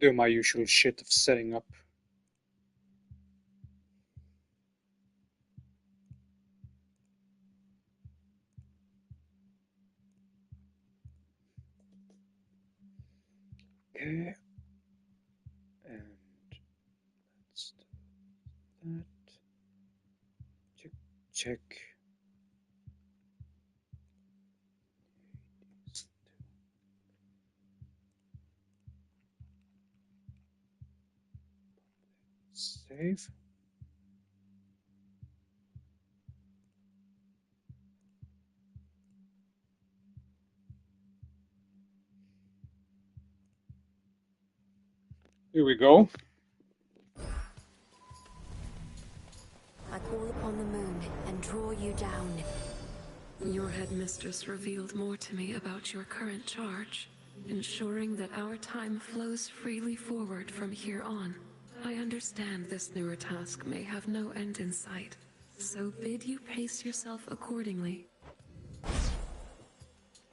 do my usual shit of setting up. Okay. And let's do that. Check. Save. Here we go. I call upon the moon and draw you down. Your headmistress revealed more to me about your current charge, ensuring that our time flows freely forward from here on. I understand this newer task may have no end in sight, so bid you pace yourself accordingly.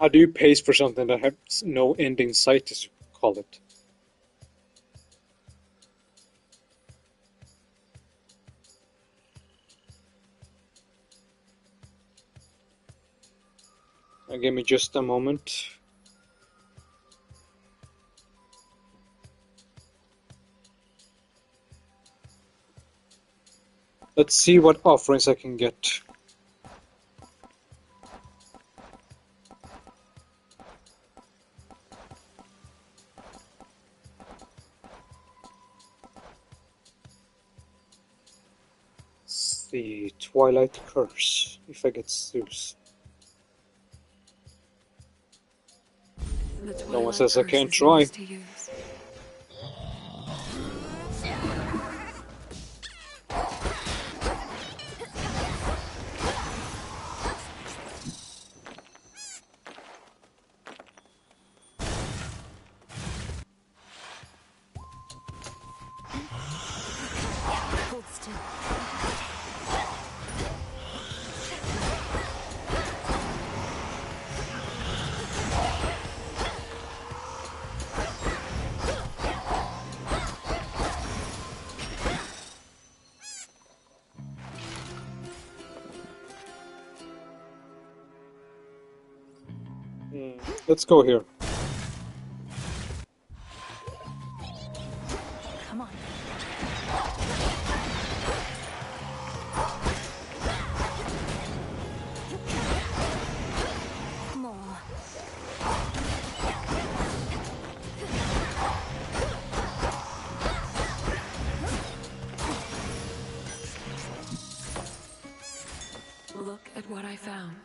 How do you pace for something that has no end in sight, as you call it? Give me just a moment. Let's see what offerings I can get. Let's see, Twilight Curse, if I get Zeus. No one says I can't try. Hold still. Let's go here. Come on. More. Look at what I found.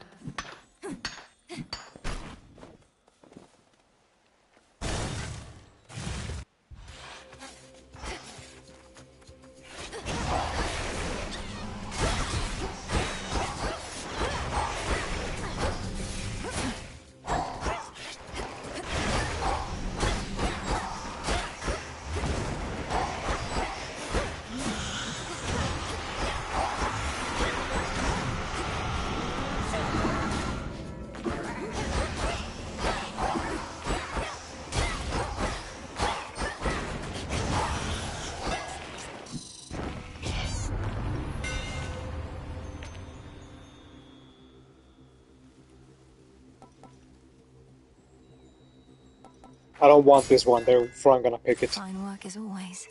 I don't want this one, therefore I'm gonna pick it. Fine work as always.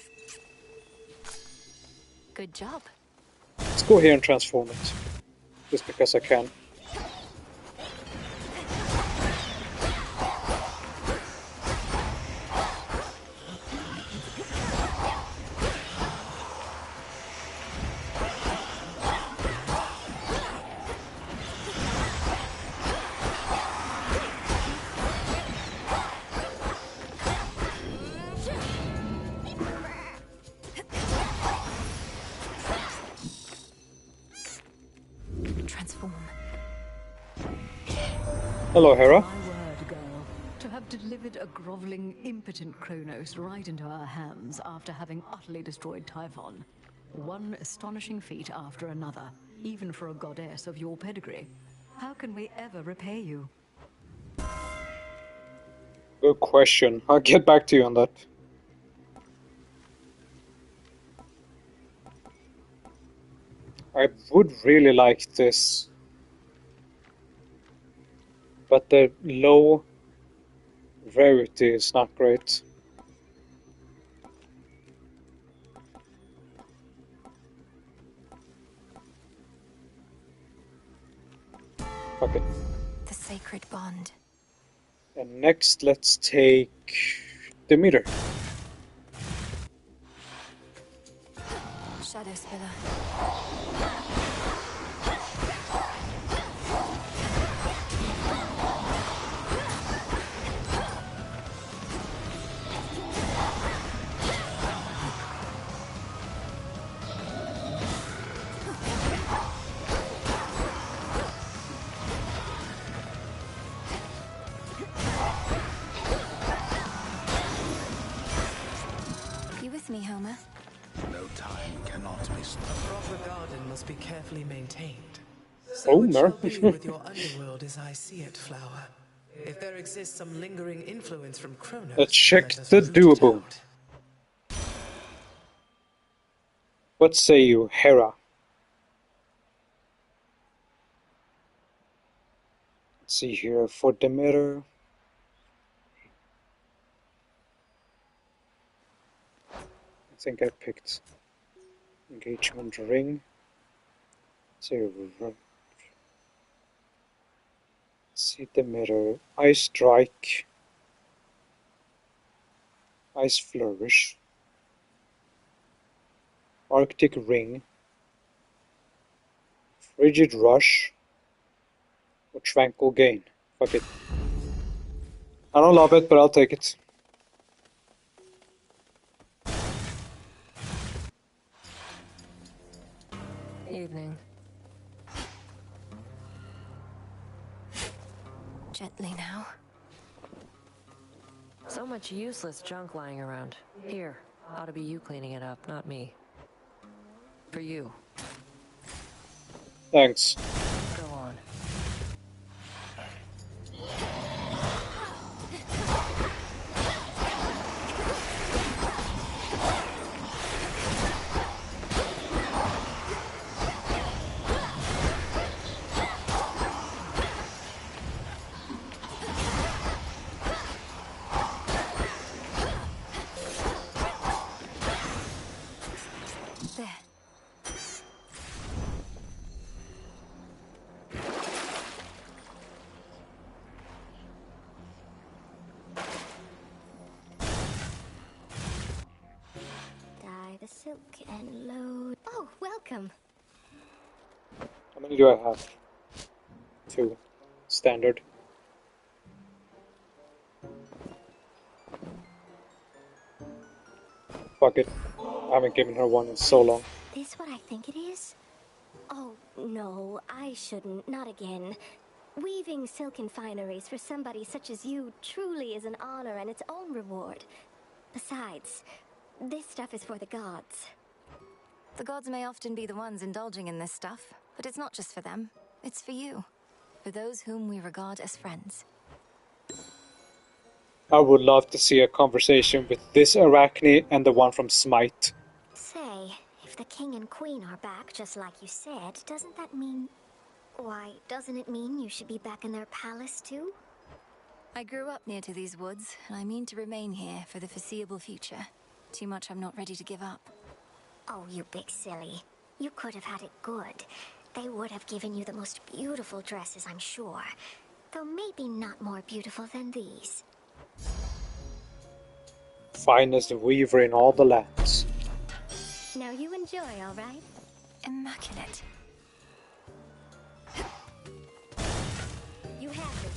Good job. Let's go here and transform it. Just because I can. Transform. Hello, Hera. My word, girl. To have delivered a groveling, impotent Kronos right into our hands after having utterly destroyed Typhon. One astonishing feat after another, even for a goddess of your pedigree. How can we ever repay you? Good question. I'll get back to you on that. I would really like this, but the low rarity is not great. Fuck it. The sacred bond. And next, let's take the meter. Shadow Spiller. You with me, Homer? No time cannot be stopped. A proper garden must be carefully maintained. So Homer. it shall be with your underworld as I see it, Flower. If there exists some lingering influence from Kronos, Let's check let us the root it doable. out. What say you, Hera? Let's see here for the meter. I think I picked engagement ring. So let's see the meter. Ice strike. Ice flourish. Arctic ring. Frigid rush. Or tranquil gain. Fuck it. I don't love it, but I'll take it. Evening. Gently now. So much useless junk lying around. Here, ought to be you cleaning it up, not me. For you. Thanks. Go on. There. Dye the silk and load. Oh, welcome. How many do I have? 2. Standard. Fuck it. I haven't given her one in so long. This what I think it is? Oh, no, I shouldn't. Not again. Weaving silken fineries for somebody such as you truly is an honor and its own reward. Besides, this stuff is for the gods. The gods may often be the ones indulging in this stuff, but it's not just for them. It's for you. For those whom we regard as friends. I would love to see a conversation with this Arachne and the one from Smite. Say, if the king and queen are back just like you said, doesn't that mean... Why, doesn't it mean you should be back in their palace too? I grew up near to these woods, and I mean to remain here for the foreseeable future. Too much I'm not ready to give up. Oh, you big silly. You could have had it good. They would have given you the most beautiful dresses, I'm sure. Though maybe not more beautiful than these. Finest weaver in all the lands. Now you enjoy, all right? Immaculate. You have this.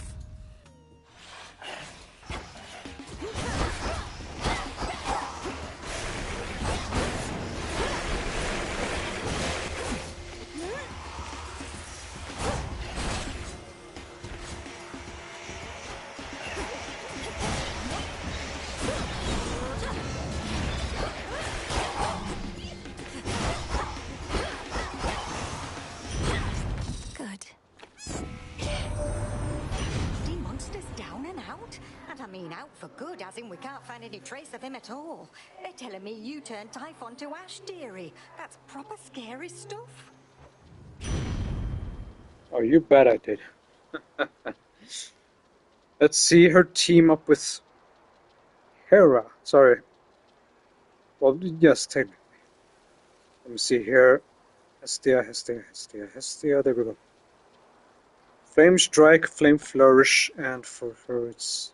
Good. The monster's down and out? And I mean out for good, as in we can't find any trace of him at all. They're telling me you turned Typhon to ash, dearie. That's proper scary stuff. Oh, you bet I did. Let's see her team up with Hera. Sorry. Well, yes, technically. Let me see here. Hestia. There we go. Flame Strike, Flame Flourish, and for her it's...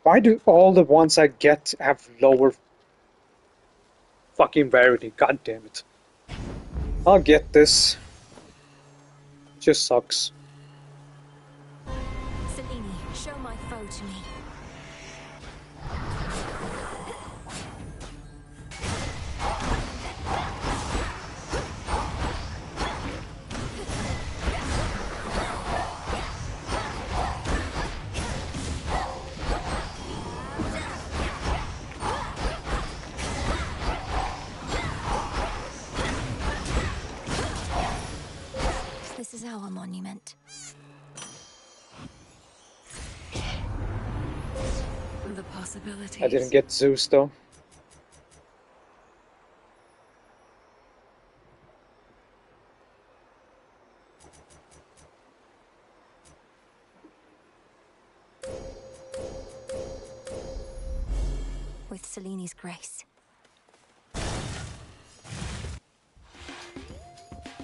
Why do all the ones I get have lower fucking rarity? God damn it. I'll get this. Just sucks. Selene, show my foe to me. This is our monument. The possibilities. I didn't get Zeus though. With Selene's grace.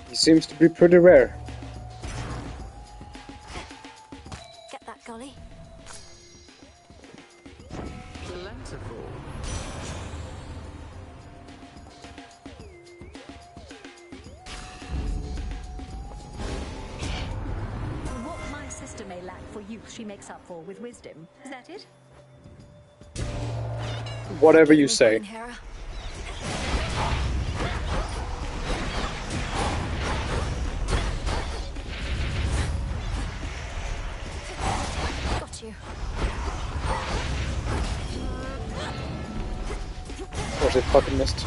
He seems to be pretty rare. Get that, Golly. Plentiful. What my sister may lack for youth, she makes up for with wisdom. Is that it? Whatever you say. Hera. Got you. Was it fucking missed?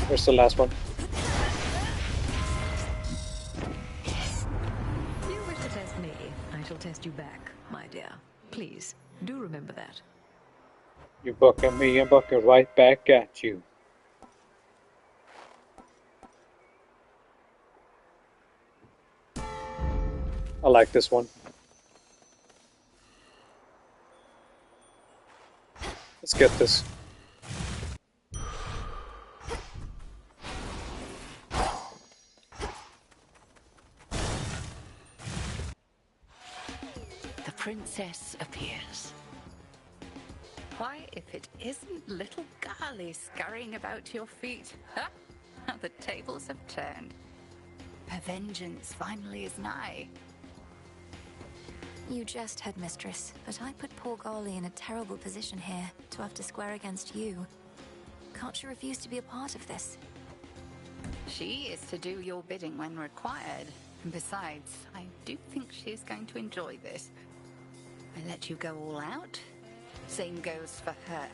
Where's the last one? You wish to test me, I shall test you back, my dear. Please, do remember that. You buck at me, I'm bucking right back at you. I like this one. Let's get this. The princess appears. Why, if it isn't little Garly scurrying about your feet? Ha! How the tables have turned. Her vengeance finally is nigh. You jest, Headmistress, but I put poor Golly in a terrible position here to have to square against you. Can't you refuse to be a part of this? She is to do your bidding when required. And besides, I do think she is going to enjoy this. I let you go all out. Same goes for her.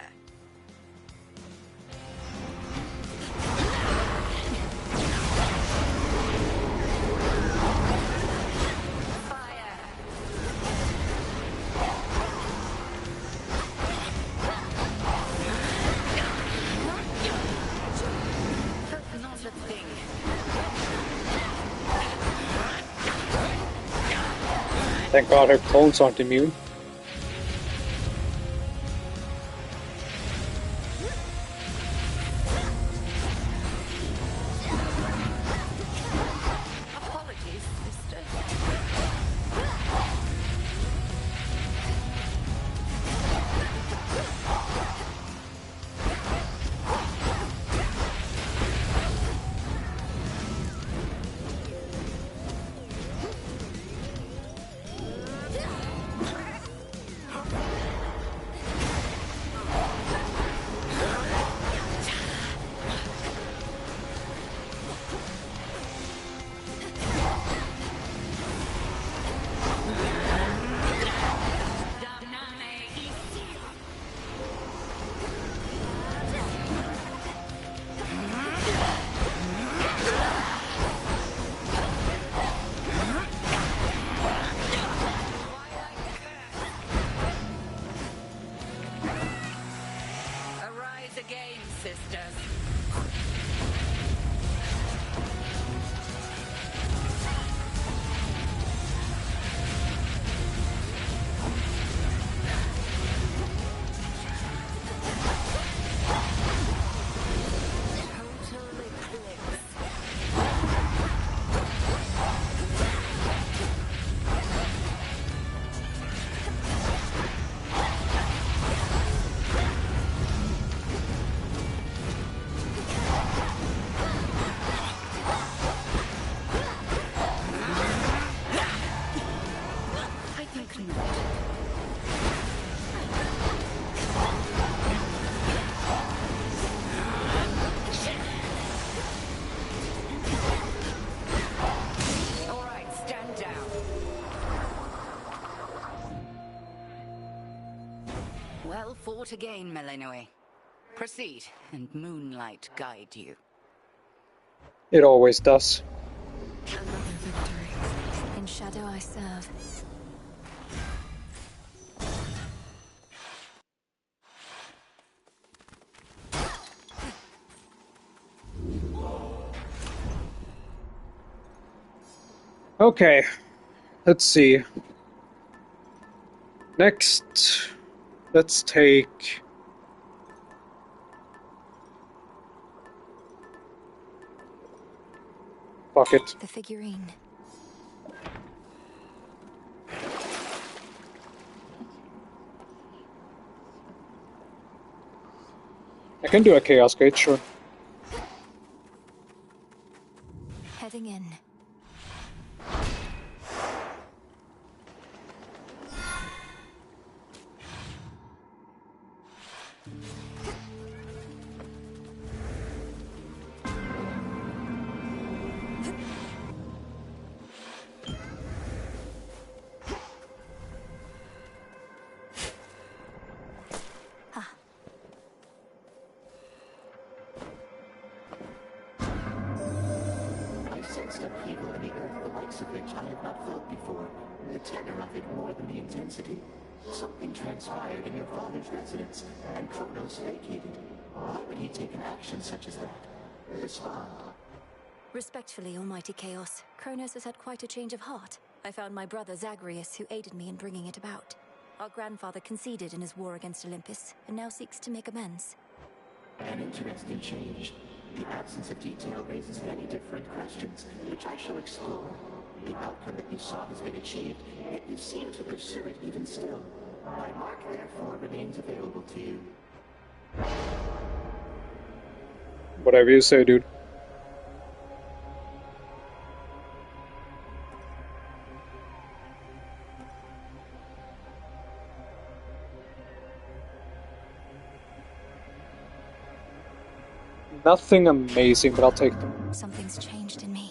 Thank God her clones aren't immune. Apologies, sister. again, sisters. I think not. All right, stand down. Well fought again, Melinoe. Proceed, and moonlight guide you. It always does. Another victory. In shadow I serve. Okay, let's see. Next, let's take... Fuck it. The figurine. I can do a Chaos Gate, sure. Heading in. I sensed upheaval in the earth the likes of which I had not felt before. The tenor of it more than the intensity. Something transpired in your father's residence, and Kronos vacated. Why would he take an action such as that? Respond. Respectfully, Almighty Chaos, Kronos has had quite a change of heart. I found my brother Zagreus, who aided me in bringing it about. Our grandfather conceded in his war against Olympus, and now seeks to make amends. An interesting change. The absence of detail raises many different questions, which I shall explore. The outcome that you saw has been achieved, yet you seem to pursue it even still. My mark, therefore, remains available to you. Whatever you say, dude. Nothing amazing, but I'll take them. Something's changed in me.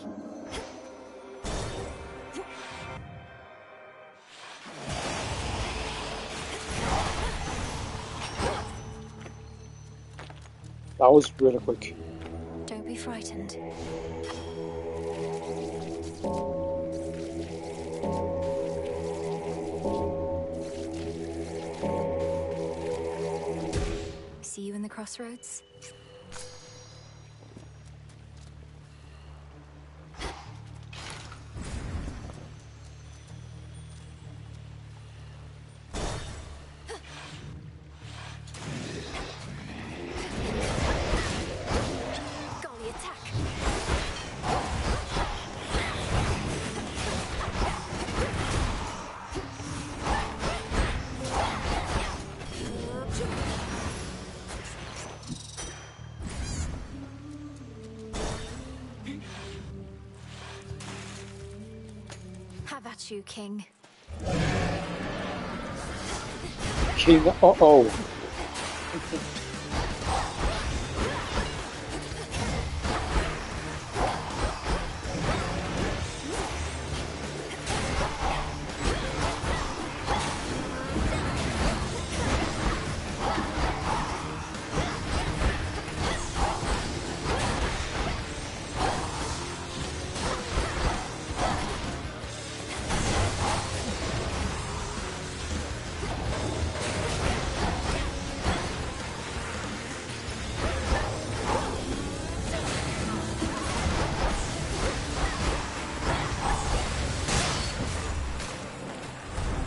That was really quick. Don't be frightened. See you in the crossroads? Golly, attack! Have at you, King. King, uh-oh.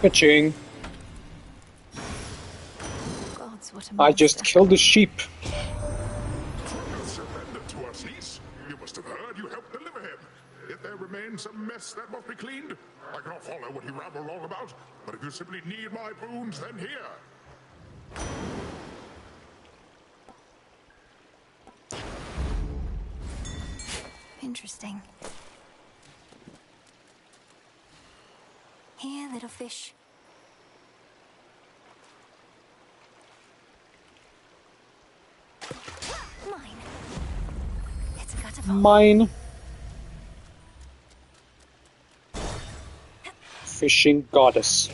Ka-ching. Gods, what a I just monster. killed a sheep. Surrender to us, Lys. You must have heard you helped deliver him. If there remains some mess that must be cleaned, I cannot follow what you ramble on about. But if you simply need my boons, then here. Interesting. Here, little fish. Mine. It's got to fall. Mine. Fishing goddess.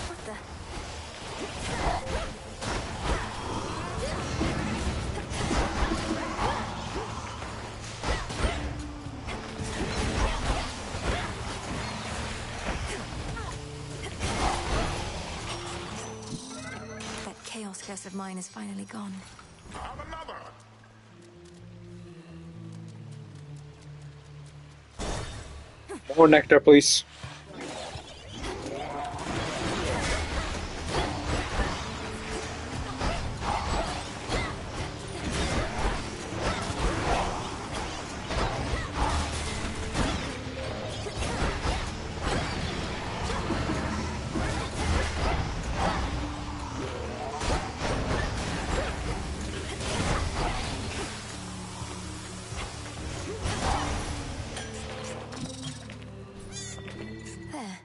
What the? That chaos curse of mine is finally gone. Have another. More nectar, please. There.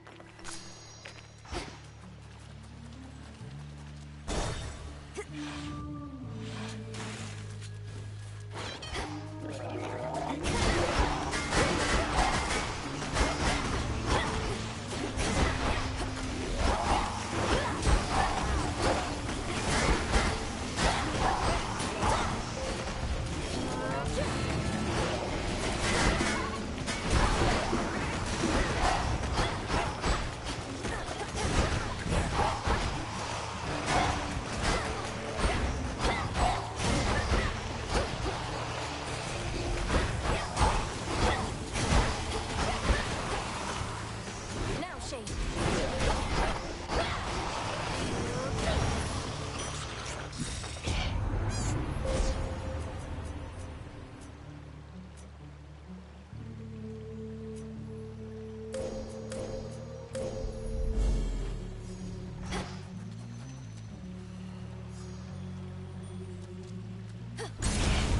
Now, Shade.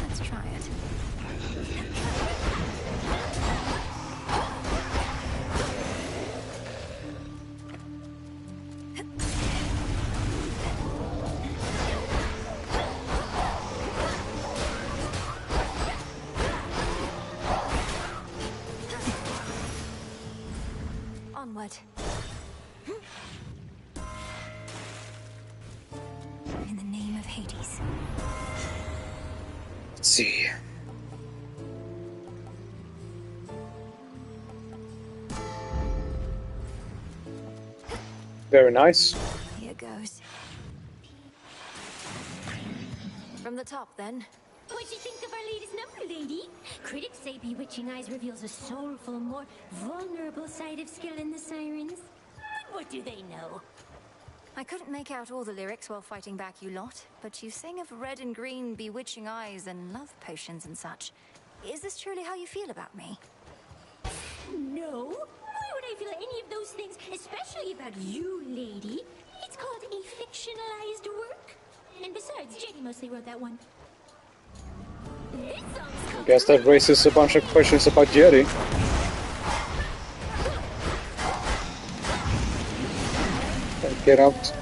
Let's try it. Onward. In the name of Hades. Let's see. Very nice. Here goes. From the top, then. What'd you think of our latest number, lady? Critics say Bewitching Eyes reveals a soulful, more vulnerable side of skill in the sirens. But what do they know? I couldn't make out all the lyrics while fighting back you lot, but you sing of red and green bewitching eyes and love potions and such. Is this truly how you feel about me? No. Why would I feel any of those things, especially about you, lady? It's called a fictionalized work. And besides, Jenny mostly wrote that one. This song's called Guess that raises a bunch of questions about Jerry. Get out.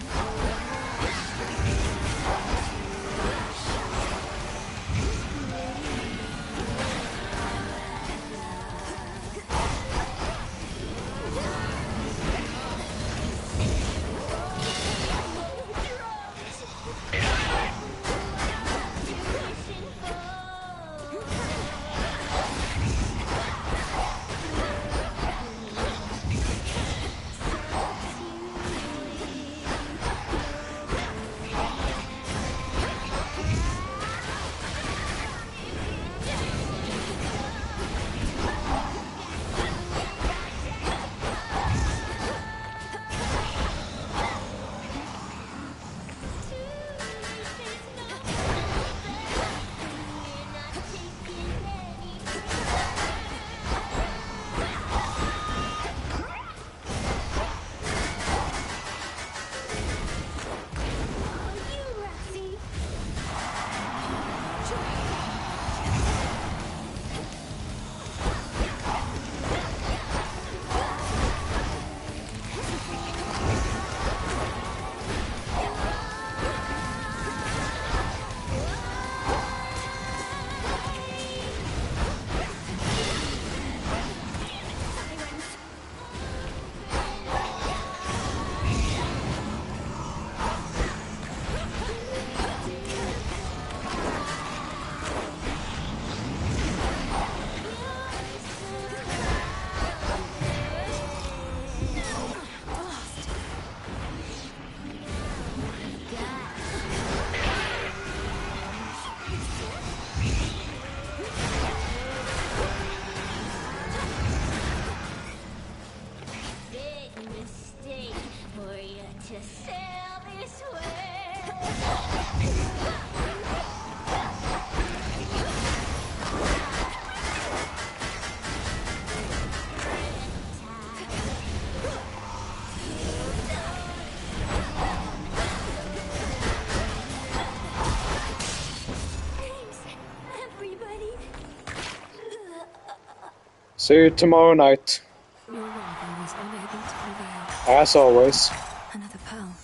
See you tomorrow night. Your arrival was unable to prevail. As always. Another pearl.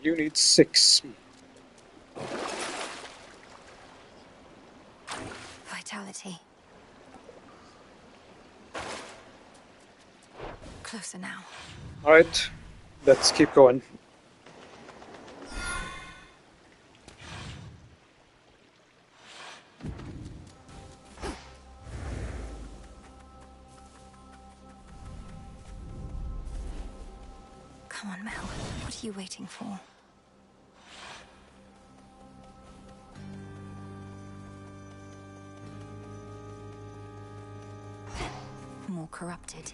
You need 6. Vitality. Closer now. Alright, let's keep going. Come on, Mel. What are you waiting for? More corrupted.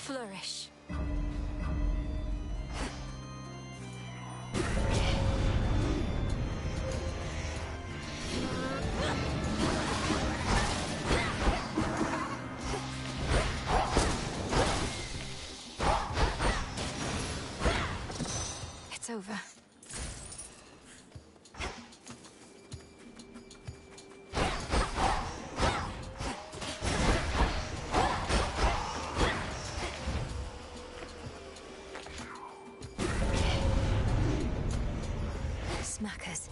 Flourish. It's over. Smackers.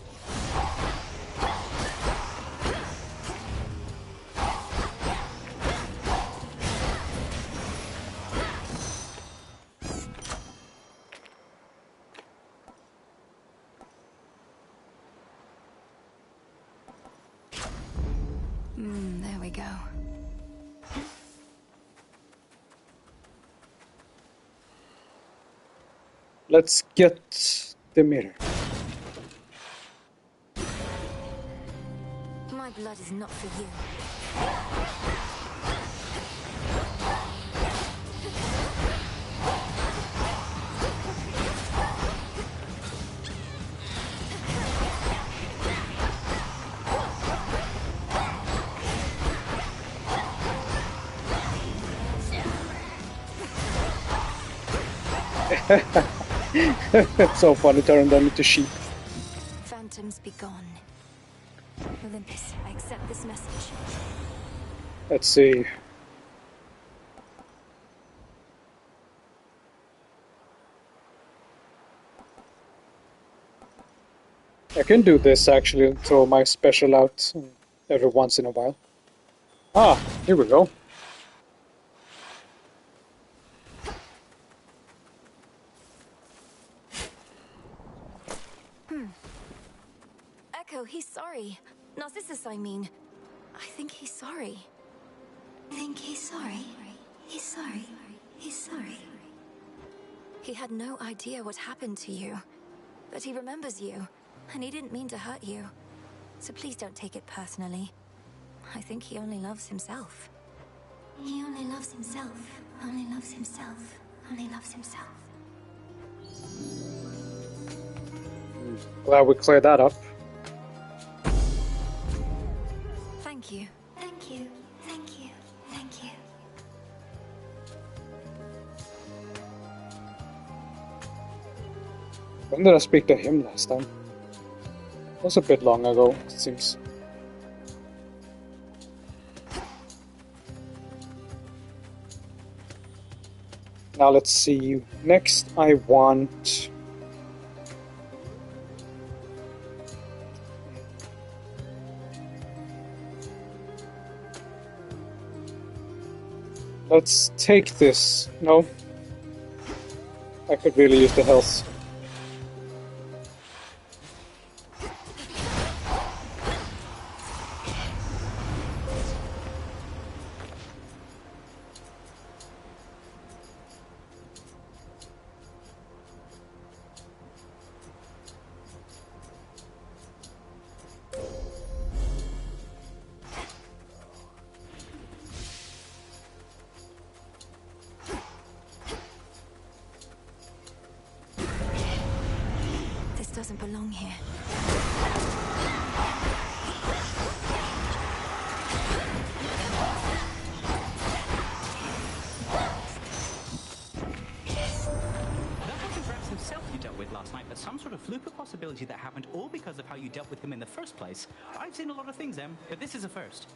There we go. Let's get the mirror. My blood is not for you. It's so funny turning them into sheep. Phantoms be gone. Olympus, I accept this message. Let's see. I can do this actually, throw my special out every once in a while. Ah, here we go. Echo, he's sorry. Narcissus, I mean. I think he's sorry. Think he's sorry? He's sorry. He's sorry. He had no idea what happened to you. But he remembers you, and he didn't mean to hurt you. So please don't take it personally. I think he only loves himself. He only loves himself. Only loves himself. Only loves himself. Glad we cleared that up. Thank you. Thank you. Thank you. Thank you. When did I speak to him last time? It was a bit long ago, it seems. Now let's see. Next I want... Let's take this. No. I could really use the health. doesn't belong here. Himself you dealt with last night, but some sort of fluke possibility that happened all because of how you dealt with him in the first place. I've seen a lot of things, Em, but this is a first.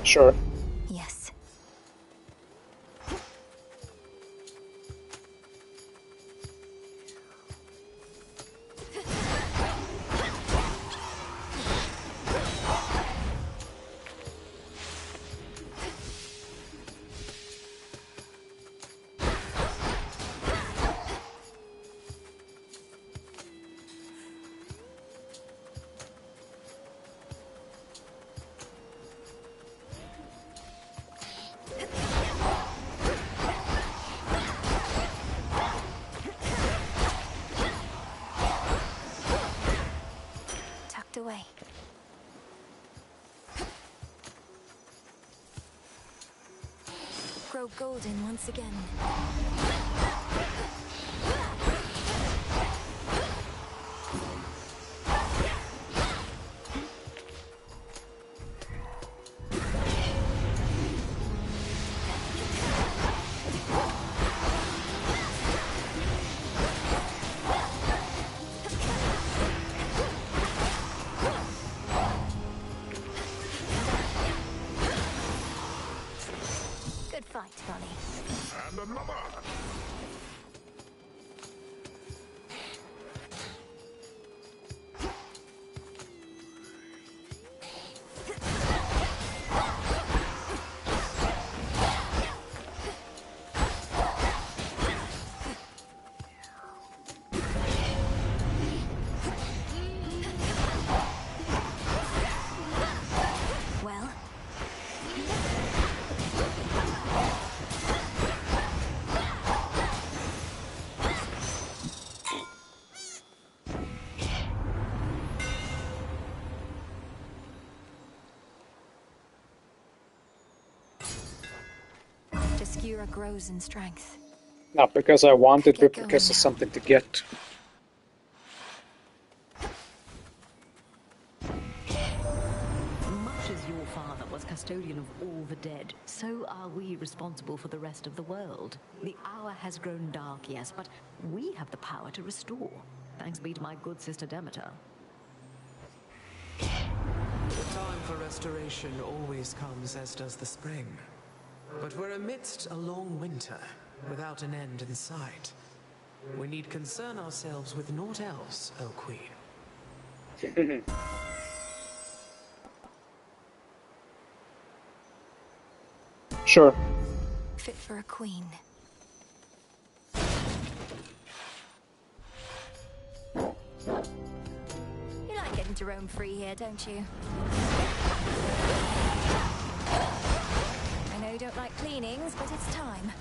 Sure. Yes. Away. Grow golden once again. Fight, Bonnie. And another! Skira grows in strength. Not because I want it, but because it's something to get. Much as your father was custodian of all the dead, so are we responsible for the rest of the world. The hour has grown dark, yes, but we have the power to restore. Thanks be to my good sister Demeter. The time for restoration always comes, as does the spring. But we're amidst a long winter, without an end in sight. We need concern ourselves with naught else, O Queen. Sure. Fit for a queen. You like getting to roam free here, don't you? I know you don't like cleanings, but it's time.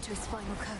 To his final coat.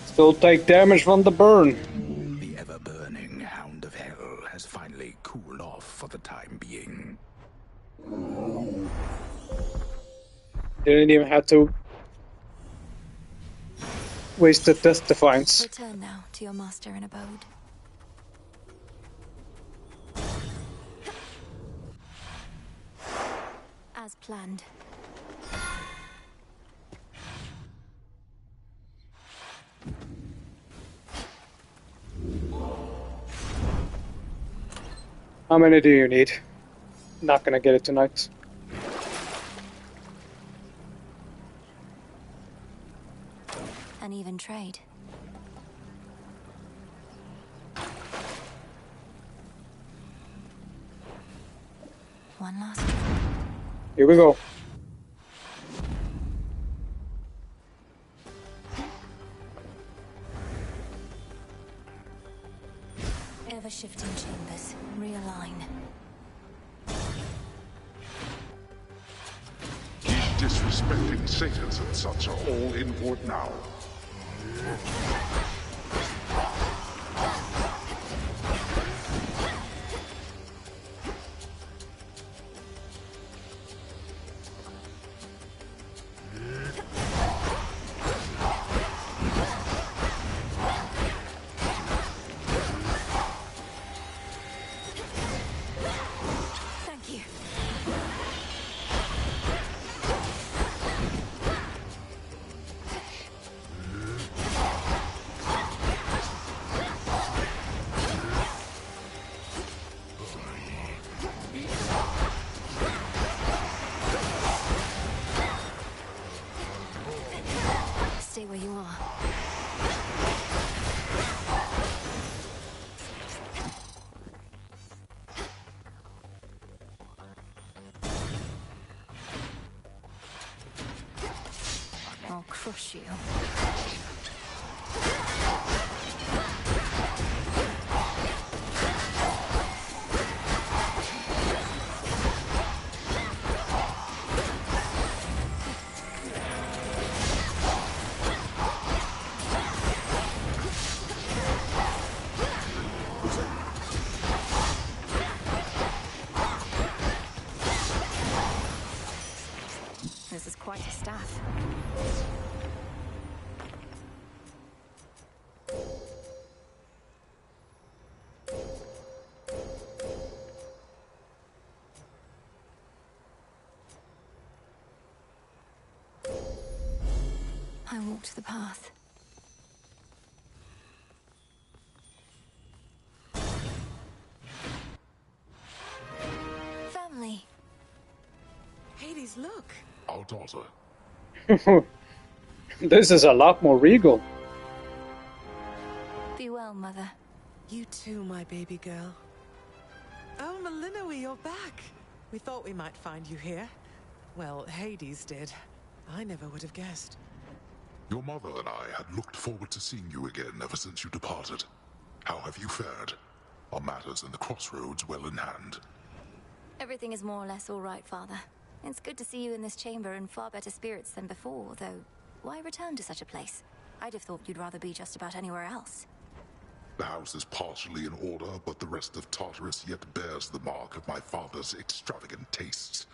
Still take damage from the burn. The ever-burning Hound of Hell has finally cooled off for the time being. Didn't even have to waste the death defiance. Return now to your master and abode. As planned. How many do you need? Not gonna get it tonight. An even trade. One last drink. Here we go. Ever-shifting chambers. Realign. Keep disrespecting Satyrs and such are all in for it now. Thank you. Stay where you are. I'll crush you. This is quite a staff. I walked the path. Family. Hades, look. Our daughter. This is a lot more regal. Be well, Mother. You too, my baby girl. Oh, Malinois, you're back. We thought we might find you here. Well, Hades did. I never would have guessed. Your mother and I had looked forward to seeing you again ever since you departed. How have you fared? Are matters in the crossroads well in hand? Everything is more or less all right, Father. It's good to see you in this chamber in far better spirits than before, though why return to such a place? I'd have thought you'd rather be just about anywhere else. The house is partially in order, but the rest of Tartarus yet bears the mark of my father's extravagant tastes.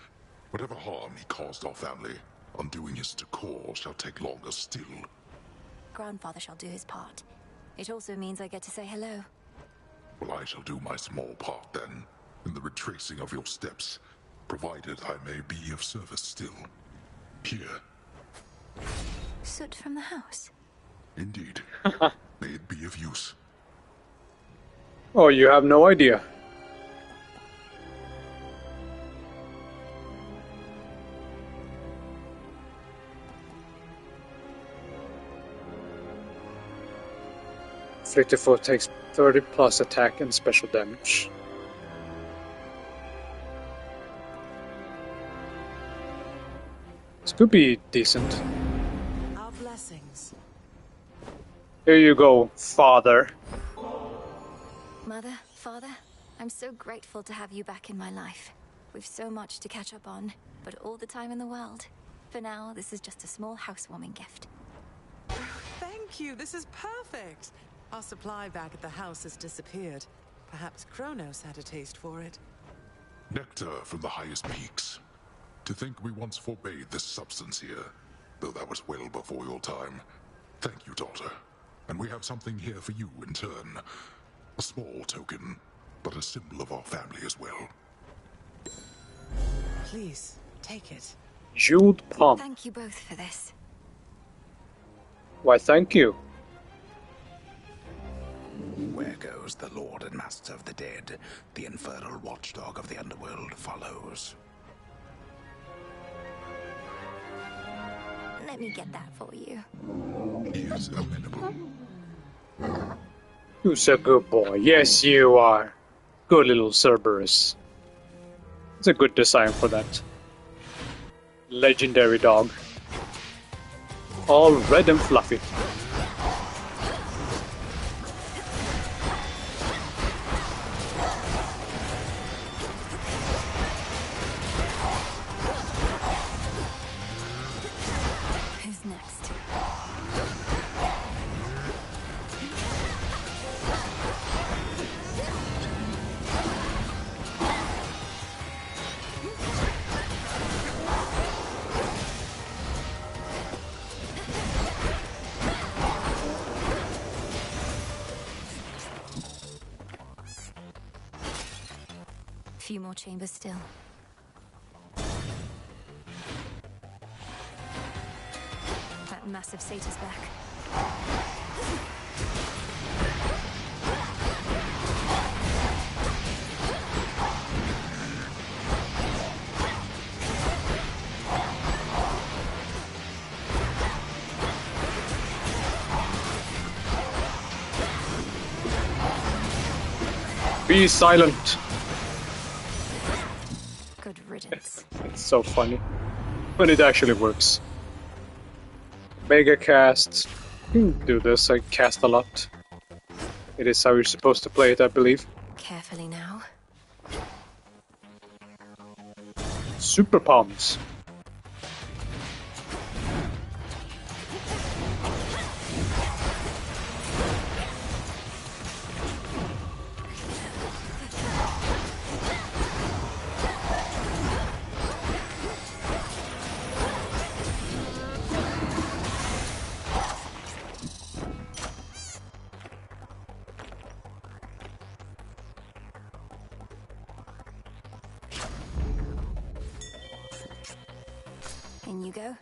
Whatever harm he caused our family, undoing his decor shall take longer still. Grandfather shall do his part. It also means I get to say hello. Well, I shall do my small part then, in the retracing of your steps, provided I may be of service still. Here. Soot from the house? Indeed. May it be of use. Oh, you have no idea. Fleet-of-foot takes 30 plus attack and special damage. This could be decent. Our blessings. Here you go, father. Mother, Father, I'm so grateful to have you back in my life. We've so much to catch up on, but all the time in the world. For now, this is just a small housewarming gift. Thank you. This is perfect. Our supply back at the house has disappeared. Perhaps Kronos had a taste for it. Nectar from the highest peaks. To think we once forbade this substance here, though that was well before your time. Thank you, daughter. And we have something here for you in turn. A small token, but a symbol of our family as well. Please, take it. Jeweled palm. Thank you both for this. Why, thank you. Where goes the Lord and Master of the Dead? The infernal watchdog of the underworld follows. Let me get that for you. He is amenable. Who's a good boy? Yes, you are. Good little Cerberus. It's a good design for that. Legendary dog. All red and fluffy. Who's next? Few more chambers still. That massive satyr's back. Be silent. Good riddance. It's so funny. When it actually works. Mega cast. You can do this, I cast a lot. It is how you're supposed to play it, I believe. Carefully now. Super palms. In you go.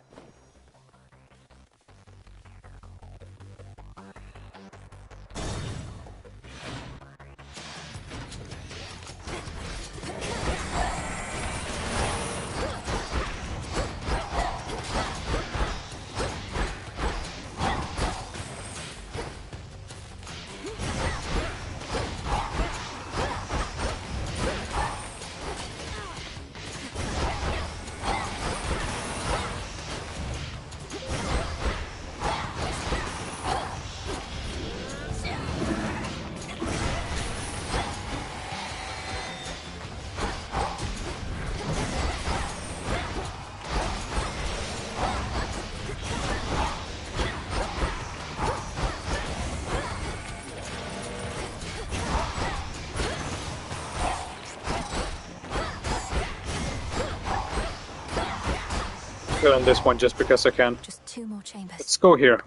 On this one just because I can. Just 2 more chambers. Let's go here.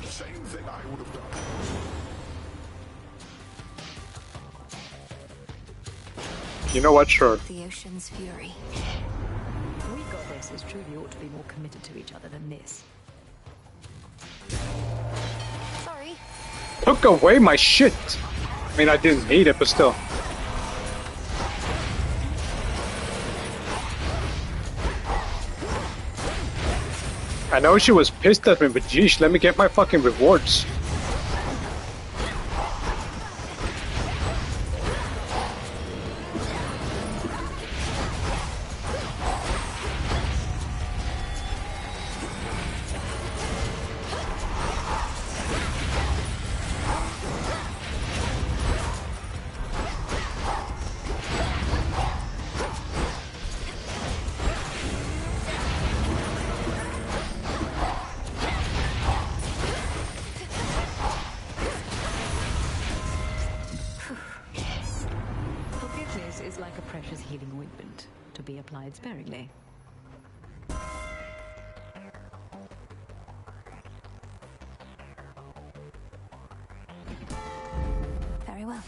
Same thing I would have done. You know what? Sure. The ocean's fury. We goddesses truly ought to be more committed to each other than this. Sorry. Took away my shit. I mean, I didn't need it, but still. I know she was pissed at me, but geez, let me get my fucking rewards. like a precious healing ointment, to be applied sparingly. Very well.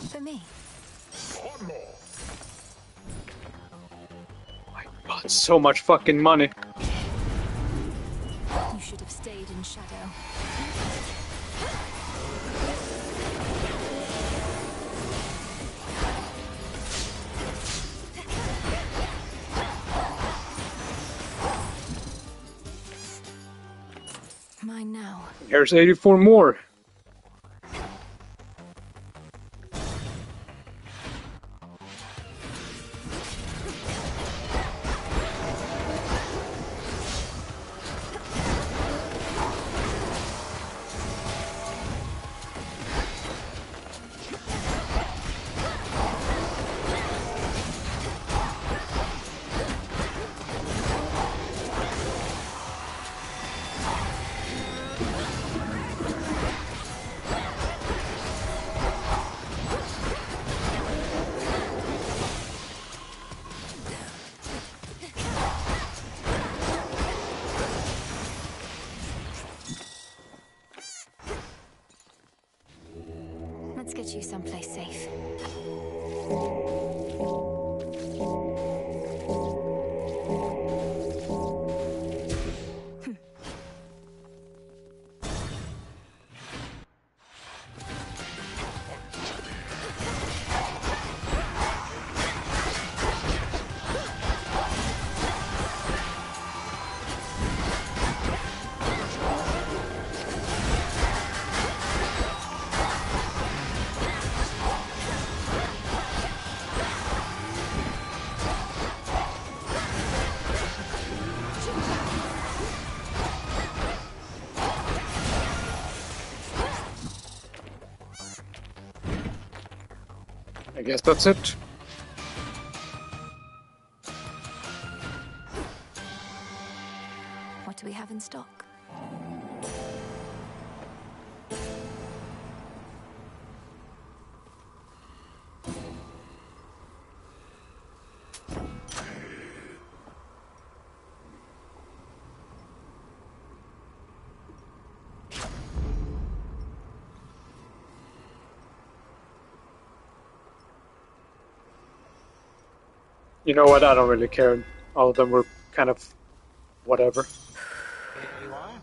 For me. One more. My God, so much fucking money. You should have stayed in shadow. Mine now. Here's 84 more. Let's get you someplace safe. I guess that's it. What do we have in stock? You know what? I don't really care. All of them were kind of whatever. Here you are.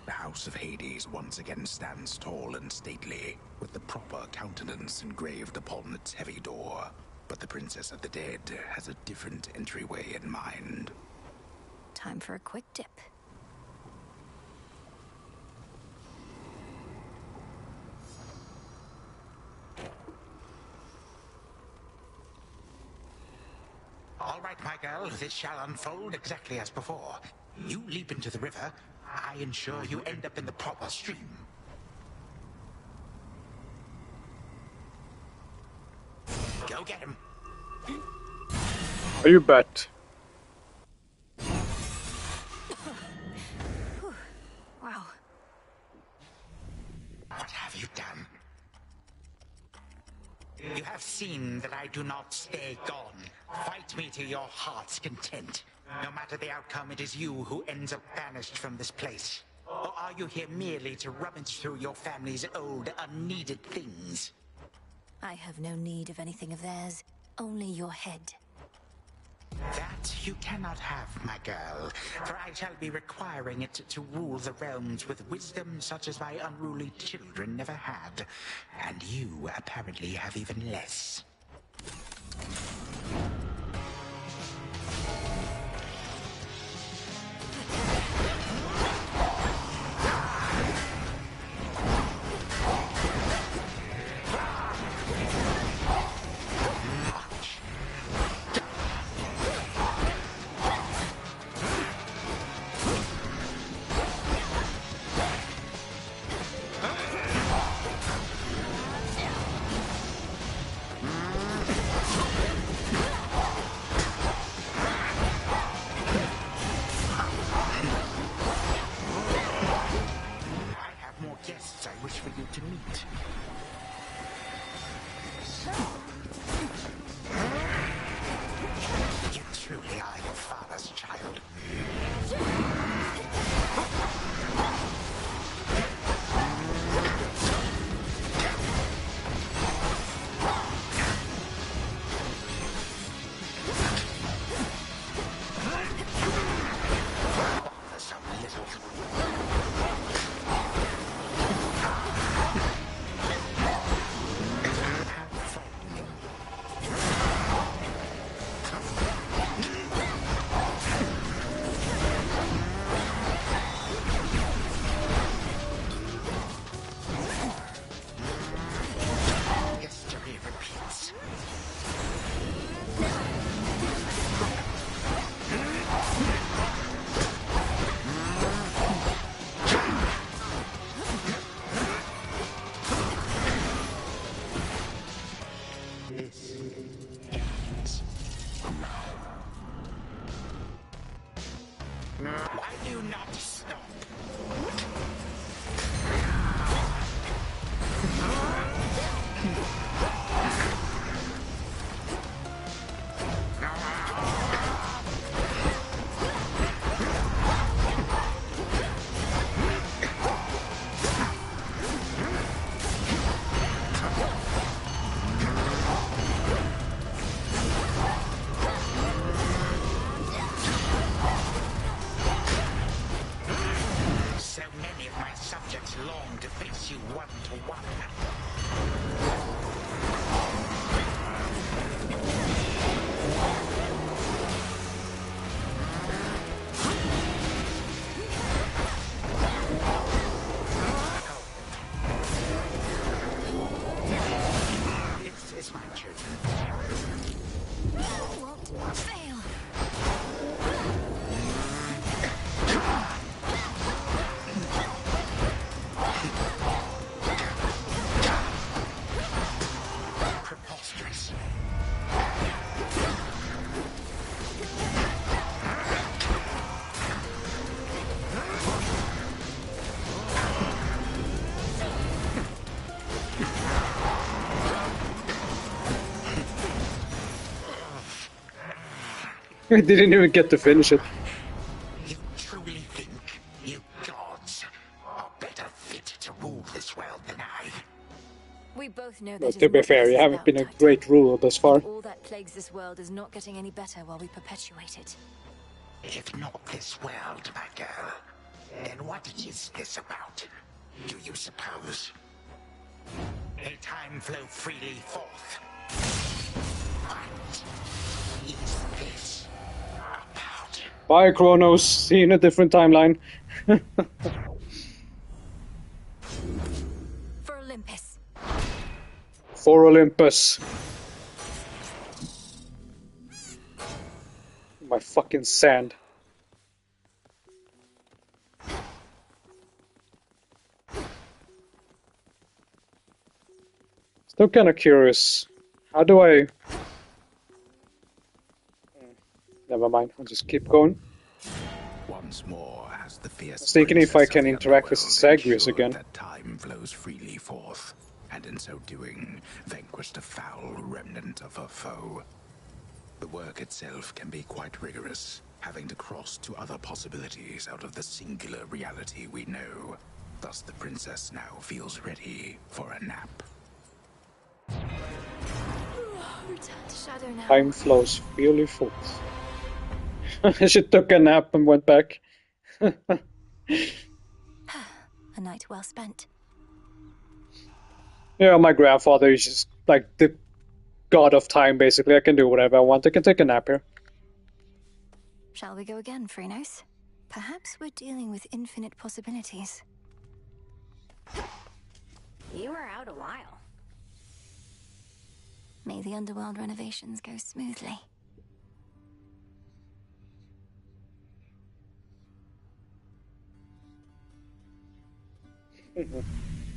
The House of Hades once again stands tall and stately, with the proper countenance engraved upon its heavy door. But the Princess of the Dead has a different entryway in mind. Time for a quick dip. All right, my girl, this shall unfold exactly as before. You leap into the river, I ensure you end up in the proper stream. Go get him. Are you bet? Wow. What have you done? You have seen that I do not stay gone. Fight me to your heart's content. No matter the outcome, it is you who ends up banished from this place. Or are you here merely to rummage through your family's old, unneeded things? I have no need of anything of theirs, only your head. That you cannot have, my girl, for I shall be requiring it to rule the realms with wisdom such as my unruly children never had. And you apparently have even less. Why do you not stop? So many of my subjects long to face you one-to-one. It's my children. Fail. Preposterous. I didn't even get to finish it. You truly think you gods are better fit to rule this world than I? We both know But that. to be fair, you haven't been a great ruler thus far. All that plagues this world is not getting any better while we perpetuate it. If not this world, my girl, then what is this about? Do you suppose? A time flow freely forth. What is this about? Bye, Kronos. See you in a different timeline. For Olympus. For Olympus. My fucking sand. Still kind of curious. How do I... Never mind, I'll just keep going. Once more, as the fierce I was thinking if I princess of can the interact with underworld Zagreus ensured again. that time flows freely forth, and in so doing, vanquish the foul remnant of her foe. The work itself can be quite rigorous, having to cross to other possibilities out of the singular reality we know. Thus the princess now feels ready for a nap. Return to Shadow now. Time flows freely forth. She took a nap and went back. A night well spent. Yeah, my grandfather is just like the god of time, basically. I can do whatever I want. I can take a nap here. Shall we go again, Phrynos? Perhaps we're dealing with infinite possibilities. You were out a while. May the underworld renovations go smoothly.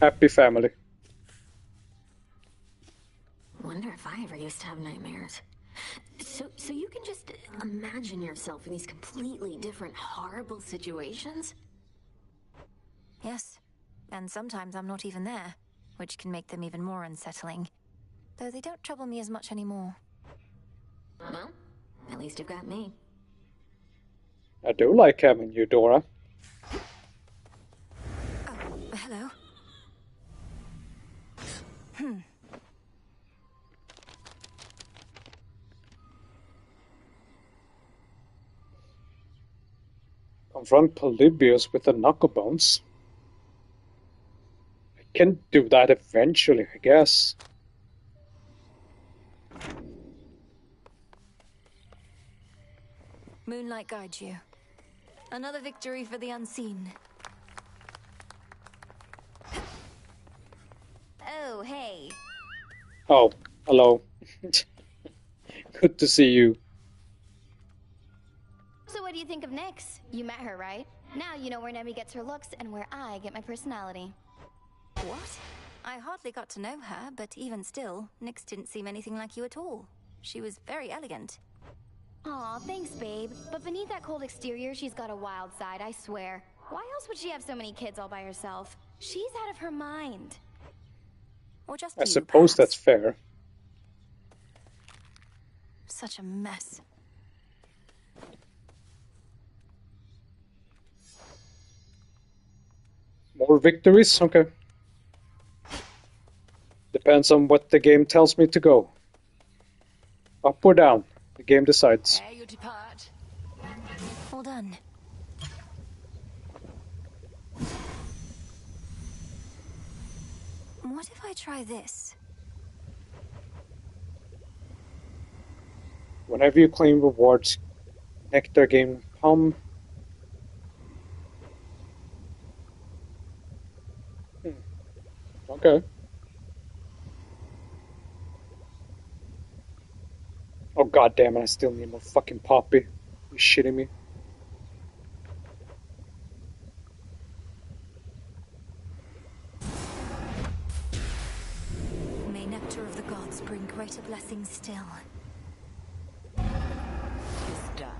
Happy family. Wonder if I ever used to have nightmares. So you can just imagine yourself in these completely different, horrible situations? Yes, and sometimes I'm not even there, which can make them even more unsettling. Though they don't trouble me as much anymore. Well, at least you've got me. I do like having you, Dora. Oh, hello. Confront Polybius with the knucklebones. I can do that eventually, I guess. Moonlight guides you. Another victory for the unseen. Oh, hey. Oh, hello. Good to see you. So what do you think of Nyx? You met her, right? Now you know where Nemi gets her looks and where I get my personality. What? I hardly got to know her, but even still, Nyx didn't seem anything like you at all. She was very elegant. Aw, thanks, babe. But beneath that cold exterior, she's got a wild side, I swear. Why else would she have so many kids all by herself? She's out of her mind. Or just I suppose that's fair. Such a mess. More victories? Okay. Depends on what the game tells me to go. Up or down? The game decides. There you depart. All done. What if I try this? Whenever you claim rewards, Nectar game come. Okay. Oh god damn it, I still need more fucking poppy. You shitting me? May nectar of the gods bring greater blessings still. Tis done.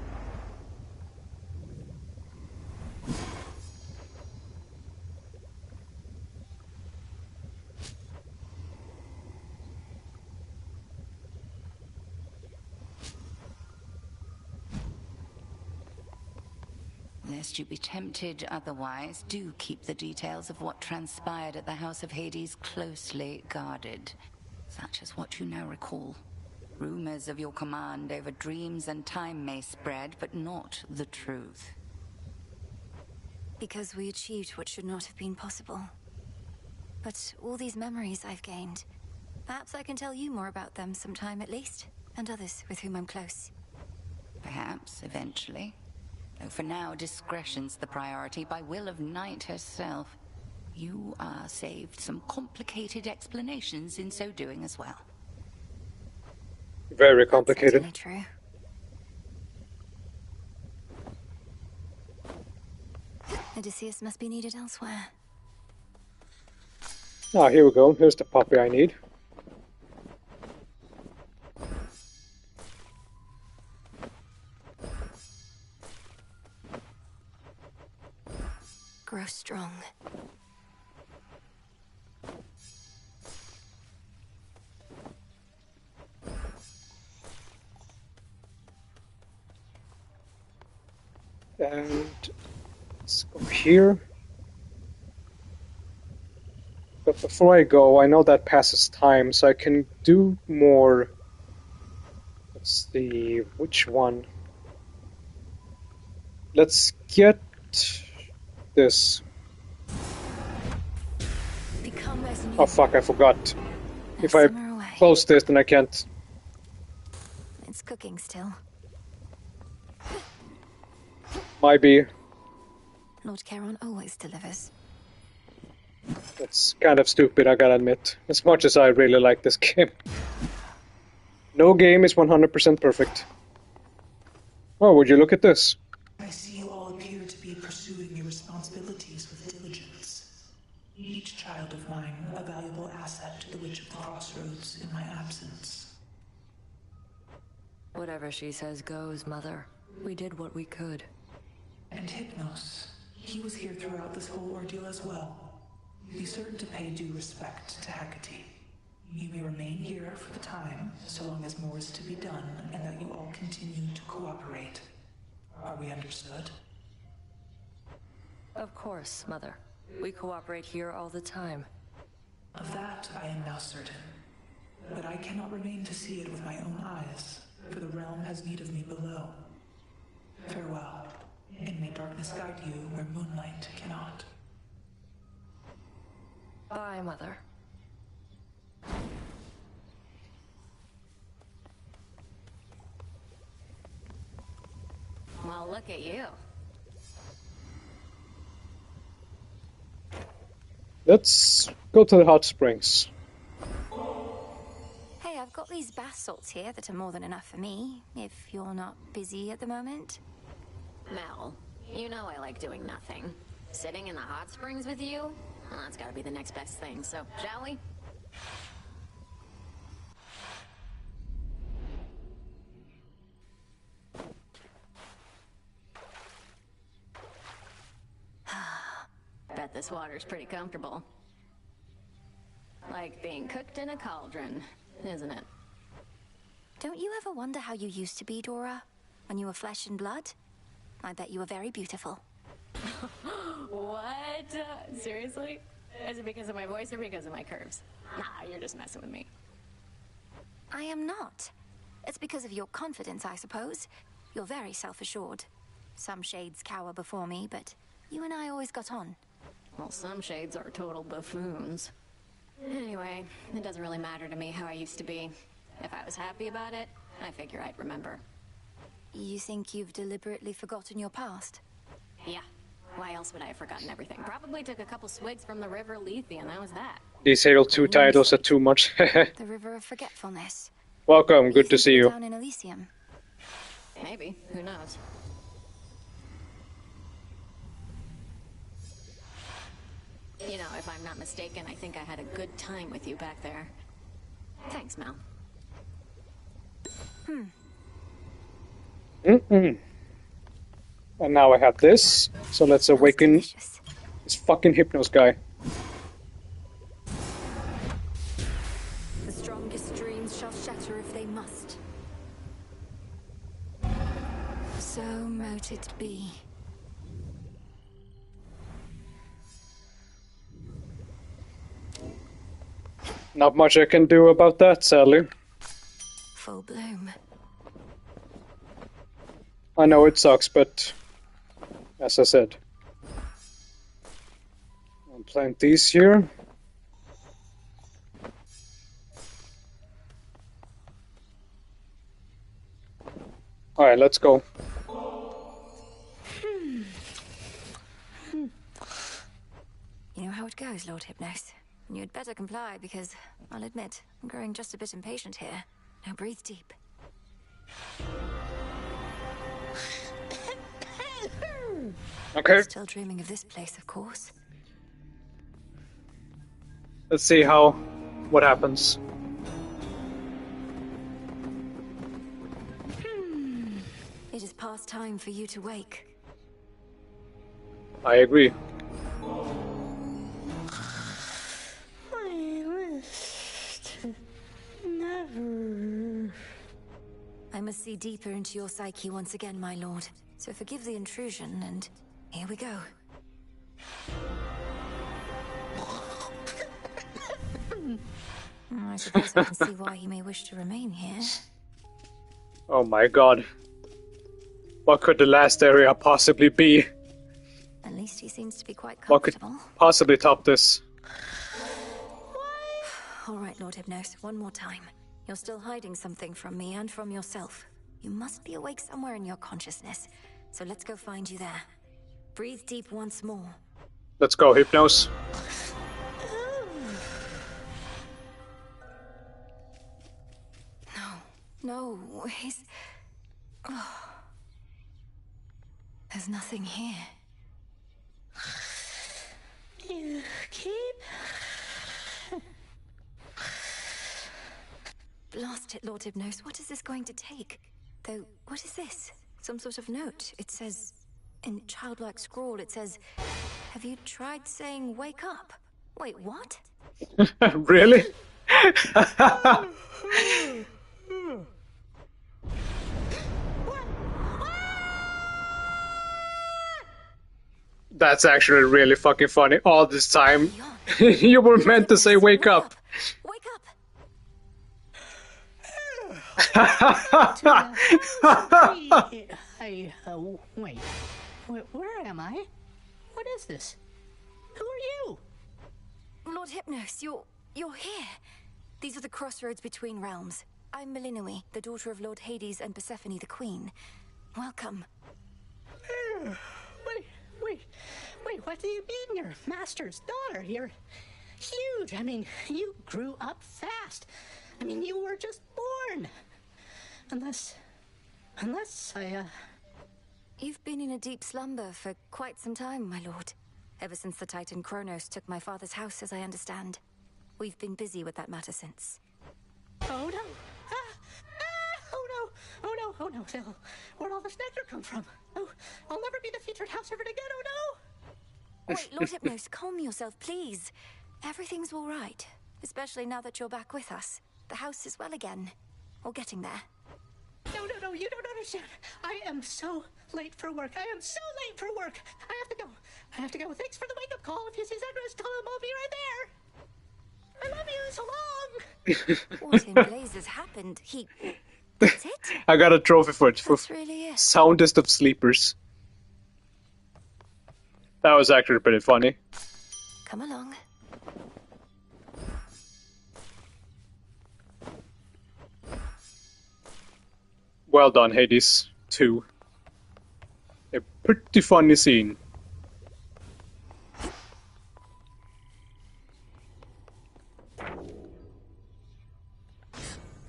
Lest you be tempted otherwise, do keep the details of what transpired at the House of Hades closely guarded, such as what you now recall. Rumors of your command over dreams and time may spread, but not the truth. Because we achieved what should not have been possible. But all these memories I've gained, perhaps I can tell you more about them sometime at least, and others with whom I'm close. Perhaps, eventually. Though for now, discretion's the priority by will of Night herself. You are saved some complicated explanations in so doing as well. Very complicated. That's true. Odysseus must be needed elsewhere. Ah, here we go. Here's the poppy I need. Grow strong. And let's go here. But before I go, I know that passes time, so I can do more. Let's see, which one? Let's get this. Oh fuck, I forgot. If I close this, then I can't. It's cooking still. Might be. Lord Charon always delivers. That's kind of stupid, I gotta admit. As much as I really like this game. No game is 100% perfect. Oh, would you look at this? I see you all appear to be pursuing your responsibilities with diligence. Each child of mine a valuable asset to the Witch of the Crossroads in my absence. Whatever she says goes, Mother. We did what we could. And Hypnos, he was here throughout this whole ordeal as well. Be certain to pay due respect to Hecate. You may remain here for the time, so long as more is to be done, and that you all continue to cooperate. Are we understood? Of course, Mother. We cooperate here all the time. Of that I am now certain. But I cannot remain to see it with my own eyes, for the realm has need of me below. Farewell, and may darkness guide you where moonlight cannot. Bye, Mother. Well, look at you. Let's go to the hot springs. Hey, I've got these bath salts here that are more than enough for me, if you're not busy at the moment. Mel, you know I like doing nothing. Sitting in the hot springs with you? Well, that's gotta be the next best thing, so shall we? Bet this water's pretty comfortable. Like being cooked in a cauldron, isn't it? Don't you ever wonder how you used to be, Dora? When you were flesh and blood? I bet you were very beautiful. What? Seriously? Is it because of my voice or because of my curves? Nah, you're just messing with me. I am not. It's because of your confidence, I suppose. You're very self-assured. Some shades cower before me, but you and I always got on. Well, some shades are total buffoons. Anyway, it doesn't really matter to me how I used to be. If I was happy about it, I figure I'd remember. You think you've deliberately forgotten your past? Yeah. Why else would I have forgotten everything? Probably took a couple swigs from the River Lethe, and that was that. These Halo 2 titles are too much. The River of Forgetfulness. Welcome, good to see you. Down in Elysium. Maybe. Who knows? You know, if I'm not mistaken, I think I had a good time with you back there. Thanks, Mel. And now I have this, so let's awaken this fucking Hypnos guy. The strongest dreams shall shatter if they must. So mote it be. Not much I can do about that, sadly. Full bloom. I know it sucks, but as I said, I'll plant these here. Alright, let's go. You know how it goes, Lord Hypnos. And you'd better comply, because, I'll admit, I'm growing just a bit impatient here. Now breathe deep. Okay. Still dreaming of this place, of course. Let's see what happens. It is past time for you to wake. I agree. Never. I must see deeper into your psyche once again, my lord. So forgive the intrusion, and here we go. I suppose I can see why he may wish to remain here. Oh my god. What could the last area possibly be? At least he seems to be quite What could comfortable. possibly top this? All right, Lord Hypnos, one more time. You're still hiding something from me and from yourself. You must be awake somewhere in your consciousness. So let's go find you there. Breathe deep once more. Let's go, Hypnos. No, he's... Oh. There's nothing here. You keep... Blast it, Lord Hypnos. What is this going to take? Though, what is this? Some sort of note. It says... In childlike scrawl, it says... Have you tried saying wake up? Wait, what? Really? That's actually really fucking funny. All this time, you were meant to say wake up. Wake Wait. Where am I? What is this? Who are you? Lord Hypnos, you're here. These are the crossroads between realms. I'm Melinoi, the daughter of Lord Hades and Persephone the Queen. Welcome. Wait, what do you mean you're Master's daughter? You're huge. I mean, you grew up fast. I mean, you were just born. Unless I, You've been in a deep slumber for quite some time, my lord. Ever since the Titan Kronos took my father's house, as I understand. We've been busy with that matter since. Oh no! Oh no! Phil, where'd all this nectar come from? Oh, I'll never be the featured house servant again, oh no! Wait, Lord Hypnos, calm yourself, please. Everything's all right. Especially now that you're back with us. The house is well again. Or getting there. No, you don't understand. I am so late for work. I have to go. Thanks for the wake-up call. If you see Zagreus, tell him I'll be right there. I love you so long. What in blazes happened? That's it? I got a trophy for it. For really it. soundest of sleepers. That was actually pretty funny. Come along. Well done, Hades 2. A pretty funny scene.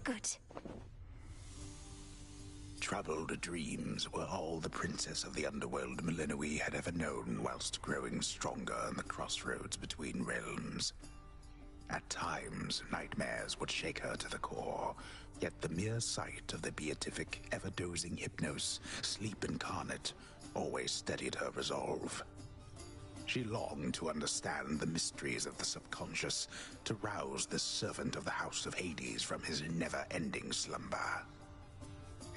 Good. Troubled dreams were all the princess of the underworld Melinoi had ever known whilst growing stronger in the crossroads between realms. At times, nightmares would shake her to the core, yet the mere sight of the beatific, ever-dozing Hypnos, sleep incarnate, always steadied her resolve. She longed to understand the mysteries of the subconscious, to rouse this servant of the House of Hades from his never-ending slumber.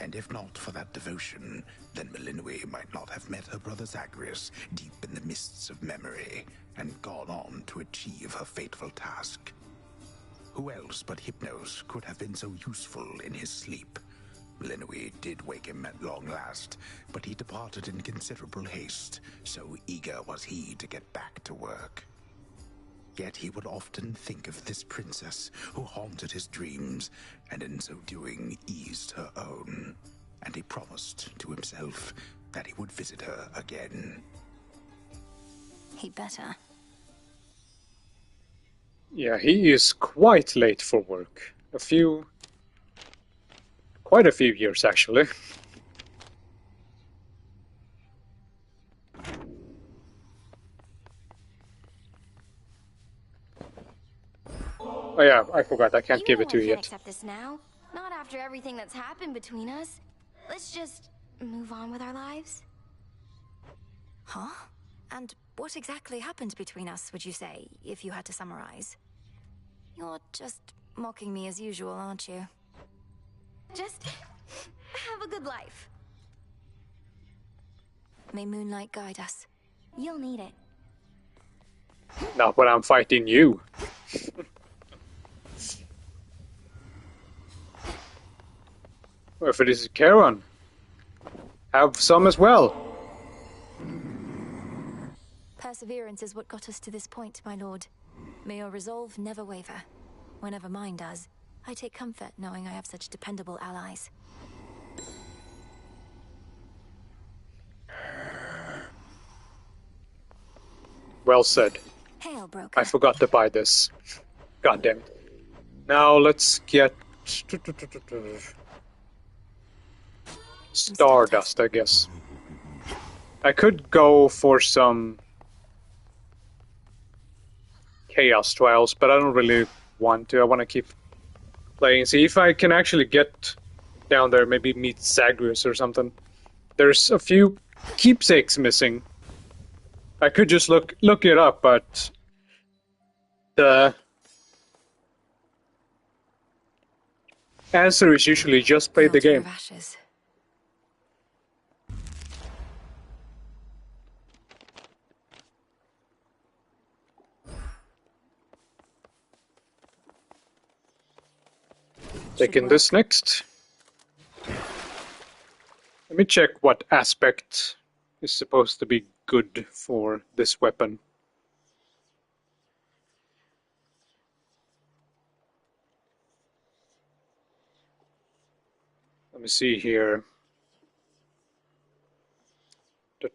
And if not for that devotion, then Melinoi might not have met her brother Zagreus deep in the mists of memory, and gone on to achieve her fateful task. Who else but Hypnos could have been so useful in his sleep? Melinoi did wake him at long last, but he departed in considerable haste, so eager was he to get back to work. Yet he would often think of this princess who haunted his dreams, and in so doing eased her own, and he promised to himself that he would visit her again. He'd better. Yeah, he is quite late for work. Quite a few years, actually. Oh yeah, I forgot. I can't give it to you can't yet. accept this now. Not after everything that's happened between us. Let's just move on with our lives. Huh? And what exactly happened between us, would you say, if you had to summarize? You're just mocking me as usual, aren't you? Just have a good life. May moonlight guide us. You'll need it. Not when I'm fighting you. Or if it is Charon. have some as well. Perseverance is what got us to this point, my lord. May your resolve never waver. Whenever mine does, I take comfort knowing I have such dependable allies. Well said. Hail, broker. I forgot to buy this. God damn it. Now let's get... Stardust, I guess. I could go for some Chaos Trials, but I don't really want to. I want to keep playing. See if I can actually get down there, maybe meet Zagreus or something. There's a few keepsakes missing. I could just look it up, but the answer is usually just play the game. Taking this next. Let me check what aspect is supposed to be good for this weapon. Let me see here. If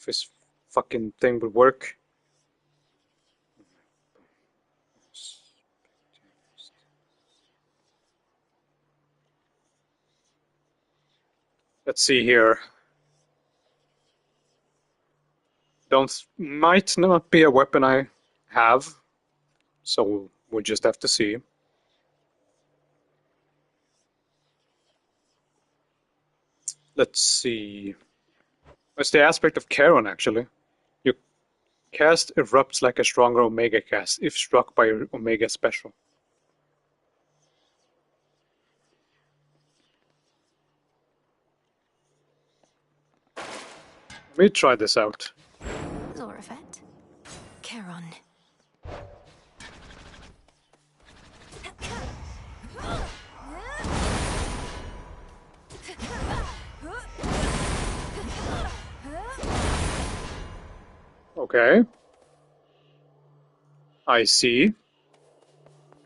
this fucking thing would work. Let's see here. Might not be a weapon I have, so we'll just have to see. Let's see. What's the aspect of Charon, actually? Your cast erupts like a stronger Omega cast if struck by your Omega special. Let me try this out. Zorafet. Charon. Okay. I see.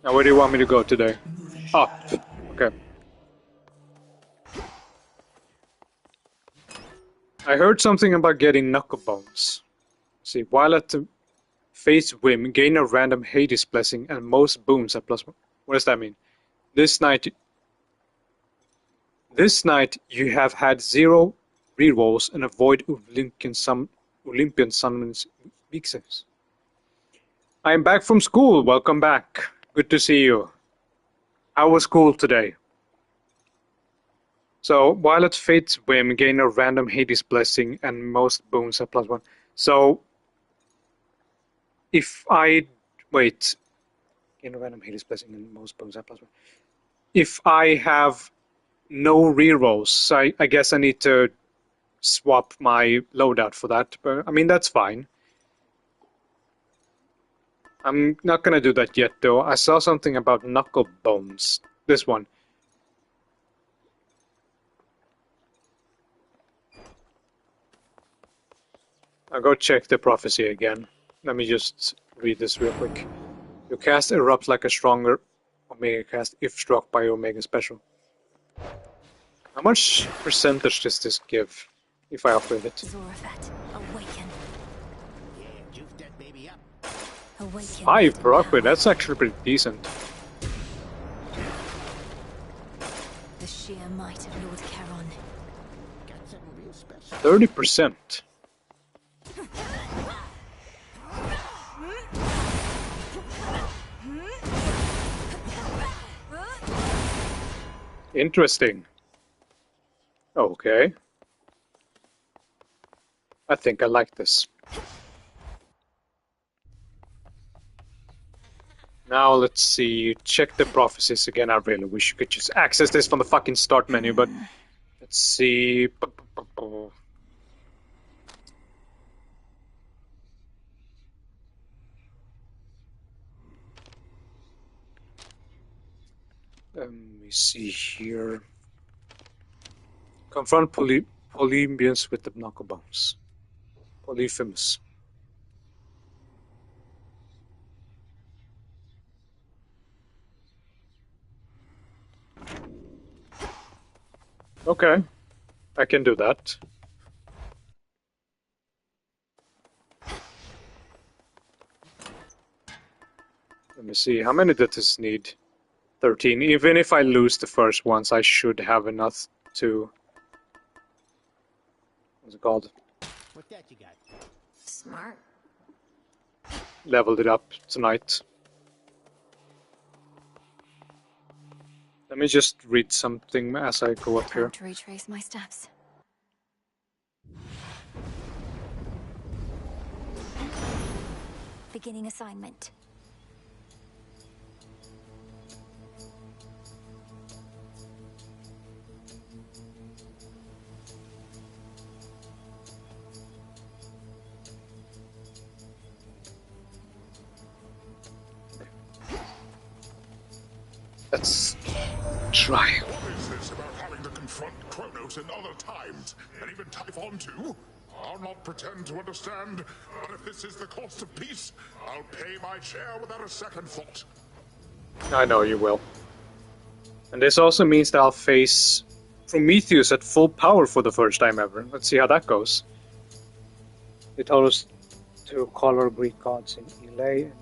Now where do you want me to go today? Up. Okay. I heard something about getting knuckle bones. See, while at the face whim, gain a random Hades blessing and most boons at +1. What does that mean? This night you have had 0 rerolls and avoid Olympian Summon's weak saves. I am back from school. Welcome back. Good to see you. How was school today? So, while at Fate's whim, gain a random Hades blessing and most boons at +1. So, if I... Wait. Gain a random Hades blessing and most boons at +1. If I have no rerolls, I guess I need to swap my loadout for that. But, I mean, that's fine. I'm not gonna do that yet, though. I saw something about knuckle bones. This one. I'll go check the prophecy again. Let me just read this real quick. Your cast erupts like a stronger Omega cast if struck by your Omega special. How much percentage does this give if I upgrade it? Zorafet, awaken. Yeah, juice that baby up. Awaken. 5 per upgrade, that's actually pretty decent. The sheer might of Lord Charon. Got something real special. 30%. Interesting. Okay. I think I like this. Now let's see, check the prophecies again. I really wish you could just access this from the fucking start menu, but let's see. Let me see here. Confront Polybians with the knuckle bombs. Polyphemus. Okay, I can do that. Let me see, how many did this need? 13. Even if I lose the first ones, I should have enough to... What's it called? What's that you got? Smart. Leveled it up tonight. Let me just read something as I go up here. To retrace my steps. Beginning assignment. Let's try. What is this about having to confront Kronos in other times, and even Typhon too? I'll not pretend to understand, but if this is the cost of peace, I'll pay my share without a second thought. I know you will. And this also means that I'll face Prometheus at full power for the first time ever. Let's see how that goes. They told us to color Greek gods in Elay and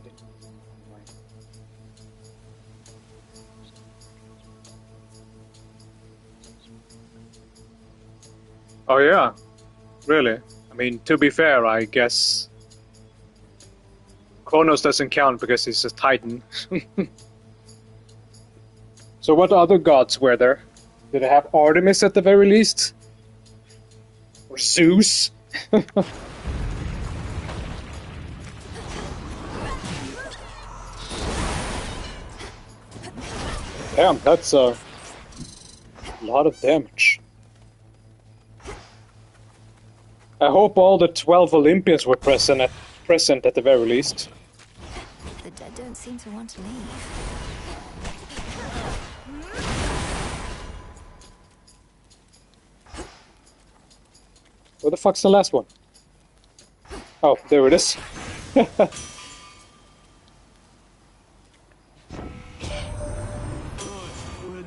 Oh yeah, really? I mean, to be fair, I guess Kronos doesn't count because he's a Titan. So what other gods were there? Did I have Artemis at the very least? Or Zeus? Damn, that's a lot of damage. I hope all the 12 Olympians were present at the very least. The dead don't seem to want to leave. Where the fuck's the last one? Oh, there it is. Where'd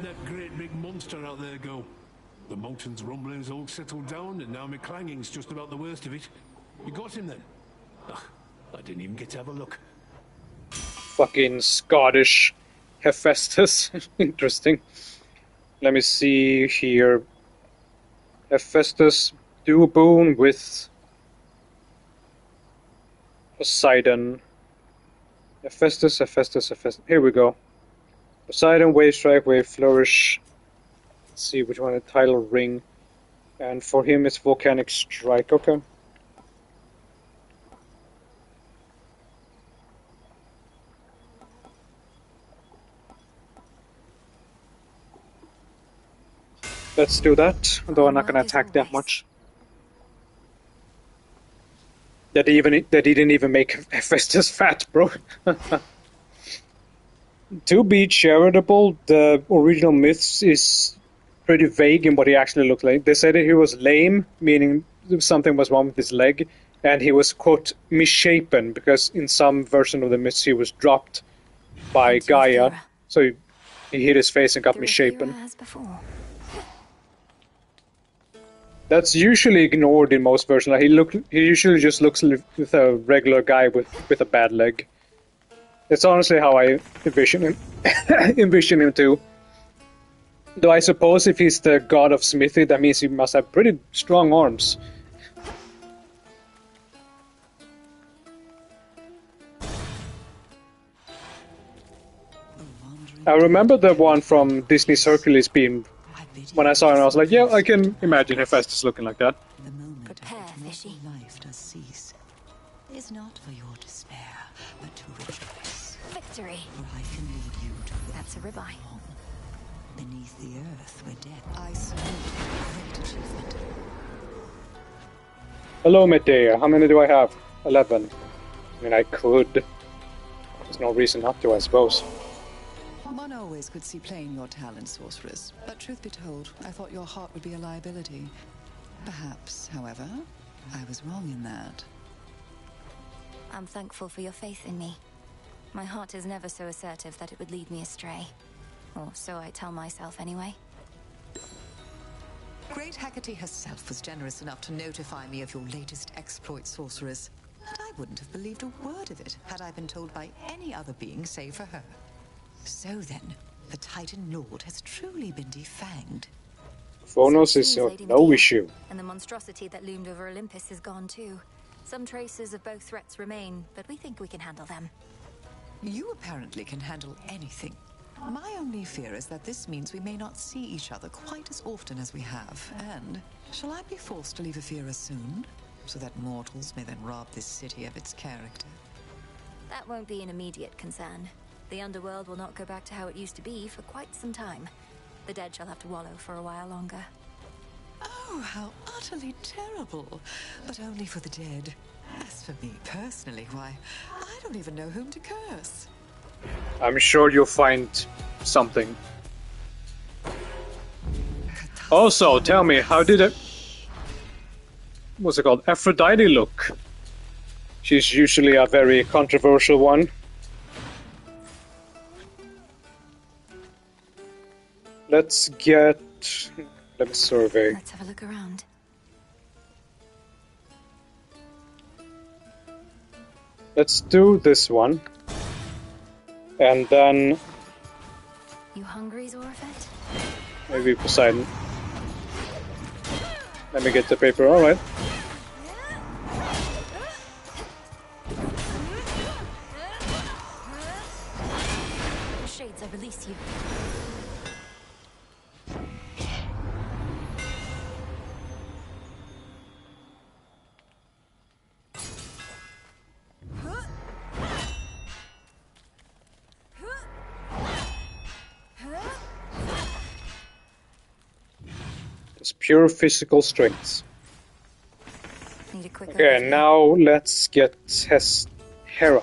that great big monster out there go? The mountain's rumbling's all settled down, and now my clanging's just about the worst of it. You got him then? Ugh, I didn't even get to have a look. Fucking Scottish Hephaestus. Interesting. Let me see here. Hephaestus, do a boon with Poseidon. Hephaestus. Here we go. Poseidon, wave strike, wave flourish. Let's see which one, the title ring. And for him it's volcanic strike, okay. Let's do that, although I'm not gonna attack that much. That he didn't even make Hephaestus fat, bro. To be charitable, the original myths is pretty vague in what he actually looked like. They said that he was lame, meaning something was wrong with his leg, and he was, quote, misshapen, because in some version of the myths he was dropped by Gaia, so he hit his face and got misshapen. That's usually ignored in most versions. Like he usually just looks with a regular guy with a bad leg. That's honestly how I envision him too. Though I suppose if he's the god of smithy, that means he must have pretty strong arms. I remember the one from Disney's Hercules being... When I saw it, I was like, yeah, I can imagine Hephaestus looking like that. The moment life does cease is not for your despair, but to rejoice. Victory. For I can lead you to That's a ribeye. beneath the earth where death I salute your great achievement. Hello, Medea. How many do I have? 11. I mean, I could. There's no reason not to, I suppose. One always could see plain your talent, sorceress. But truth be told, I thought your heart would be a liability. Perhaps, however, I was wrong in that. I'm thankful for your faith in me. My heart is never so assertive that it would lead me astray. Or so I tell myself anyway. Great Hecate herself was generous enough to notify me of your latest exploit, sorceress. And I wouldn't have believed a word of it had I been told by any other being save for her. So then, the Titan Lord has truly been defanged. Phonos is no issue. And the monstrosity that loomed over Olympus is gone too. Some traces of both threats remain, but we think we can handle them. You apparently can handle anything. My only fear is that this means we may not see each other quite as often as we have. And shall I be forced to leave Ephira soon, so that mortals may then rob this city of its character? That won't be an immediate concern. The underworld will not go back to how it used to be for quite some time. The dead shall have to wallow for a while longer. Oh, how utterly terrible. But only for the dead. As for me personally, why, I don't even know whom to curse. I'm sure you'll find something. Also, tell me, how did it... what's it called? Aphrodite look? She's usually a very controversial one. Let's get... let me survey. Let's have a look around. Let's do this one. And then... You hungry, Zorfet? maybe Poseidon. Let me get the paper, alright. Shades, I release you. It's pure physical strength. Need a quick Okay, overview. now let's get Hera.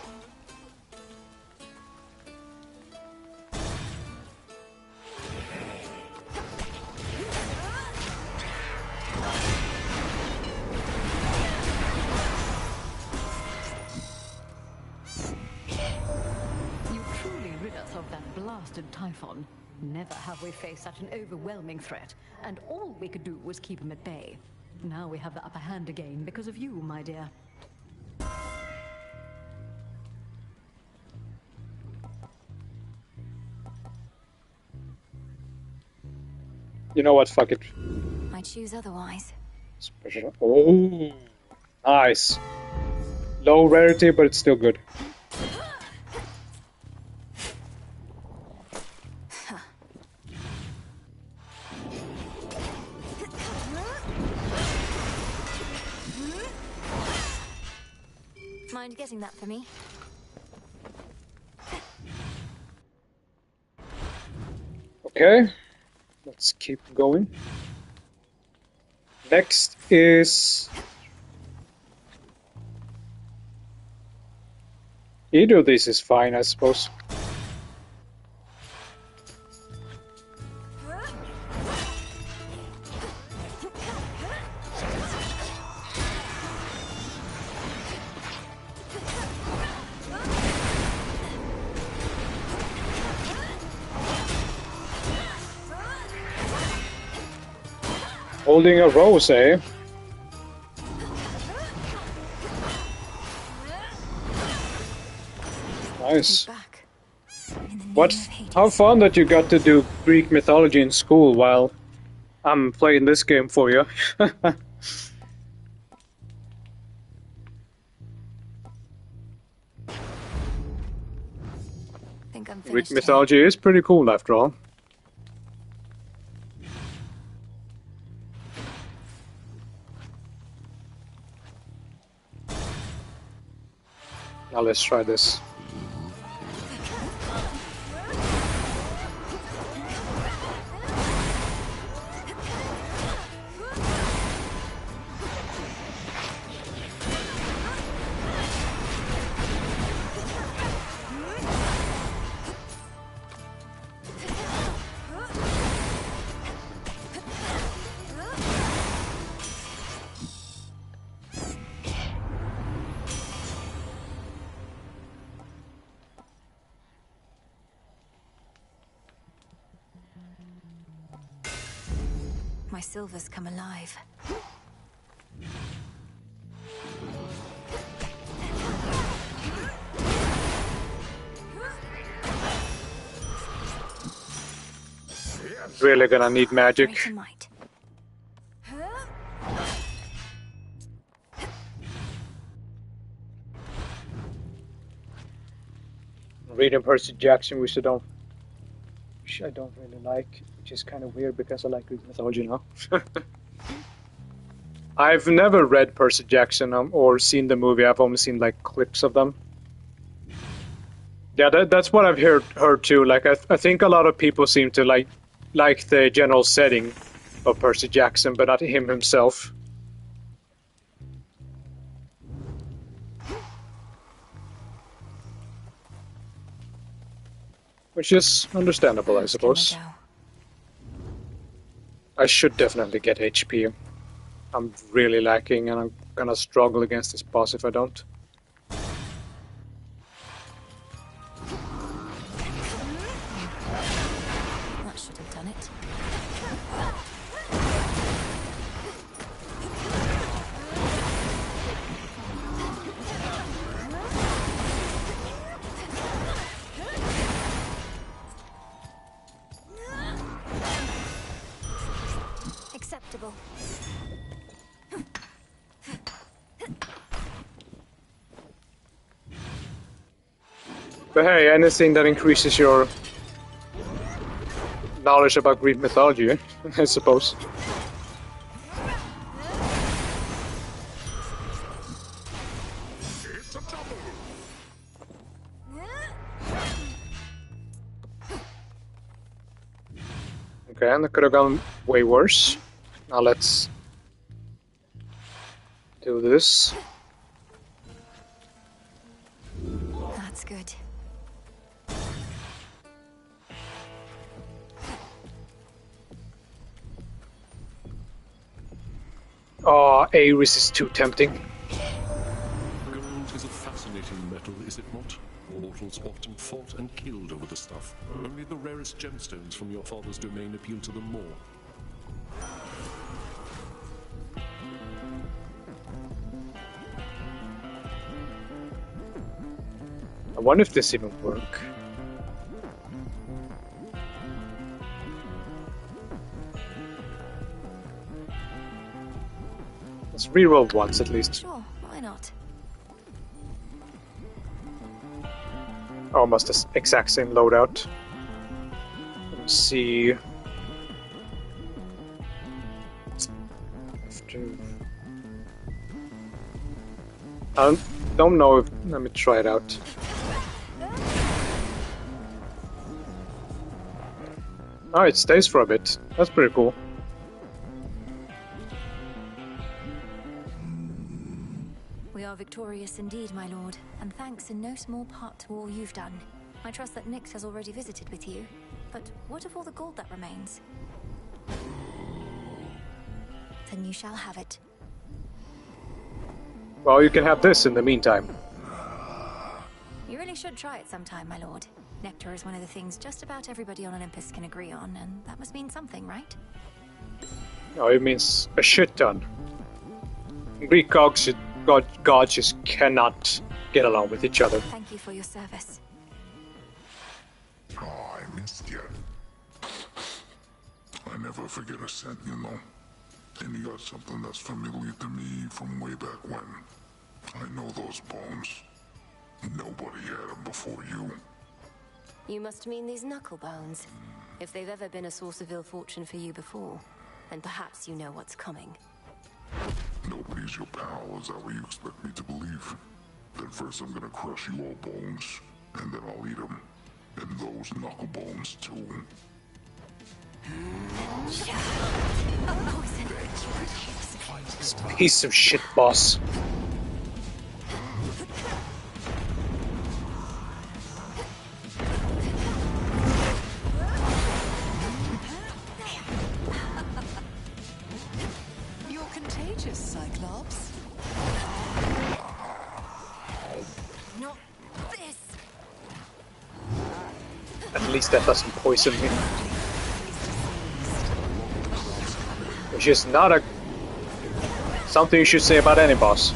You truly rid us of that blasted Typhon. Never have we faced such an overwhelming threat, and all we could do was keep him at bay. Now we have the upper hand again because of you, my dear. You know what, fuck it. I choose otherwise. Special. Oh, nice. Low rarity, but it's still good. Mind getting that for me? Okay, let's keep going. Next is... either of these is fine, I suppose. Holding a rose, eh? Nice. What? How fun that you got to do Greek mythology in school while I'm playing this game for you. Think I'm Greek finished. mythology is pretty cool after all. Now let's try this. silvers come alive. Really gonna need magic. Reading Percy Jackson, which I don't really like, which is kind of weird because I like Greek mythology now. I've never read Percy Jackson or seen the movie. I've only seen like clips of them. Yeah, that's what I've heard too. Like I think a lot of people seem to like the general setting of Percy Jackson, but not him himself. Which is understandable, I suppose. I should definitely get HP. I'm really lacking, and I'm gonna struggle against this boss if I don't. That should have done it. Acceptable. But hey, anything that increases your knowledge about Greek mythology, I suppose. Okay, and it could have gone way worse. Now let's do this. That's good. Oh, Ares is too tempting. Gold is a fascinating metal, is it not? Mortals often fought and killed over the stuff. Only the rarest gemstones from your father's domain appeal to them more. I wonder if this even works. Let's reroll once at least. Sure, why not? Almost the exact same loadout. Let's see. I don't know if. Let me try it out. Oh, it stays for a bit. That's pretty cool. We are victorious indeed, my lord, and thanks in no small part to all you've done. I trust that Nyx has already visited with you, but what of all the gold that remains? Then you shall have it. Well, you can have this in the meantime. You really should try it sometime, my lord. Nectar is one of the things just about everybody on Olympus can agree on, and that must mean something, right? Oh, it means a shit ton. Greek gods just cannot get along with each other. Thank you for your service. Oh, I missed you. I never forget a scent, you know. And you got something that's familiar to me from way back when. I know those bones. Nobody had them before you. You must mean these knuckle bones. If they've ever been a source of ill fortune for you before, then perhaps you know what's coming. Nobody's your pal, is that what you expect me to believe? Then first I'm gonna crush you all bones, and then I'll eat them. And those knuckle bones too. Piece of shit, boss. You're contagious, Cyclops. Not this. At least that doesn't poison me. Which is not a something you should say about any boss.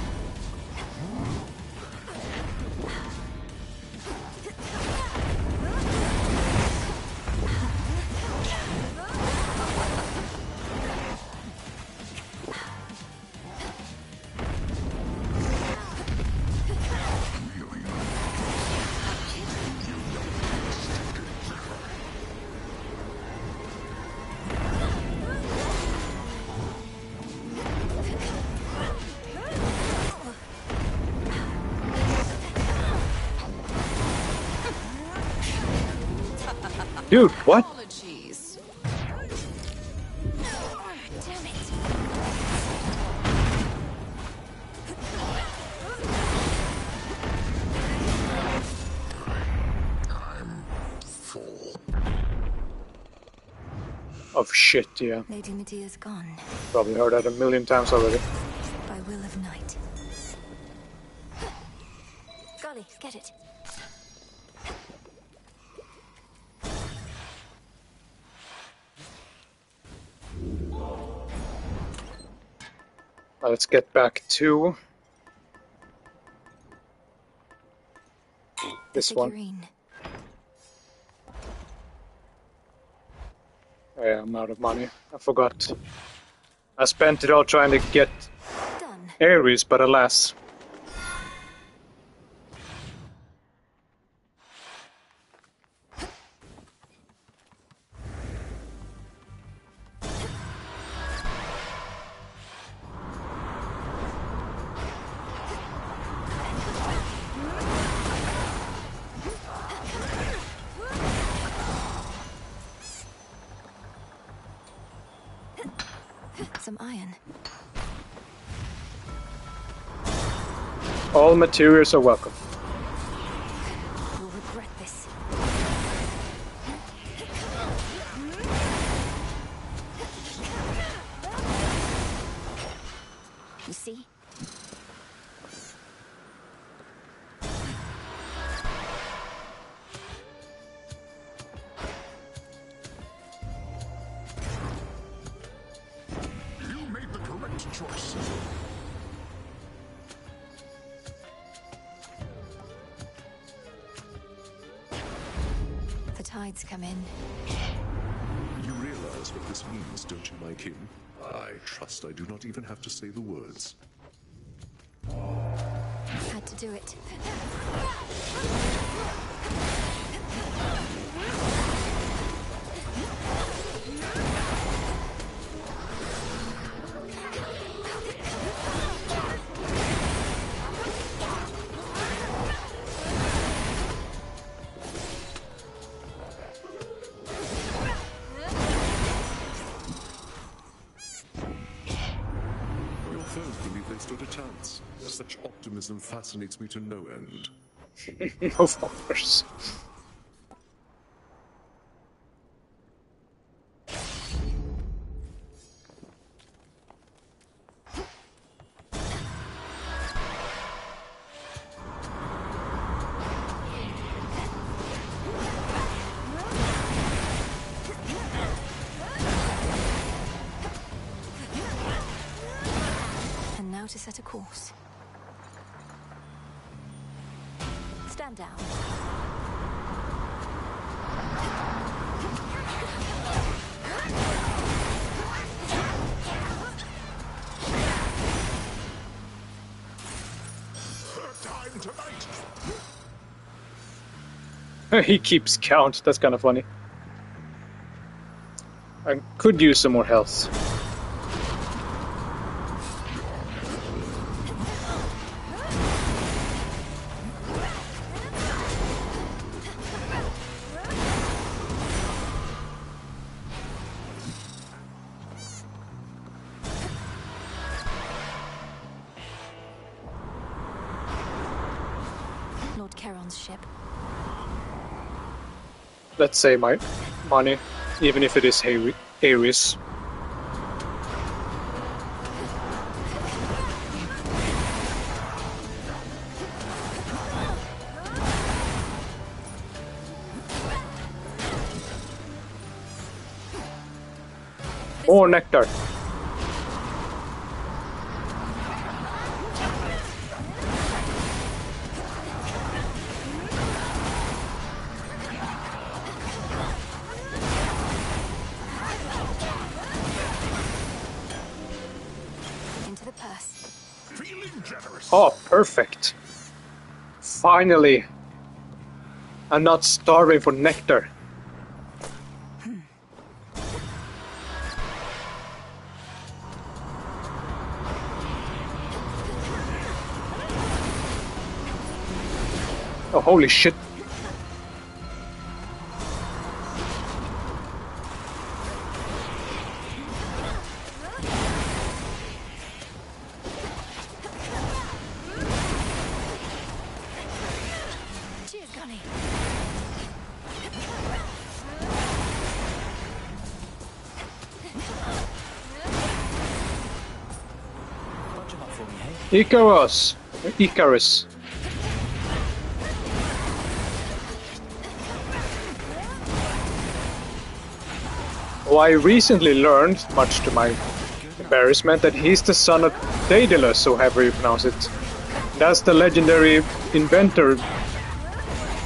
Dude, what? Apologies. Damn it. I'm full. Of shit, yeah. Lady Medea's gone. Probably heard that a million times already. By will of night. Golly, get it. Let's get back to this one. Oh, yeah, I'm out of money. I forgot. I spent it all trying to get Ares, but alas. Some iron. All materials are welcome. You'll regret this. You see? Choice. The tides come in. You realize what this means, don't you, my king? I trust I do not even have to say the words. Had to do it. Stood a chance. Such optimism fascinates me to no end. Of course. To set a course. Stand down. Time tonight. He keeps count. That's kind of funny. I could use some more health. Ship. Let's say my money, even if it is Ares. More nectar. generous. Oh, perfect. Finally. I'm not starving for nectar. Oh, holy shit. Cheers, Gunny. Bunch them up for me, hey? Icarus. Oh, I recently learned, much to my embarrassment, that he's the son of Daedalus, or however you pronounce it. That's the legendary inventor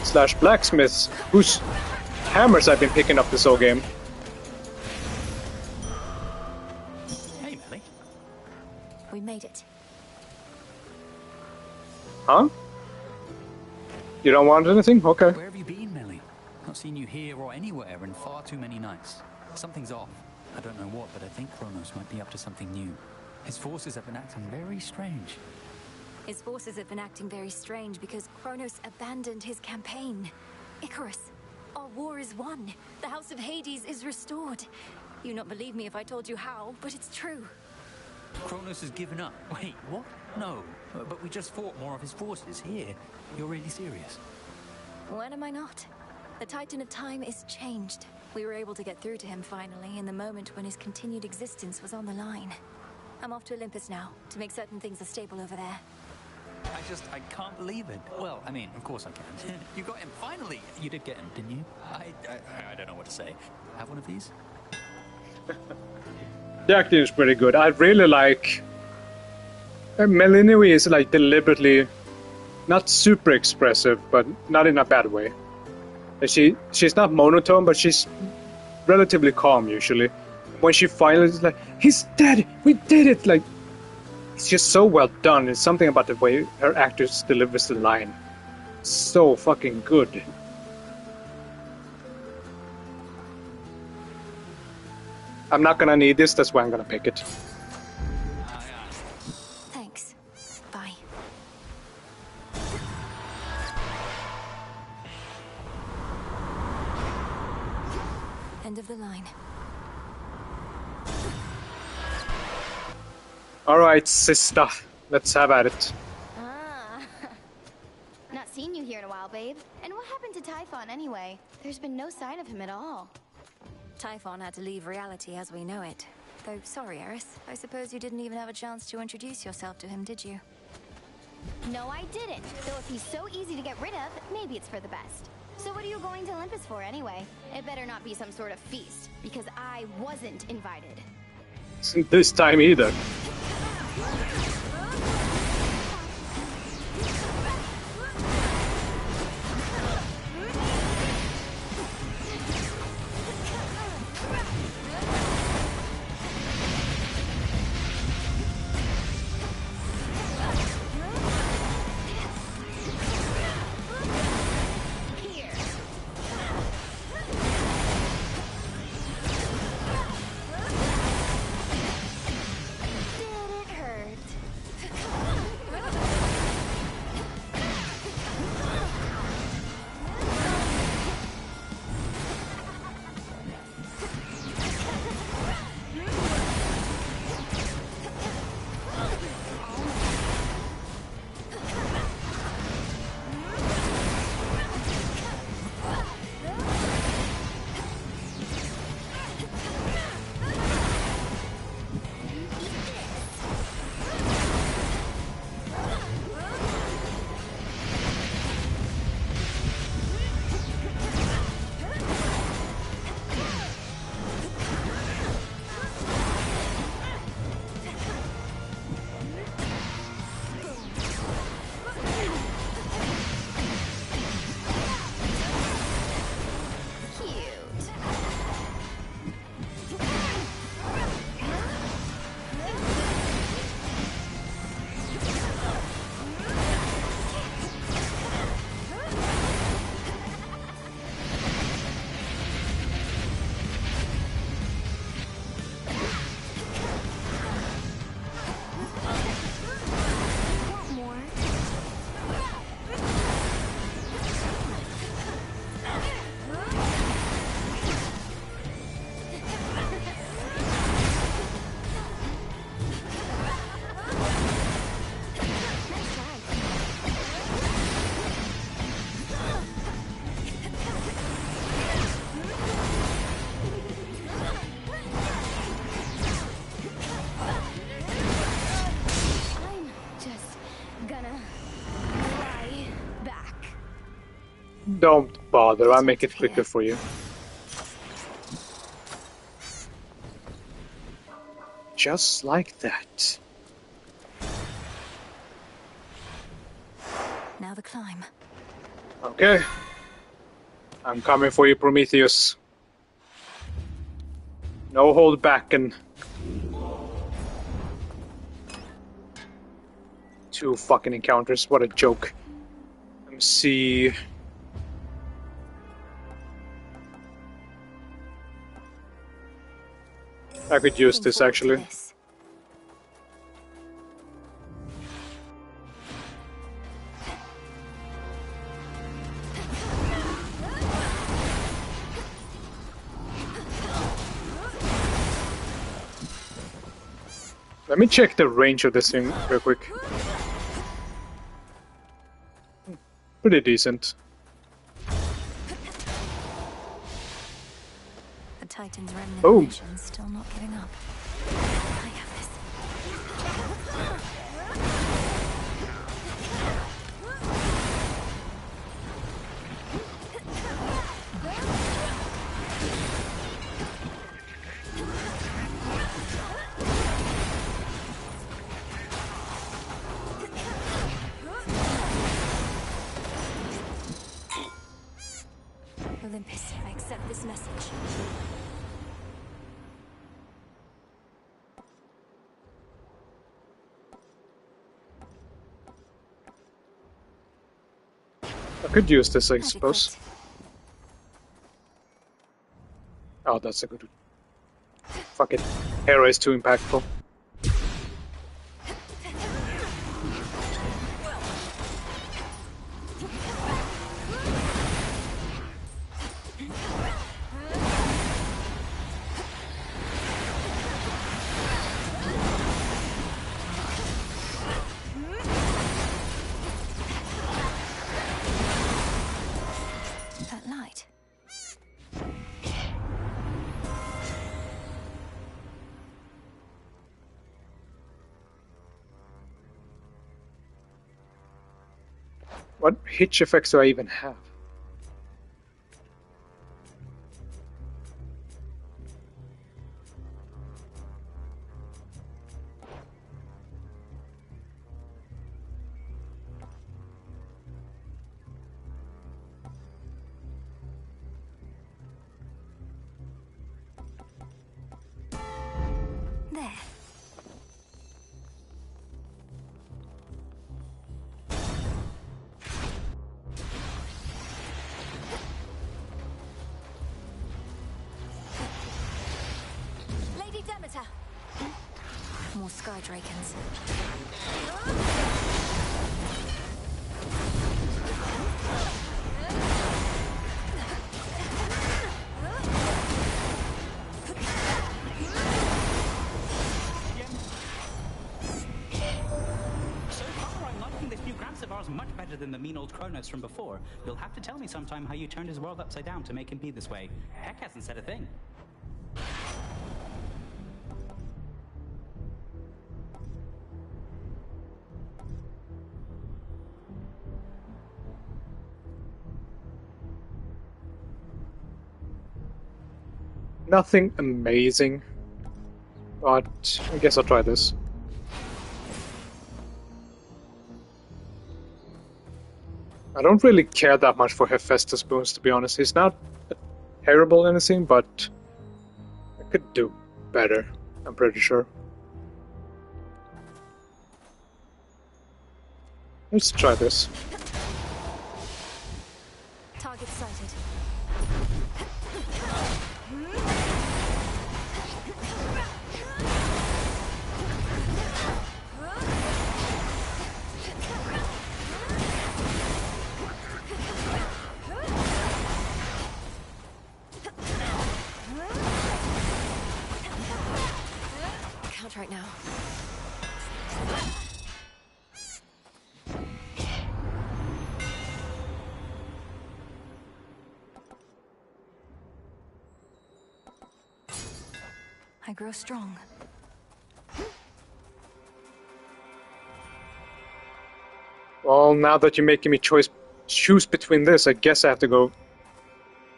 slash blacksmith whose hammers I've been picking up this whole game. Hey, Melly. We made it. Huh? You don't want anything? Okay. Where have you been, Melly? Not seen you here or anywhere in far too many nights. Something's off. I don't know what, but I think Kronos might be up to something new. His forces have been acting very strange. His forces have been acting very strange because Kronos abandoned his campaign. Icarus, our war is won. The House of Hades is restored. You'd not believe me if I told you how, but it's true. Kronos has given up. Wait, what? No, but we just fought more of his forces here. You're really serious? When am I not? The Titan of Time is changed. We were able to get through to him finally in the moment when his continued existence was on the line. I'm off to Olympus now, to make certain things are stable over there. I can't believe it. Well, I mean, of course I can. You got him, finally! You did get him, didn't you? I don't know what to say. Have one of these? The acting is pretty good. I really like... Melinoe is like deliberately not super expressive, but not in a bad way. She's not monotone, but she's relatively calm usually. When she finally is like, he's dead! We did it! Like, it's just so well done. It's something about the way her actress delivers the line. So fucking good. I'm not gonna need this, that's why I'm gonna pick it. Thanks. Bye. End of the line. Alright, sister. Let's have at it. Ah. Not seen you here in a while, babe. And what happened to Typhon anyway? There's been no sign of him at all. Typhon had to leave reality as we know it. Though, sorry, Eris. I suppose you didn't even have a chance to introduce yourself to him, did you? No, I didn't. Though if he's so easy to get rid of, maybe it's for the best. So what are you going to Olympus for anyway? It better not be some sort of feast, because I wasn't invited. This time either. Don't bother, I'll make it quicker for you. Just like that. Now the climb. Okay. I'm coming for you, Prometheus. No hold back and... 2 fucking encounters, what a joke. Let me see... I could use this actually. Let me check the range of this thing real quick. Pretty decent. The Titan's remnant Boom. mission's still not giving up. I have this. Olympus, I accept this message. I could use this, I suppose. Oh, that's a good... Fuck it. Hera is too impactful. That light. What hitch effects do I even have? There. Lady Demeter. More Sky Drakens. So far, I'm liking this new Gramps of ours much better than the mean old Kronos from before. You'll have to tell me sometime how you turned his world upside down to make him be this way. Heck hasn't said a thing. Nothing amazing, but I guess I'll try this. I don't really care that much for Hephaestus Boons, to be honest. He's not terrible or anything, but I could do better, I'm pretty sure. Let's try this. Target sighted. Count right now. I grow strong. Well, now that you're making me choose choose between this, I guess I have to go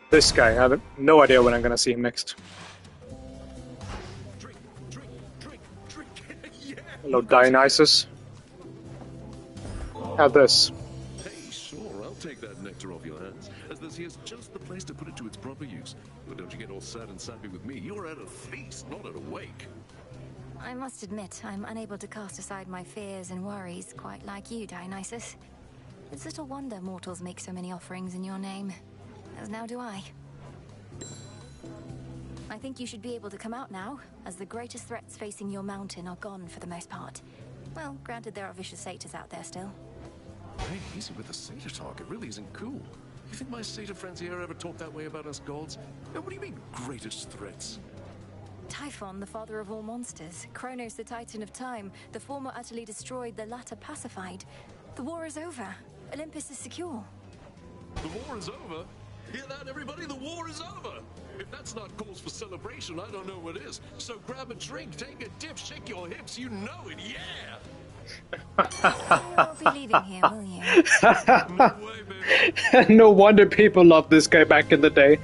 this guy. I have no idea when I'm gonna see him next. Hello, Dionysus. Have this. Hey, sure, I'll take that nectar off your hands, as this here's just the place to put it to its proper use. But don't you get all sad and sappy with me. You're at a feast, not at a wake. I must admit, I'm unable to cast aside my fears and worries quite like you, Dionysus. It's little wonder mortals make so many offerings in your name. As now do I. I think you should be able to come out now, as the greatest threats facing your mountain are gone for the most part. Well, granted there are vicious satyrs out there still. Hey, easy with the satyr talk. It really isn't cool. You think my satyr friends here ever talk that way about us gods? What do you mean, greatest threats? Typhon, the father of all monsters. Kronos, the titan of time. The former utterly destroyed, the latter pacified. The war is over. Olympus is secure. The war is over? Hear that, everybody? The war is over! If that's not cause for celebration, I don't know what is. So grab a drink, take a dip, shake your hips, you know it, yeah! You won't be leaving here, will you? No way, baby. No wonder people loved this guy back in the day.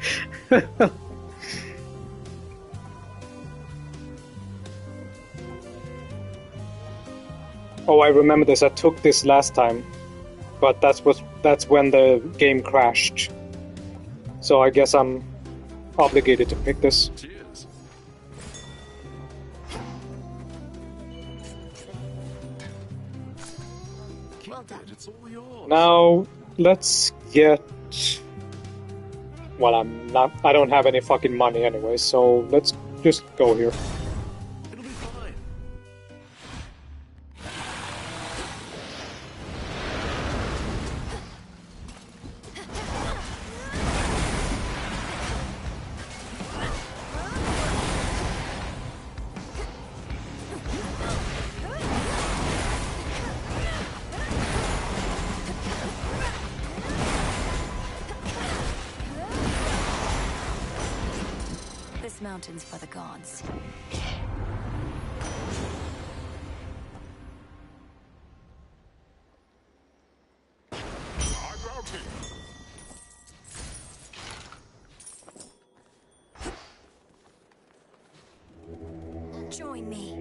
Oh, I remember this. I took this last time, but that's when the game crashed. So I guess I'm obligated to pick this. Cheers. Well done. It's all yours. Now let's get. Well, I don't have any fucking money anyway, so let's just go here. It'll be fine. This mountain's for the gods. Join me.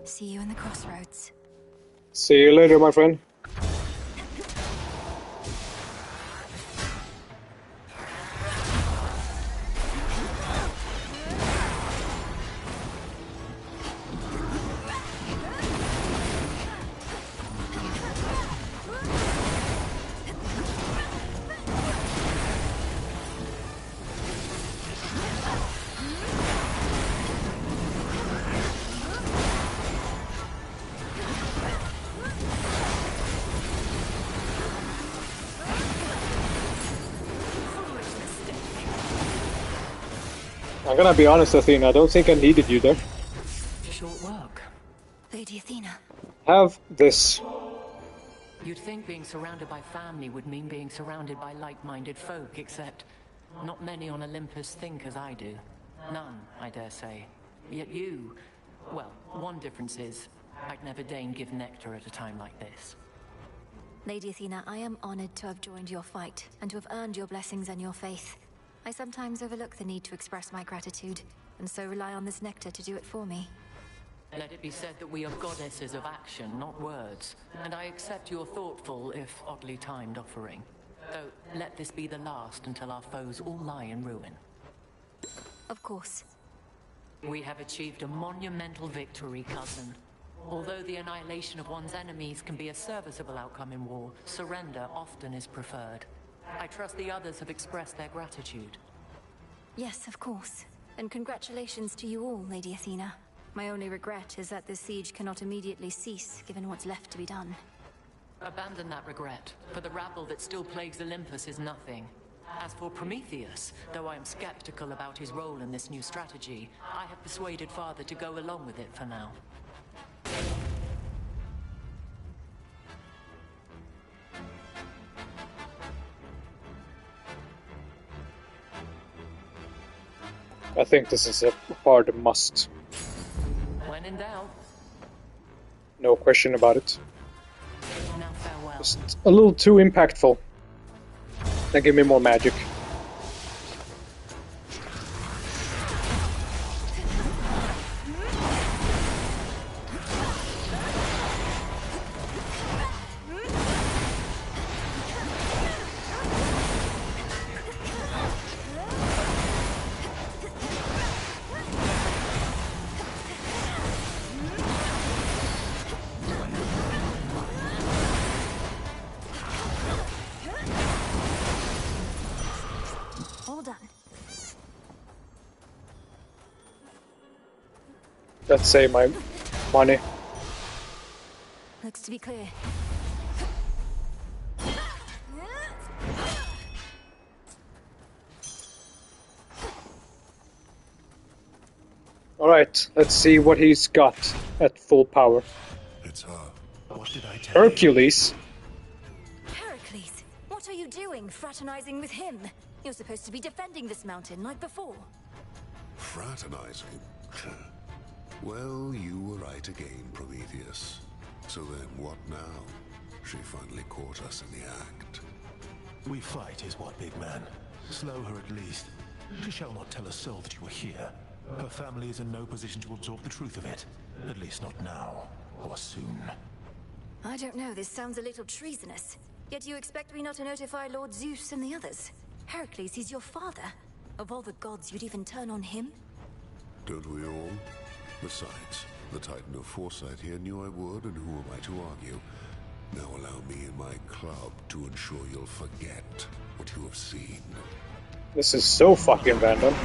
See you in the crossroads. See you later, my friend. I'm gonna be honest, Athena, I don't think I needed you there. Short work. Lady Athena. Have this. You'd think being surrounded by family would mean being surrounded by like-minded folk, except not many on Olympus think as I do. None, I dare say. Yet you... well, one difference is, I'd never deign give nectar at a time like this. Lady Athena, I am honored to have joined your fight, and to have earned your blessings and your faith. I sometimes overlook the need to express my gratitude, and so rely on this nectar to do it for me. Let it be said that we are goddesses of action, not words, and I accept your thoughtful, if oddly timed, offering. Though, let this be the last until our foes all lie in ruin. Of course. We have achieved a monumental victory, cousin. Although the annihilation of one's enemies can be a serviceable outcome in war, surrender often is preferred. I trust the others have expressed their gratitude. Yes, of course. And congratulations to you all, Lady Athena. My only regret is that this siege cannot immediately cease, given what's left to be done. Abandon that regret, for the rabble that still plagues Olympus is nothing. As for Prometheus, though I am skeptical about his role in this new strategy, I have persuaded Father to go along with it for now. I think this is a hard must. When in doubt. No question about it. Now farewell. Just a little too impactful. Now give me more magic. All done. Let's save my money. Looks to be clear. Alright, let's see what he's got at full power. It's her. What did I tell you? Hercules. Heracles, what are you doing, fraternizing with him? You're supposed to be defending this mountain like before. Fraternizing? Well, you were right again, Prometheus. So then, what now? She finally caught us in the act. We fight is what, big man. Slow her at least. She shall not tell a soul that you are here. Her family is in no position to absorb the truth of it. At least not now, or soon. I don't know, this sounds a little treasonous. Yet you expect me not to notify Lord Zeus and the others? Heracles, he's your father. Of all the gods, you'd even turn on him? Don't we all? Besides, the Titan of Foresight here knew I would, and who am I to argue? Now allow me and my club to ensure you'll forget what you have seen. This is so fucking random.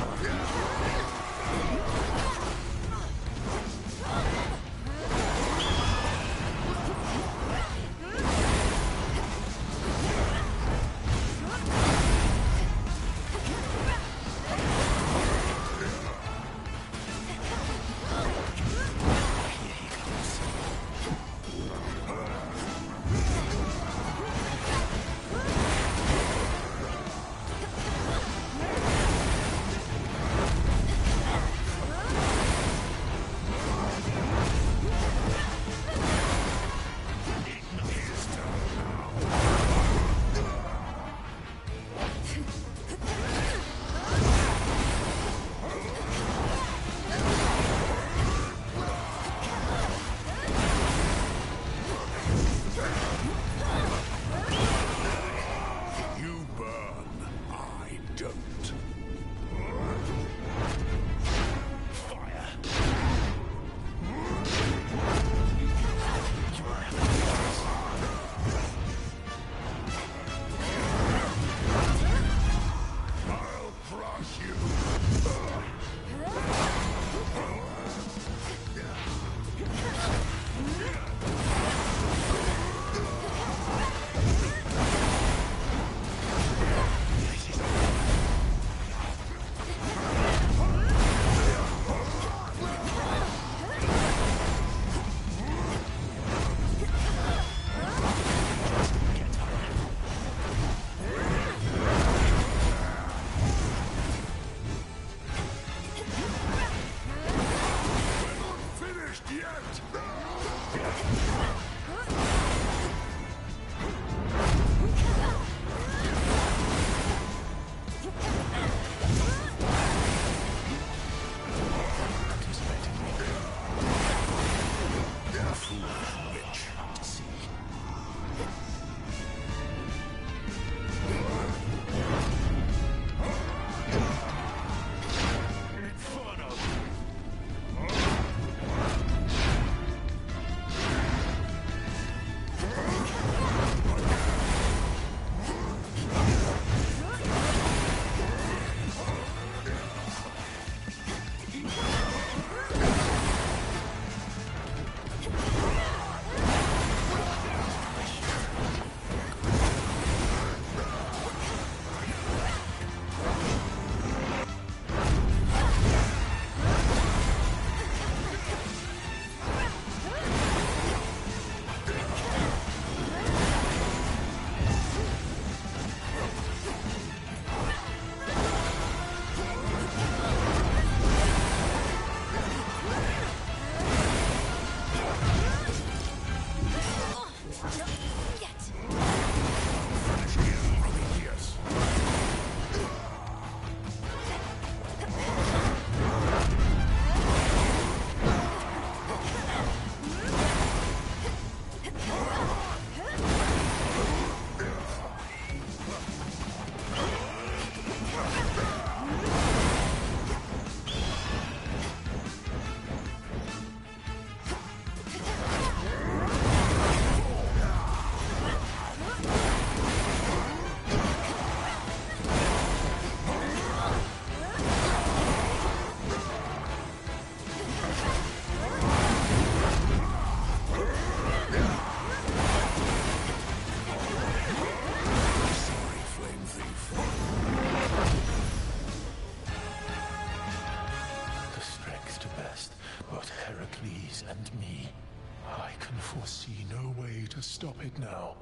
see no way to stop it now.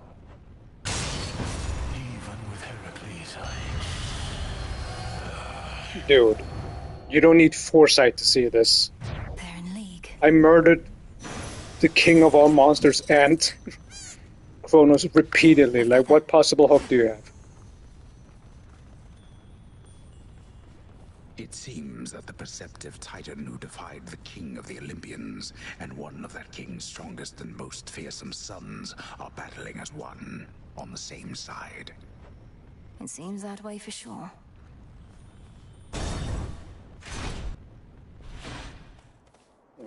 Even with Heracles, Dude, you don't need foresight to see this. I murdered the king of all monsters and Kronos repeatedly. Like, what possible hope do you have? It seems that the perceptive Titan who defied the king of the Olympians and one of that king's strongest and most fearsome sons are battling as one, on the same side. It seems that way for sure.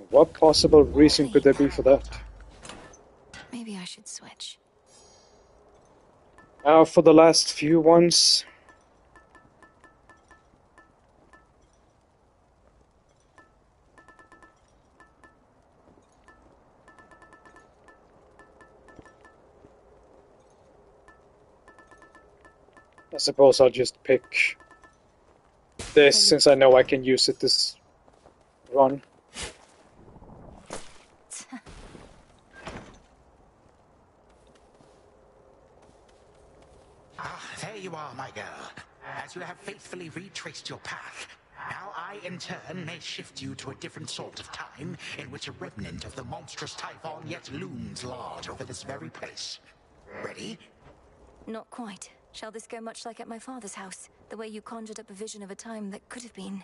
What possible reason could there be for that? Maybe I should switch. For the last few ones... I suppose I'll just pick this since I know I can use it this run. There you are, my girl. As you have faithfully retraced your path, now I, in turn, may shift you to a different sort of time in which a remnant of the monstrous Typhon yet looms large over this very place. Ready? Not quite. Shall this go much like at my father's house? The way you conjured up a vision of a time that could have been?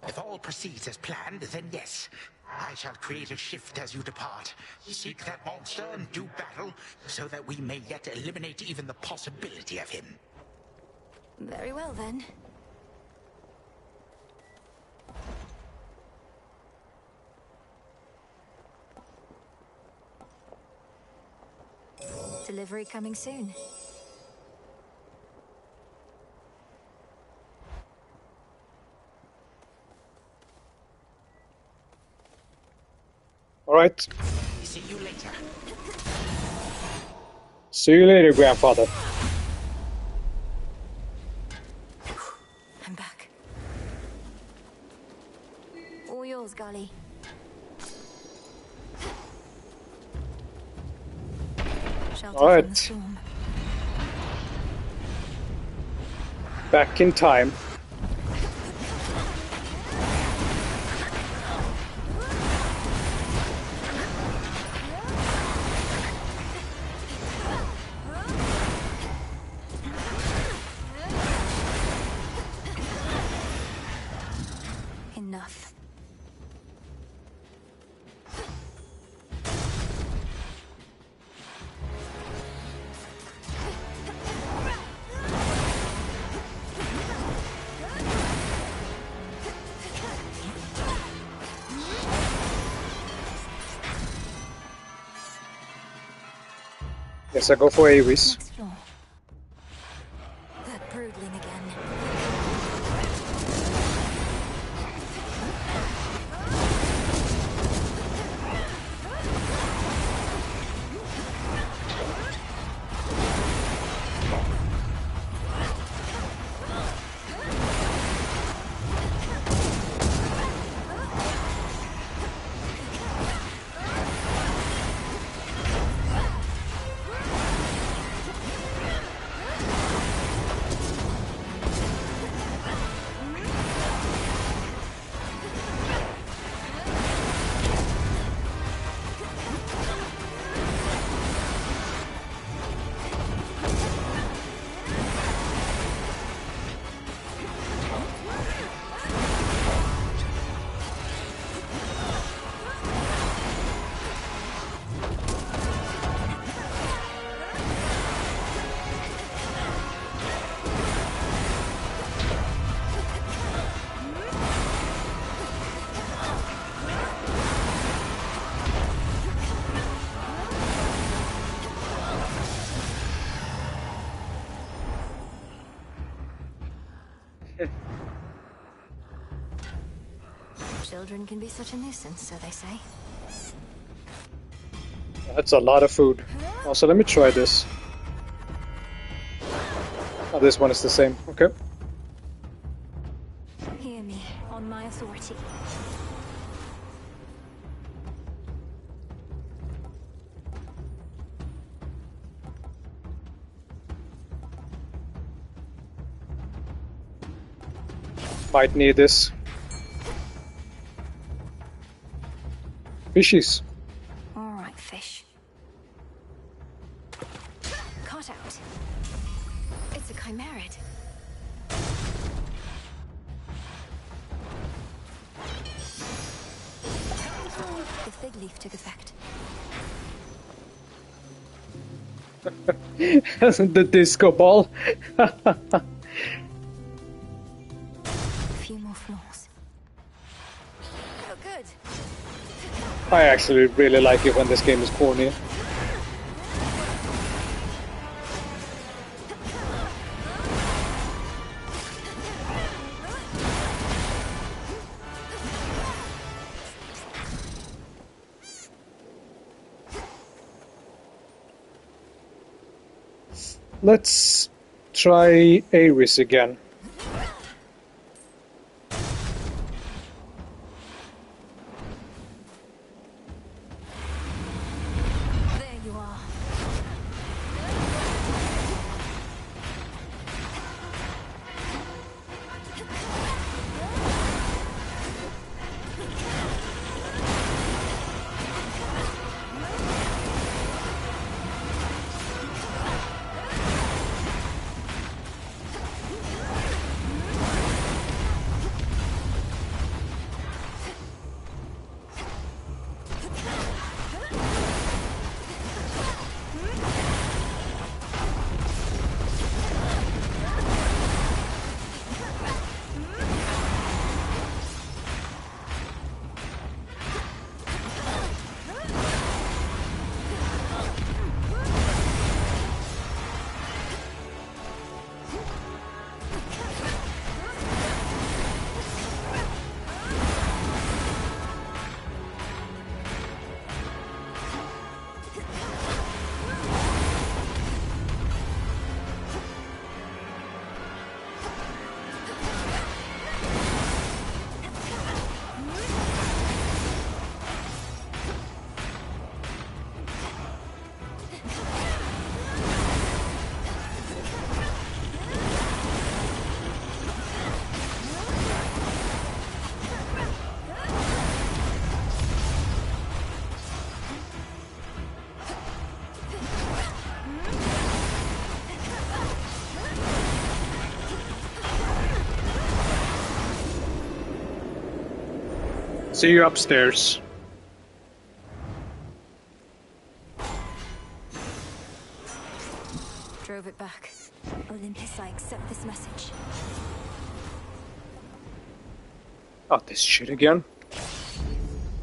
If all proceeds as planned, then yes. I shall create a shift as you depart. Seek that monster and do battle, so that we may yet eliminate even the possibility of him. Very well, then. Delivery coming soon. Alright. See you later. See you later, grandfather. I'm back. All yours, Golly. Alright. Back in time. Enough. Yes, I go for Ares. That broodling again. Children can be such a nuisance, so they say. That's a lot of food. Also, let me try this. Oh, this one is the same. Okay. Hear me, on my authority. Might need this. Fishies. Alright, fish. Caught out. It's a chimerid. The fig leaf took effect. The disco ball. A few more floors. Oh, good. I actually really like it when this game is corny. Let's try Ares again. There you are. See you upstairs. Drove it back. Olympus, I accept this message. Oh, this shit again.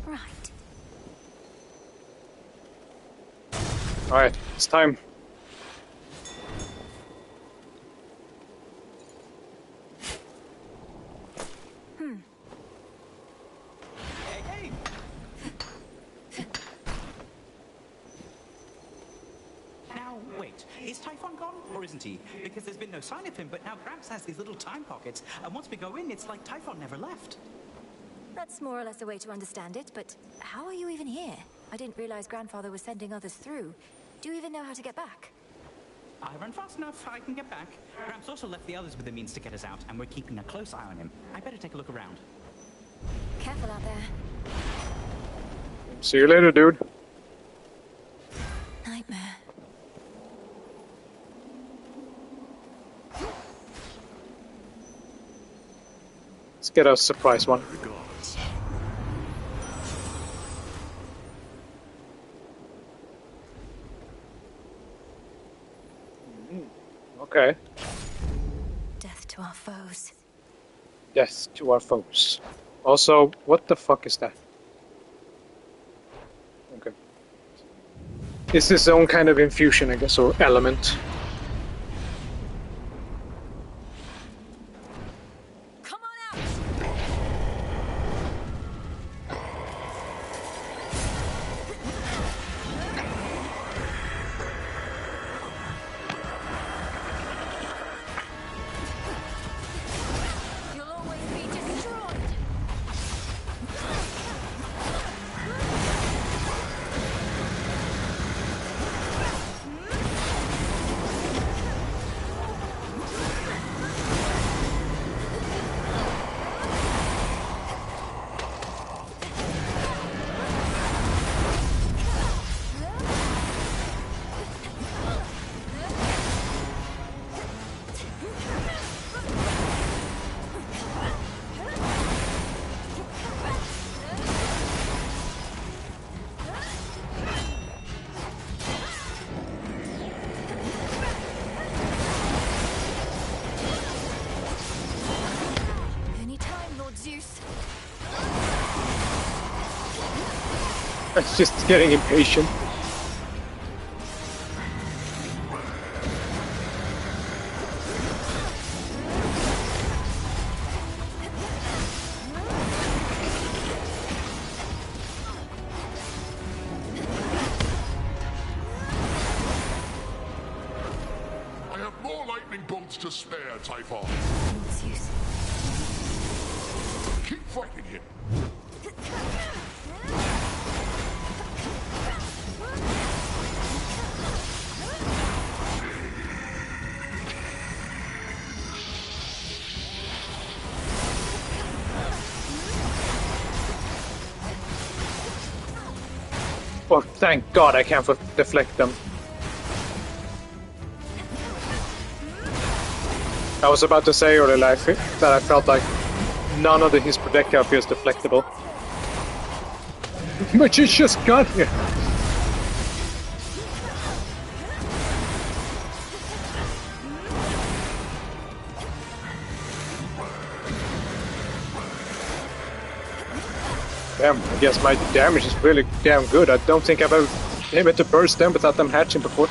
Right. Alright, it's time. Now, wait. Is Typhon gone, or isn't he? Because there's been no sign of him, but now Gramps has these little time pockets, and once we go in, it's like Typhon never left. That's more or less a way to understand it, but how are you even here? I didn't realize Grandfather was sending others through. Do you even know how to get back? I run fast enough, I can get back. Gramps also left the others with the means to get us out, and we're keeping a close eye on him. I better take a look around. Careful out there. See you later, dude. Nightmare. Let's get a surprise one. Okay. Death to our foes. Death to our foes. Also, what the fuck is that? Okay. It's his own kind of infusion, I guess, or element. It's just getting impatient. I have more lightning bolts to spare, Typhon. Keep fighting him. Oh, thank God I can't deflect them. I was about to say earlier that I felt like none of his projectile feels deflectable. But you just got here. Damn, I guess my damage is really damn good. I don't think I've ever been able to burst them without them hatching before.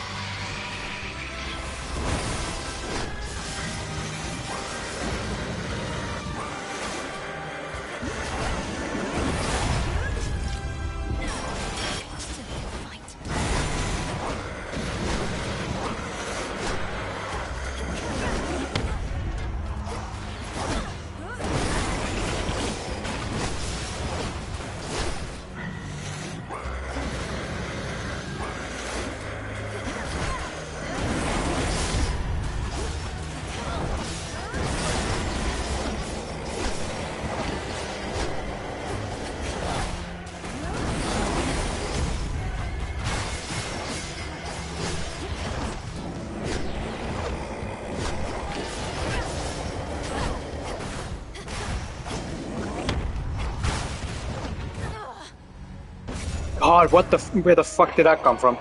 God, where the fuck did that come from?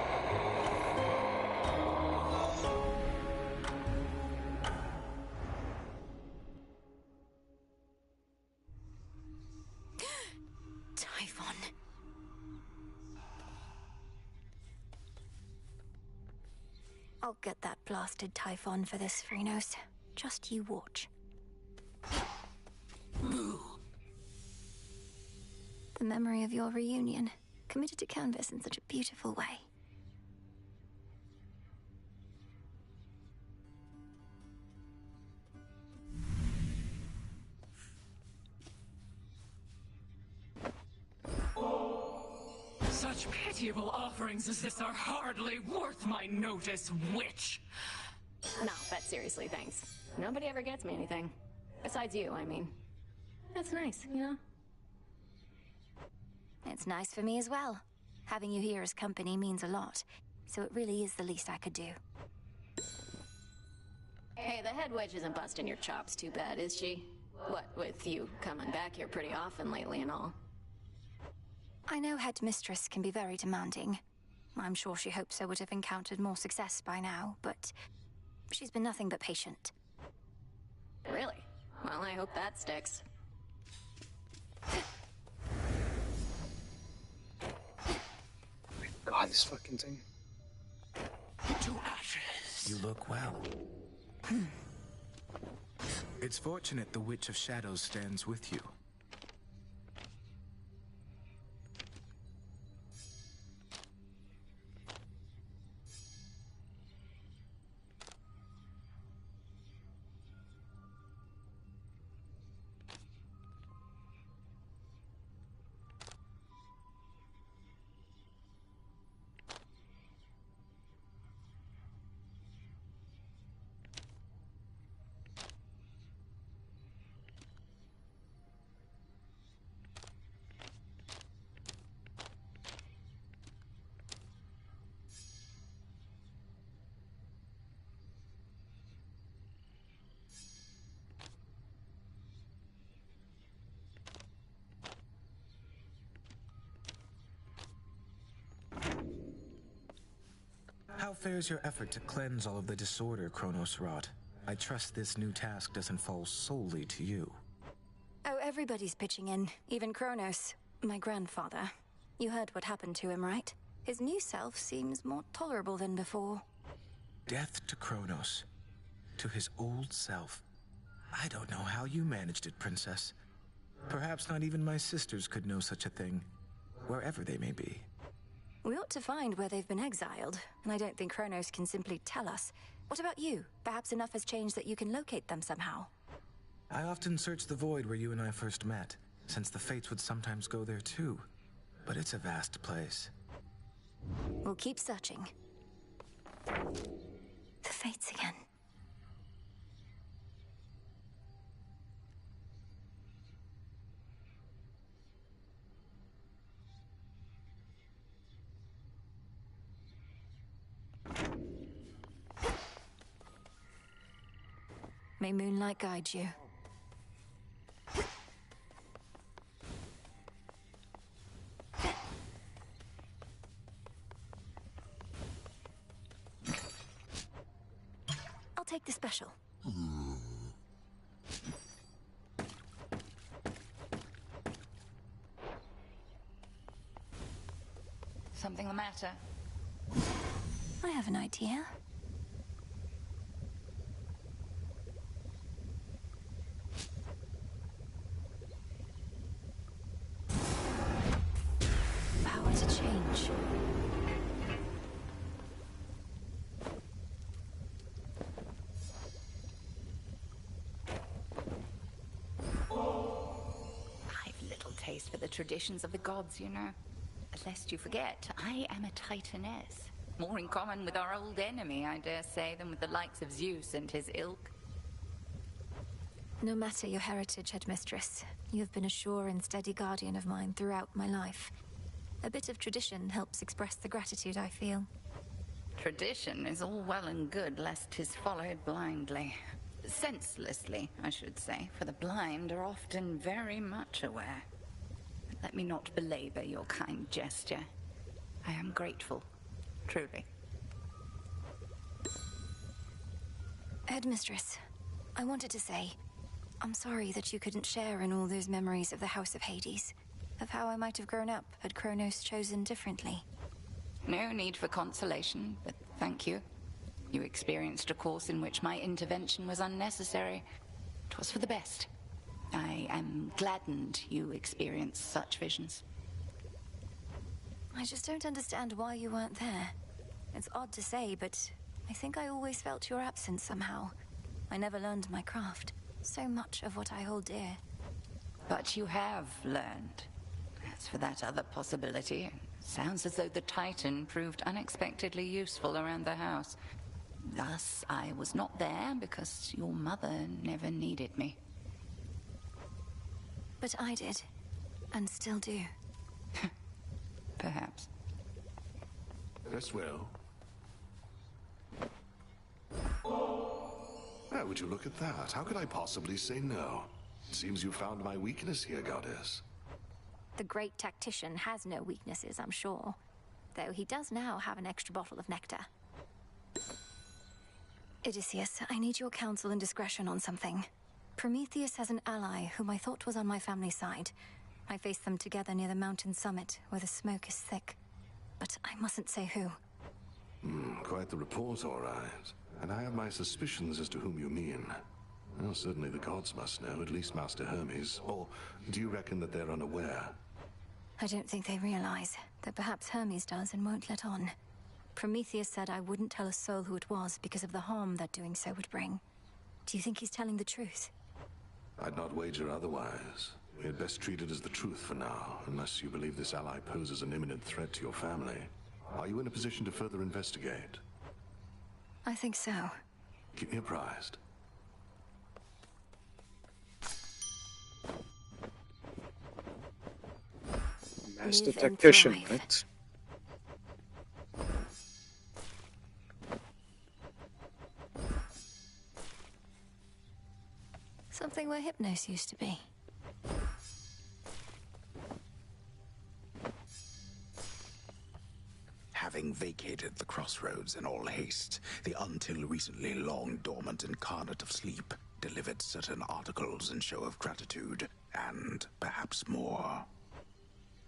Typhon. I'll get that blasted Typhon for this, Phrynos. Just you watch. The memory of your reunion, committed to canvas in such a beautiful way. Such pitiable offerings as this are hardly worth my notice, witch! No, but seriously, thanks. Nobody ever gets me anything. Besides you, I mean. That's nice, you know? It's nice for me as well. Having you here as company means a lot, so it really is the least I could do. Hey, the head witch isn't busting your chops too bad, is she? What, with you coming back here pretty often lately and all? I know Headmistress can be very demanding. I'm sure she hopes I would have encountered more success by now, but she's been nothing but patient. Really? Well, I hope that sticks. God, this fucking thing. To ashes. You look well. It's fortunate the Witch of Shadows stands with you. How fares your effort to cleanse all of the disorder Kronos wrought? I trust this new task doesn't fall solely to you. Oh, everybody's pitching in, even Kronos, my grandfather. You heard what happened to him, right? His new self seems more tolerable than before. Death to Kronos. To his old self. I don't know how you managed it, Princess. Perhaps not even my sisters could know such a thing, wherever they may be. We ought to find where they've been exiled, and I don't think Kronos can simply tell us. What about you? Perhaps enough has changed that you can locate them somehow. I often search the void where you and I first met, since the Fates would sometimes go there too. But it's a vast place. We'll keep searching. The Fates again. May moonlight guide you. I'll take the special. Something the matter? I have an idea. Power to change. I've little taste for the traditions of the gods, you know. Lest you forget, I am a Titaness. More in common with our old enemy, I dare say, than with the likes of Zeus and his ilk. No matter your heritage, Headmistress, you have been a sure and steady guardian of mine throughout my life. A bit of tradition helps express the gratitude I feel. Tradition is all well and good, lest 'tis followed blindly. Senselessly, I should say, for the blind are often very much aware. Let me not belabor your kind gesture. I am grateful, truly. Headmistress, I wanted to say, I'm sorry that you couldn't share in all those memories of the House of Hades, of how I might have grown up had Kronos chosen differently. No need for consolation, but thank you. You experienced a course in which my intervention was unnecessary. 'Twas for the best. I am gladdened you experienced such visions. I just don't understand why you weren't there. It's odd to say, but I think I always felt your absence somehow. I never learned my craft. So much of what I hold dear. But you have learned. As for that other possibility, it sounds as though the Titan proved unexpectedly useful around the house. Thus, I was not there because your mother never needed me. But I did, and still do. Perhaps. Yes, well. How would you look at that? How could I possibly say no? It seems you found my weakness here, Goddess. The great tactician has no weaknesses, I'm sure. Though he does now have an extra bottle of nectar. Odysseus, I need your counsel and discretion on something. Prometheus has an ally whom I thought was on my family's side. I faced them together near the mountain summit, where the smoke is thick. But I mustn't say who. Quite the report, all right. And I have my suspicions as to whom you mean. Well, certainly the gods must know, at least Master Hermes. Or do you reckon that they're unaware? I don't think they realize, though perhaps Hermes does and won't let on. Prometheus said I wouldn't tell a soul who it was because of the harm that doing so would bring. Do you think he's telling the truth? I'd not wager otherwise. We had best treat it as the truth for now, unless you believe this ally poses an imminent threat to your family. Are you in a position to further investigate? I think so. Keep me apprised. Master tactician, right? Something where Hypnos used to be. Having vacated the crossroads in all haste, the until recently long dormant incarnate of sleep delivered certain articles in show of gratitude, and perhaps more.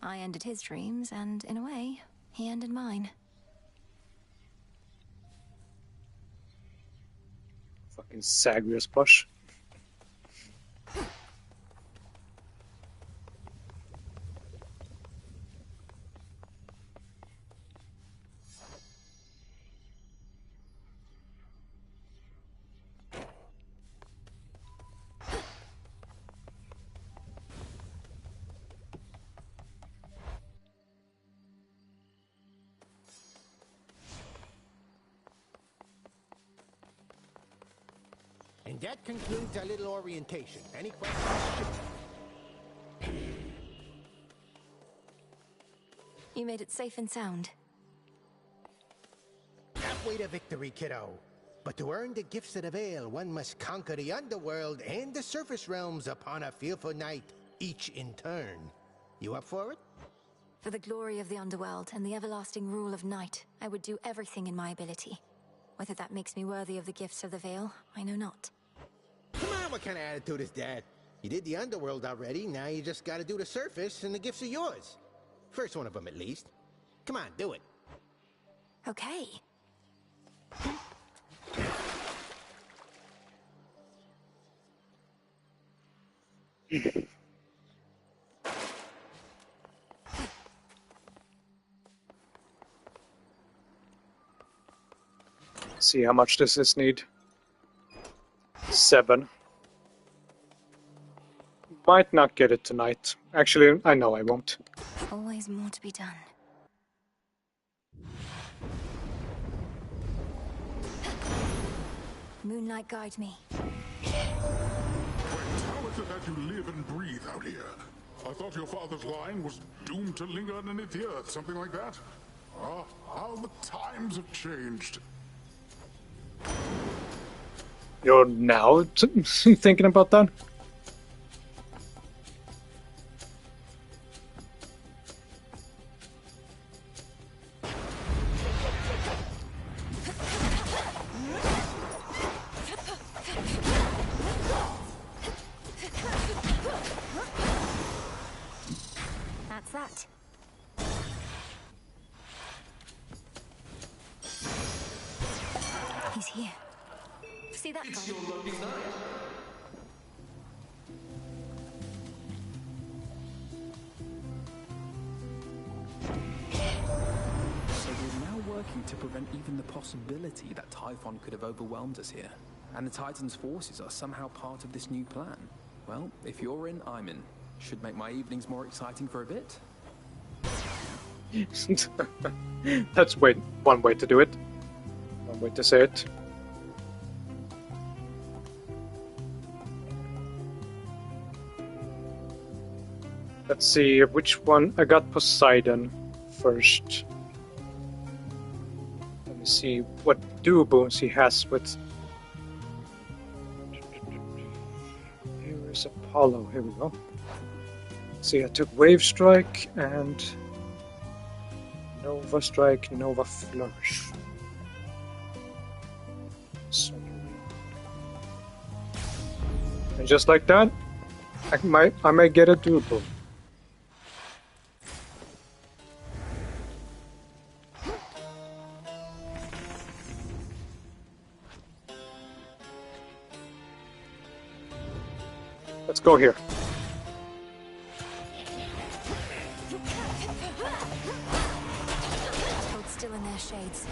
I ended his dreams, and in a way, he ended mine. Fucking Zagreus plush. And that concludes our little orientation. Any questions? You made it safe and sound. Halfway to victory, kiddo. But to earn the gifts of the Veil, one must conquer the underworld and the surface realms upon a fearful night, each in turn. You up for it? For the glory of the underworld and the everlasting rule of night, I would do everything in my ability. Whether that makes me worthy of the gifts of the Veil, I know not. Come on, what kind of attitude is that? You did the underworld already, now you just gotta do the surface, and the gifts are yours. First one of them, at least. Come on, do it. Okay. See how much this is need. 7. Might not get it tonight. Actually, I know I won't. Always more to be done. Moonlight, guide me. How is it that you live and breathe out here? I thought your father's line was doomed to linger underneath the earth, something like that. Ah, how the times have changed. You're now thinking about that? That's that. He's here. See that guy? So we're now working to prevent even the possibility that Typhon could have overwhelmed us here. And the Titan's forces are somehow part of this new plan. Well, if you're in, I'm in. Should make my evenings more exciting for a bit. That's one way to do it. One way to say it. Let's see which one. I got Poseidon first. Let me see what duo boons he has with. Here is Apollo. Here we go. See, I took Wave Strike and Nova Strike, Nova Flourish. And just like that, I might get a duo boon. Let's go here. Hold still in their shades.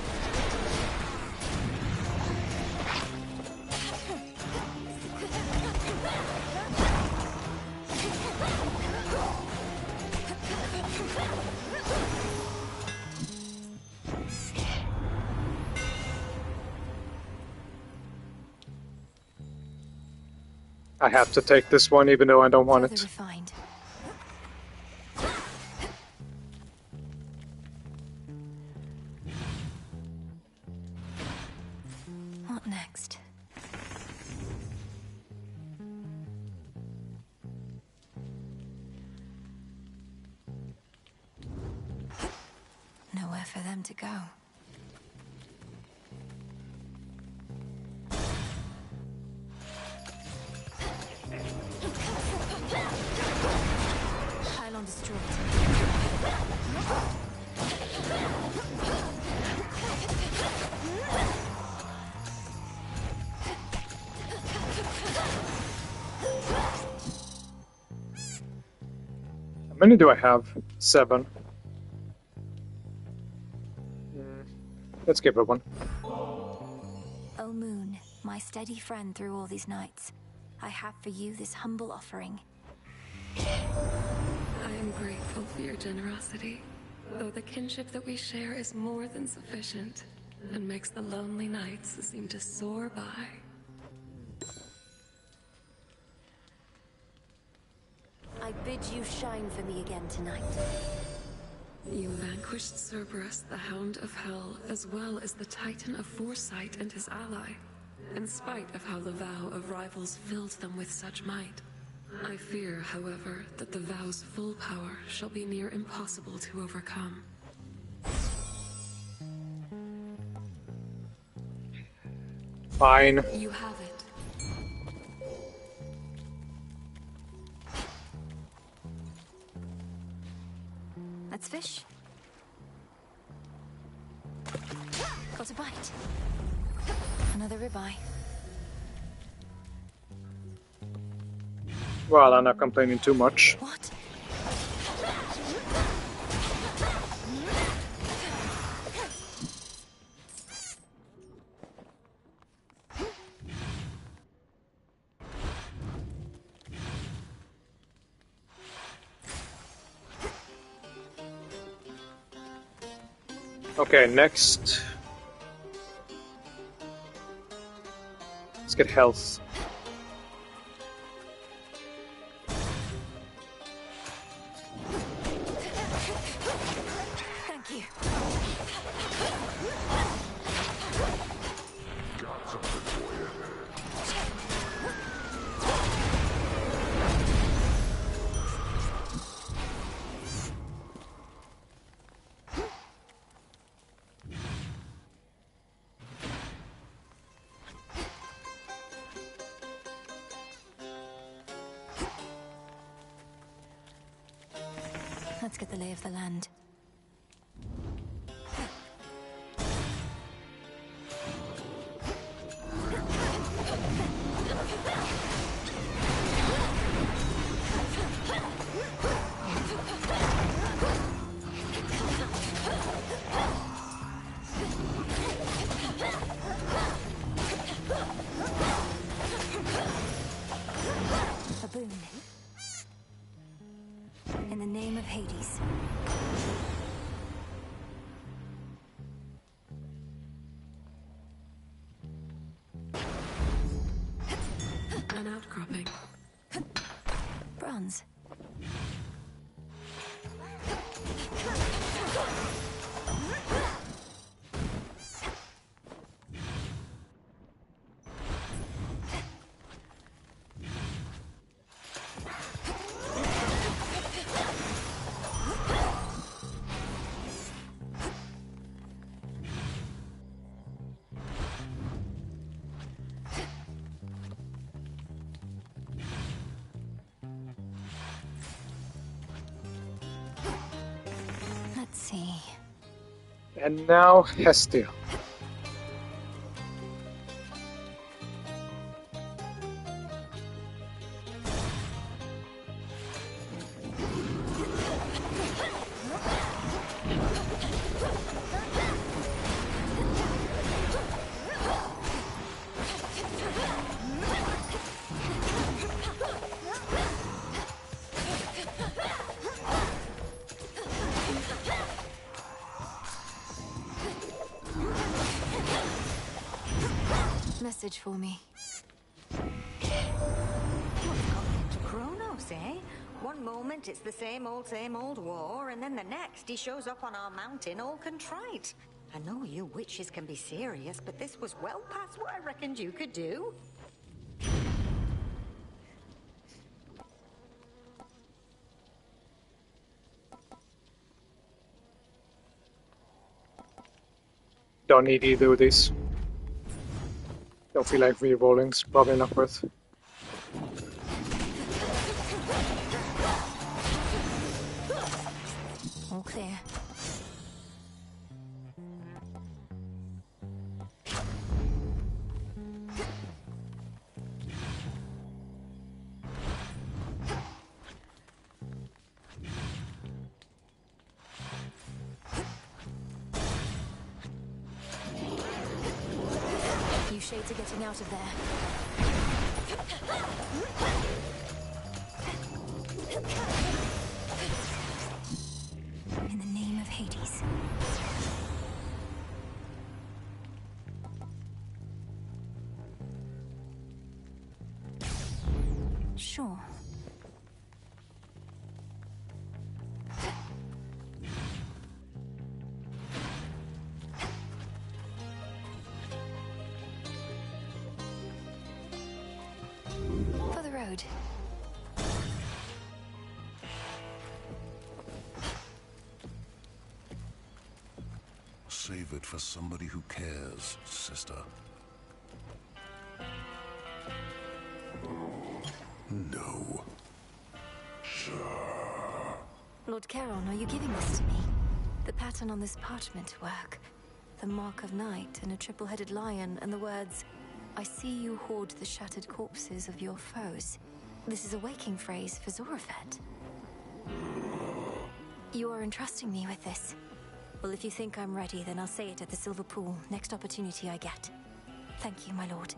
I have to take this one even though I don't want it. Refined. What next? Nowhere for them to go. Pylon destroyed. many do I have? 7. Let's give her one. O Moon, my steady friend through all these nights, I have for you this humble offering. I am grateful for your generosity, though the kinship that we share is more than sufficient, and makes the lonely nights seem to soar by. I bid you shine for me again tonight. You vanquished Cerberus, the Hound of Hell, as well as the Titan of Foresight and his ally, in spite of how the vow of rivals filled them with such might. I fear, however, that the vow's full power shall be near impossible to overcome. Fine. You have it. Let's fish. Got a bite. Another ribeye. Well, I'm not complaining too much. What? Okay, next. Let's get health. Thank you. Got something for you. Let's get the lay of the land. A boon. In the name of Hades. An outcropping. Bronze. Let's see. And now Hestia. Message for me. To Kronos, eh? One moment it's the same old war, and then the next he shows up on our mountain all contrite. I know you witches can be serious, but this was well past what I reckoned you could do. Don't need either of these. Don't feel like re-rolling, it's probably not worth. All clear. shades are getting out of there. In the name of Hades. Sure. For the road. Save it for somebody who cares, sister. No. Sure. Lord Charon, are you giving this to me? The pattern on this parchment work. The mark of night and a triple-headed lion and the words, I see you hoard the shattered corpses of your foes. This is a waking phrase for Zorafet. You are entrusting me with this. Well, if you think I'm ready, then I'll say it at the Silver Pool, next opportunity I get. Thank you, my lord.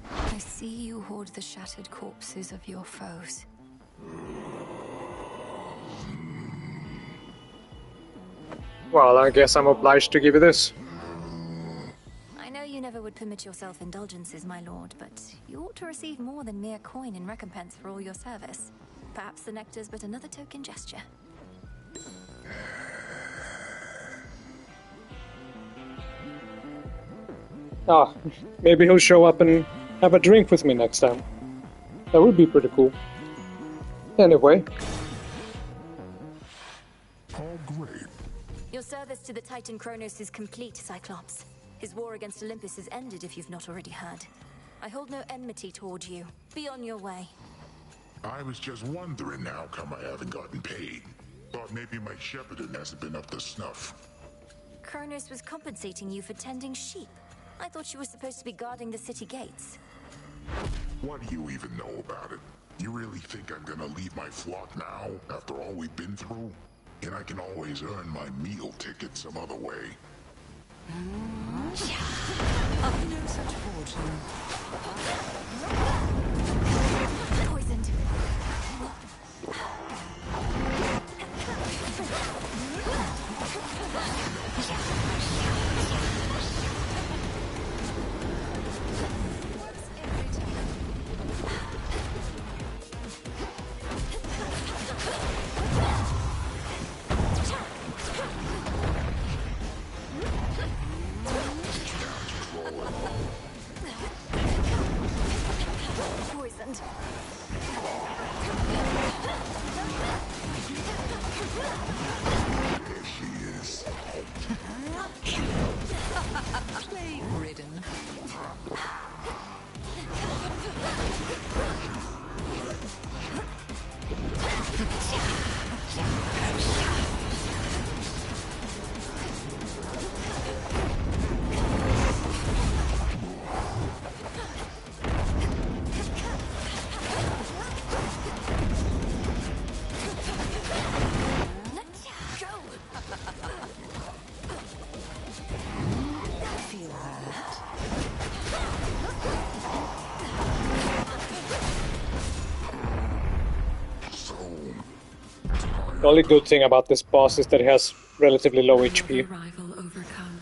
I see you hoard the shattered corpses of your foes. Well, I guess I'm obliged to give you this. I know you never would permit yourself indulgences, my lord, but you ought to receive more than mere coin in recompense for all your service. Perhaps the nectar's but another token gesture. Ah, maybe he'll show up and have a drink with me next time. That would be pretty cool. Anyway. Your service to the Titan Kronos is complete, Cyclops. His war against Olympus is ended, if you've not already heard. I hold no enmity toward you. Be on your way. I was just wondering how come I haven't gotten paid. Thought maybe my shepherding hasn't been up to snuff. Kronos was compensating you for tending sheep. I thought you were supposed to be guarding the city gates. What do you even know about it? You really think I'm gonna leave my flock now, after all we've been through? And I can always earn my meal ticket some other way. Of no such fortune. Poisoned. Poisoned. There she is. Plague-ridden. Feel that? The only good thing about this boss is that he has relatively low HP. Rival overcome.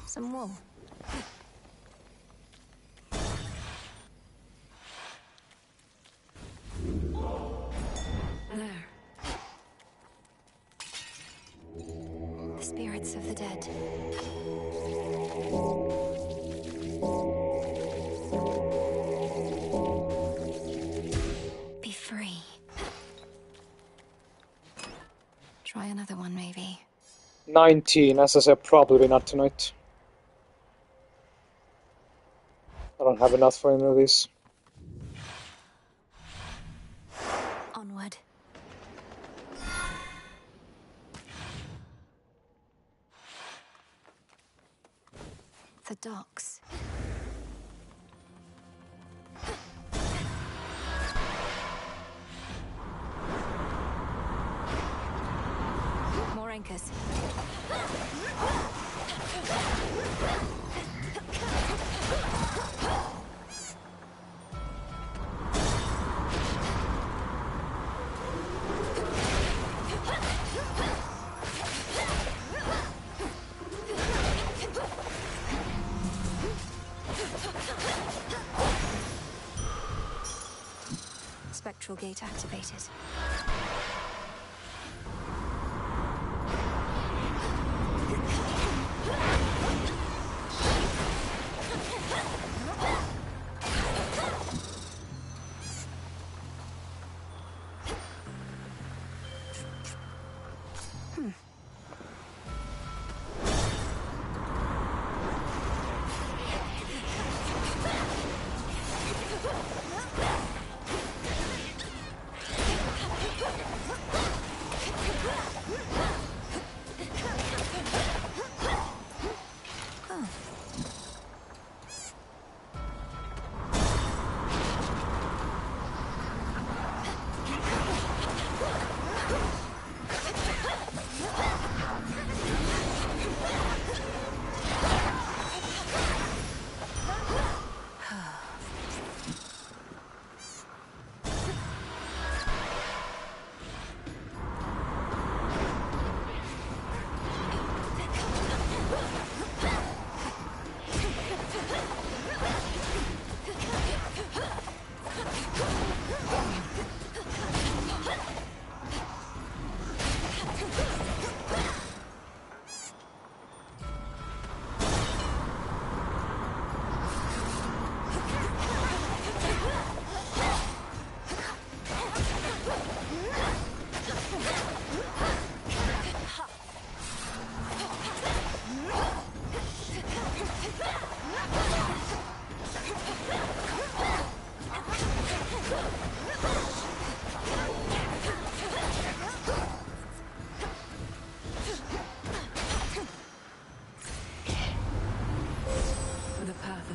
Some wool. There. The spirits of the dead. Be free. Try another one, maybe. 19, as I said, probably not tonight. I don't have enough for any of these. Onward. The docks. More anchors. portal gate activated.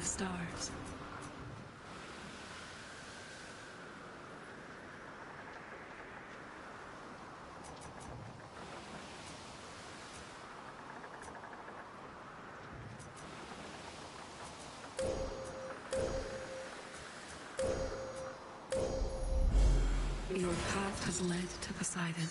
Stars. Your path has led to Poseidon.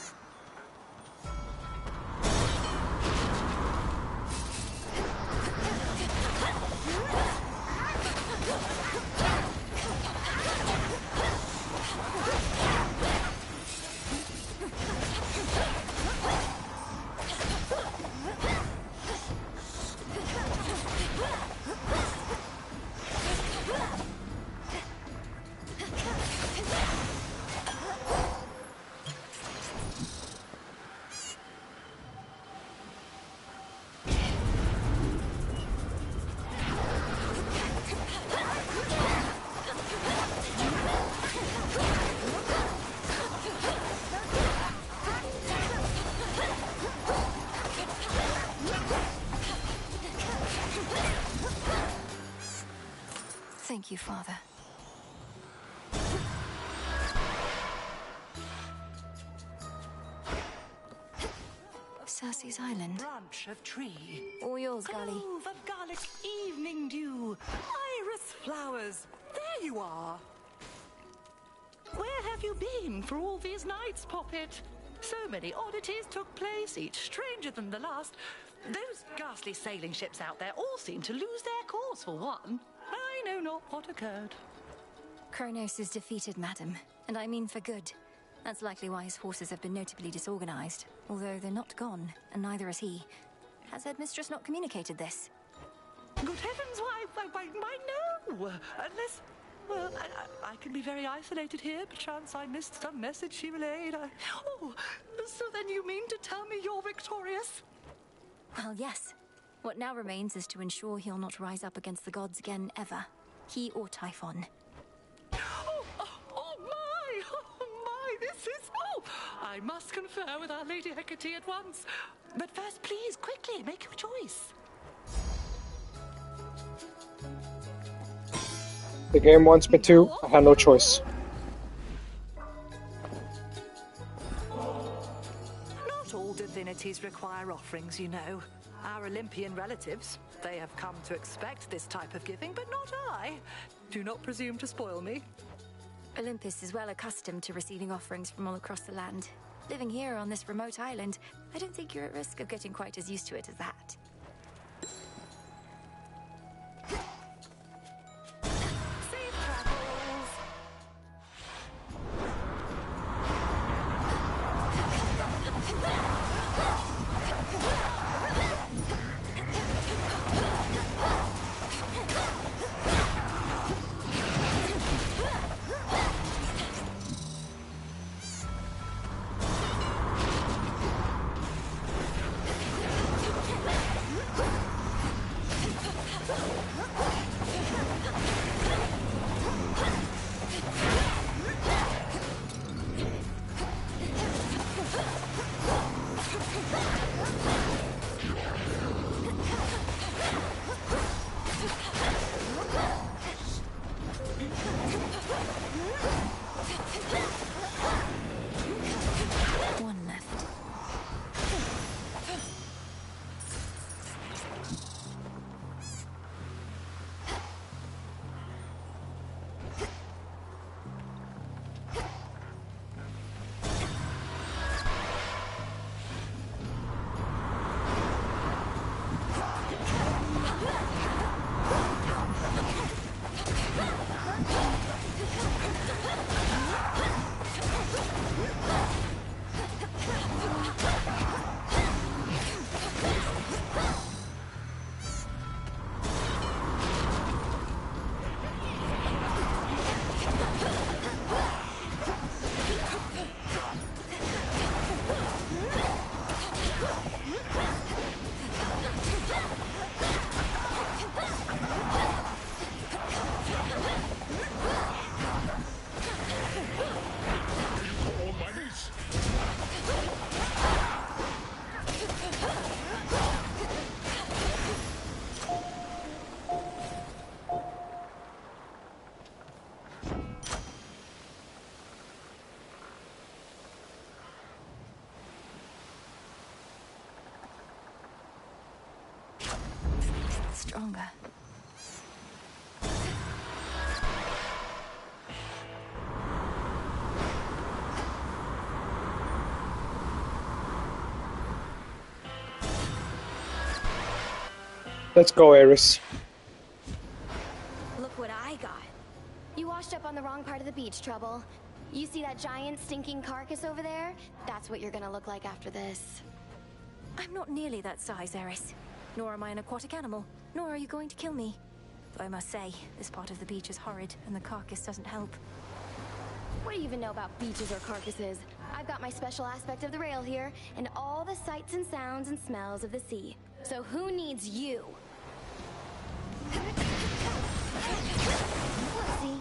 Thank you, Father. Cersei's Island. Branch of tree. All yours, Gully. Grove of garlic evening dew. Iris flowers. There you are. Where have you been for all these nights, Poppet? So many oddities took place, each stranger than the last. Those ghastly sailing ships out there all seem to lose their course for one. I know not what occurred. Kronos is defeated, madam, and I mean for good. That's likely why his forces have been notably disorganized, although they're not gone, and neither is he. Has Headmistress not communicated this? Good heavens, why no! Unless, well, I can be very isolated here. Perchance I missed some message she relayed. Oh, so then you mean to tell me you're victorious? Well, yes. What now remains is to ensure he'll not rise up against the gods again, ever. He or Typhon. Oh my, this is... Oh, I must confer with our Lady Hecate at once. But first, please, quickly, make your choice. The game wants me to. I had no choice. Not all divinities require offerings, you know. Our Olympian relatives, they have come to expect this type of giving, but not I. Do not presume to spoil me. Olympus is well accustomed to receiving offerings from all across the land. Living here on this remote island, I don't think you're at risk of getting quite as used to it as that. Safe travels. stronger. Let's go, Aerys. Look what I got. You washed up on the wrong part of the beach, Trouble. You see that giant stinking carcass over there? That's what you're gonna look like after this. I'm not nearly that size, Aerys. Nor am I an aquatic animal. Nor are you going to kill me. Though I must say, this part of the beach is horrid, and the carcass doesn't help. What do you even know about beaches or carcasses? I've got my special aspect of the rail here, and all the sights and sounds and smells of the sea. So who needs you? Whoopsie.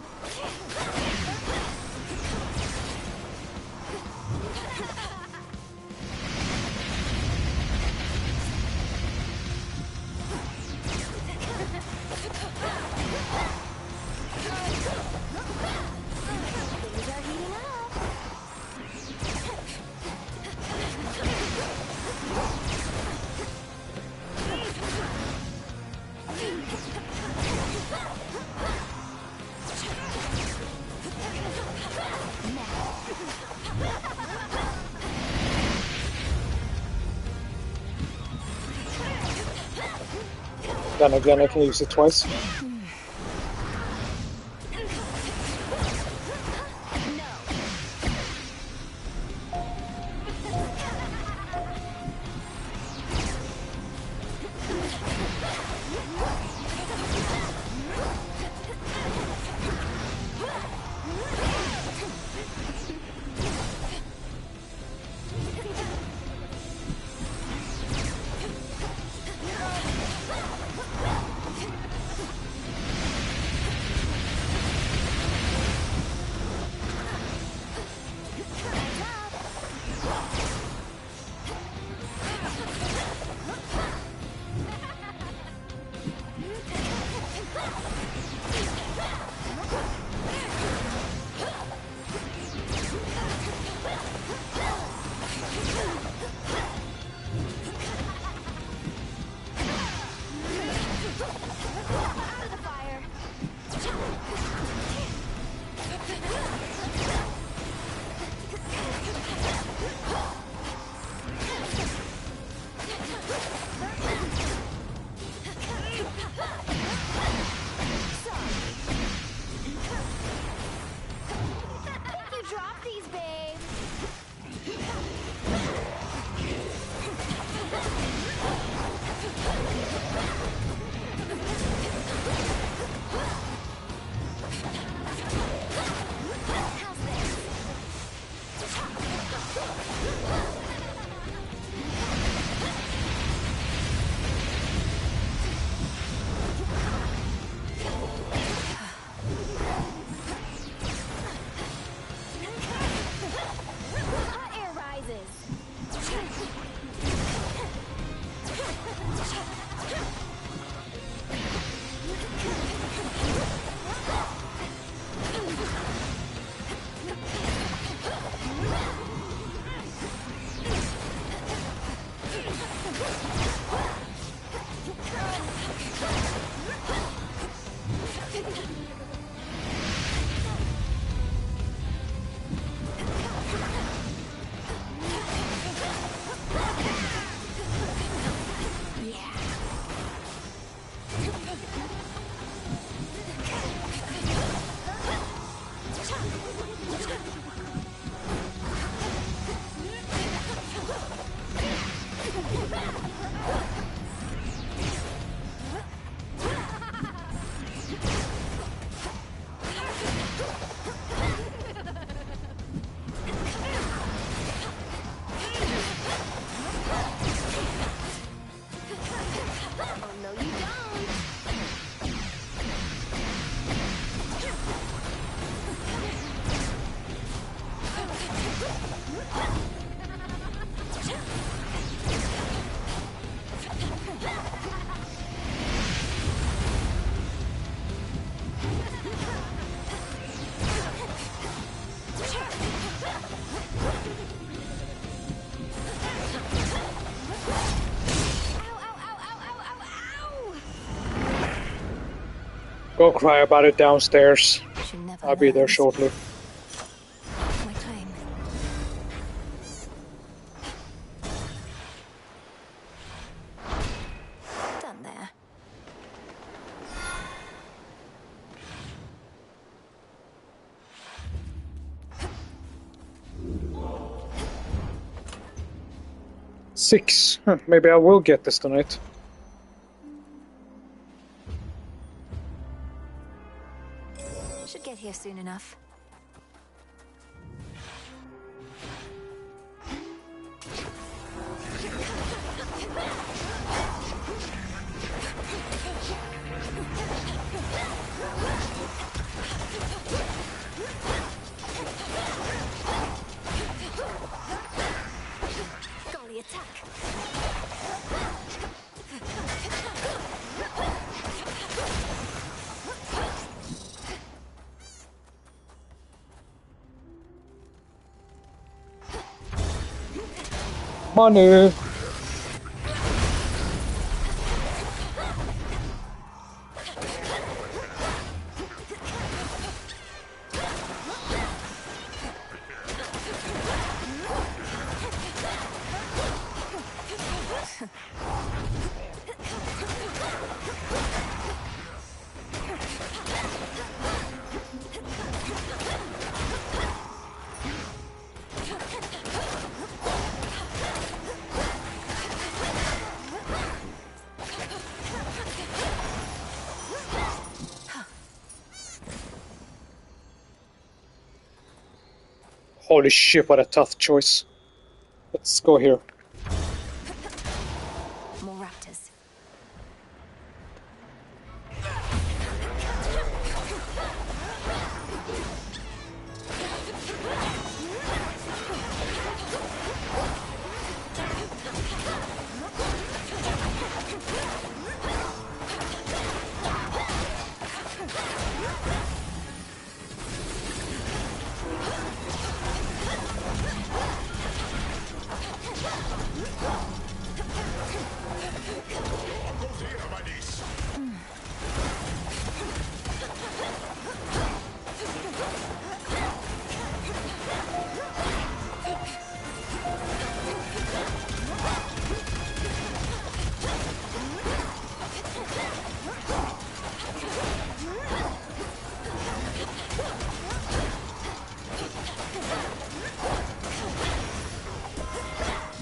Things are heating up. Then again, I can use it twice. Go cry about it downstairs. I'll be there shortly. My claim. Done there. Six. Huh, maybe I will get this tonight. Should get here soon enough. Golly, attack! Money. Holy shit, what a tough choice. Let's go here. More raptors.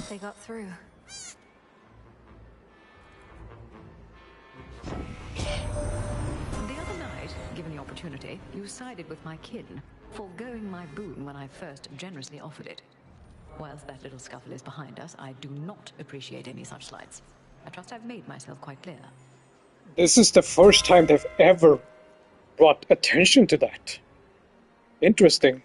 They got through. The other night, given the opportunity, you sided with my kin, foregoing my boon when I first generously offered it. Whilst that little scuffle is behind us, I do not appreciate any such slights. I trust I've made myself quite clear. This is the first time they've ever brought attention to that. Interesting.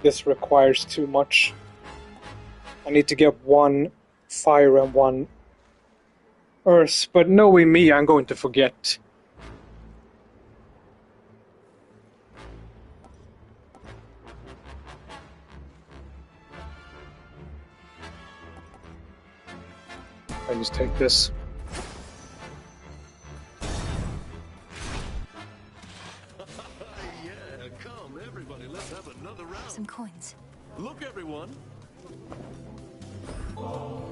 This requires too much. I need to get one fire and one earth, but knowing me, I'm going to forget. I just take this. Yeah, come everybody, let's have another round. Some coins. Look everyone. Now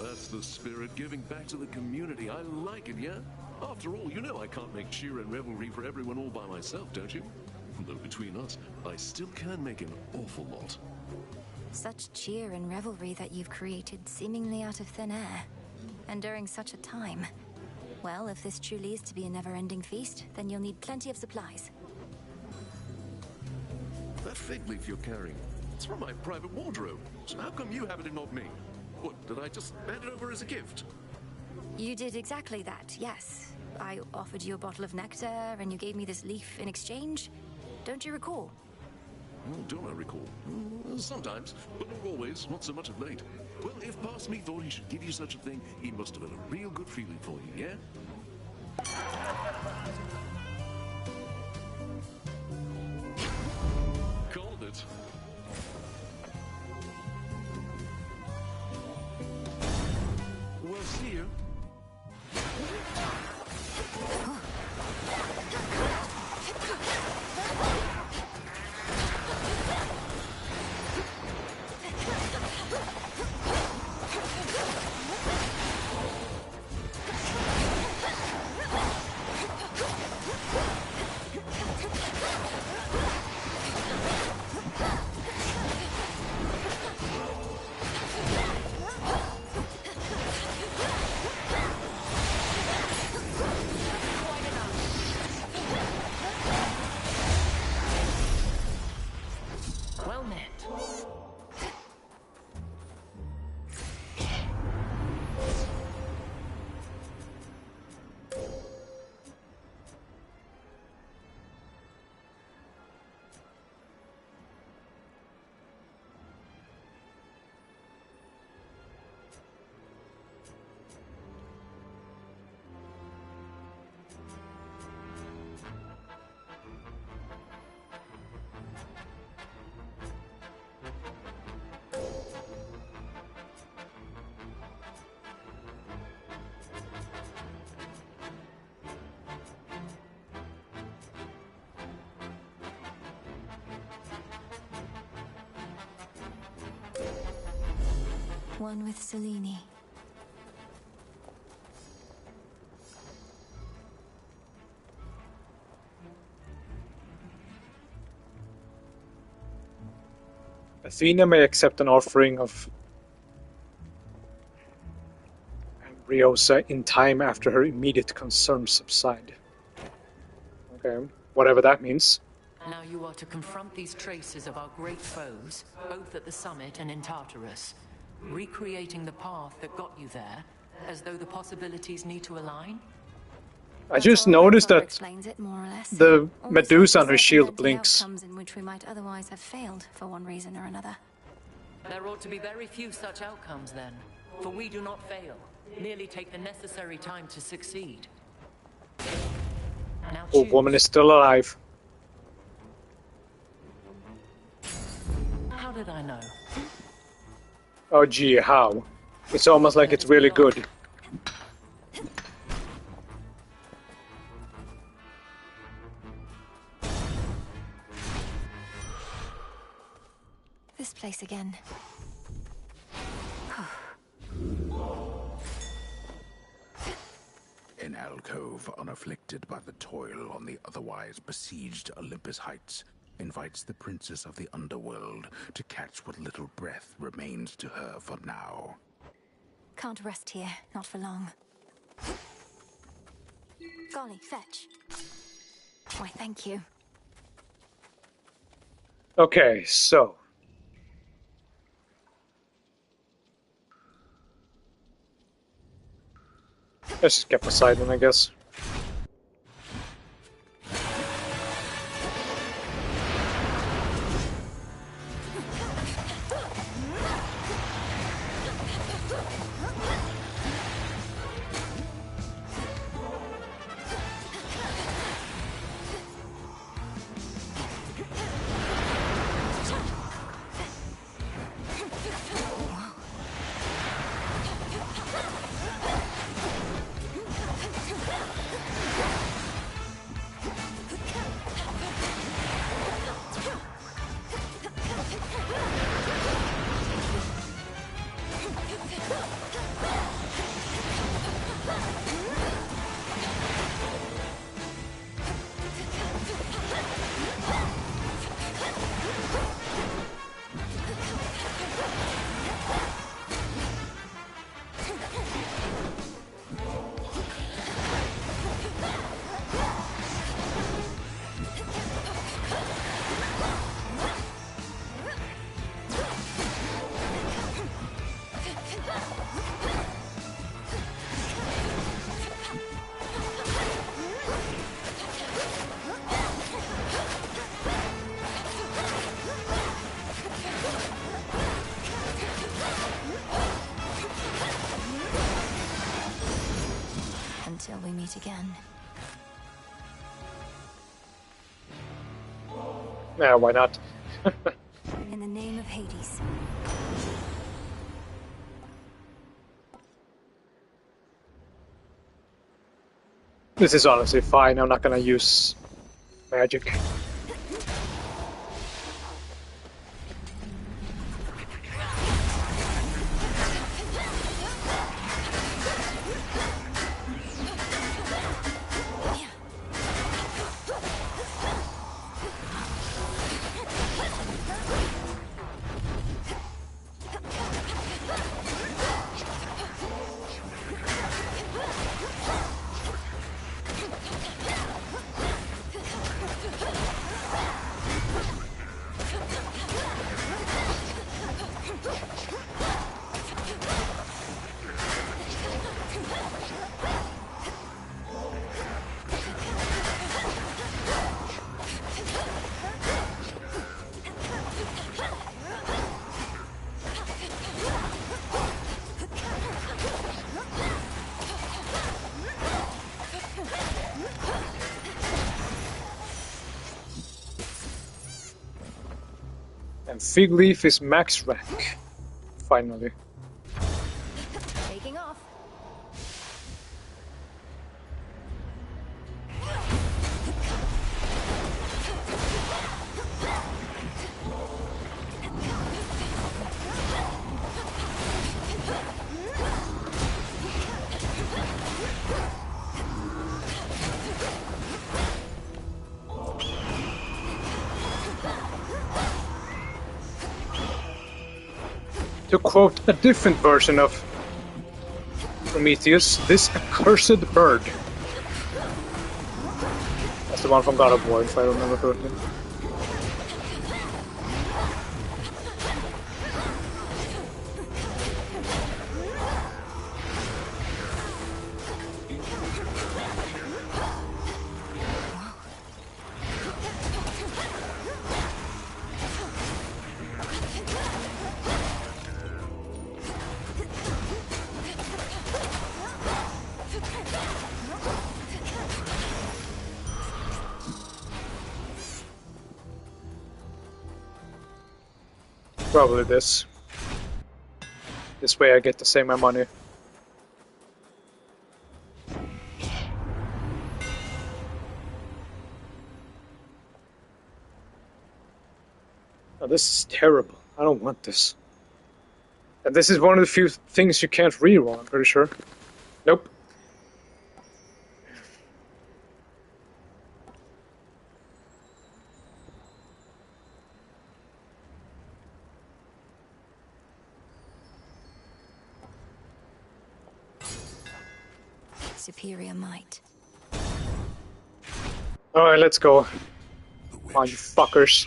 that's the spirit, giving back to the community. I like it, yeah? After all, you know I can't make cheer and revelry for everyone all by myself, don't you? Though between us, I still can make an awful lot. Such cheer and revelry that you've created seemingly out of thin air. And during such a time. Well, if this truly is to be a never-ending feast, then you'll need plenty of supplies. That fig leaf you're carrying, it's from my private wardrobe. So how come you have it and not me? What, did I just hand it over as a gift? You did exactly that, yes. I offered you a bottle of nectar, and you gave me this leaf in exchange. Don't you recall? Oh, don't I recall? Sometimes, but not always, not so much of late. Well, if past me thought he should give you such a thing, he must have had a real good feeling for you, yeah? One with Selene. Athena may accept an offering of Ambriosa in time after her immediate concerns subside. Okay, whatever that means. Now you are to confront these traces of our great foes, both at the summit and in Tartarus, recreating the path that got you there, as though the possibilities need to align. I just noticed that Explains it, more or less. the Almost Medusa like on her to shield circumvent the blinks. outcomes in which we might otherwise have failed for one reason or another. There ought to be very few such outcomes then, for we do not fail, merely take the necessary time to succeed. Now Oh, woman is still alive. How did I know? Oh gee, how? It's almost like it's really good. This place again. An alcove unafflicted by the toil on the otherwise besieged Olympus Heights invites the princess of the underworld to catch what little breath remains to her for now. Can't rest here, not for long. Golly, fetch. Why, thank you. Okay, so let's just get Poseidon, I guess. Until we meet again. Yeah, why not? In the name of Hades. This is honestly fine, I'm not gonna use magic. And Fig Leaf is max rank. Finally. Taking off. To quote a different version of Prometheus, this accursed bird. That's the one from God of War, if I remember correctly. Probably this. This way I get to save my money. Oh, this is terrible. I don't want this. And this is one of the few things you can't reroll, I'm pretty sure. Nope. Superior might. Alright, let's go. Come on, you fuckers.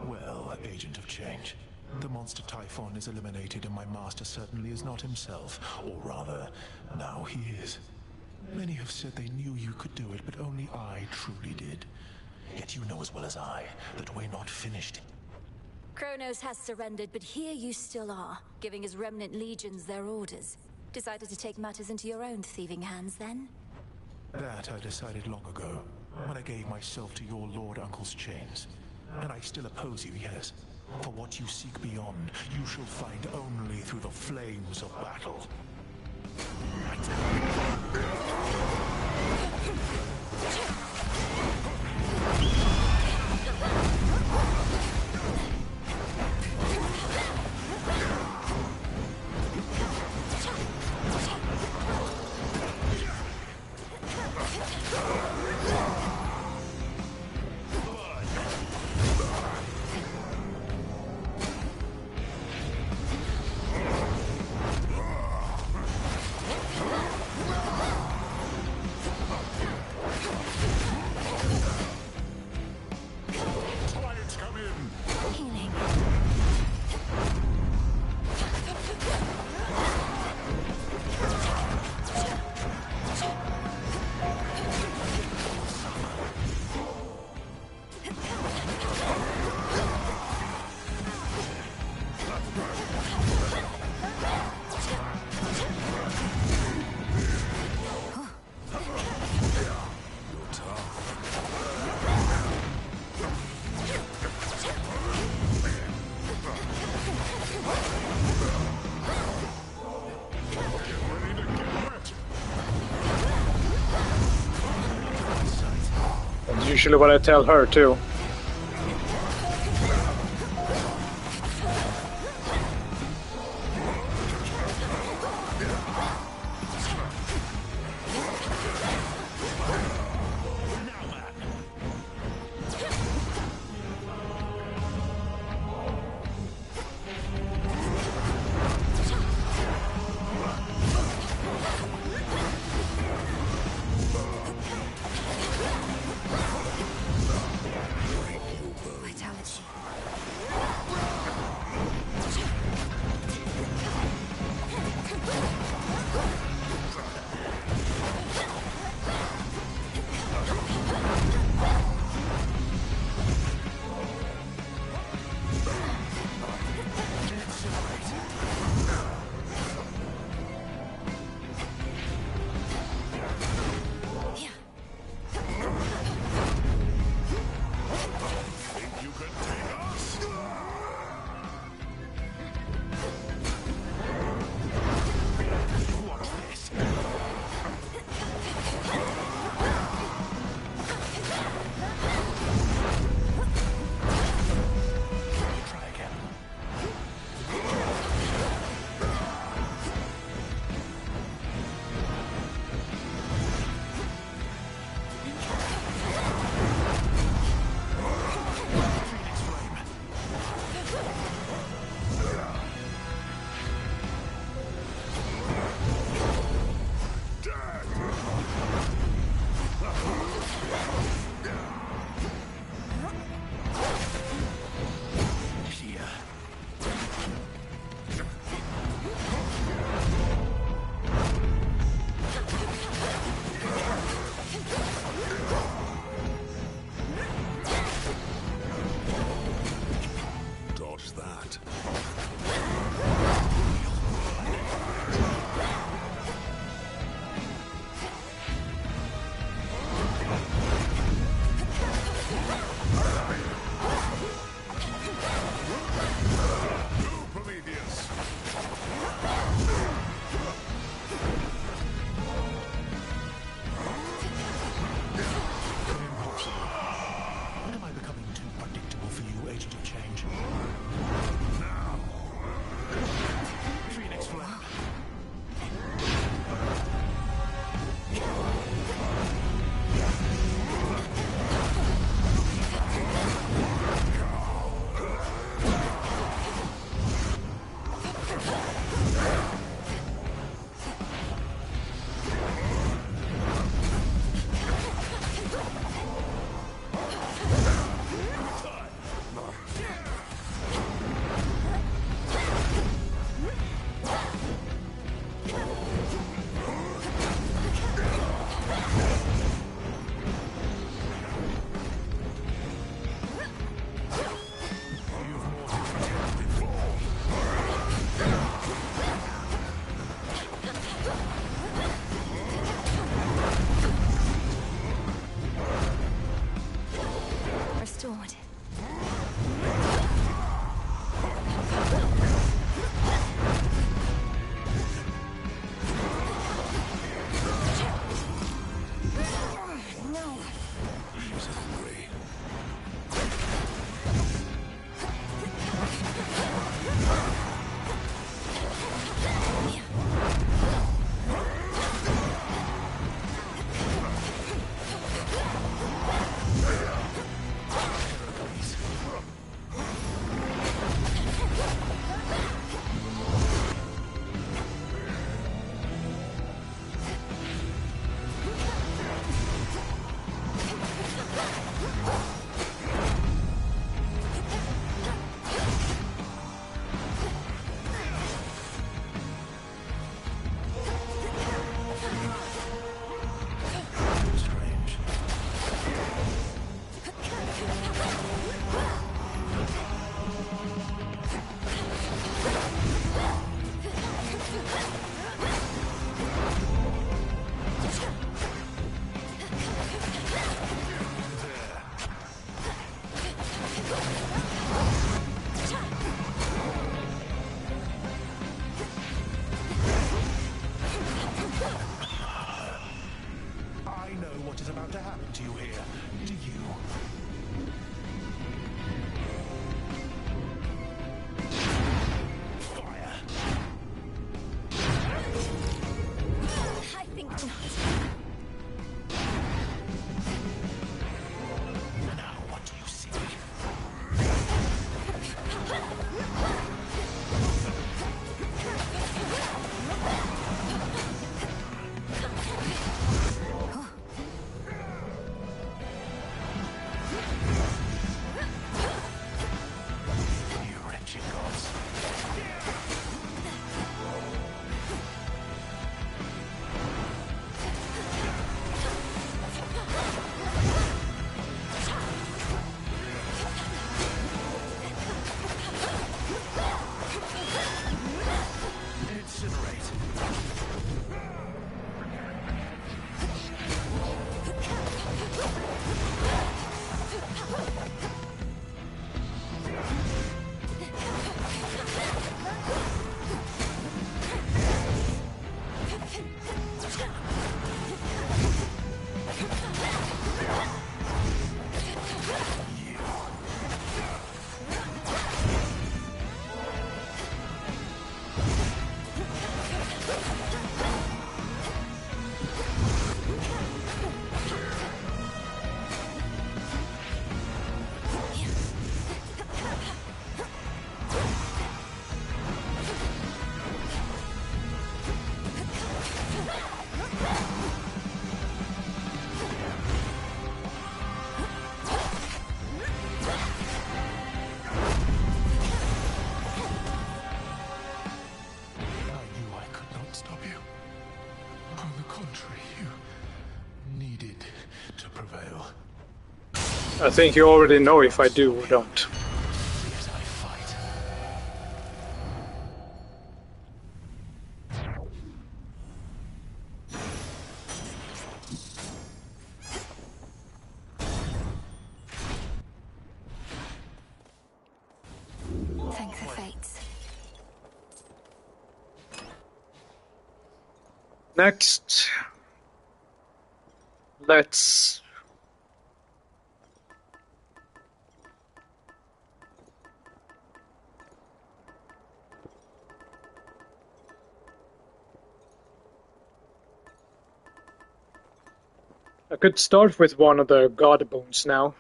Well, Agent of Change. The monster Typhon is eliminated and my master certainly is not himself. Or rather, now he is. Many have said they knew you could do it, but only I truly did. Yet you know as well as I that we're not finished. Kronos has surrendered, but here you still are, giving his remnant legions their orders. Decided to take matters into your own thieving hands, then? That I decided long ago, when I gave myself to your Lord Uncle's chains. And I still oppose you, yes. For what you seek beyond, you shall find only through the flames of battle. Usually what I tell her too. I think you already know if I do or don't. Thank the fates. Next, let's I could start with one of the god bones now.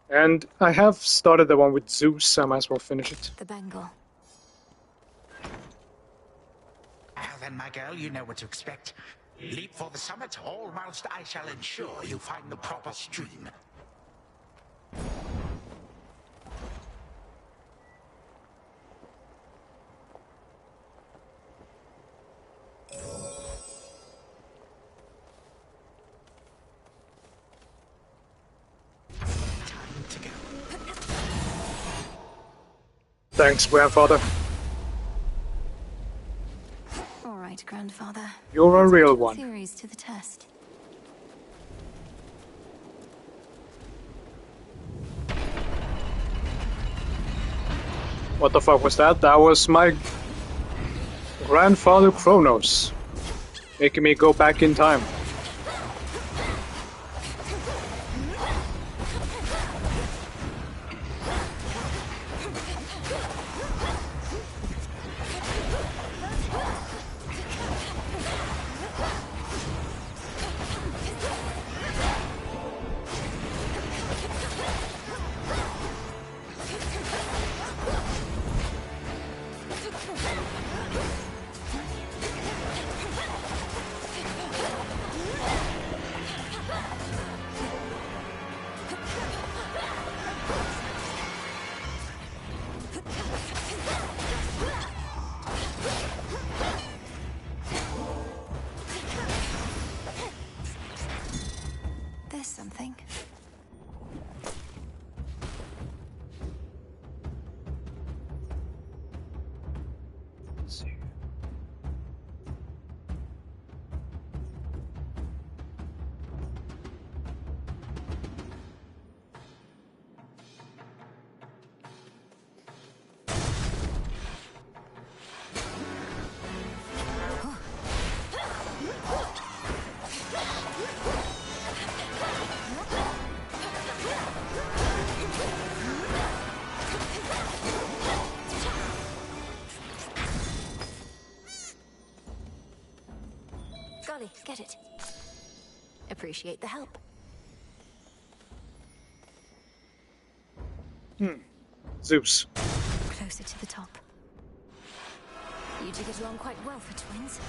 And I have started the one with Zeus, I might as well finish it. The bangle. Well then, my girl, you know what to expect. Leap for the summit, all whilst I shall ensure you find the proper stream. Thanks, grandfather. All right, grandfather. You're a real Let's put one. Theories to the test. What the fuck was that? That was my grandfather Kronos, making me go back in time. There's something. Let's see. Golly, get it. Appreciate the help. Zeus. Closer to the top. You two get along quite well for twins.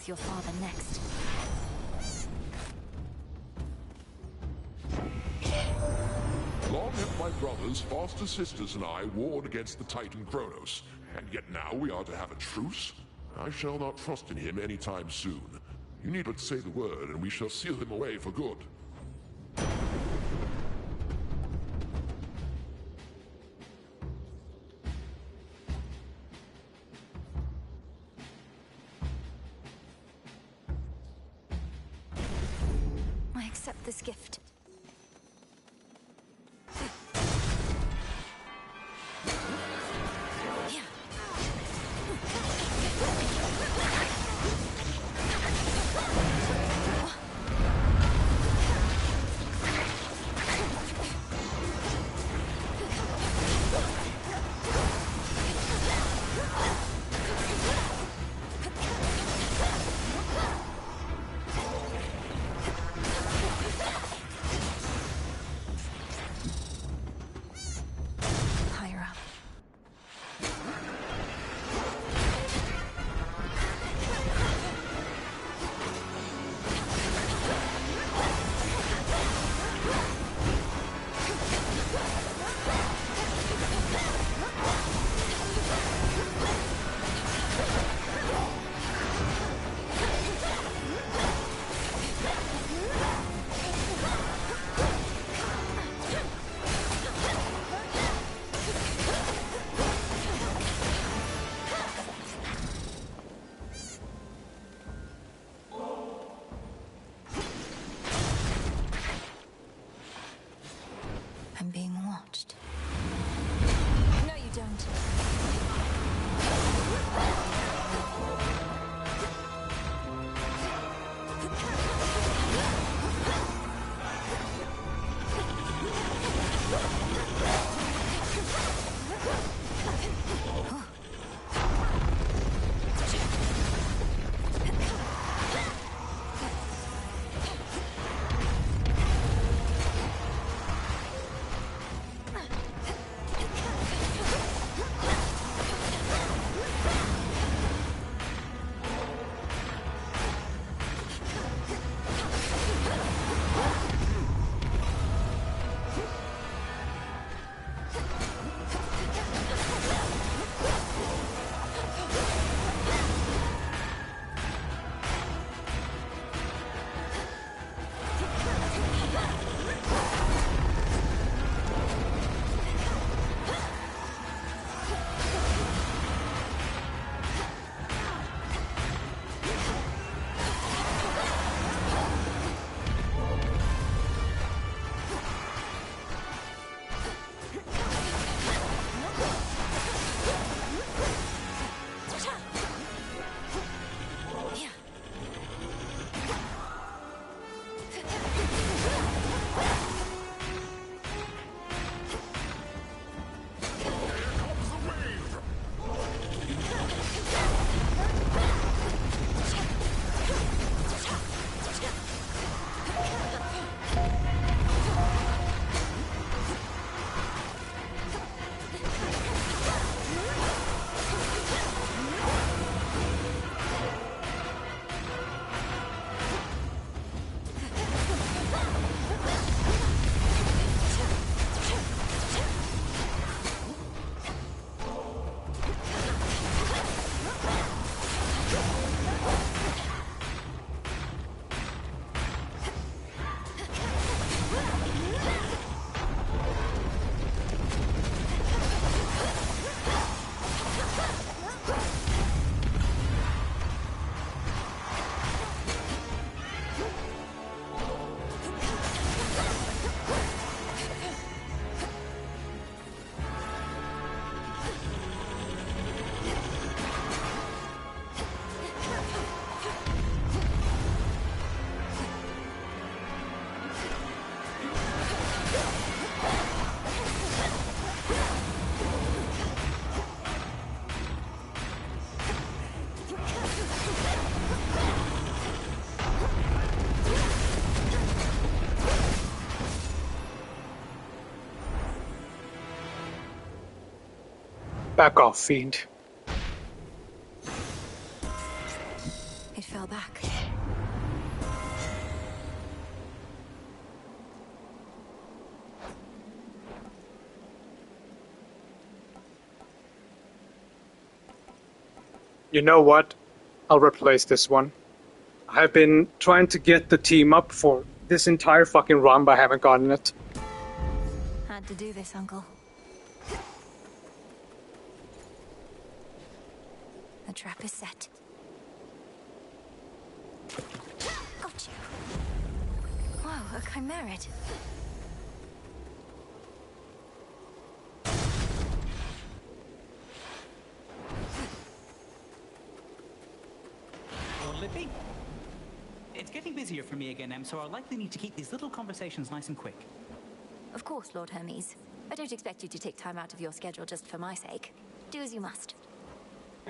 with your father next. Long have my brothers, foster sisters, and I warred against the Titan Kronos, and yet now we are to have a truce? I shall not trust in him any time soon. You need but say the word, and we shall seal him away for good. I accept this gift. I'm being watched. No, you don't. Back off, fiend. It fell back. You know what? I'll replace this one. I've been trying to get the team up for this entire fucking run, but I haven't gotten it. Had to do this, Uncle. The trap is set. Got you. Whoa, a chimerid. Lippy? It's getting busier for me again, Em, so I'll likely need to keep these little conversations nice and quick. Of course, Lord Hermes. I don't expect you to take time out of your schedule just for my sake. Do as you must.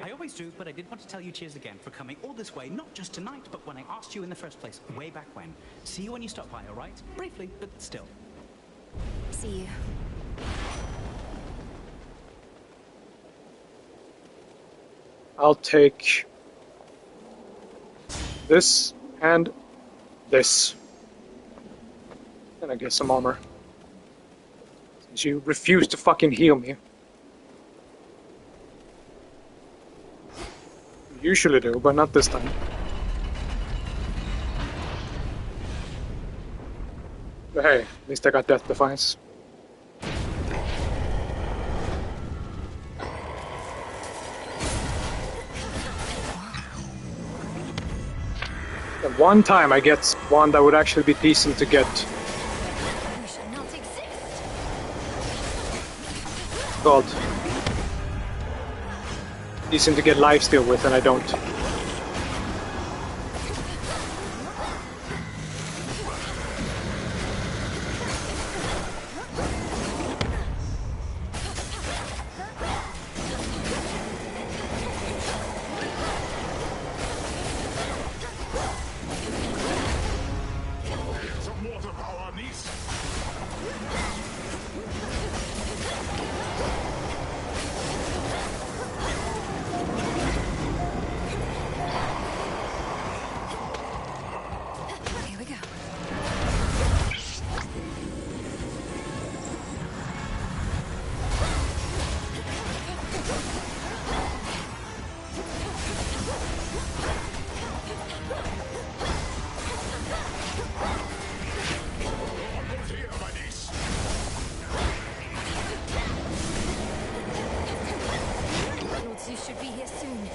I always do, but I did want to tell you cheers again for coming all this way, not just tonight, but when I asked you in the first place, way back when. See you when you stop by, all right? Briefly, but still. See you. I'll take this and this. And I get some armor. Since you refuse to fucking heal me. You usually do, but not this time. But hey, at least I got Death Defiance. And one time I get one that would actually be decent to get. God. Decent to get lifesteal with, and I don't. Some water power, niece. Here we go. Lord Zeus should be here soon.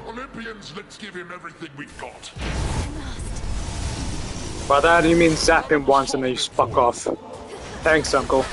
Olympians, let's give him everything we've got. By that you mean zap him once and then you just fuck off. Thanks, Uncle.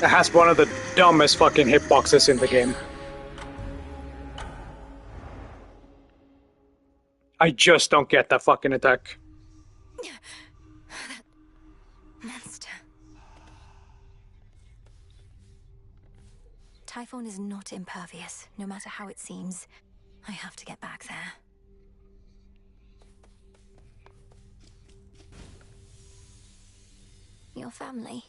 It has one of the dumbest fucking hitboxes in the game. I just don't get that fucking attack. Monster. Typhon is not impervious, no matter how it seems. I have to get back there. Your family.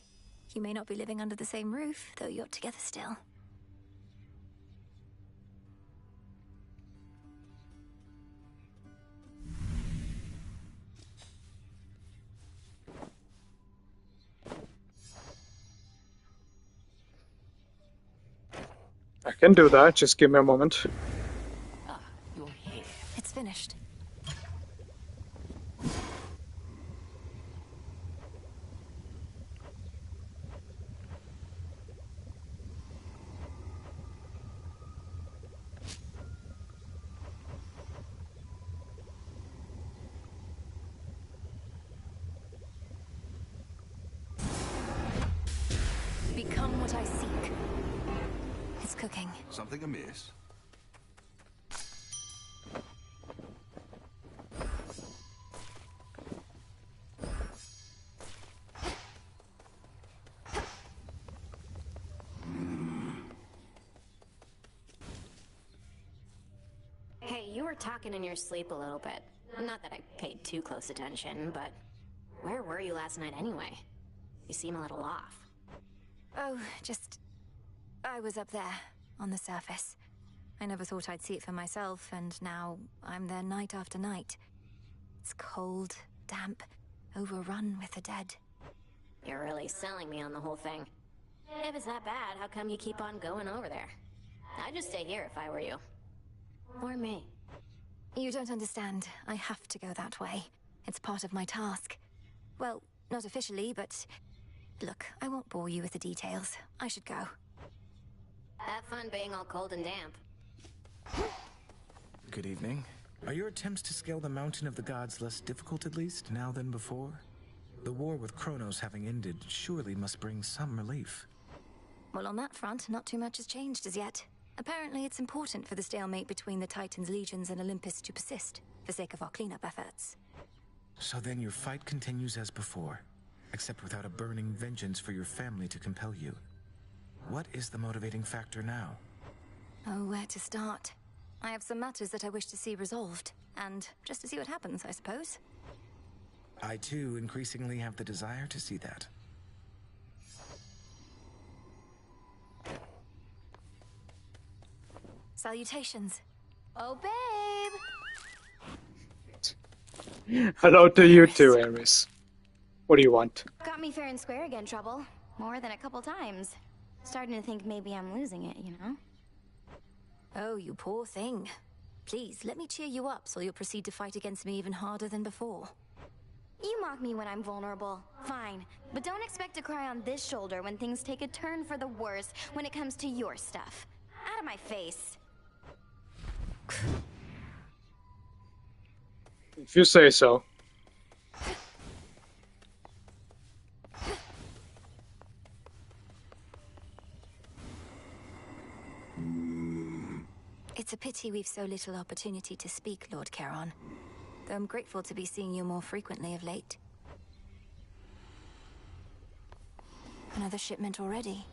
You may not be living under the same roof, though you're together still. I can do that, just give me a moment. You're here. It's finished. Become what I seek. It's cooking. Something amiss? Hey, you were talking in your sleep a little bit. Not that I paid too close attention, but where were you last night anyway? You seem a little off. Oh, just... I was up there, on the surface. I never thought I'd see it for myself, and now I'm there night after night. It's cold, damp, overrun with the dead. You're really selling me on the whole thing. If it's that bad, how come you keep on going over there? I'd just stay here if I were you. Or me. You don't understand. I have to go that way. It's part of my task. Well, not officially, but... Look, I won't bore you with the details. I should go. Have fun being all cold and damp. Good evening. Are your attempts to scale the Mountain of the Gods less difficult, at least, now than before? The war with Kronos having ended surely must bring some relief. Well, on that front, not too much has changed as yet. Apparently, it's important for the stalemate between the Titans' legions and Olympus to persist, for sake of our cleanup efforts. So then your fight continues as before, except without a burning vengeance for your family to compel you. What is the motivating factor now? Oh, where to start? I have some matters that I wish to see resolved, and just to see what happens, I suppose. I, too, increasingly have the desire to see that. Salutations. Oh, babe! Hello to you too, Ares. What do you want? Got me fair and square again, Trouble. More than a couple times. Starting to think maybe I'm losing it, you know? Oh, you poor thing. Please, let me cheer you up so you'll proceed to fight against me even harder than before. You mock me when I'm vulnerable. Fine. But don't expect to cry on this shoulder when things take a turn for the worse when it comes to your stuff. Out of my face. If you say so. It's a pity we've so little opportunity to speak, Lord Charon. Though I'm grateful to be seeing you more frequently of late. Another shipment already.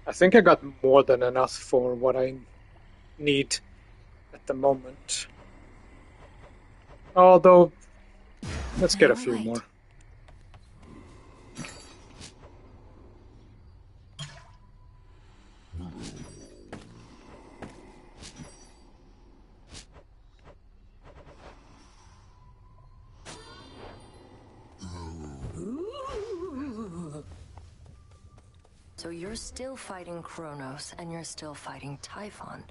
I think I got more than enough for what I need at the moment. Although, let's get a few more. So you're still fighting Kronos, and you're still fighting Typhon.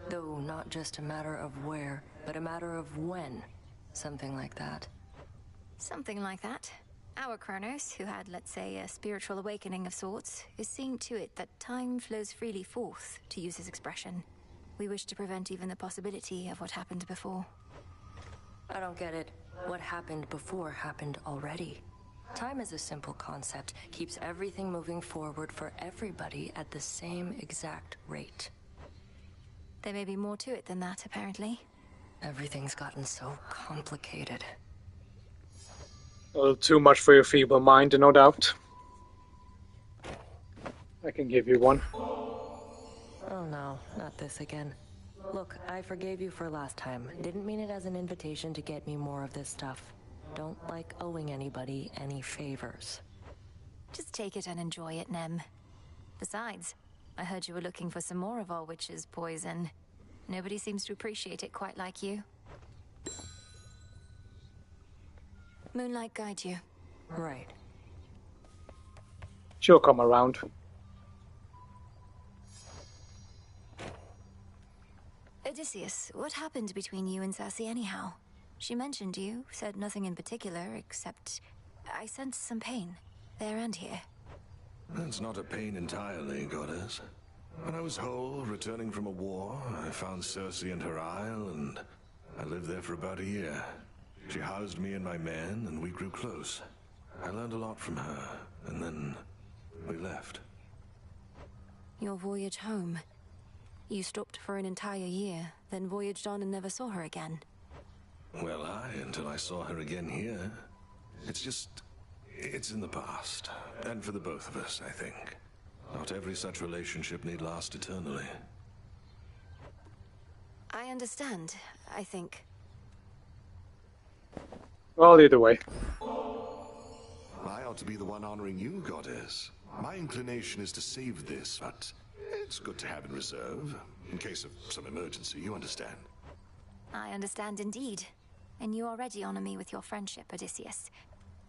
Though not just a matter of where, but a matter of when. Something like that. Something like that. Our Kronos, who had, let's say, a spiritual awakening of sorts, is seeing to it that time flows freely forth, to use his expression. We wish to prevent even the possibility of what happened before. I don't get it. What happened before happened already. Time is a simple concept, keeps everything moving forward for everybody at the same exact rate. There may be more to it than that, apparently. Everything's gotten so complicated. A little too much for your feeble mind, no doubt. I can give you one. Oh no, not this again. Look, I forgave you for last time. Didn't mean it as an invitation to get me more of this stuff. Don't like owing anybody any favors. Just take it and enjoy it, Nem. Besides, I heard you were looking for some more of our witch's poison. Nobody seems to appreciate it quite like you. Moonlight guide you. Right. She'll come around. Odysseus, what happened between you and Circe anyhow? She mentioned you, said nothing in particular, except I sensed some pain, there and here. That's not a pain entirely, goddess. When I was whole, returning from a war, I found Circe and her isle, and I lived there for about a year. She housed me and my men, and we grew close. I learned a lot from her, and then we left. Your voyage home. You stopped for an entire year, then voyaged on and never saw her again. Well, until I saw her again here. It's in the past. And for the both of us, I think. Not every such relationship need last eternally. I understand, I think. Well, either way. I ought to be the one honoring you, goddess. My inclination is to save this, but it's good to have in reserve. In case of some emergency, you understand. I understand indeed. And you already honor me with your friendship, Odysseus,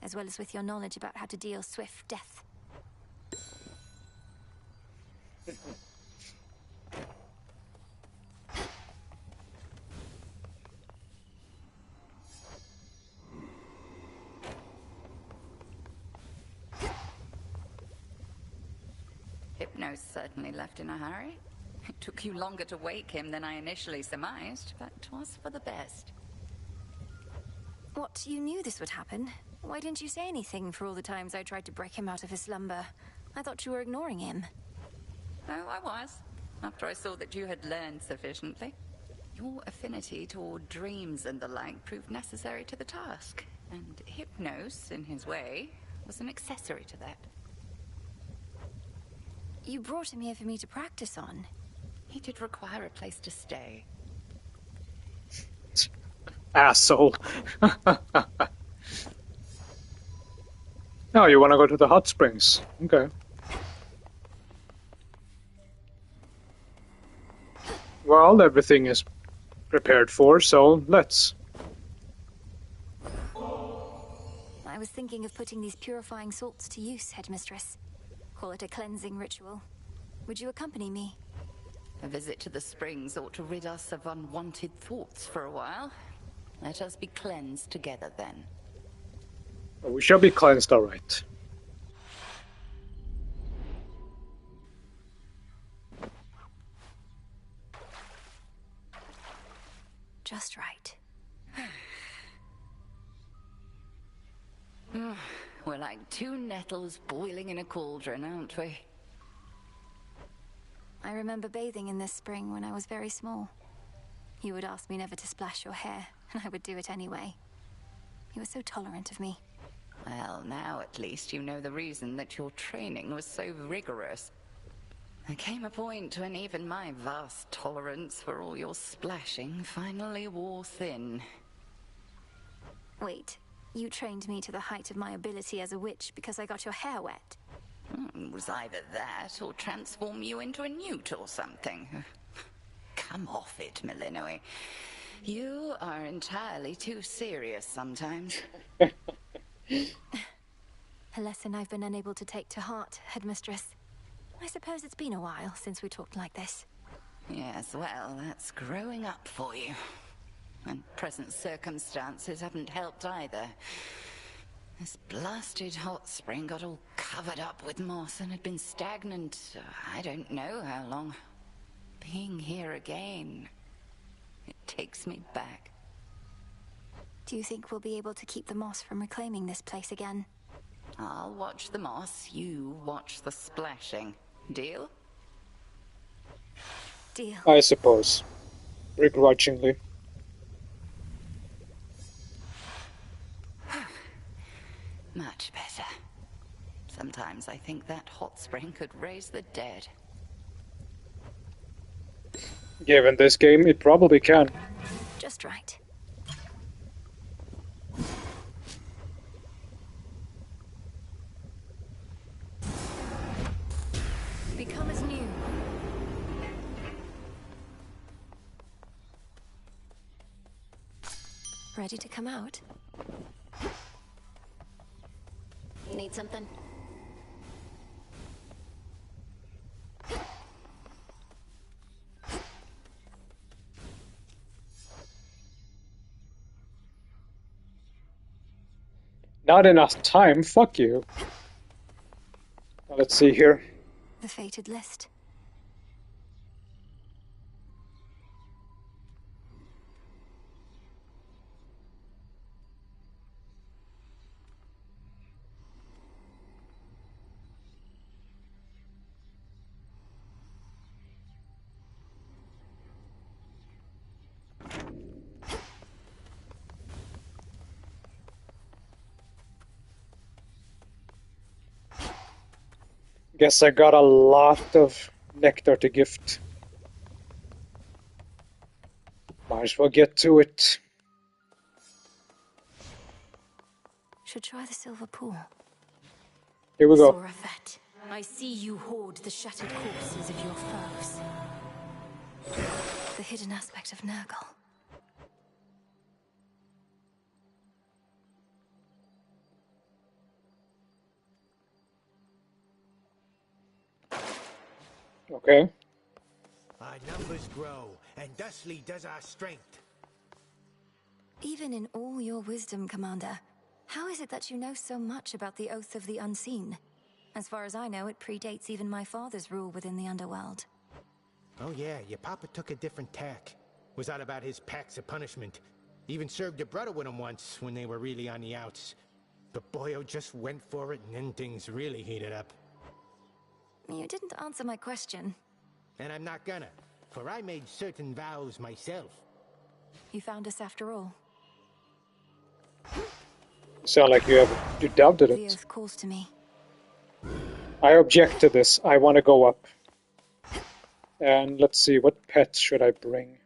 as well as with your knowledge about how to deal swift death. Hypnos certainly left in a hurry. It took you longer to wake him than I initially surmised, but 'twas for the best. What, you knew this would happen? Why didn't you say anything for all the times I tried to break him out of his slumber? I thought you were ignoring him. Oh, I was, after I saw that you had learned sufficiently. Your affinity toward dreams and the like proved necessary to the task, and Hypnos, in his way, was an accessory to that. You brought him here for me to practice on. He did require a place to stay. Asshole. Oh, you want to go to the hot springs? Okay. Well, everything is prepared for, so let's. I was thinking of putting these purifying salts to use, Headmistress. Call it a cleansing ritual. Would you accompany me? A visit to the springs ought to rid us of unwanted thoughts for a while. Let us be cleansed together then. We shall be cleansed, all right. Just right. We're like two nettles boiling in a cauldron, aren't we? I remember bathing in this spring when I was very small. You would ask me never to splash your hair, and I would do it anyway. You were so tolerant of me. Well, now at least you know the reason that your training was so rigorous. There came a point when even my vast tolerance for all your splashing finally wore thin. Wait, you trained me to the height of my ability as a witch because I got your hair wet? It was either that or transform you into a newt or something. Come off it, Melinoe. You are entirely too serious sometimes. A lesson I've been unable to take to heart, Headmistress. I suppose it's been a while since we talked like this. Yes, well, that's growing up for you. And present circumstances haven't helped either. This blasted hot spring got all covered up with moss and had been stagnant, I don't know how long. being here again. It takes me back. Do you think we'll be able to keep the moss from reclaiming this place again? I'll watch the moss, you watch the splashing. Deal? Deal. I suppose. Begrudgingly. Much better. Sometimes I think that hot spring could raise the dead. Given this game, it probably can. Just right. Become as new. Ready to come out? Need something? Not enough time, fuck you. Now, let's see here. The fated list. Guess I got a lot of nectar to gift. Might as well get to it. Should try the silver pool. Here we go. Sorafet, I see you hoard the shattered corpses of your foes. The hidden aspect of Nurgle. Okay. Our numbers grow, and thusly does our strength. Even in all your wisdom, Commander, how is it that you know so much about the Oath of the Unseen? As far as I know, it predates even my father's rule within the Underworld. Oh yeah, your papa took a different tack. Was all about his packs of punishment. Even served your brother with him once, when they were really on the outs. But Boyo just went for it, and then things really heated up. You didn't answer my question. And I'm not gonna, for I made certain vows myself. You found us after all. Sound like you doubted The it. Oath calls to me. I object to this. I want to go up. And let's see, what pets should I bring?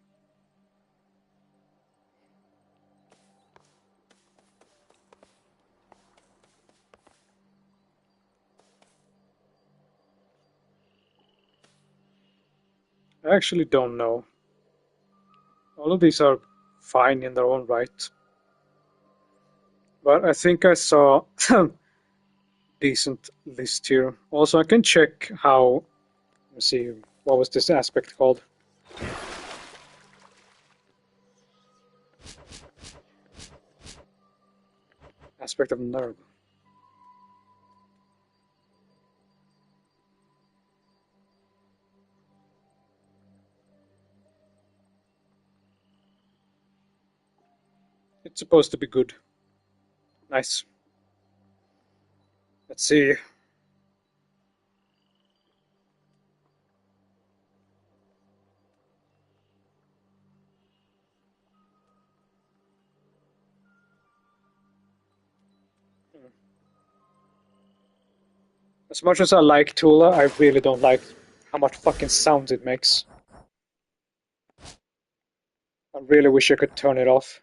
I actually don't know. All of these are fine in their own right. But I think I saw decent list here. Also, I can check how. Let's see, what was this aspect called? Aspect of nerve. It's supposed to be good. Nice. Let's see. As much as I like Tula, I really don't like how much fucking sound it makes. I really wish I could turn it off.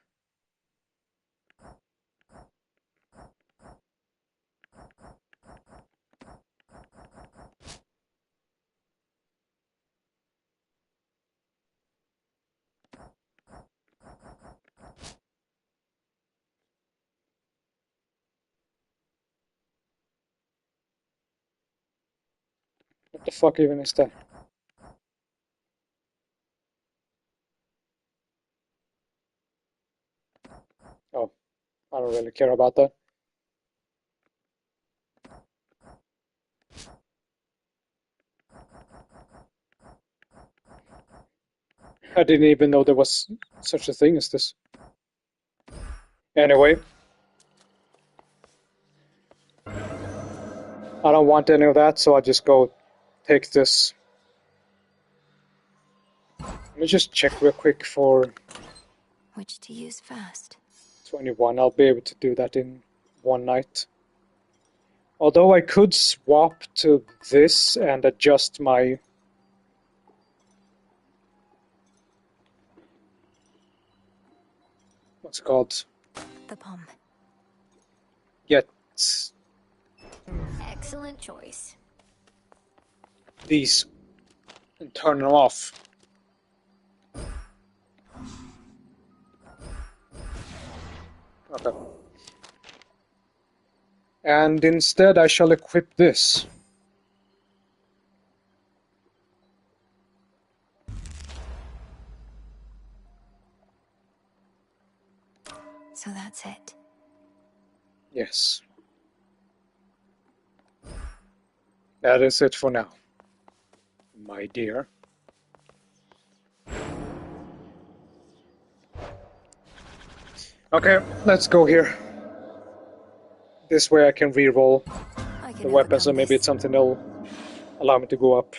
What the fuck even is that? Oh, I don't really care about that. I didn't even know there was such a thing as this. Anyway. I don't want any of that, so I just go take this. Let me just check real quick for Which to use first? 21. I'll be able to do that in one night. Although I could swap to this and adjust my... What's it called? The bomb. Get Excellent choice. these and turn them off. Okay. And instead I shall equip this. So that's it. Yes. That is it for now, my dear. Okay, let's go here. This way I can re-roll the weapons, and maybe it's something that'll allow me to go up.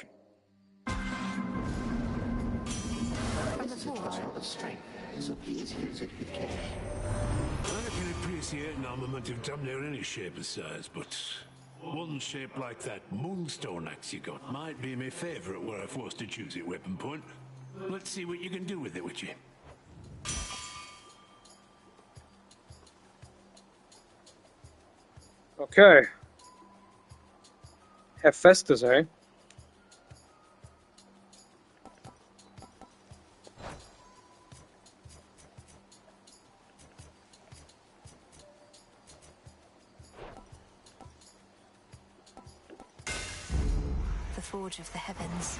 I can appreciate an armament of damn near any shape or size, but one shape like that moonstone axe you got might be my favourite were I forced to choose your weapon point. Let's see what you can do with it, Witchy. Okay. Hephaestus, eh? The Forge of the Heavens.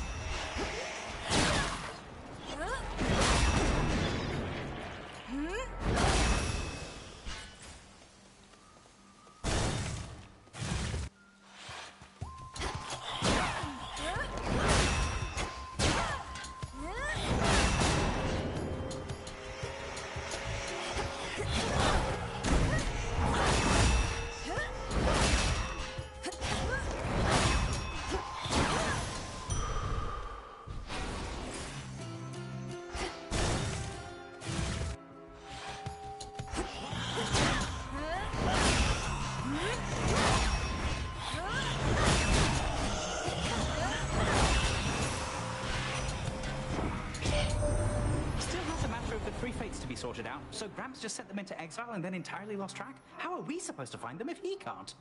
Sorted out, so Gramps just sent them into exile and then entirely lost track? How are we supposed to find them if he can't?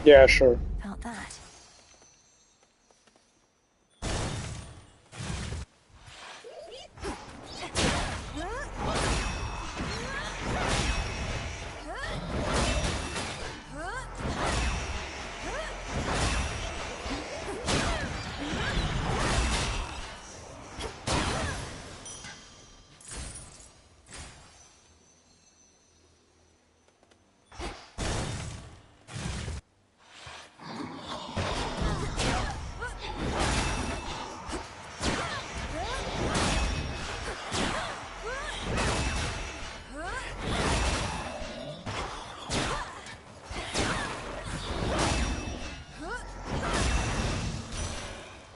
Yeah, sure. About that.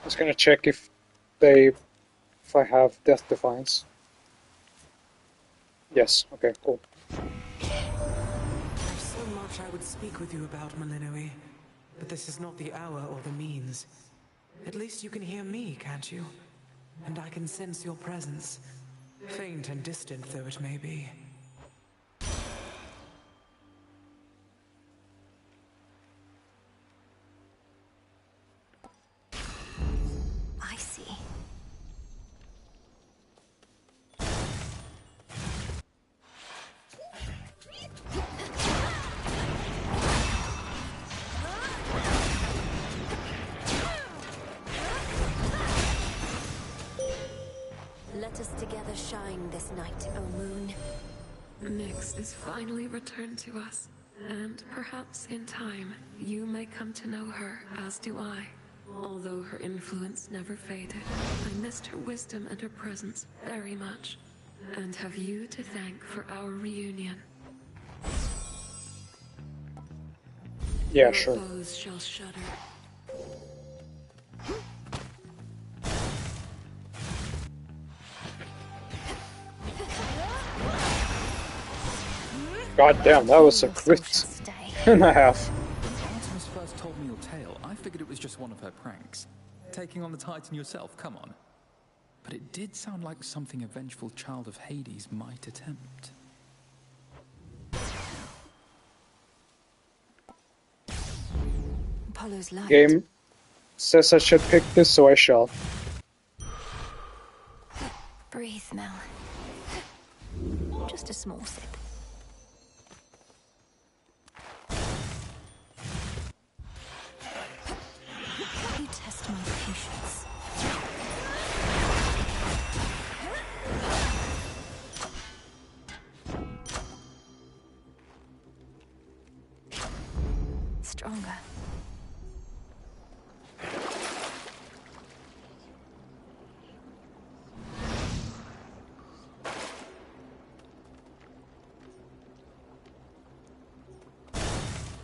Just gonna check if I have Death Defiance. Yes, okay, cool. There's so much I would speak with you about, Malinoe, but this is not the hour or the means. At least you can hear me, can't you? And I can sense your presence, faint and distant though it may be. I see. Let us together shine this night, O moon. Nyx is finally returned to us, And perhaps in time, you may come to know her, as do I. Although her influence never faded, I missed her wisdom and her presence very much, and have you to thank for our reunion. Yeah, Your sure. foes shall shudder. God damn, that was a crit and a half. When Artemis first told me your tale, I figured it was just one of her pranks. Taking on the Titan yourself, come on. But it did sound like something a vengeful child of Hades might attempt. Apollo's light. Game says I should pick this, so I shall. Breathe, Mel. Just a small sip. You test my patience. Stronger.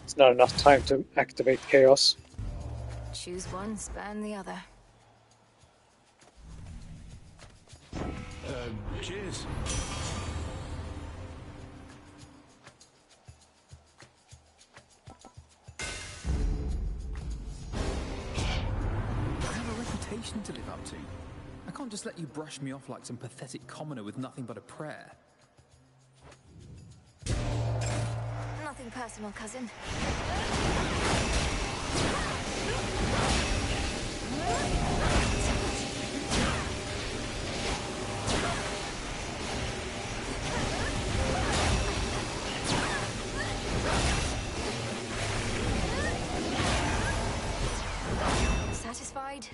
It's not enough time to activate chaos. Choose one, spurn the other. Cheers. I have a reputation to live up to. I can't just let you brush me off like some pathetic commoner with nothing but a prayer. Nothing personal, cousin. Satisfied?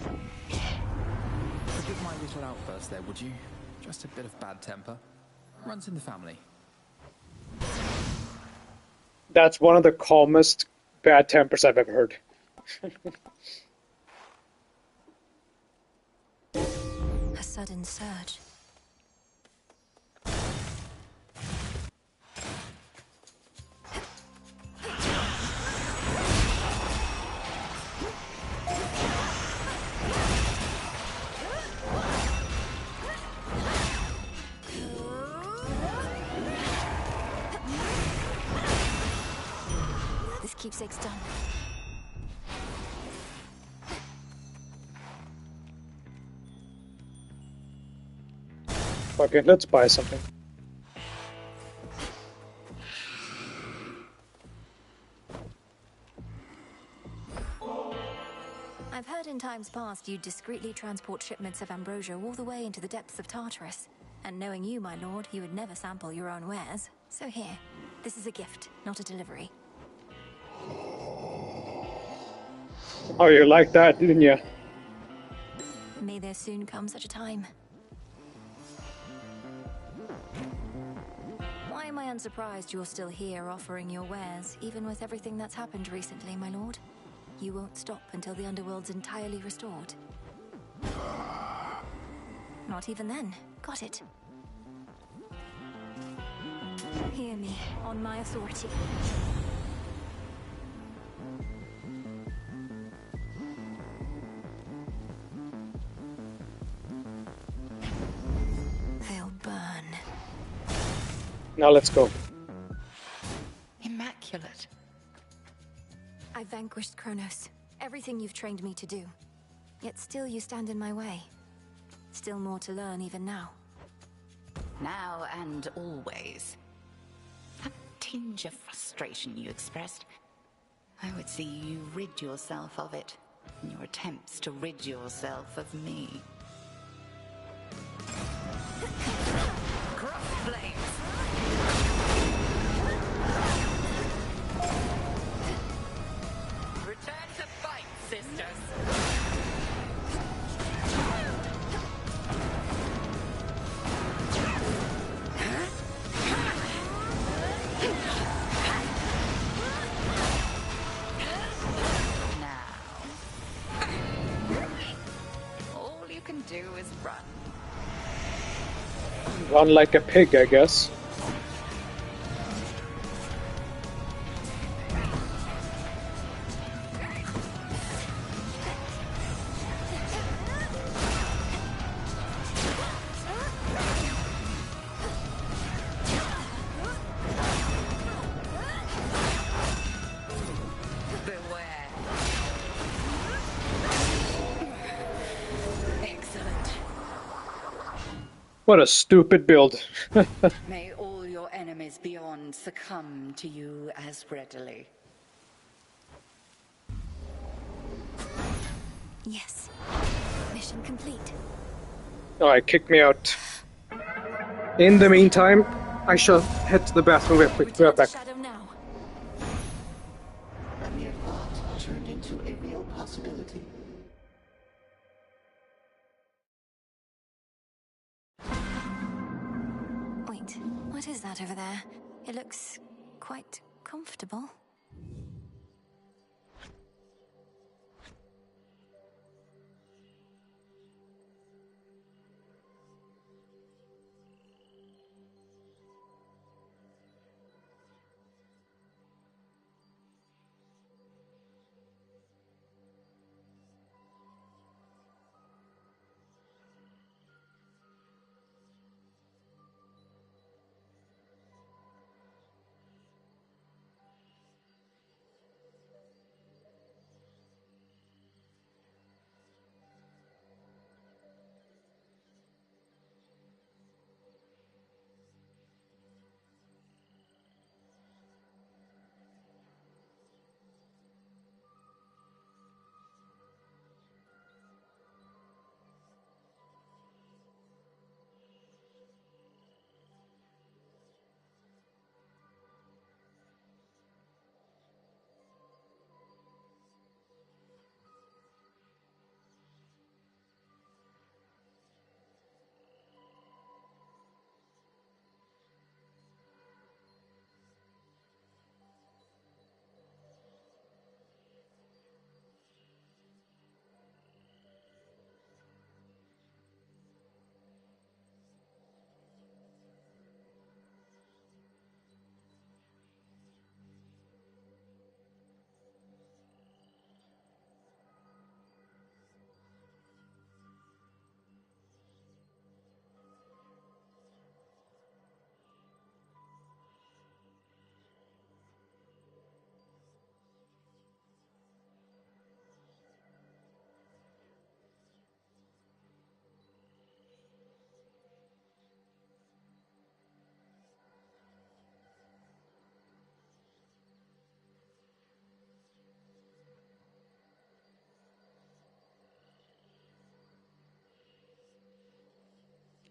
Forgive my little outburst there, would you? Just a bit of bad temper. Runs in the family. That's one of the calmest bad tempers I've ever heard. A sudden surge. This keepsake's done. Okay, let's buy something. I've heard in times past you'd discreetly transport shipments of ambrosia all the way into the depths of Tartarus. And knowing you, my lord, you would never sample your own wares. So here, this is a gift, not a delivery. Oh, you like that, didn't you? May there soon come such a time. Why am I unsurprised you're still here offering your wares, even with everything that's happened recently, my lord? You won't stop until the underworld's entirely restored. Not even then. Got it. Hear me, on my authority. They'll burn. Now let's go. Immaculate. I vanquished Kronos. Everything you've trained me to do. Yet still you stand in my way. Still more to learn even now. Now and always. That tinge of frustration you expressed, I would see you rid yourself of it in your attempts to rid yourself of me. Cross flames! Return to fight, sisters! Run like a pig, I guess. What a stupid build. May all your enemies beyond succumb to you as readily. Yes. Mission complete. Alright, kick me out. In the meantime, I shall head to the bathroom real quick. Be right back. A mere thought turned into a real possibility. Wait, what is that over there? It looks quite comfortable.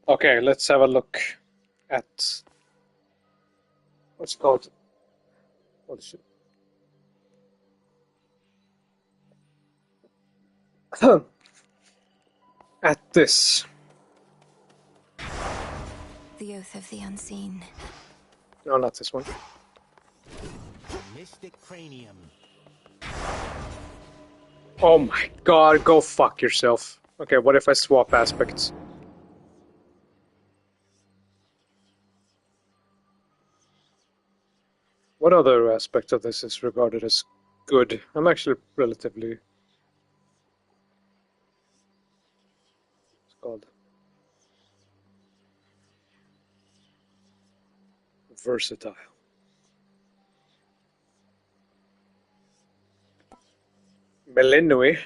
Okay, let's have a look at what's it called. What is it? At this. The Oath of the Unseen. No, not this one. Mystic Cranium. Oh my god, go fuck yourself. Okay, what if I swap aspects? What other aspect of this is regarded as good? I'm actually relatively... It's called... versatile. Melinui.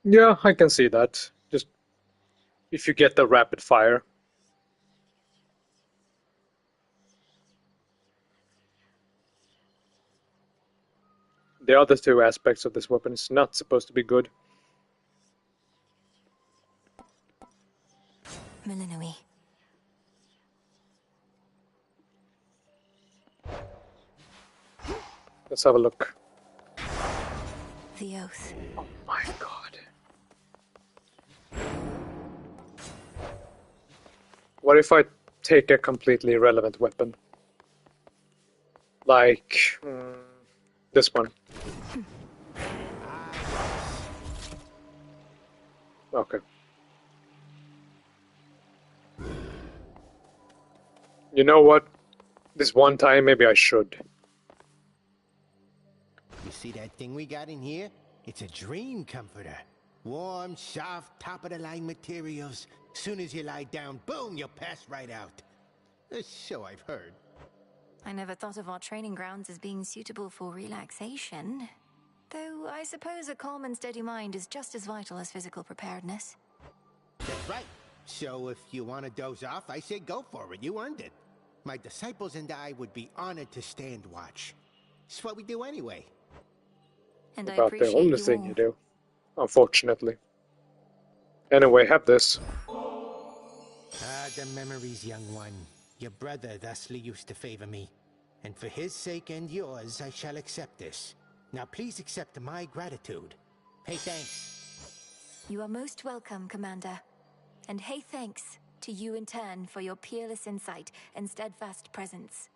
Yeah, I can see that. Just if you get the rapid fire. The other two aspects of this weapon is not supposed to be good. Melinui. Let's have a look. The Oath. Oh my god. What if I take a completely irrelevant weapon? Like... this one. Okay. You know what? This one time, maybe I should. You see that thing we got in here? It's a dream comforter. Warm, soft, top-of-the-line materials. Soon as you lie down, boom, you'll pass right out. So I've heard. I never thought of our training grounds as being suitable for relaxation. Though I suppose a calm and steady mind is just as vital as physical preparedness. That's right. So if you want to doze off, I say go for it. You earned it. My disciples and I would be honored to stand watch. It's what we do anyway. And I About the appreciate only you thing all. you do, unfortunately. Anyway, have this. Ah, the memories, young one. Your brother thusly used to favor me. And for his sake and yours, I shall accept this. Now please accept my gratitude. Hey, thanks. You are most welcome, Commander. And hey, thanks to you in turn for your peerless insight and steadfast presence.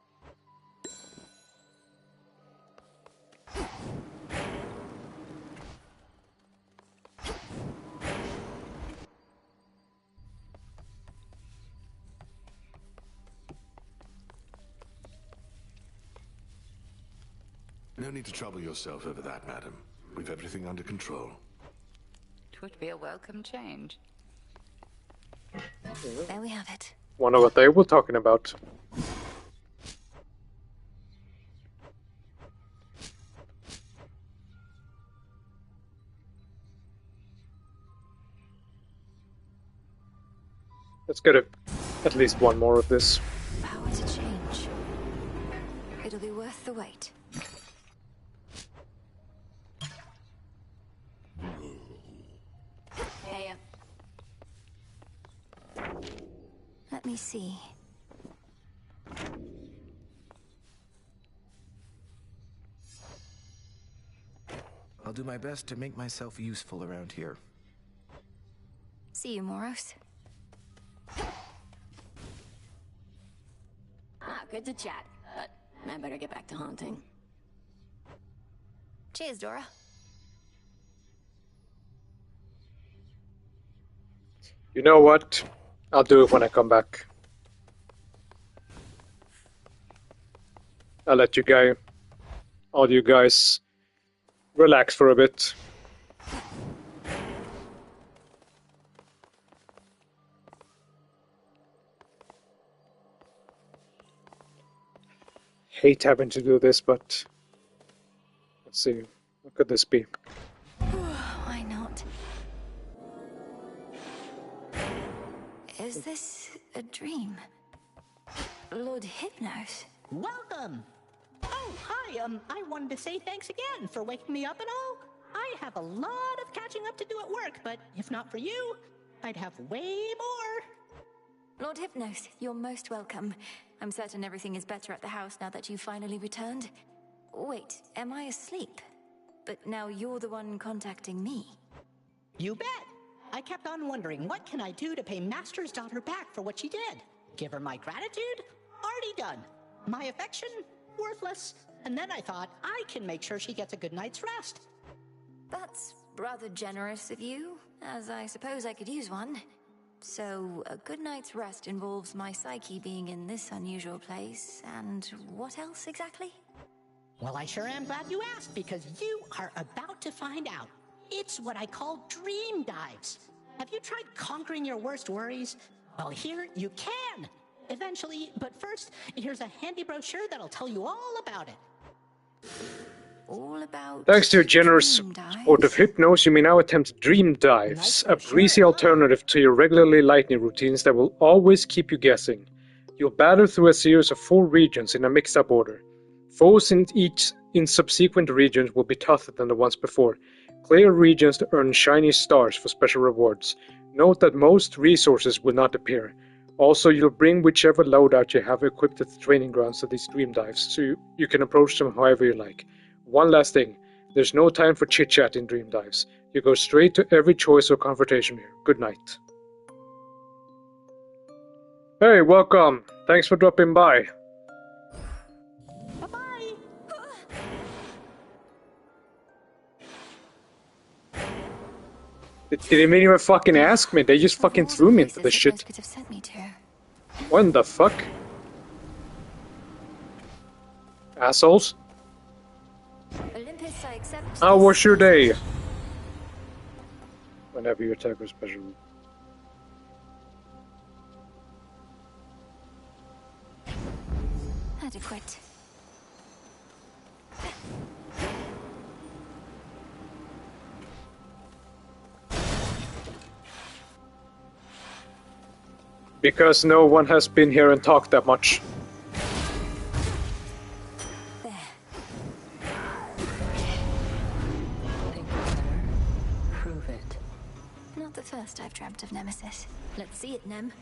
No need to trouble yourself over that, madam. We've everything under control. Twould be a welcome change. There we have it. Wonder what they were talking about. Let's get at least one more of this. Power to change. It'll be worth the wait. Hey, let me see. I'll do my best to make myself useful around here. See you, Moros. Ah, good to chat, but I better get back to haunting. Cheers, Dora. You know what? I'll do it when I come back. I'll let all you guys, relax for a bit. Hate having to do this, but let's see. What could this be? Why not? Is this a dream? Lord Hypnos? Welcome! Oh, hi, I wanted to say thanks again for waking me up and all. I have a lot of catching up to do at work, but if not for you, I'd have way more. Lord Hypnos, you're most welcome. I'm certain everything is better at the house now that you've finally returned. Wait, am I asleep? But now you're the one contacting me. You bet! I kept on wondering, what can I do to pay Master's daughter back for what she did? Give her my gratitude? Already done. My affection? Worthless. And then I thought, I can make sure she gets a good night's rest. That's rather generous of you, as I suppose I could use one. So, a good night's rest involves my psyche being in this unusual place, and what else exactly? Well, I sure am glad you asked, because you are about to find out. It's what I call dream dives. Have you tried conquering your worst worries? Well, here you can. Eventually, but first, here's a handy brochure that'll tell you all about it. All about... Thanks to your generous support of Hypnos, you may now attempt Dream Dives, a breezy alternative to your regularly lightning routines that will always keep you guessing. You'll battle through a series of 4 regions in a mixed-up order. Foes in subsequent regions will be tougher than the ones before. Clear regions to earn shiny stars for special rewards. Note that most resources will not appear. Also, you'll bring whichever loadout you have equipped at the training grounds to these Dream Dives, so you can approach them however you like. One last thing, there's no time for chit-chat in Dream Dives. You go straight to every choice or confrontation here. Good night. Hey, welcome. Thanks for dropping by. Bye-bye. They didn't even fucking ask me. They just fucking threw me into the shit. Could have sent me to. What the fuck? Assholes. Olympus, I accept. How was your day? Whenever you attack with special. Adequate. Because no one has been here and talked that much. Prove it. Not the first I've dreamt of Nemesis. Let's see it, Nem.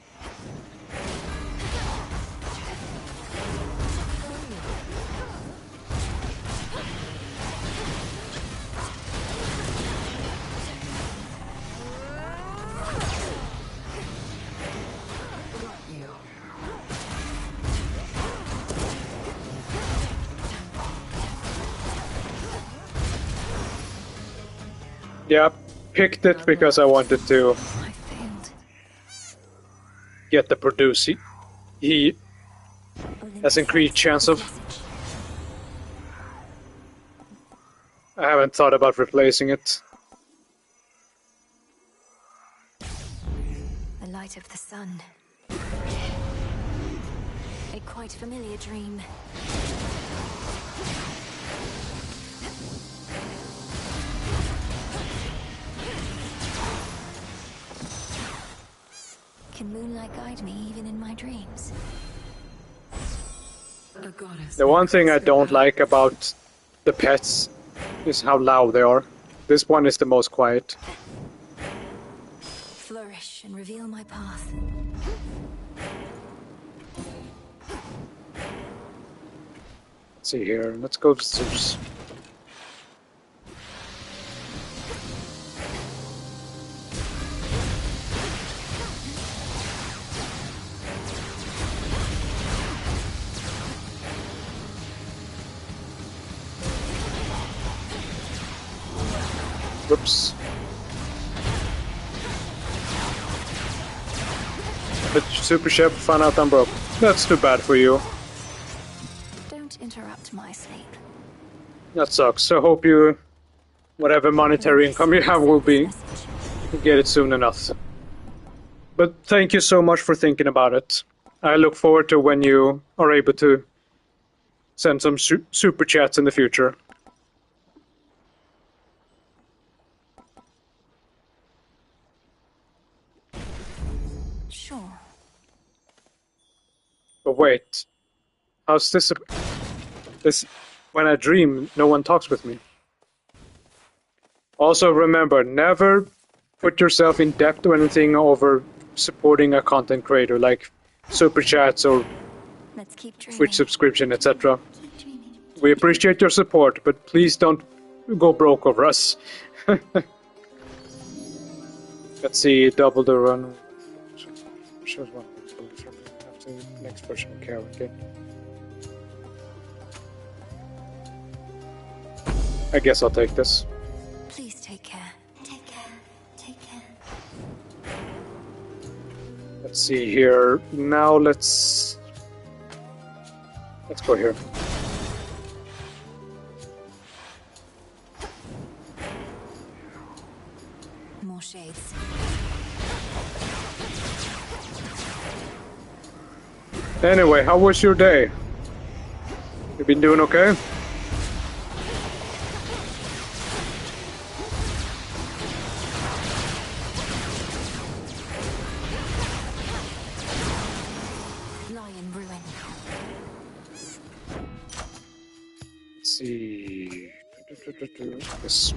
Yeah, picked it because I wanted to get the produce. He has increased chance of. I haven't thought about replacing it. The light of the sun. A quite familiar dream. Can moonlight guide me even in my dreams? A goddess. The one thing I don't like about the pets is how loud they are. This one is the most quiet. Flourish and reveal my path. Let's see here. Let's go to Zeus. Whoops. But Super Chef found out I'm broke. That's too bad for you. Don't interrupt my sleep. That sucks. I hope you, whatever monetary income you have will be, you get it soon enough. But thank you so much for thinking about it. I look forward to when you are able to send some super chats in the future. Sure. But wait, how's this? This, when I dream, no one talks with me. Also remember, never put yourself in debt or anything over supporting a content creator, like super chats or Twitch subscription, etc. We appreciate your support, but please don't go broke over us. Let's see, double the run. Shows one after the next person will care again. I guess I'll take this. Please take care. Take care. Take care. Let's see here. Now let's go here. More shades. Anyway, how was your day? You been doing okay? Lie in ruin. Let's see. This.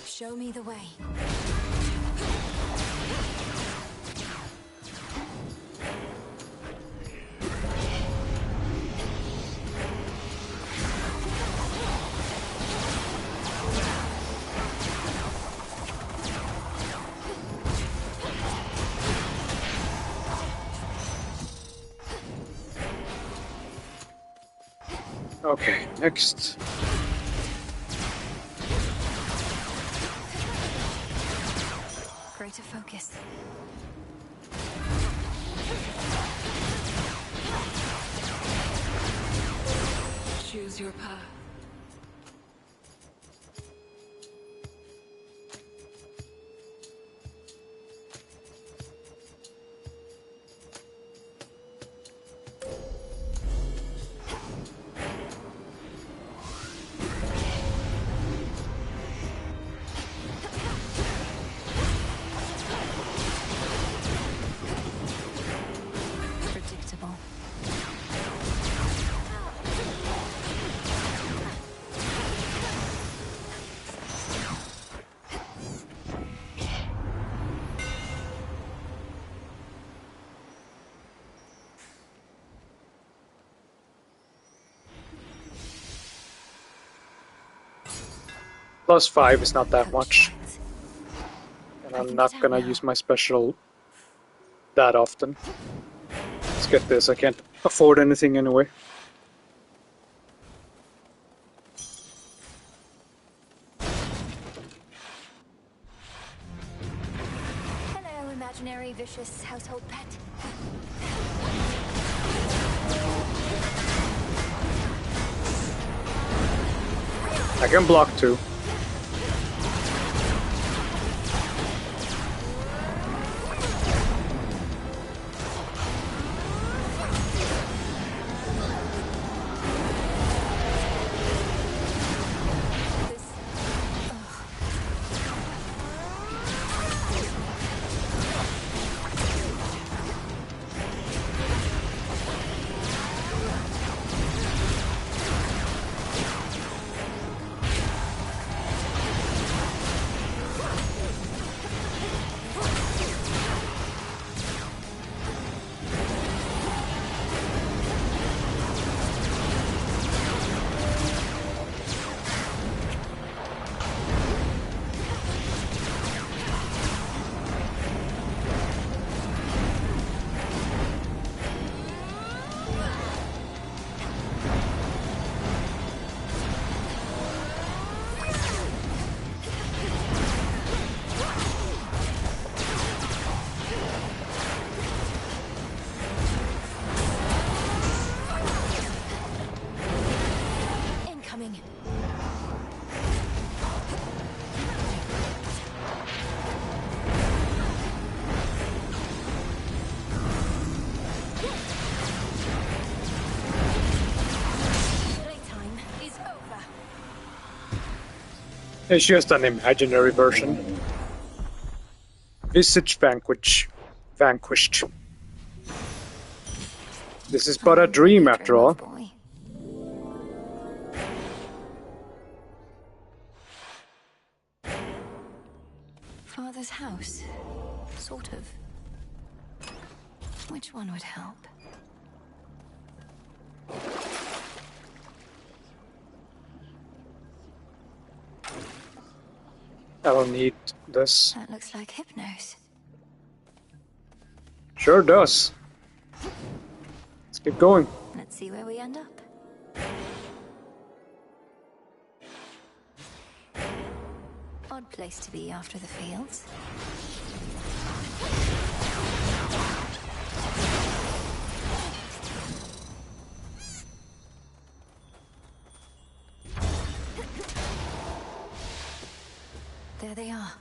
Show me the way. Okay, next. Greater focus. Choose your path. Predictable. +5 is not that much. And I'm not gonna use my special that often. Let's get this, I can't afford anything anyway. Hello, imaginary vicious household pet. I can block too. Incoming. Playtime is over. It's just an imaginary version. Visage vanquished. This is but a dream after all. Father's house. Sort of. Which one would help? I don't need this. That looks like Hypnos. Sure does. Let's keep going. Let's see where we end up. Odd place to be after the fields. There they are.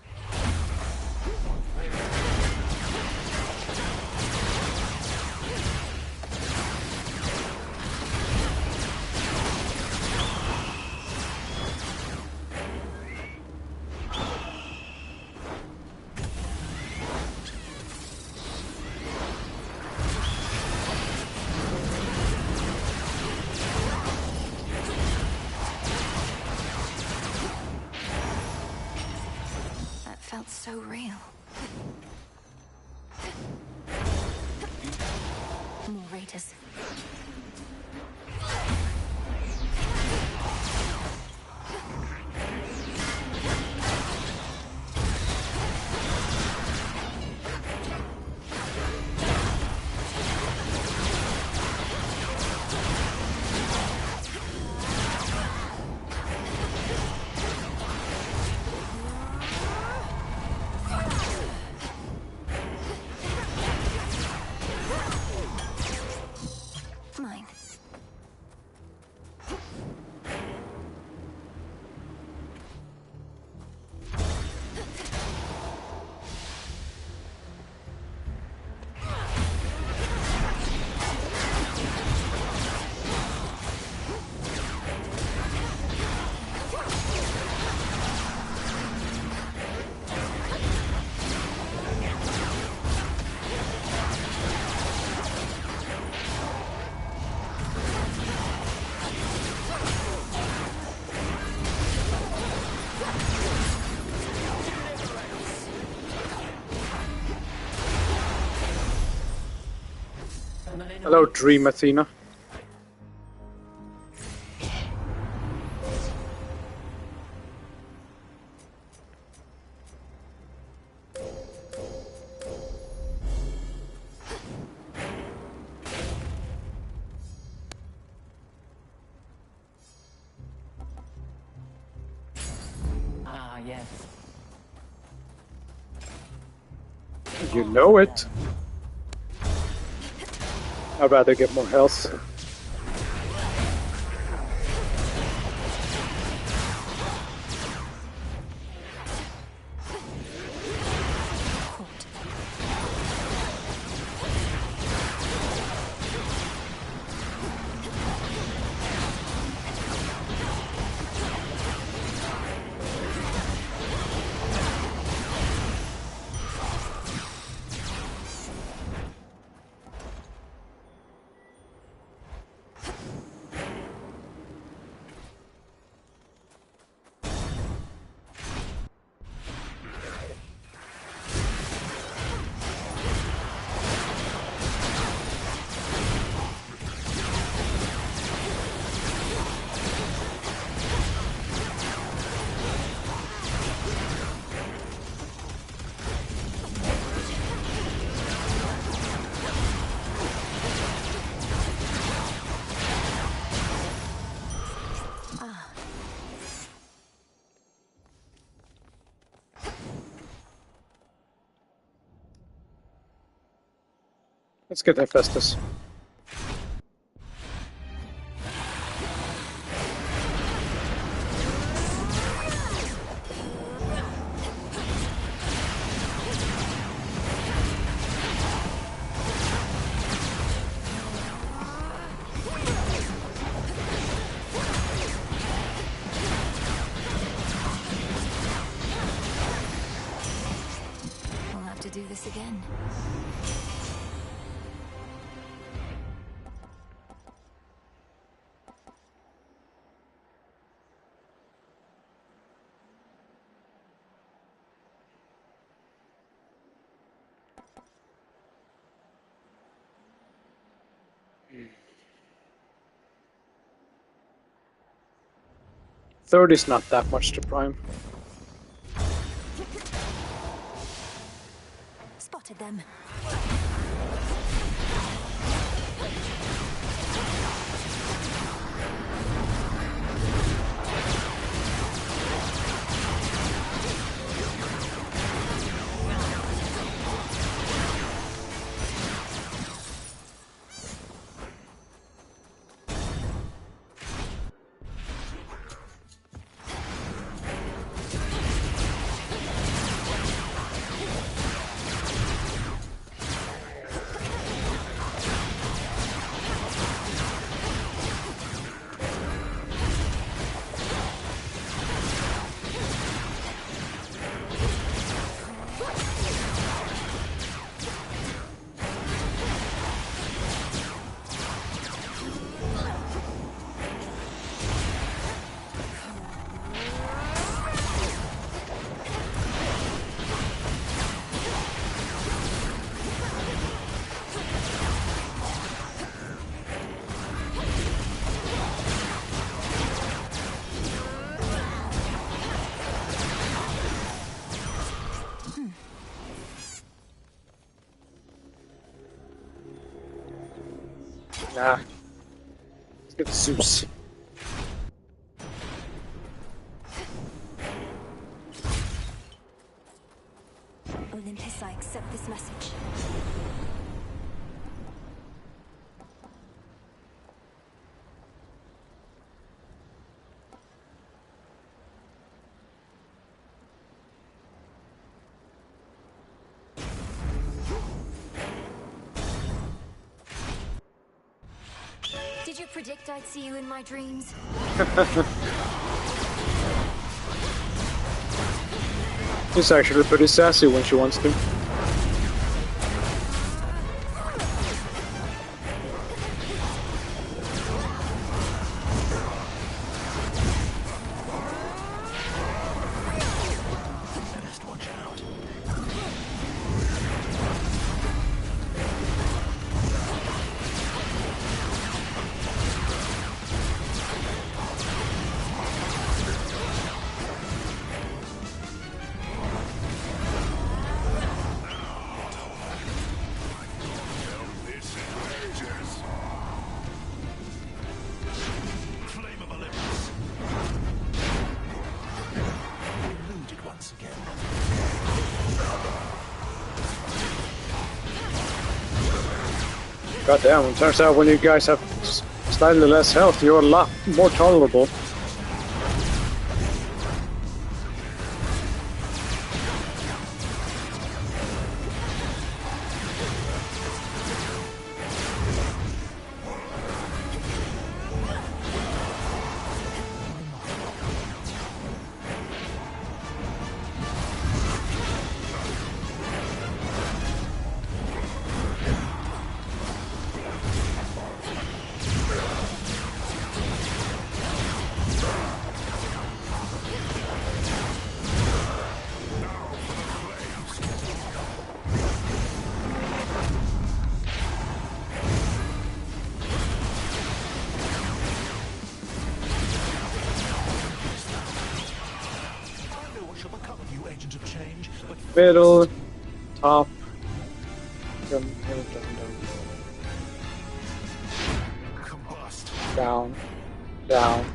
Felt so real. More raiders. Hello, Dream Athena. Ah, yes. You know it. I'd rather get more health. Let's get Hephaestus. We'll have to do this again. Third is not that much to prime. Spotted them. Nah. Let's get Zeus. Olympus, I accept this message. Did you predict I'd see you in my dreams? She's actually pretty sassy when she wants to. God damn, it turns out when you guys have slightly less health, you're a lot more tolerable. Middle, top, down, down.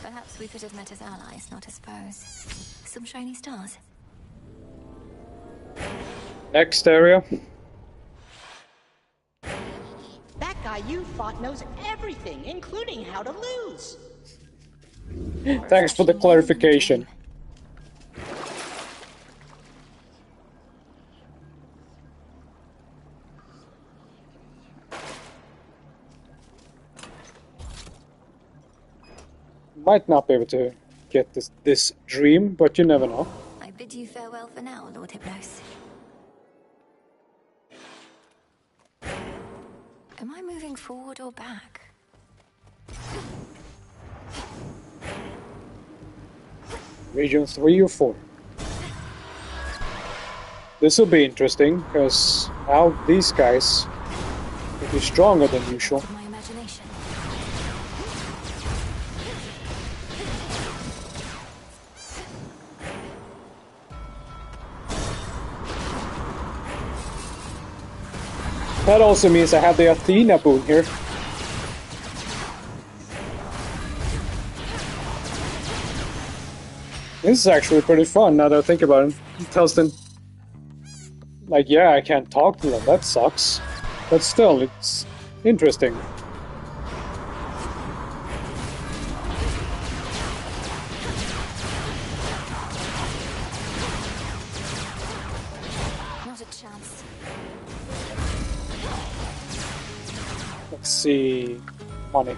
Perhaps we could have met as allies, not as foes. Some shiny stars. Next area. That guy you fought knows everything, including how to lose. Thanks for the clarification. Might not be able to get this dream, but you never know. I bid you farewell for now, Lord Hypnos. Am I moving forward or back? Region 3 or 4. This will be interesting, because now these guys will be stronger than usual. My imagination. That also means I have the Athena boon here. This is actually pretty fun now that I think about it. It tells them, like, yeah, I can't talk to them, that sucks. But still, it's interesting. Not a chance. Let's see. Money.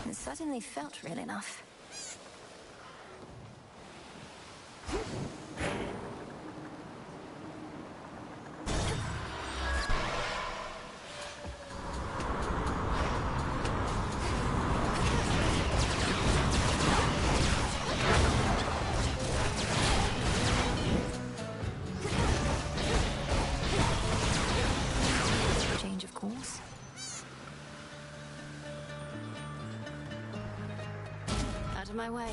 It suddenly felt real enough. Change of course. Out of my way.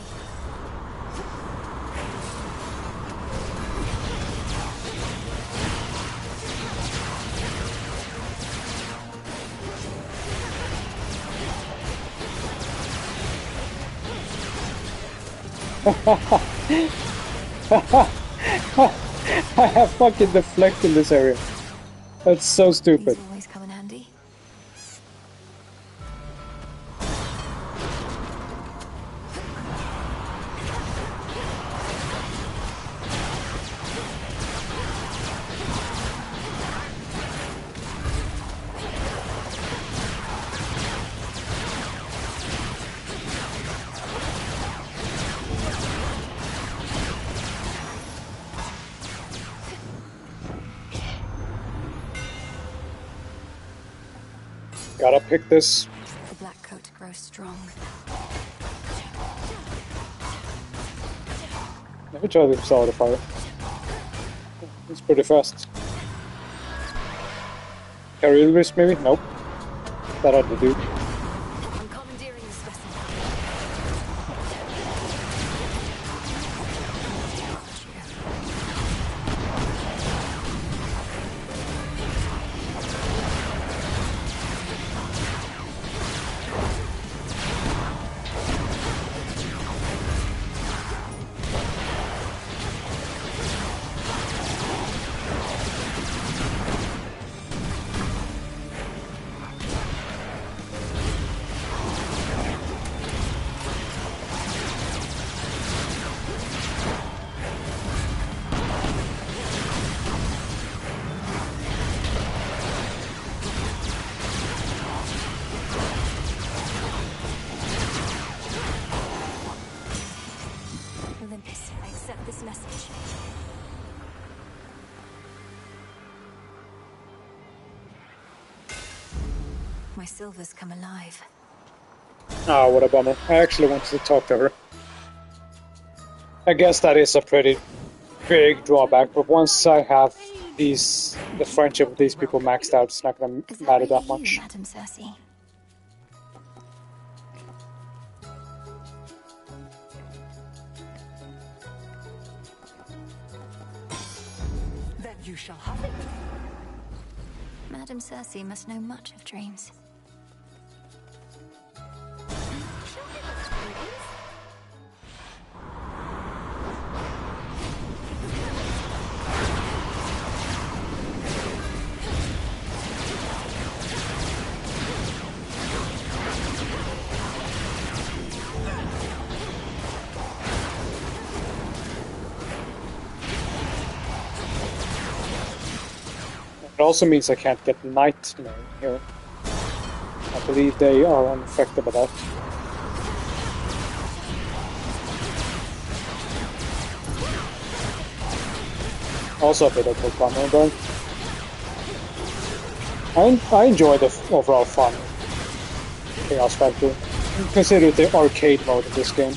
I have fucking deflect in this area. That's so stupid. These always come in handy. Gotta pick this. The black coat grows strong. Let me try the solid fire. It's pretty fast. Carry risk maybe? Nope. That ought to do. I'm commandeering this vessel. Olympus, I accept this message. My Silver's come alive. Ah, what a bummer. I actually wanted to talk to her. I guess that is a pretty big drawback, but once I have the friendship with these people maxed out, it's not gonna matter that much. Madam Cersei. Then you shall have it. Madam Cersei must know much of dreams. It also means I can't get Nightmare here. I believe they are unaffected by that. Also a bit of a bummer, but I enjoy the overall fun. Chaos Factory. Consider the arcade mode of this game.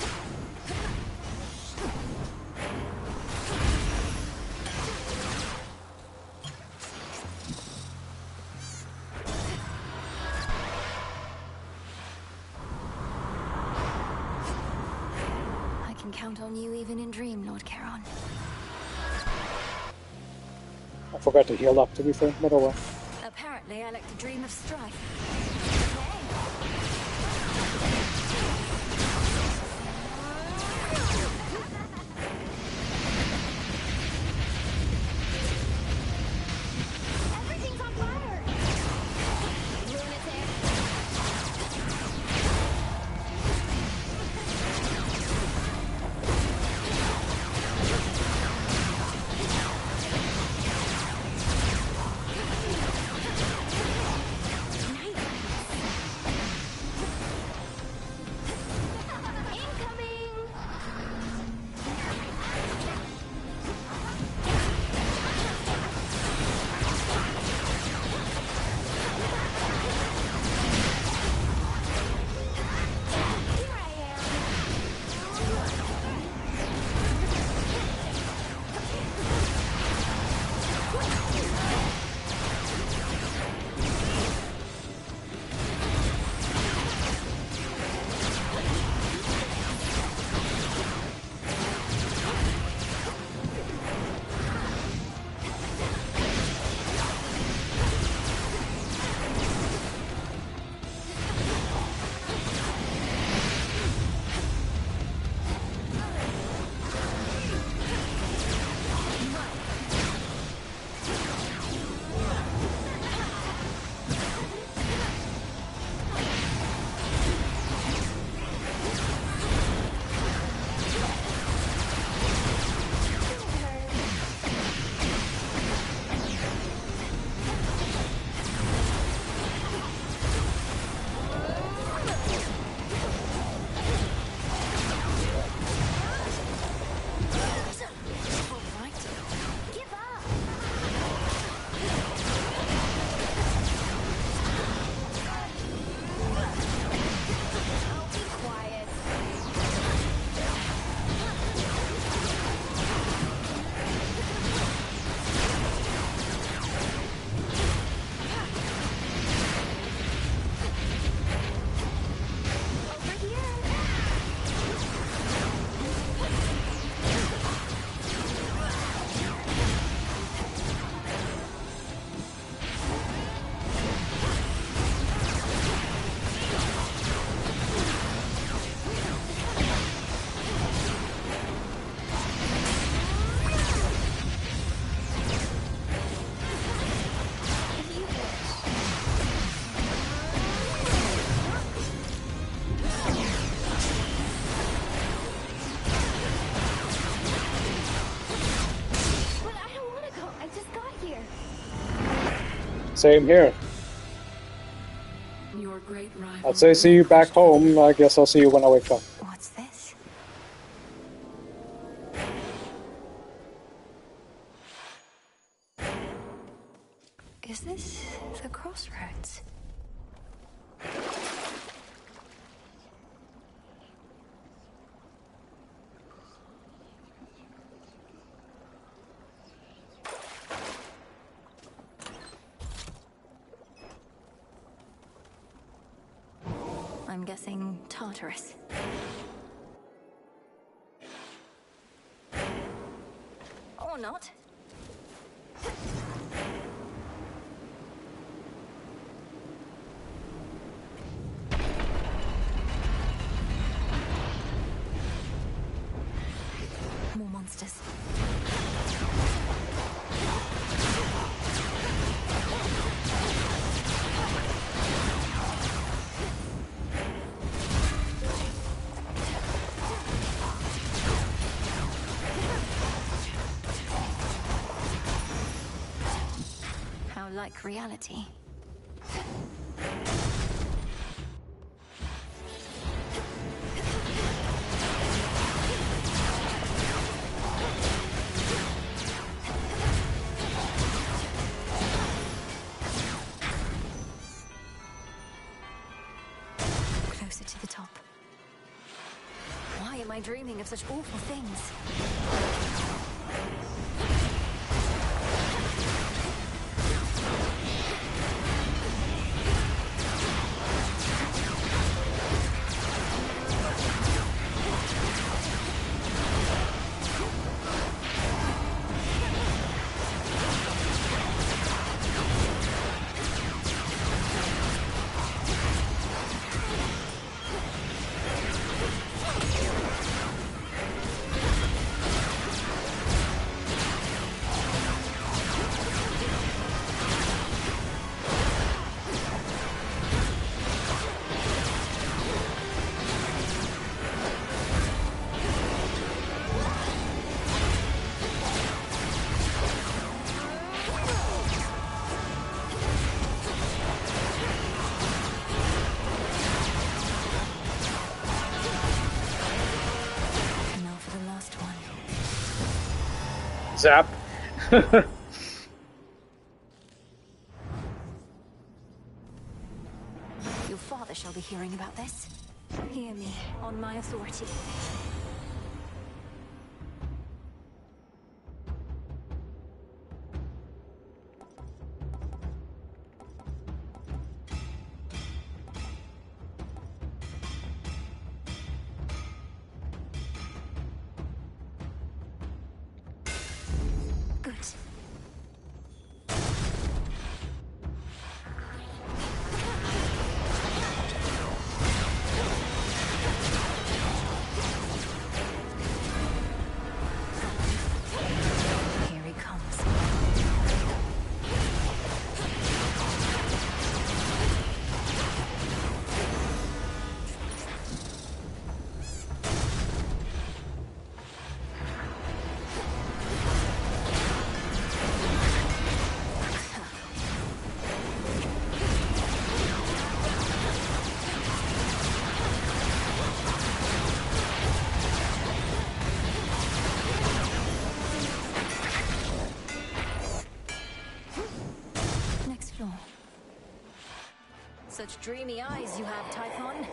I can count on you even in dream, Lord Charon. I forgot to heal up, to be fair, but oh well. Apparently, I like to dream of strife. Everything's on fire! Lunatic. Same here. Your great rival. I'd say see you back home. I guess I'll see you when I wake up. What's this? Is this the crossroads? I'm guessing Tartarus. Or not. More monsters. How like reality. Closer to the top. Why am I dreaming of such awful things? Zap. Your father shall be hearing about this. Hear me, on my authority. Good. Here he comes. Next floor. Such dreamy eyes you have, Typhon.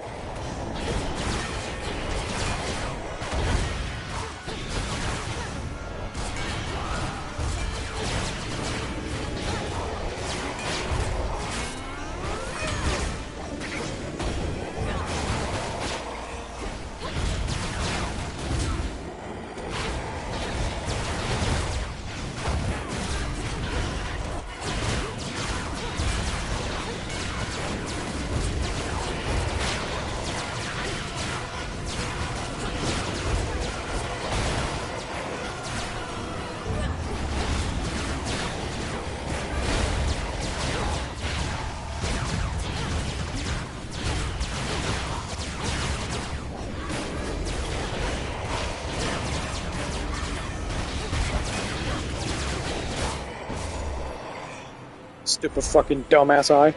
Stupid fucking dumbass eye.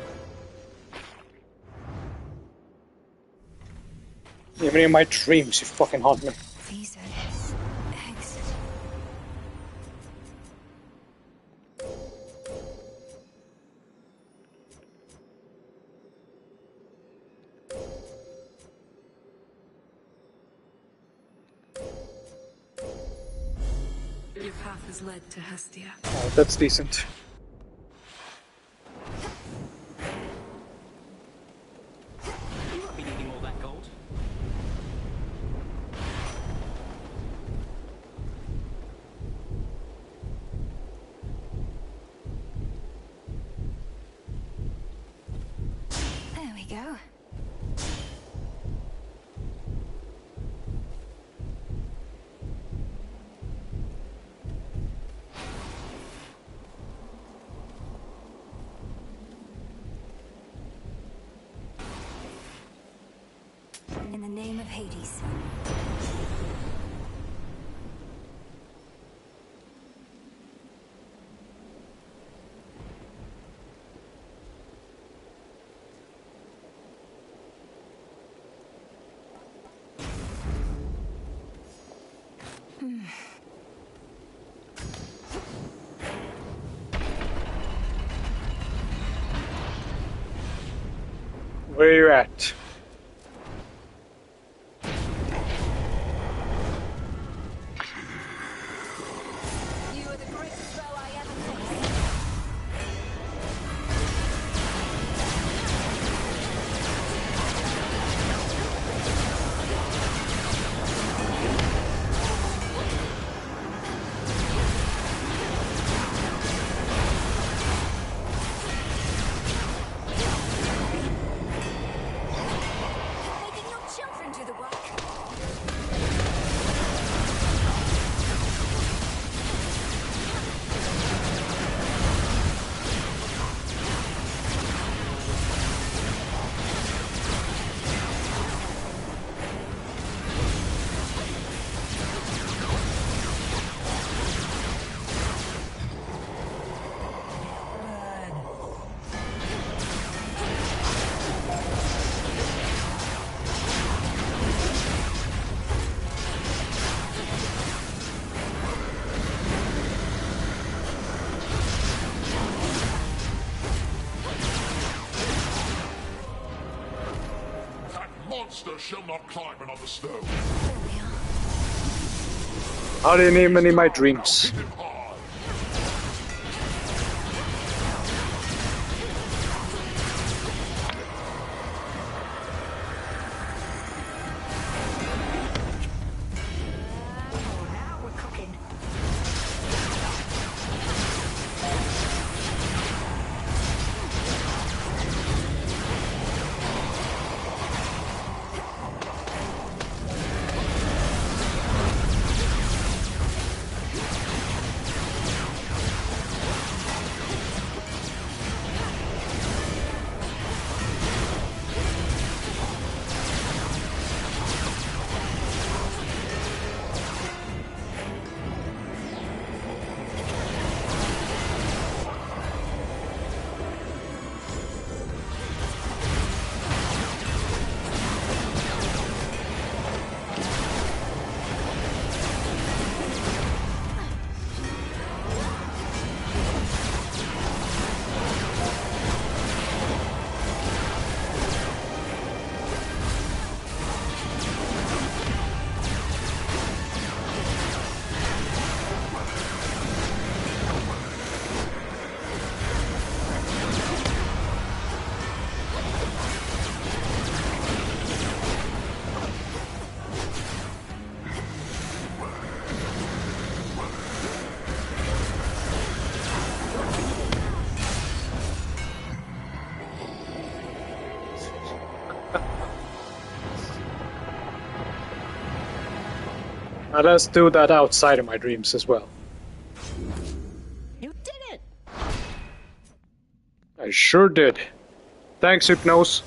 Even in my dreams, you fucking haunt me. These are eggs. Your path has led to Hestia. Oh, that's decent. You won't be needing all that gold. There we go. In the name of Hades. Where you at? You are the greatest foe I ever faced. Making your children do the work. That monster shall not climb another stone. How do you name any of my dreams? Now we're cooking. Now let's do that outside of my dreams as well. You did it! I sure did. Thanks, Hypnos.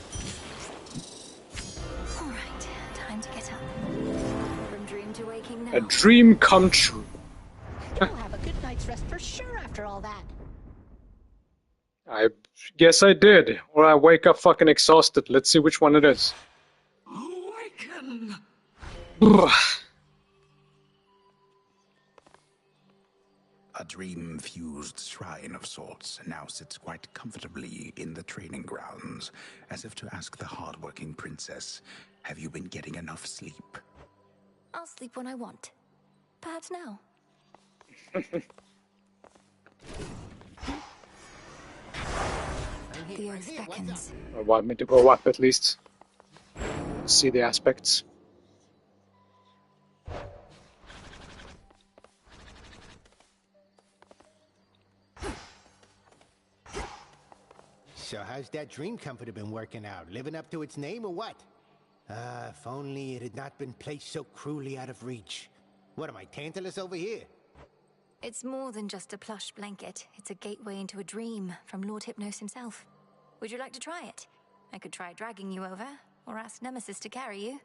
Alright, time to get up. From dream to waking now. A dream come true. You'll have a good night's rest for sure after all that. I guess I did. Or I wake up fucking exhausted. Let's see which one it is. Awaken! A dream-fused shrine of sorts now sits quite comfortably in the training grounds, as if to ask the hard-working princess, have you been getting enough sleep? I'll sleep when I want. Perhaps now. The earth beckons. Or want me to go up at least. See the aspects. So how's that dream comforter been working out? Living up to its name or what? If only it had not been placed so cruelly out of reach. What am I, Tantalus over here? It's more than just a plush blanket. It's a gateway into a dream from Lord Hypnos himself. Would you like to try it? I could try dragging you over, or ask Nemesis to carry you.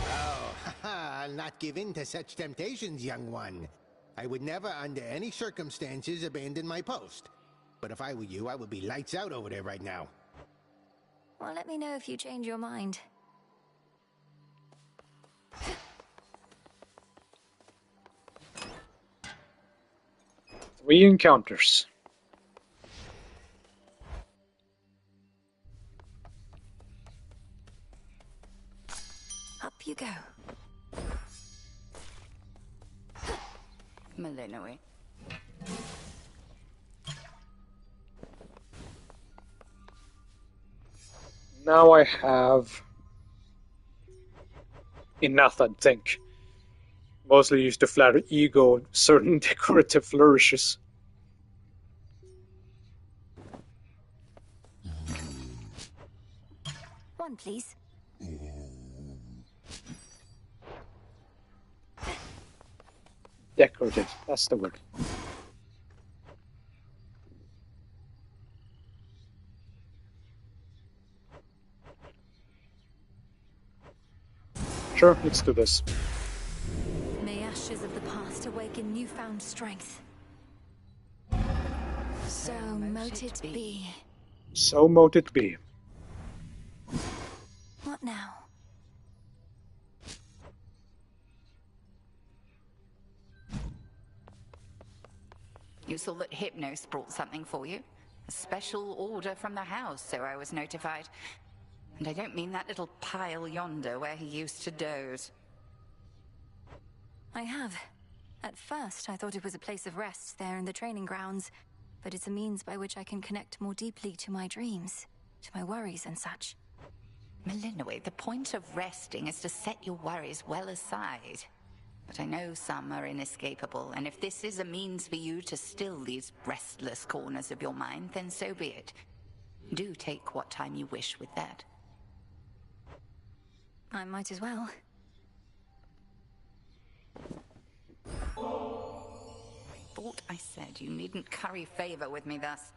Oh, I'll not give in to such temptations, young one. I would never, under any circumstances, abandon my post. But if I were you, I would be lights out over there right now. Well, let me know if you change your mind. 3 encounters. Up you go. Malinois. Now I have enough, I think. Mostly used to flatter ego and certain decorative flourishes. One, please. Decorative, that's the word. Sure, let's do this. May ashes of the past awaken newfound strength. So mote it be. So mote it be. What now? You saw that Hypnos brought something for you. A special order from the house, so I was notified. And I don't mean that little pile yonder where he used to doze. I have. At first, I thought it was a place of rest there in the training grounds, but it's a means by which I can connect more deeply to my dreams, to my worries and such. Malinois, the point of resting is to set your worries well aside. But I know some are inescapable, and if this is a means for you to still these restless corners of your mind, then so be it. Do take what time you wish with that. I might as well. I thought I said you needn't curry favor with me thus.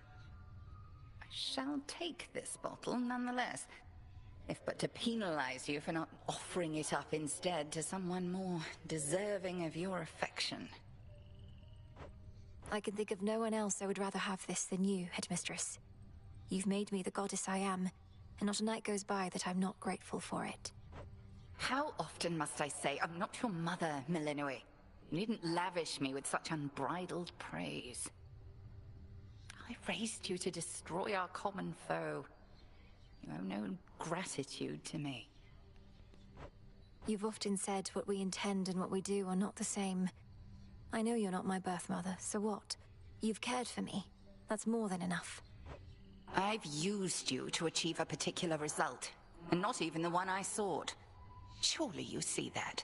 I shall take this bottle nonetheless, if but to penalize you for not offering it up instead to someone more deserving of your affection. I can think of no one else I would rather have this than you, Headmistress. You've made me the goddess I am, and not a night goes by that I'm not grateful for it. How often must I say I'm not your mother, Malinois? You needn't lavish me with such unbridled praise. I raised you to destroy our common foe. You owe no gratitude to me. You've often said what we intend and what we do are not the same. I know you're not my birth mother, so what? You've cared for me. That's more than enough. I've used you to achieve a particular result, and not even the one I sought. Surely you see that.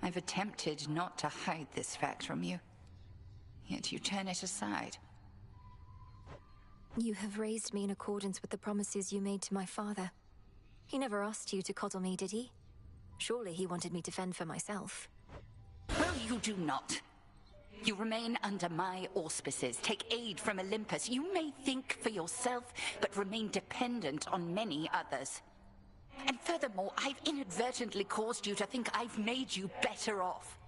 I've attempted not to hide this fact from you, yet you turn it aside. You have raised me in accordance with the promises you made to my father. He never asked you to coddle me, did he? Surely he wanted me to fend for myself. Well, you do not. You remain under my auspices, take aid from Olympus. You may think for yourself, but remain dependent on many others. And furthermore, I've inadvertently caused you to think I've made you better off.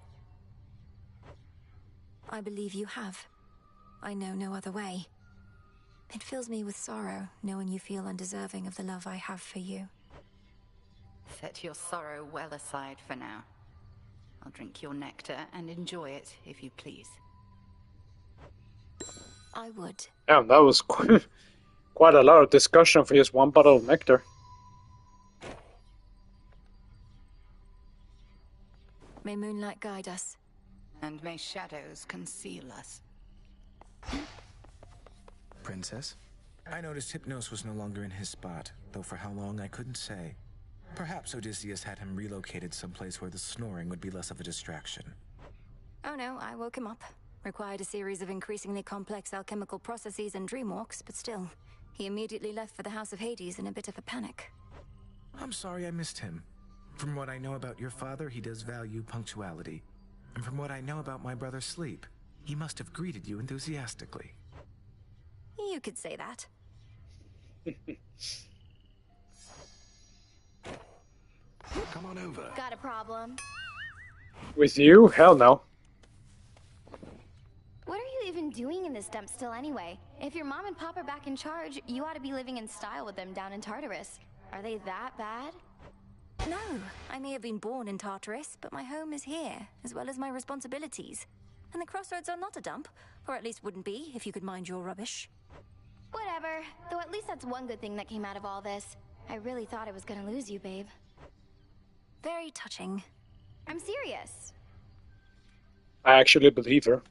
I believe you have. I know no other way. It fills me with sorrow, knowing you feel undeserving of the love I have for you. Set your sorrow well aside for now. I'll drink your nectar and enjoy it, if you please. I would. Damn, that was quite a lot of discussion for just one bottle of nectar. May moonlight guide us. And may shadows conceal us. Princess? I noticed Hypnos was no longer in his spot, though for how long I couldn't say. Perhaps Odysseus had him relocated someplace where the snoring would be less of a distraction. Oh no, I woke him up. Required a series of increasingly complex alchemical processes and dreamwalks, but still, he immediately left for the House of Hades in a bit of a panic. I'm sorry I missed him. From what I know about your father, he does value punctuality. And from what I know about my brother Sleep, he must have greeted you enthusiastically. You could say that. Come on over. Got a problem? With you? Hell no. What are you even doing in this dump still anyway? If your mom and pop are back in charge, you ought to be living in style with them down in Tartarus. Are they that bad? No, I may have been born in Tartarus, but my home is here, as well as my responsibilities. And the crossroads are not a dump, or at least wouldn't be if you could mind your rubbish. Whatever. Though at least that's one good thing that came out of all this. I really thought I was gonna lose you, babe. Very touching. I'm serious. I actually believe her.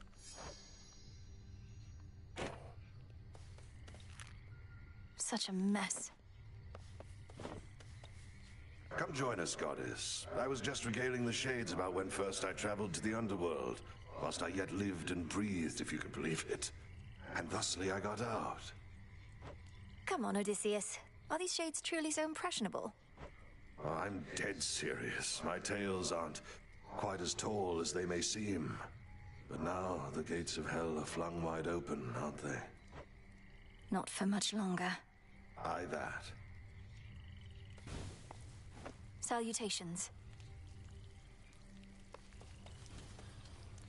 Such a mess. Come join us, Goddess. I was just regaling the Shades about when first I traveled to the underworld, whilst I yet lived and breathed, if you can believe it. And thusly I got out. Come on, Odysseus. Are these shades truly so impressionable? Oh, I'm dead serious. My tales aren't quite as tall as they may seem. But now the gates of hell are flung wide open, aren't they? Not for much longer. Aye, that. Salutations.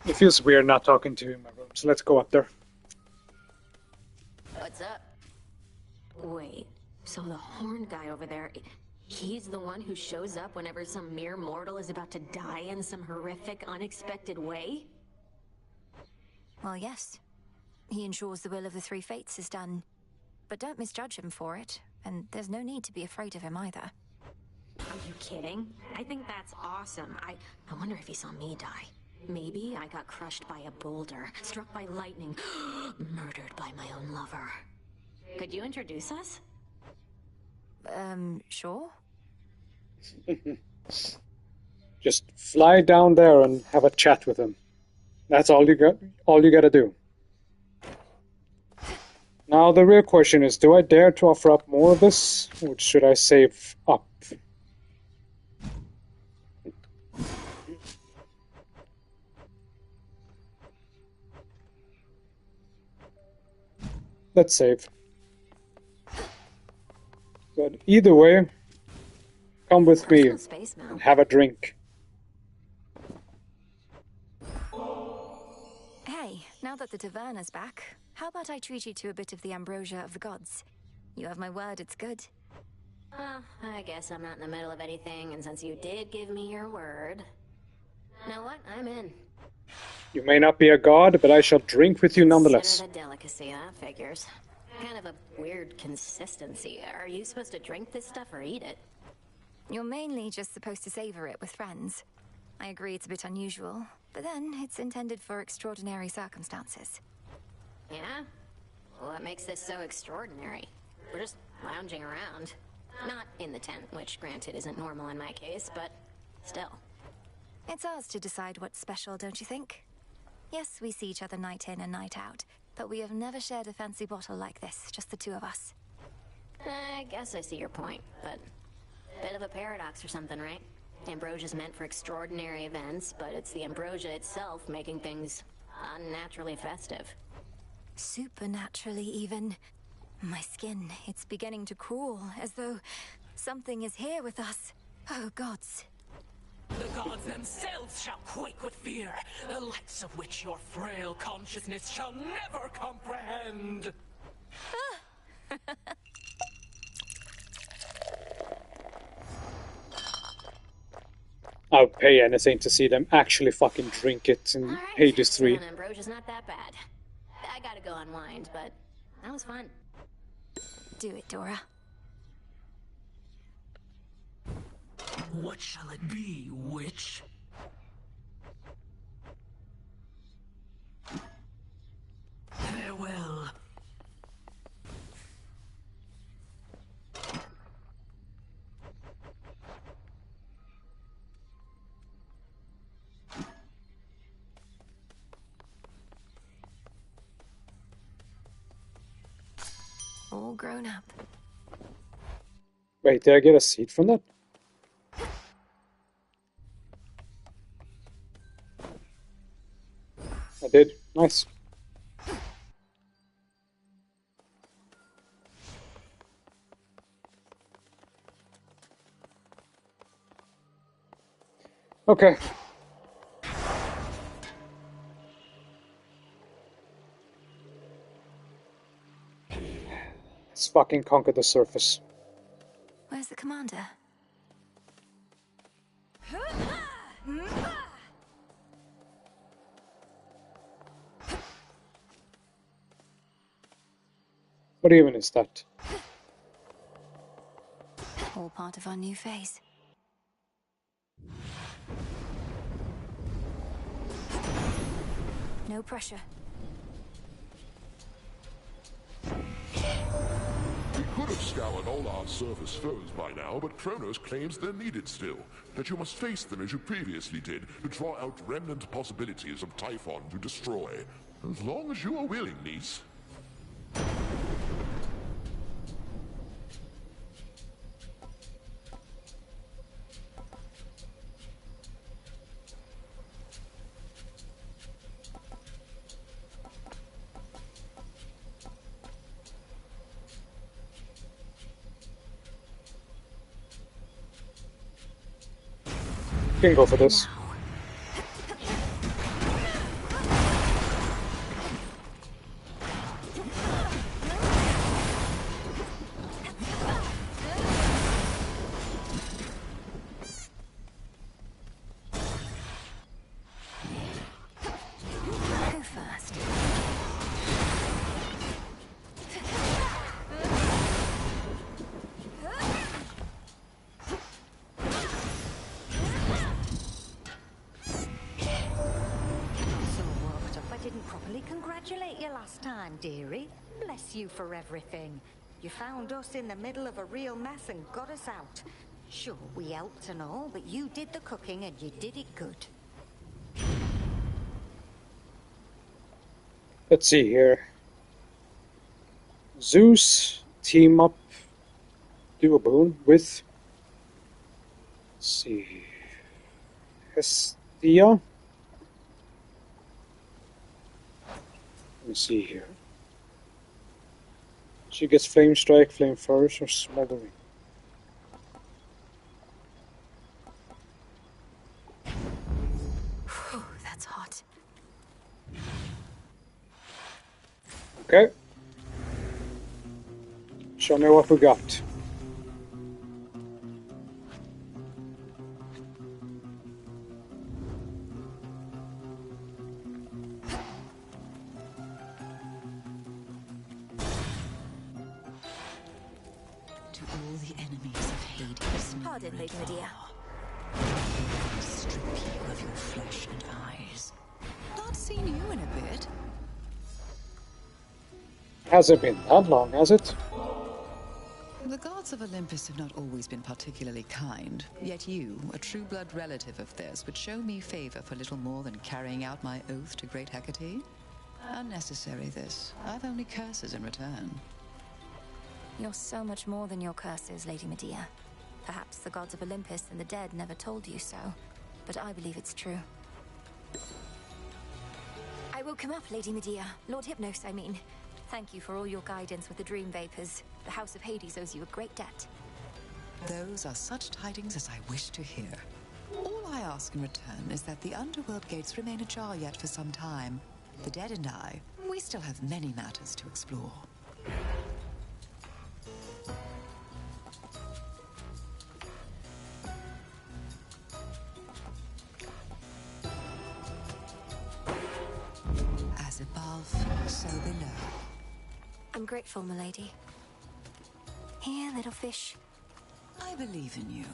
It feels weird not talking to you in my room, so let's go up there. What's up? Wait, so the horned guy over there, he's the one who shows up whenever some mere mortal is about to die in some horrific, unexpected way? Well, yes. He ensures the will of the three fates is done. But don't misjudge him for it, and there's no need to be afraid of him either. Are you kidding? I think that's awesome. I wonder if he saw me die. Maybe I got crushed by a boulder, struck by lightning, murdered by my own lover. Could you introduce us? Sure. Just fly down there and have a chat with him. That's all you got. All you gotta do. Now the real question is: do I dare to offer up more of this, or should I save up? Let's save. But either way, come with me and have a drink. Hey, now that the taverna's back, how about I treat you to a bit of the ambrosia of the gods? You have my word, it's good. I guess I'm not in the middle of anything, and since you did give me your word... You know what? I'm in. You may not be a god, but I shall drink with you nonetheless. Considered a delicacy, that figures. Kind of a weird consistency. Are you supposed to drink this stuff or eat it? You're mainly just supposed to savor it with friends. I agree it's a bit unusual, but then it's intended for extraordinary circumstances. Yeah? What makes this so extraordinary? We're just lounging around. Not in the tent, which granted isn't normal in my case, but still. It's ours to decide what's special, don't you think? Yes, we see each other night in and night out, but we have never shared a fancy bottle like this, just the two of us. I guess I see your point, but... bit of a paradox or something, right? Ambrosia's meant for extraordinary events, but it's the ambrosia itself making things unnaturally festive. Supernaturally, even. My skin, it's beginning to crawl, as though something is here with us. Oh, gods. The gods themselves shall quake with fear, the likes of which your frail consciousness shall never comprehend. Ah! I'll pay anything to see them actually fucking drink it in Hades 3. Ambrosia not that bad. I gotta go unwind, but that was fun. Do it, Dora. What shall it be, witch? Farewell. All grown up. Wait, did I get a seed from that? I did. Nice. Okay. Let's fucking conquer the surface. Where's the commander? What even is that? All part of our new phase. No pressure. We could have scoured all our surface foes by now, but Kronos claims they're needed still. That you must face them as you previously did, to draw out remnant possibilities of Typhon to destroy. As long as you are willing, niece. You can go for this. Dearie, bless you for everything. You found us in the middle of a real mess and got us out. Sure, we helped and all, but you did the cooking and you did it good. Let's see here. Zeus team up, do a boon with, let's see, Hestia. Let me see here. She gets Flame Strike, Flame Furnace, or Smothering. Whew, that's hot. Okay. Show me what we got. Pardon, Lady Medea. Strip you of your flesh and eyes. Not seen you in a bit. Hasn't been that long, has it? The gods of Olympus have not always been particularly kind, yet you, a true-blood relative of theirs, would show me favor for little more than carrying out my oath to great Hecate? Unnecessary, this. I've only curses in return. You're so much more than your curses, Lady Medea. Perhaps the gods of Olympus and the dead never told you so, but I believe it's true. I woke him up, Lady Medea. Lord Hypnos, I mean. Thank you for all your guidance with the dream vapors. The House of Hades owes you a great debt. Those are such tidings as I wish to hear. All I ask in return is that the underworld gates remain ajar yet for some time. The dead and I, we still have many matters to explore. I'm grateful, milady. Here, little fish. I believe in you.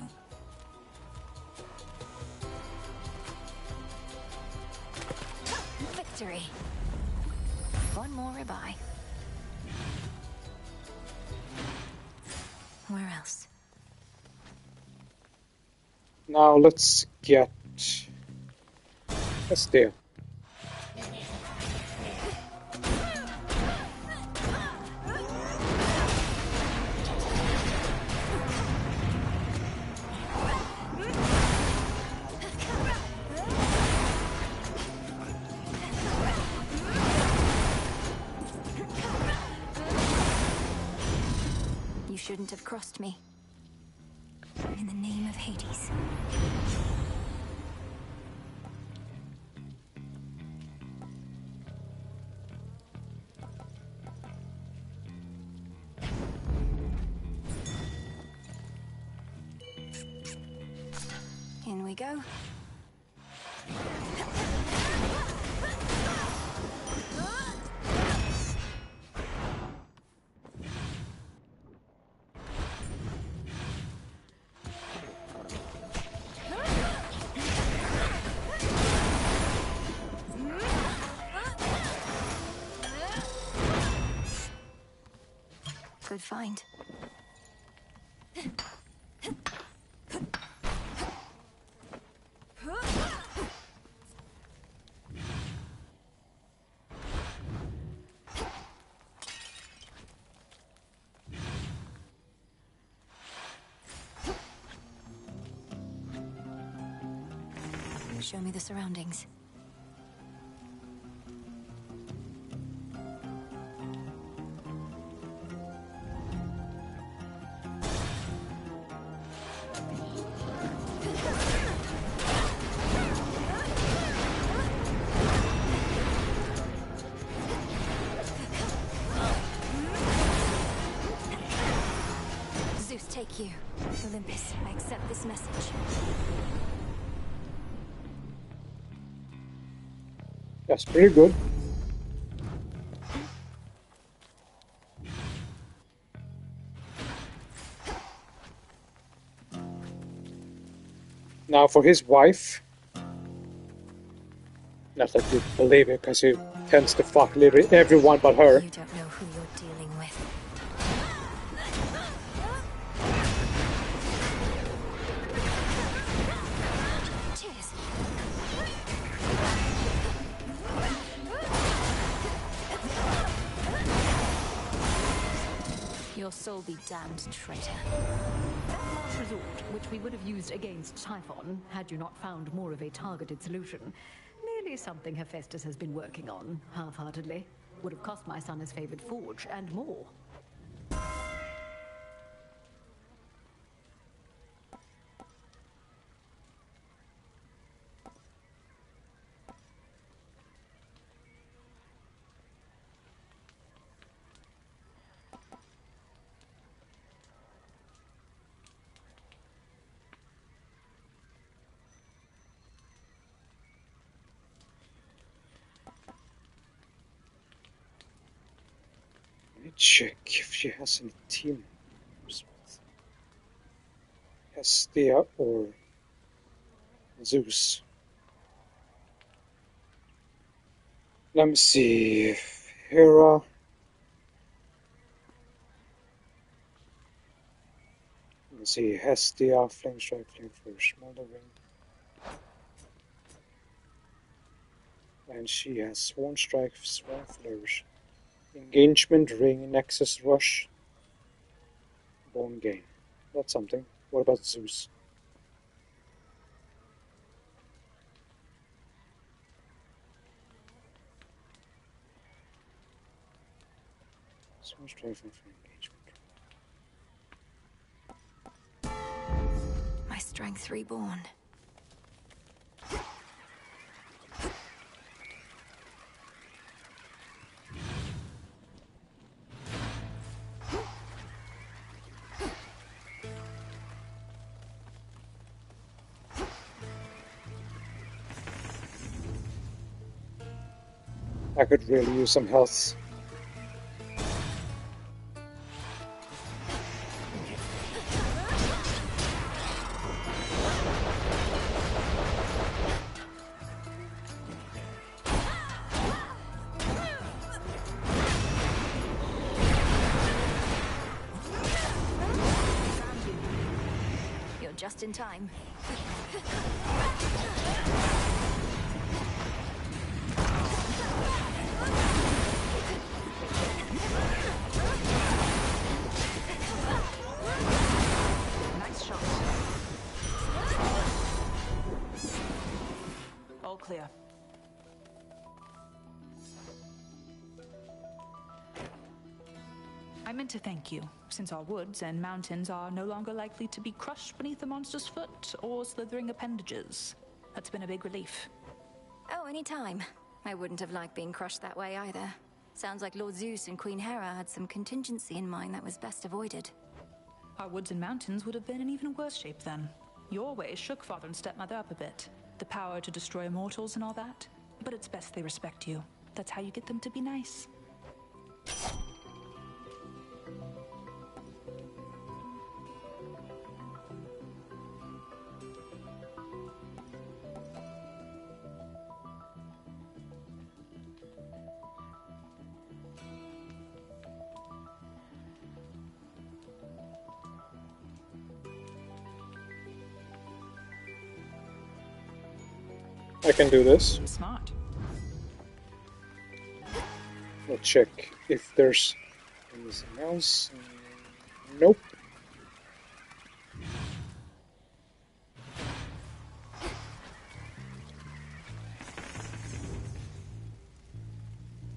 Victory. One more ribeye. Where else? Now let's get Hestia. You shouldn't have crossed me. In the name of Hades. In we go. Good find. Show me the surroundings. Zeus, take you. Olympus, I accept this message. That's pretty good. Now for his wife. Not that you believe it, because he tends to fuck literally everyone but her. You don't know who you're dealing with. Cheers. Your soul be damned, traitor. That last resort, which we would have used against Typhon, had you not found more of a targeted solution, merely something Hephaestus has been working on, half-heartedly. Would have cost my son his favored forge, and more. Let me check if she has any team members with Hestia or Zeus. Let me see. Hera. Let me see. Hestia, Flame Strike, Flame Flourish, Smoldering. And she has Sworn Strike, Sworn Flourish, Engagement, Ring, Nexus Rush, Bone Gain. That's something. What about Zeus? Sworn Strike and Engagement. My strength reborn. I could really use some health. just in time. Nice shot. All clear. I meant to thank you, since our woods and mountains are no longer likely to be crushed beneath the monster's foot or slithering appendages. That's been a big relief. Oh, anytime. I wouldn't have liked being crushed that way either. Sounds like Lord Zeus and Queen Hera had some contingency in mind that was best avoided. Our woods and mountains would have been in even worse shape then. Your ways shook father and stepmother up a bit. The power to destroy immortals and all that. But it's best they respect you. That's how you get them to be nice. I can do this. Smart. We'll check if there's anything else. Nope.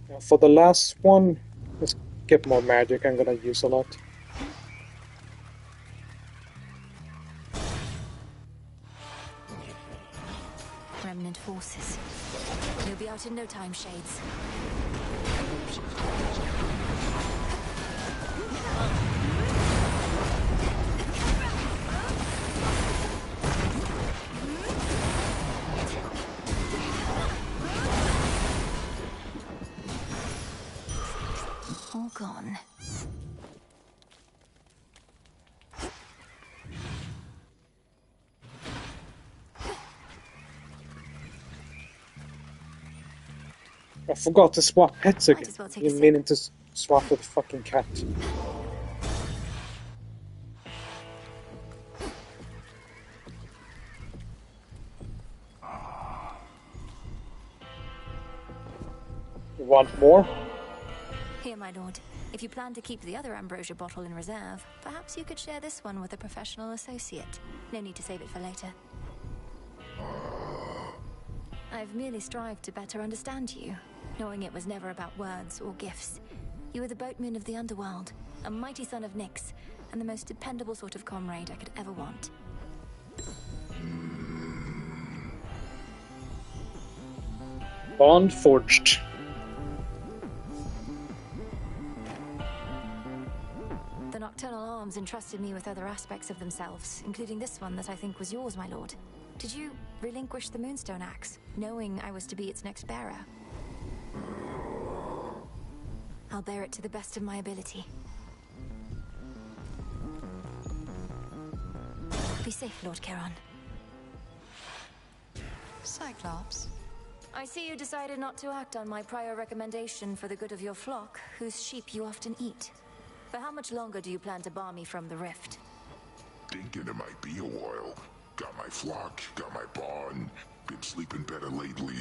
Now for the last one, let's get more magic. I'm gonna use a lot. Remnant forces. You'll be out in no time, Shades. All gone. I forgot to swap pets again. Might as well take a You're sip. meaning to swap with the fucking cat. You want more? Here, my lord. If you plan to keep the other ambrosia bottle in reserve, perhaps you could share this one with a professional associate. No need to save it for later. I've merely strived to better understand you, knowing it was never about words or gifts. You were the boatman of the underworld, a mighty son of Nyx, and the most dependable sort of comrade I could ever want. Bond forged. The Nocturnal Arms entrusted me with other aspects of themselves, including this one that I think was yours, my lord. Did you relinquish the Moonstone Axe, knowing I was to be its next bearer? I'll bear it to the best of my ability. Be safe, Lord Charon. Cyclops. I see you decided not to act on my prior recommendation for the good of your flock, whose sheep you often eat. For how much longer do you plan to bar me from the rift? Thinking it might be a while. Got my flock, got my barn, been sleeping better lately,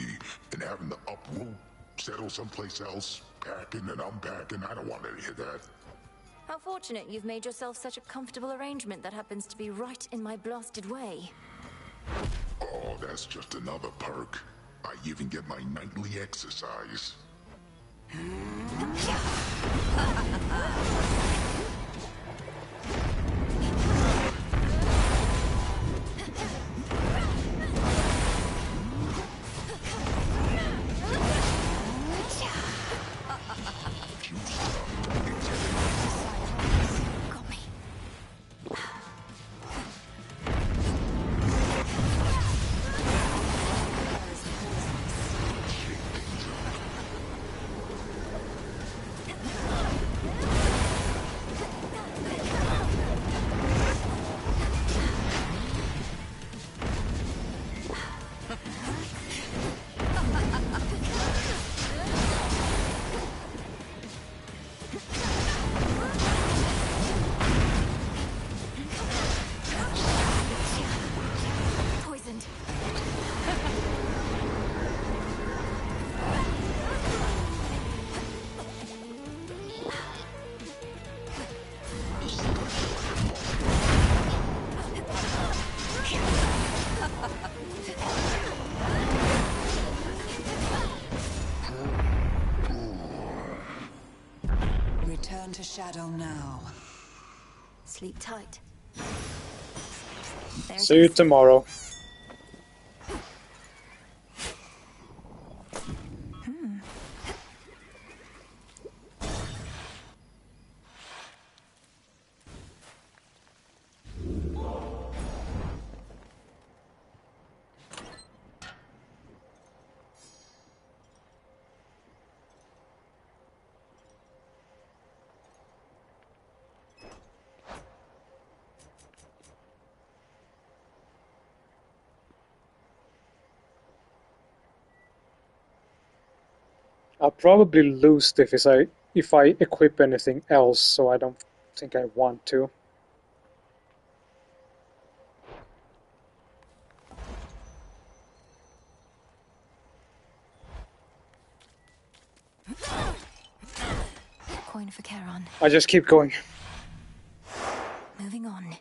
and having to uproot, settle someplace else, packing and unpacking. I don't want any of that. How fortunate you've made yourself such a comfortable arrangement that happens to be right in my blasted way. Oh, that's just another perk. I even get my nightly exercise. Return to Shadow now. Sleep tight. See you tomorrow. I'll probably lose if I equip anything else, so I don't think I want to. Coin for Charon. I just keep going. Moving on.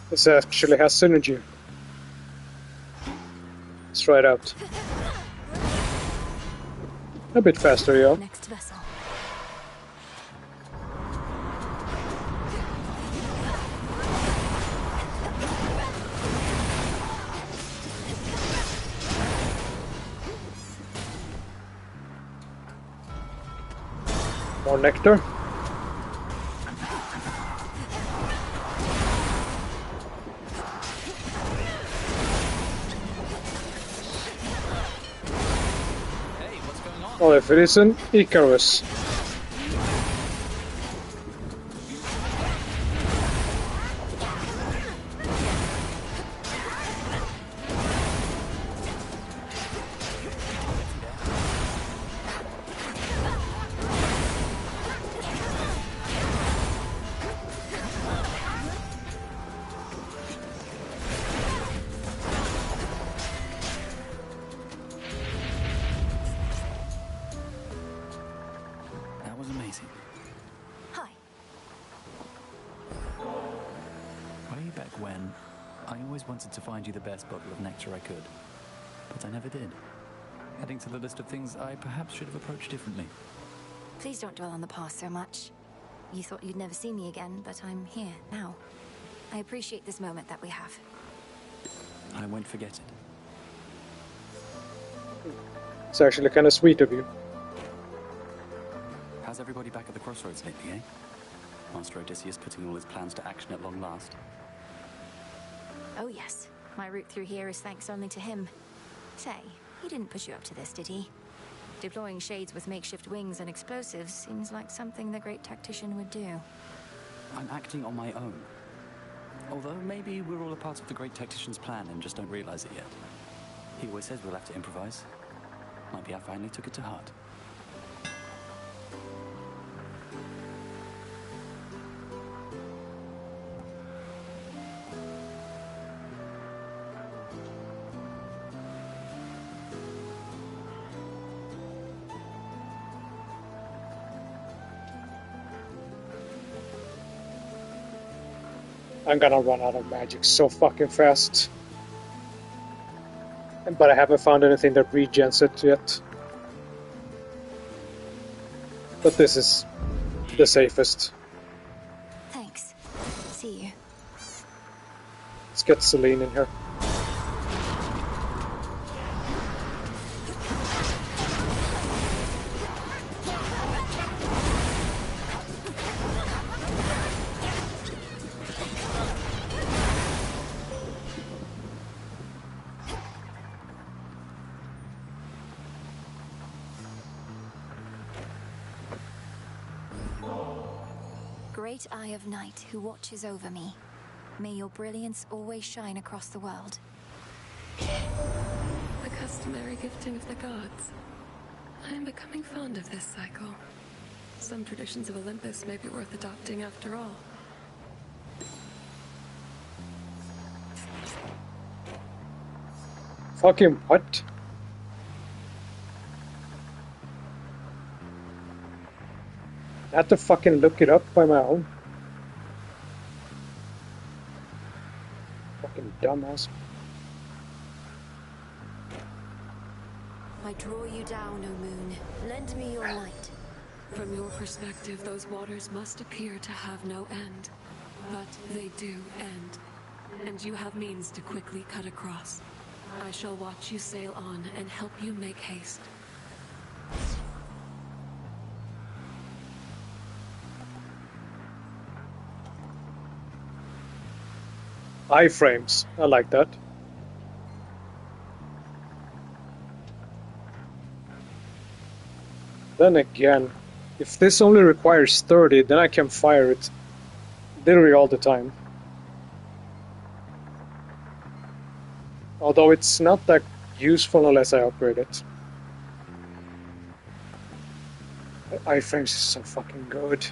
This actually has synergy. Let's try it out. A bit faster, yo. Next vessel. More nectar. Well, if it isn't Icarus. To find you the best bottle of nectar I could, but I never did. Adding to the list of things I perhaps should have approached differently. Please don't dwell on the past so much. You thought you'd never see me again, but I'm here now. I appreciate this moment that we have. I won't forget it. It's actually kind of sweet of you. How's everybody back at the crossroads lately, eh? Master Odysseus putting all his plans to action at long last. Oh yes, my route through here is thanks only to him. Say, he didn't push you up to this, did he? Deploying shades with makeshift wings and explosives seems like something the great tactician would do. I'm acting on my own. Although maybe we're all a part of the great tactician's plan and just don't realize it yet. He always says we'll have to improvise. Might be I finally took it to heart. I'm gonna run out of magic so fucking fast. But I haven't found anything that regens it yet. But this is the safest. Thanks. See you. Let's get Celine in here. great Eye of Night who watches over me, may your brilliance always shine across the world. The customary gifting of the gods. I am becoming fond of this cycle. Some traditions of Olympus may be worth adopting after all. Fucking what? I had to fucking look it up by my own. Fucking dumbass. I draw you down, O moon. Lend me your light. From your perspective, those waters must appear to have no end. But they do end. And you have means to quickly cut across. I shall watch you sail on and help you make haste. Iframes. I like that. Then again, if this only requires 30, then I can fire it literally all the time. Although it's not that useful unless I upgrade it. Iframes is so fucking good.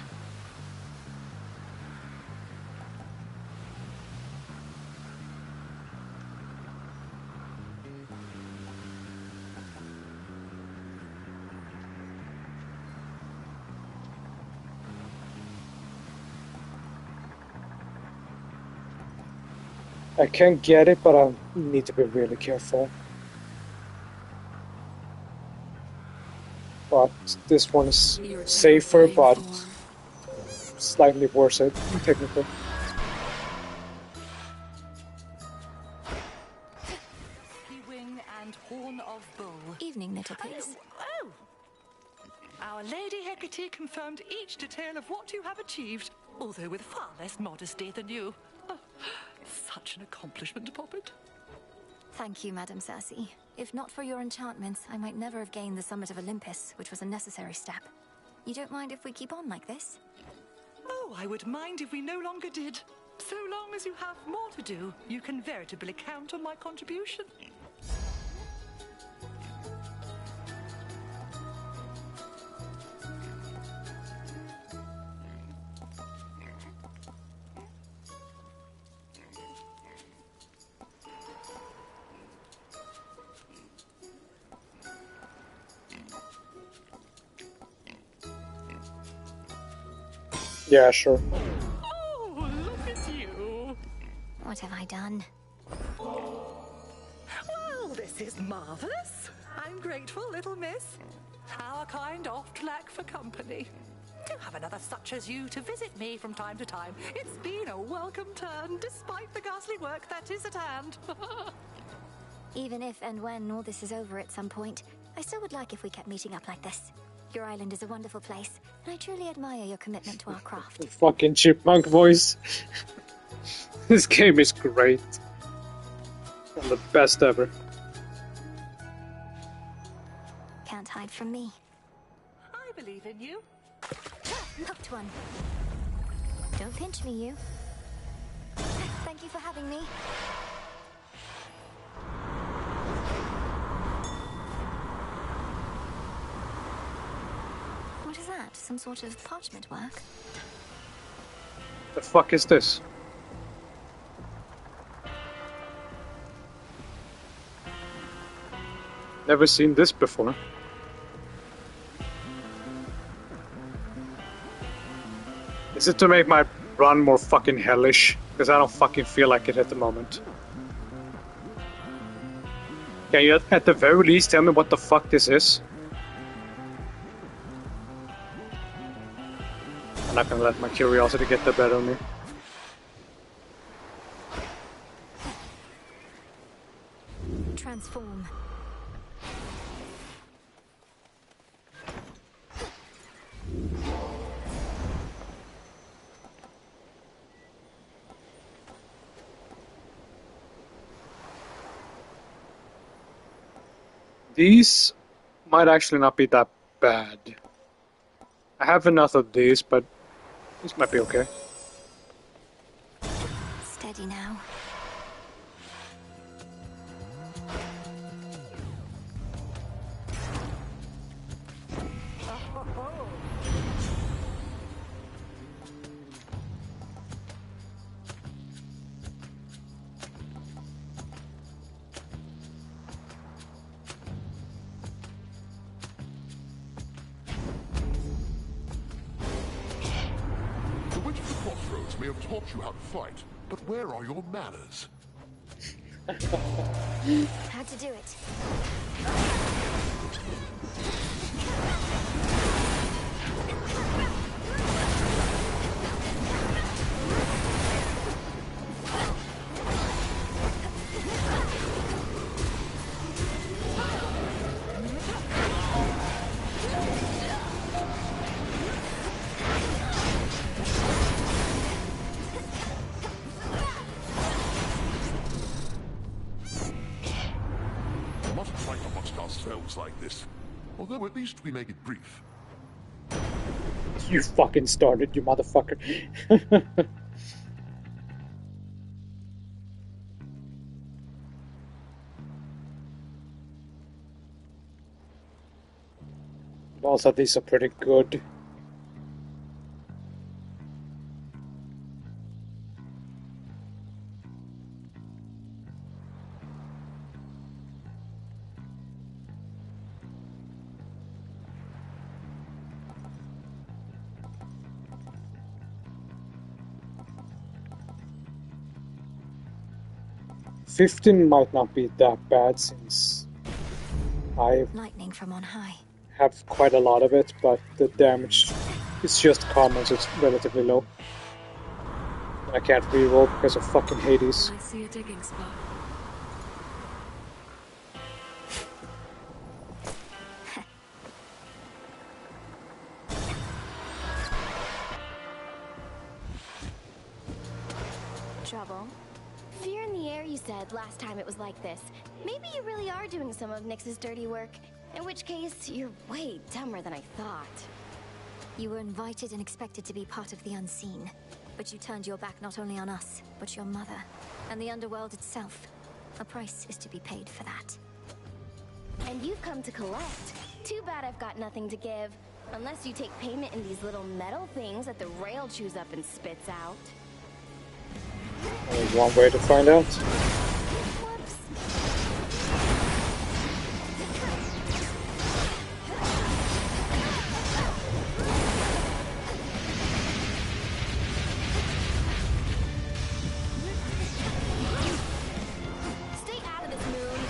I can get it, but I need to be really careful. But this one is safer, but slightly worse, technically. Wing and Horn of Bull. Evening, little pigs. Oh! Our Lady Hecate confirmed each detail of what you have achieved, although with far less modesty than you. Oh, such an accomplishment, Poppet. Thank you, Madam Circe. If not for your enchantments, I might never have gained the summit of Olympus, which was a necessary step. You don't mind if we keep on like this? Oh, I would mind if we no longer did. So long as you have more to do, you can veritably count on my contribution. Yeah, sure. Oh, look at you. What have I done? Well, this is marvelous. I'm grateful, little miss. Our kind oft lack for company. To have another such as you to visit me from time to time, it's been a welcome turn, despite the ghastly work that is at hand. Even if and when all this is over at some point, I still would like if we kept meeting up like this. Your island is a wonderful place, and I truly admire your commitment to our craft. The fucking chipmunk voice. This game is great. One of the best ever. Can't hide from me. I believe in you. Hooked one. Don't pinch me, you. Thank you for having me. What is that? Some sort of parchment work? The fuck is this? Never seen this before. Is it to make my run more fucking hellish? Because I don't fucking feel like it at the moment. Can you at the very least tell me what the fuck this is? I'm not gonna let my curiosity get the better of me. Transform. These might actually not be that bad. I have enough of these, but This might be okay. Steady now. The Witch of the Crossroads may have taught you how to fight, but where are your manners? How to do it. We mustn't fight amongst ourselves like this. Although at least we make it brief. You fucking started, you motherfucker. Also, these are pretty good. $15 might not be that bad since I Lightning from on high. have quite a lot of it, but the damage is just common, so it's relatively low. I can't reroll because of fucking Hades. I see a digging spot. Trouble? Fear in the air, you said last time it was like this. Maybe you really are doing some of Nyx's dirty work. In which case, you're way dumber than I thought. You were invited and expected to be part of the unseen. But you turned your back not only on us, but your mother, and the underworld itself. A price is to be paid for that. And you've come to collect. Too bad I've got nothing to give. Unless you take payment in these little metal things that the rail chews up and spits out. Only one way to find out. Stay out of this, Moon.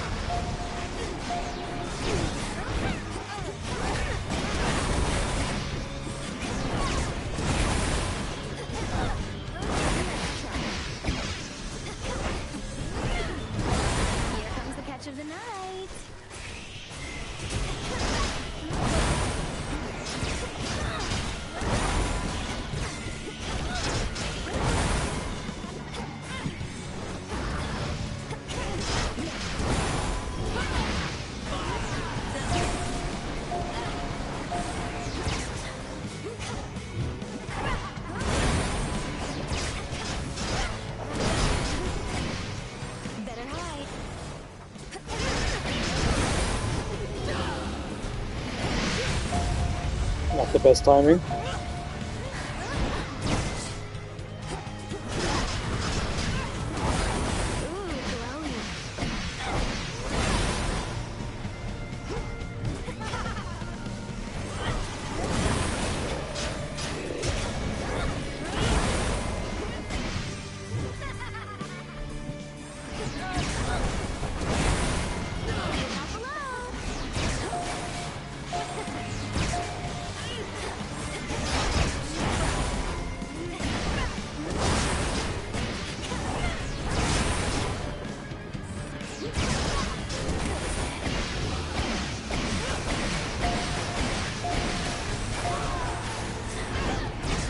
Here comes the catch of the night. Better hide. Not the best timing.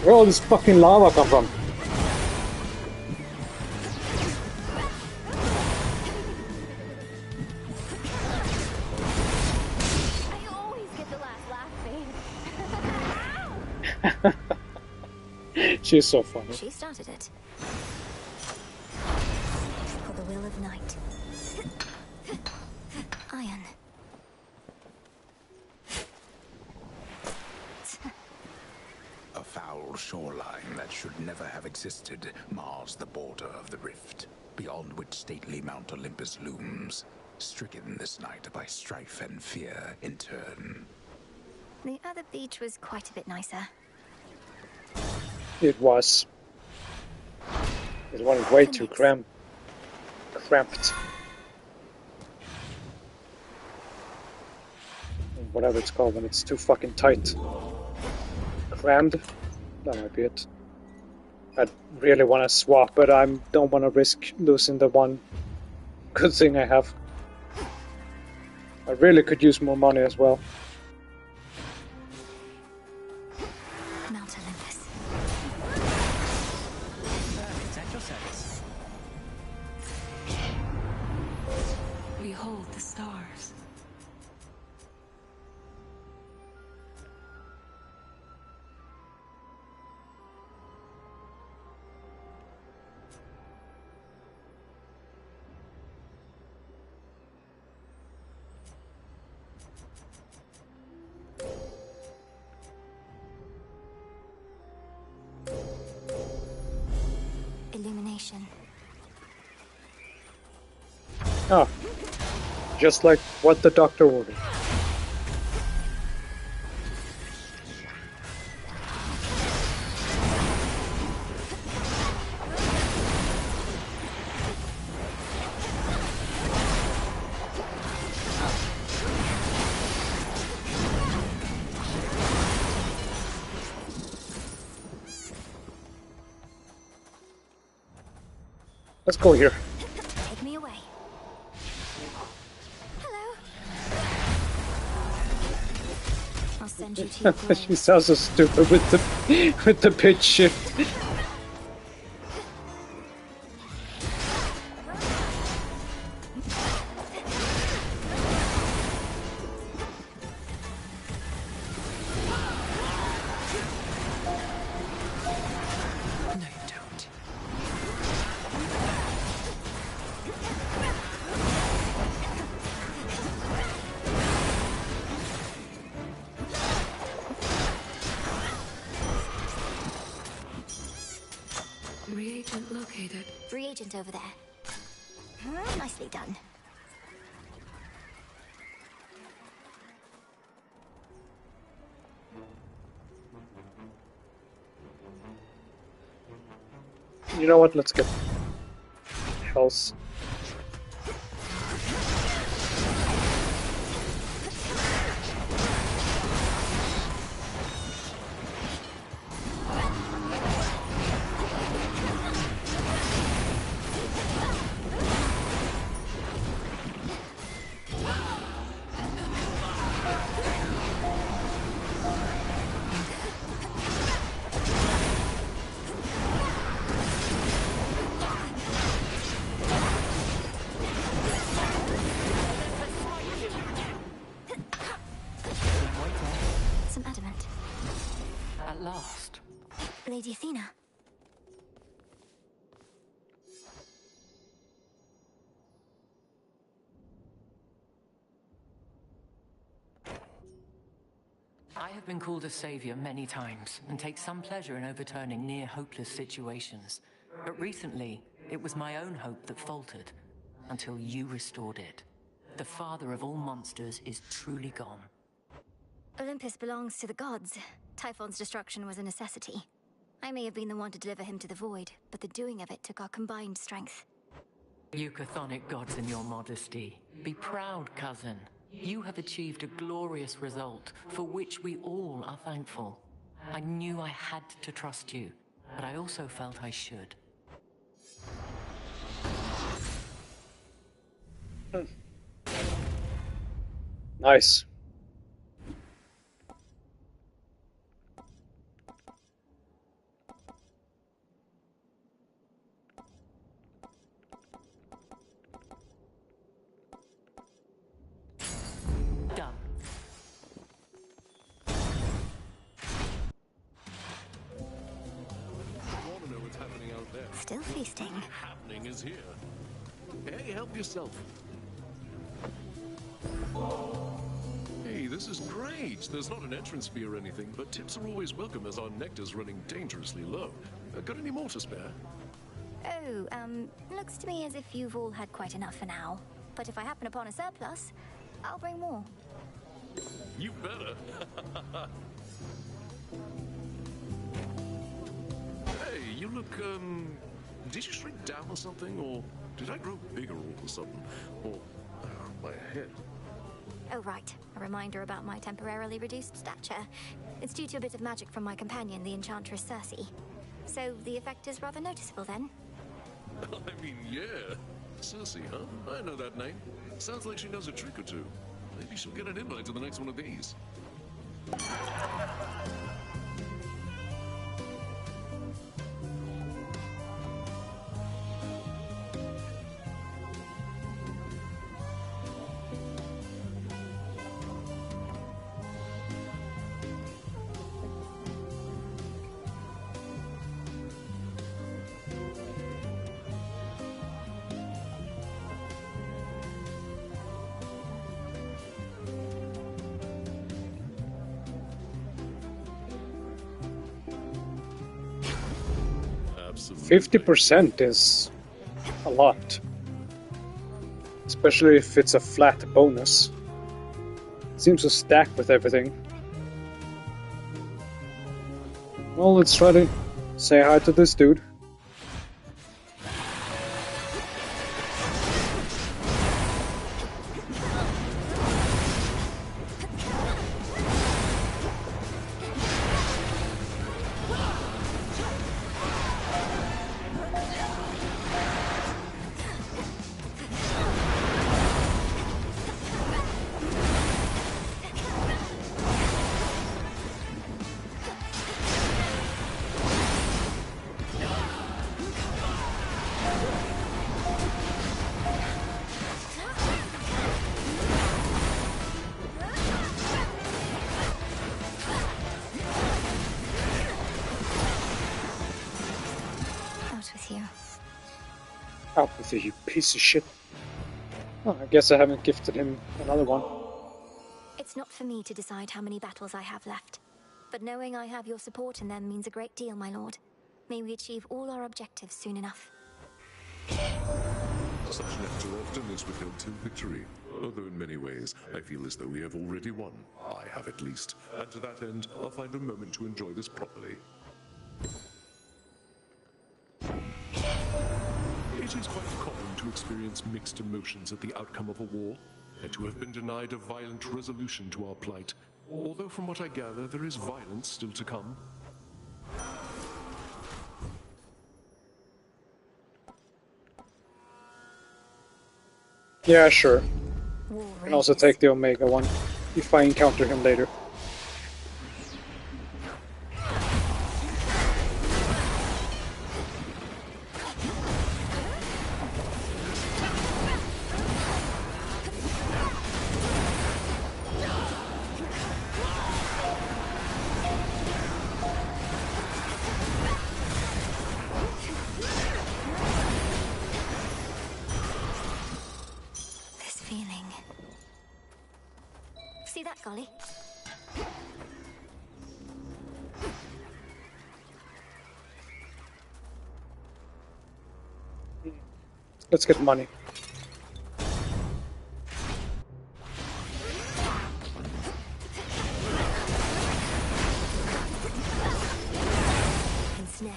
Where all this fucking lava come from? I always get the last laugh, babe. She's so funny. She started it. For the will of night. Iron. A foul shoreline that should never have existed mars the border of the rift, beyond which stately Mount Olympus looms, stricken this night by strife and fear in turn. The other beach was quite a bit nicer. It was. It was way too cramped. Whatever it's called when it's too fucking tight. Crammed? That might be it. I really want to swap, but I don't want to risk losing the one good thing I have. I really could use more money as well. Mount Olympus. At your service. Behold the stars. Illumination. Ah, just like what the doctor ordered. Let's go here. Take me away. Hello. I'll send you to your grave. She sounds so stupid with the pitch shift. Reagent located. Reagent over there. Nicely done. You know what? Let's get health. Some adamant. At last. Lady Athena. I have been called a savior many times, and take some pleasure in overturning near-hopeless situations. But recently, it was my own hope that faltered, until you restored it. The father of all monsters is truly gone. Olympus belongs to the gods. Typhon's destruction was a necessity. I may have been the one to deliver him to the void, but the doing of it took our combined strength. You chthonic gods in your modesty. Be proud, cousin. You have achieved a glorious result, for which we all are thankful. I knew I had to trust you, but I also felt I should. Nice. Done. Still feasting. Happening is here. Hey, help yourself. Hey, this is great. There's not an entrance fee or anything, but tips are always welcome as our nectar's running dangerously low. Got any more to spare? Oh, looks to me as if you've all had quite enough for now. But if I happen upon a surplus, I'll bring more. You better. Hey, you look, did you shrink down or something? Or did I grow bigger all of a sudden? Or my head? Oh, right. A reminder about my temporarily reduced stature. It's due to a bit of magic from my companion, the Enchantress Circe. So the effect is rather noticeable then? I mean, yeah. Circe, huh? I know that name. Sounds like she knows a trick or two. Maybe she'll get an invite to the next one of these. Absolutely. 50% is a lot. Especially if it's a flat bonus. It seems to stack with everything. Well, let's try to say hi to this dude. Out with you, you piece of shit. Oh, I guess I haven't gifted him another one. It's not for me to decide how many battles I have left. But knowing I have your support in them means a great deal, my lord. May we achieve all our objectives soon enough. Such nectar often is withheld till victory. Although in many ways, I feel as though we have already won. I have at least. And to that end, I'll find a moment to enjoy this properly. It is quite common to experience mixed emotions at the outcome of a war, and to have been denied a violent resolution to our plight. Although from what I gather, there is violence still to come. Yeah, sure. I can also take the Omega one, if I encounter him later. See that, Golly? Let's get money. Ensnared.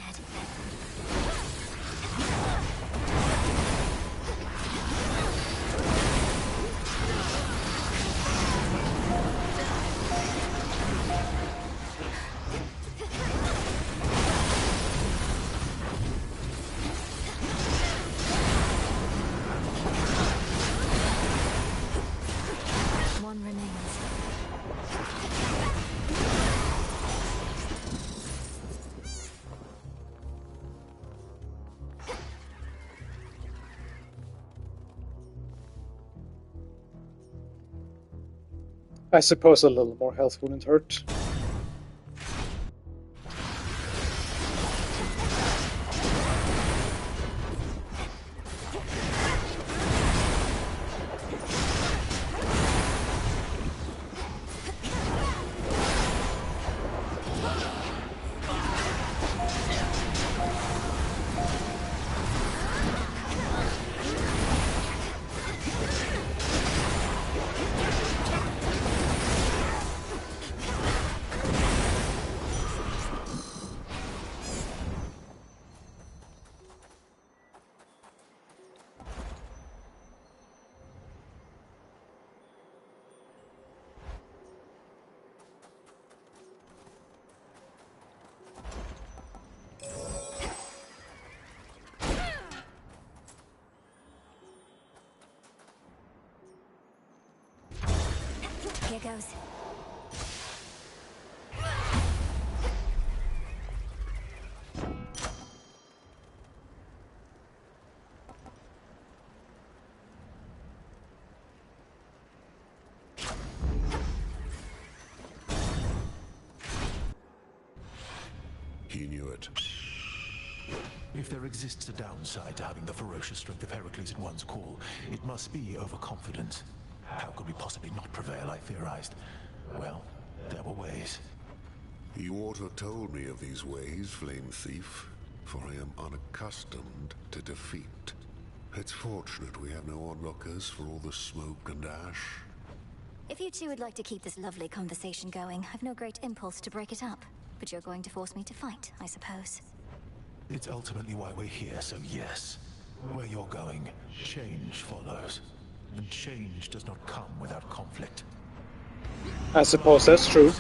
One remains. I suppose a little more health wouldn't hurt. Here goes. He knew it. If there exists a downside to having the ferocious strength of Heracles at one's call, it must be overconfidence. How could we possibly not prevail, I theorized. Well, there were ways. You ought to have told me of these ways, Flame Thief, for I am unaccustomed to defeat. It's fortunate we have no onlookers for all the smoke and ash. If you two would like to keep this lovely conversation going, I've no great impulse to break it up. But you're going to force me to fight, I suppose. It's ultimately why we're here, so yes. Where you're going, change follows. And change does not come without conflict. I suppose that's true.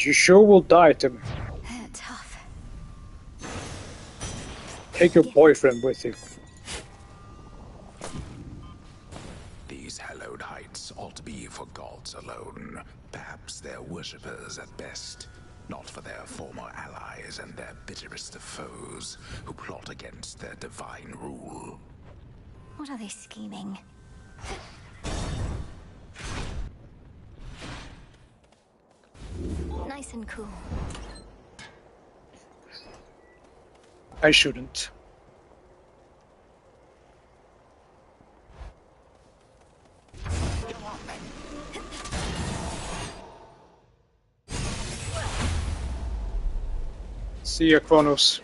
You sure will die, Tim. Tough. Take your boyfriend with you. their worshippers at best, not for their former allies and their bitterest of foes who plot against their divine rule. What are they scheming? Nice and cool. I shouldn't. See ya, Kronos.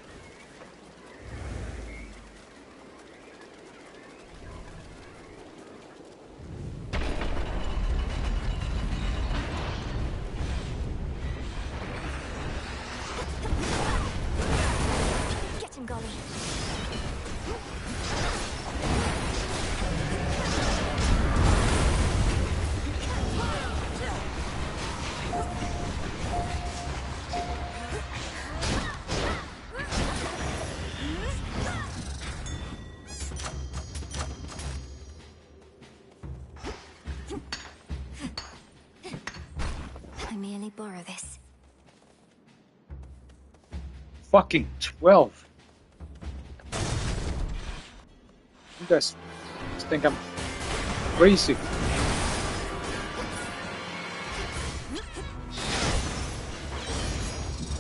Get him, Golly. I merely borrow this. Fucking 12. You guys think I'm crazy.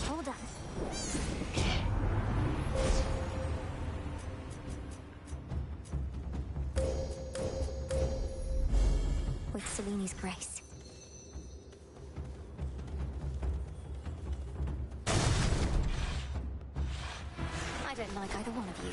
Hold on. With Seleni's grace. I don't like either one of you.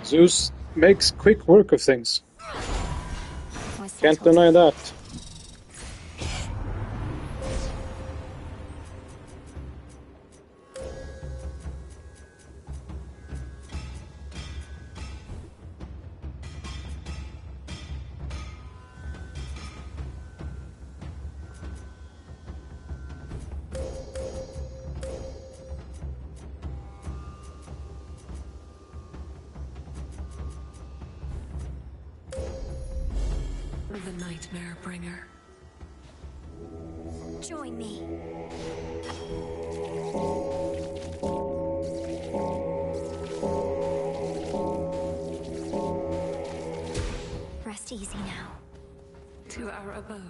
Zeus makes quick work of things. Can't deny that. The Nightmare Bringer. Join me. Rest easy now. To our abode.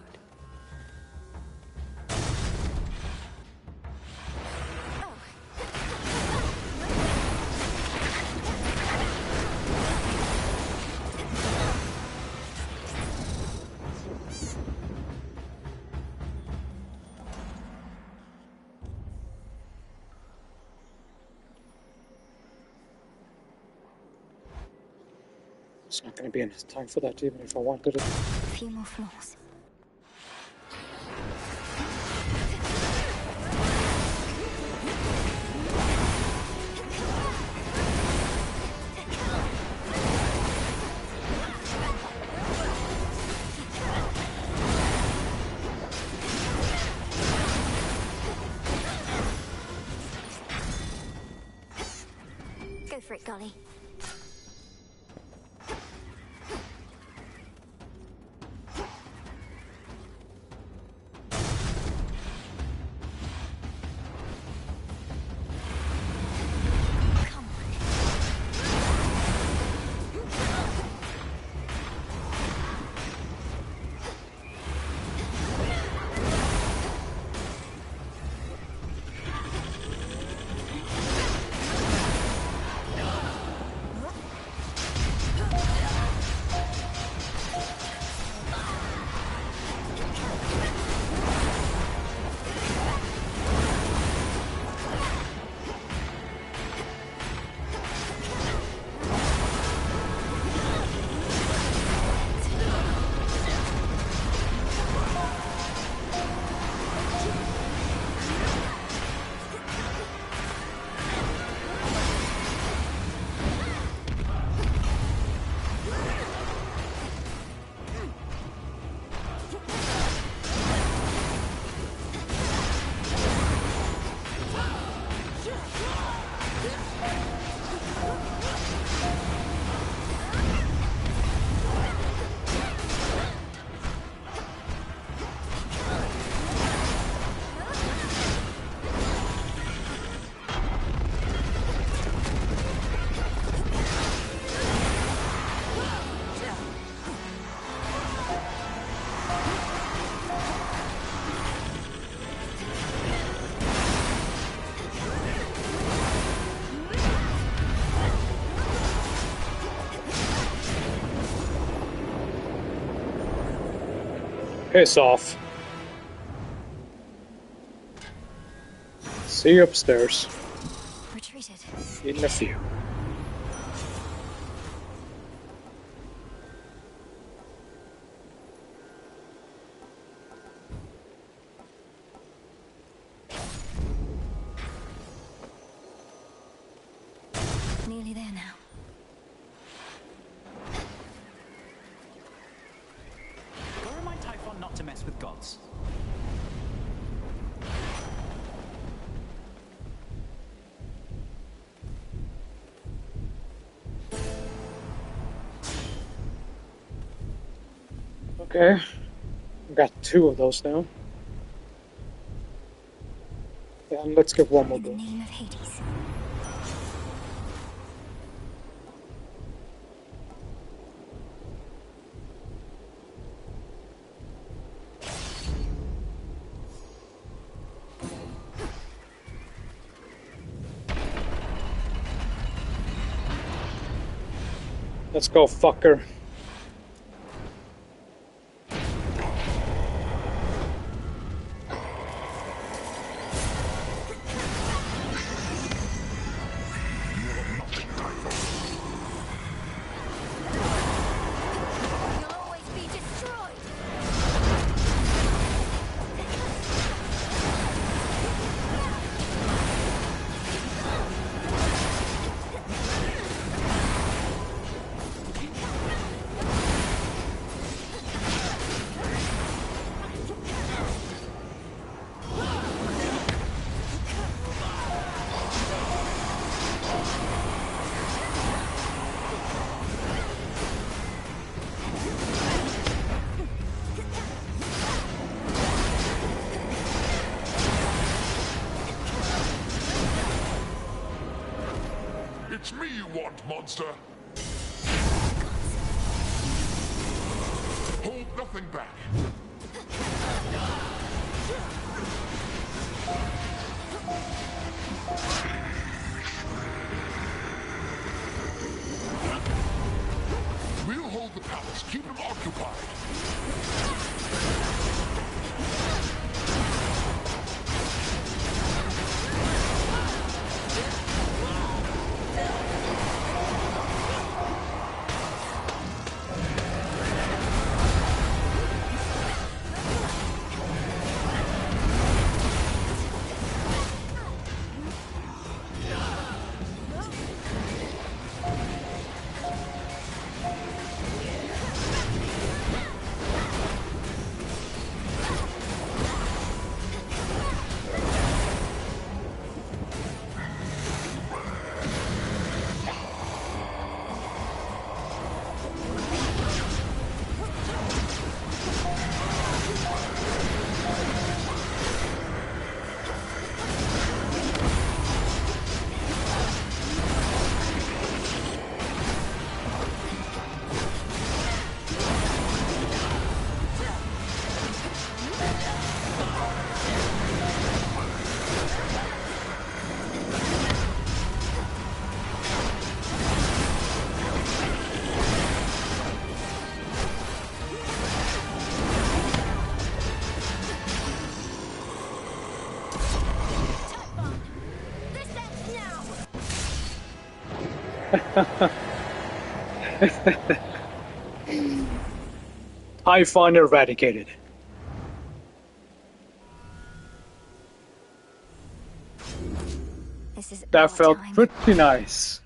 It's not going to be enough time for that, even if I wanted it. A few more floors. Go for it, Golly. Piss off. See you upstairs. Retreated. In a few. Nearly there now. Go remind Typhon not to mess with gods. Okay. Got 2 of those now. And let's get one more In the go. name of Hades. Let's go, fucker. You'll always be destroyed. It's me you want, monster! Hold nothing back! We'll hold the palace. Keep him occupied. Typhon eradicated. This is That felt pretty nice.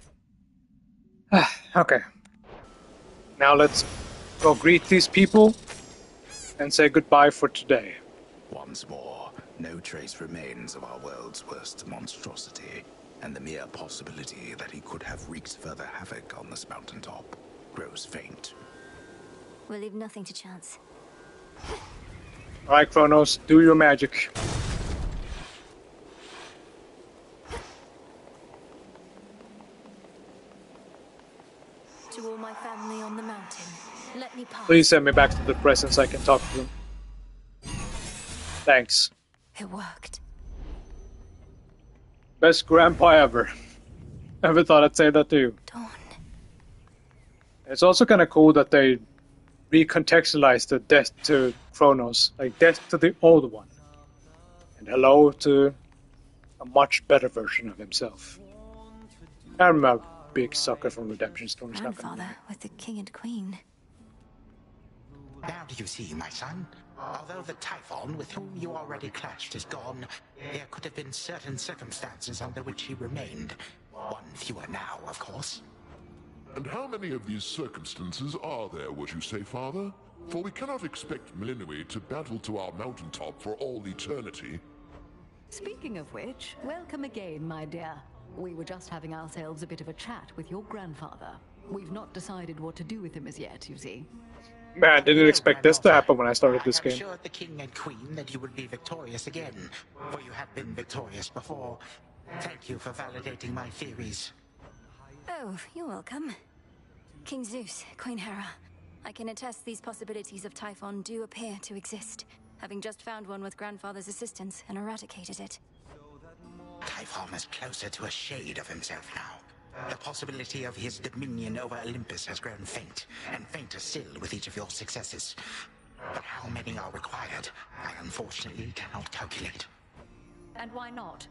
Okay. Now let's go greet these people and say goodbye for today. Once more, no trace remains of our world's worst monstrosity, and the mere possibility that he could have wreaked further havoc on this mountaintop grows faint. We'll leave nothing to chance. Alright, Kronos, do your magic. To all my family on the mountain, let me pass. Please send me back to the present so I can talk to them. Thanks. It worked. Best grandpa ever. Never thought I'd say that to you. Dawn. It's also kind of cool that they recontextualized the death to Kronos. Like, death to the old one. And hello to a much better version of himself. I'm a big sucker for redemption stories. Grandfather with the king and queen. Now do you see, my son? Although the Typhon with whom you already clashed is gone, there could have been certain circumstances under which he remained. One fewer now, of course. And how many of these circumstances are there, would you say, Father? For we cannot expect Melinui to battle to our mountaintop for all eternity. Speaking of which, welcome again, my dear. We were just having ourselves a bit of a chat with your grandfather. We've not decided what to do with him as yet, you see. Man, I didn't expect this to happen when I started this game. I assured the king and queen that you would be victorious again, for you have been victorious before. Thank you for validating my theories. Oh, you're welcome. King Zeus, Queen Hera. I can attest these possibilities of Typhon do appear to exist, having just found one with Grandfather's assistance and eradicated it. Typhon is closer to a shade of himself now. The possibility of his dominion over Olympus has grown faint, and fainter still with each of your successes. But how many are required, I unfortunately cannot calculate. And why not?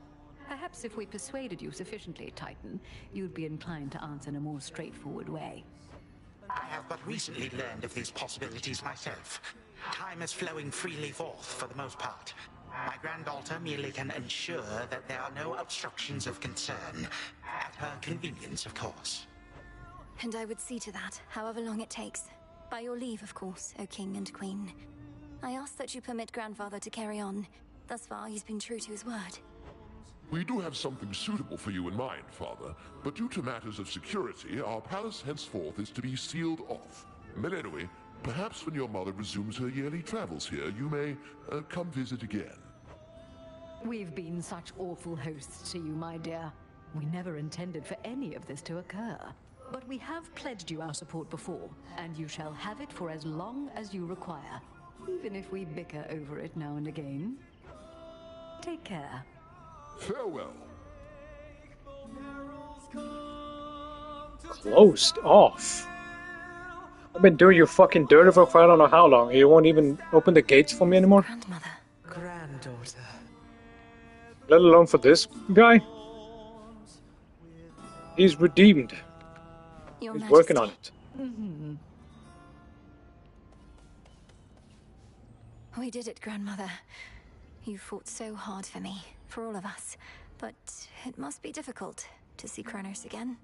Perhaps if we persuaded you sufficiently, Titan, you'd be inclined to answer in a more straightforward way. I have but recently learned of these possibilities myself. Time is flowing freely forth for the most part. My granddaughter merely can ensure that there are no obstructions of concern. At her convenience, of course. And I would see to that, however long it takes. By your leave, of course, O King and Queen. I ask that you permit Grandfather to carry on. Thus far, he's been true to his word. We do have something suitable for you in mind, Father, but due to matters of security, our palace henceforth is to be sealed off. Melinui, perhaps when your mother resumes her yearly travels here, you may come visit again. We've been such awful hosts to you, my dear. We never intended for any of this to occur. But we have pledged you our support before, and you shall have it for as long as you require, even if we bicker over it now and again. Take care. Farewell. Closed off. I've been doing you fucking dirty for I don't know how long. You won't even open the gates for me anymore? Grandmother. Granddaughter. Let alone for this guy. He's redeemed. Your He's Majesty. working on it. Mm-hmm. We did it, Grandmother. You fought so hard for me, for all of us. But it must be difficult to see Kronos again.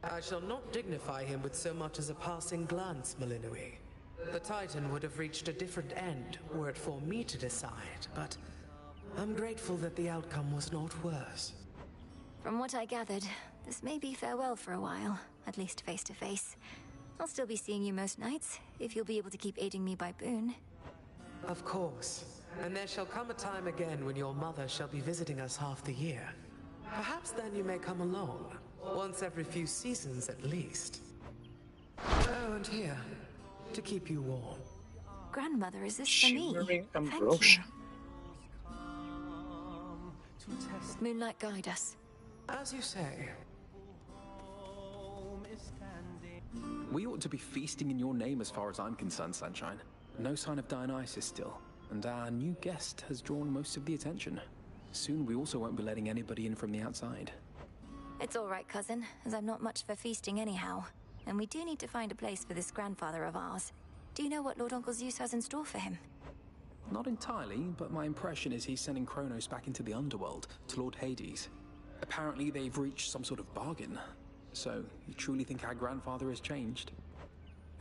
I shall not dignify him with so much as a passing glance, Melinui. The Titan would have reached a different end were it for me to decide, but I'm grateful that the outcome was not worse. From what I gathered, this may be farewell for a while, at least face to face. I'll still be seeing you most nights, if you'll be able to keep aiding me by boon. Of course. And there shall come a time again when your mother shall be visiting us half the year. Perhaps then you may come along. Once every few seasons at least. Oh, and here, to keep you warm. Grandmother, is this for me? Shimmering Thank ambrosia. you. Moonlight, guide us. As you say. We ought to be feasting in your name as far as I'm concerned, Sunshine. No sign of Dionysus still, and our new guest has drawn most of the attention. Soon we also won't be letting anybody in from the outside. It's all right, cousin, as I'm not much for feasting anyhow. And we do need to find a place for this grandfather of ours. Do you know what Lord Uncle Zeus has in store for him? Not entirely, but my impression is he's sending Kronos back into the underworld, to Lord Hades. Apparently they've reached some sort of bargain. So, you truly think our grandfather has changed?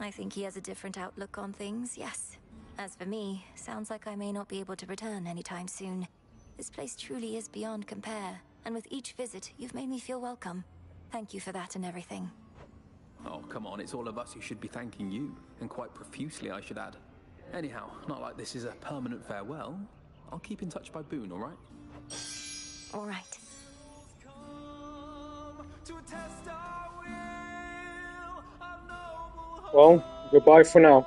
I think he has a different outlook on things, yes. As for me, sounds like I may not be able to return anytime soon. This place truly is beyond compare, and with each visit, you've made me feel welcome. Thank you for that and everything. Oh, come on, it's all of us who should be thanking you, and quite profusely, I should add. Anyhow, not like this is a permanent farewell. I'll keep in touch by boon, alright? Alright. Well, goodbye for now.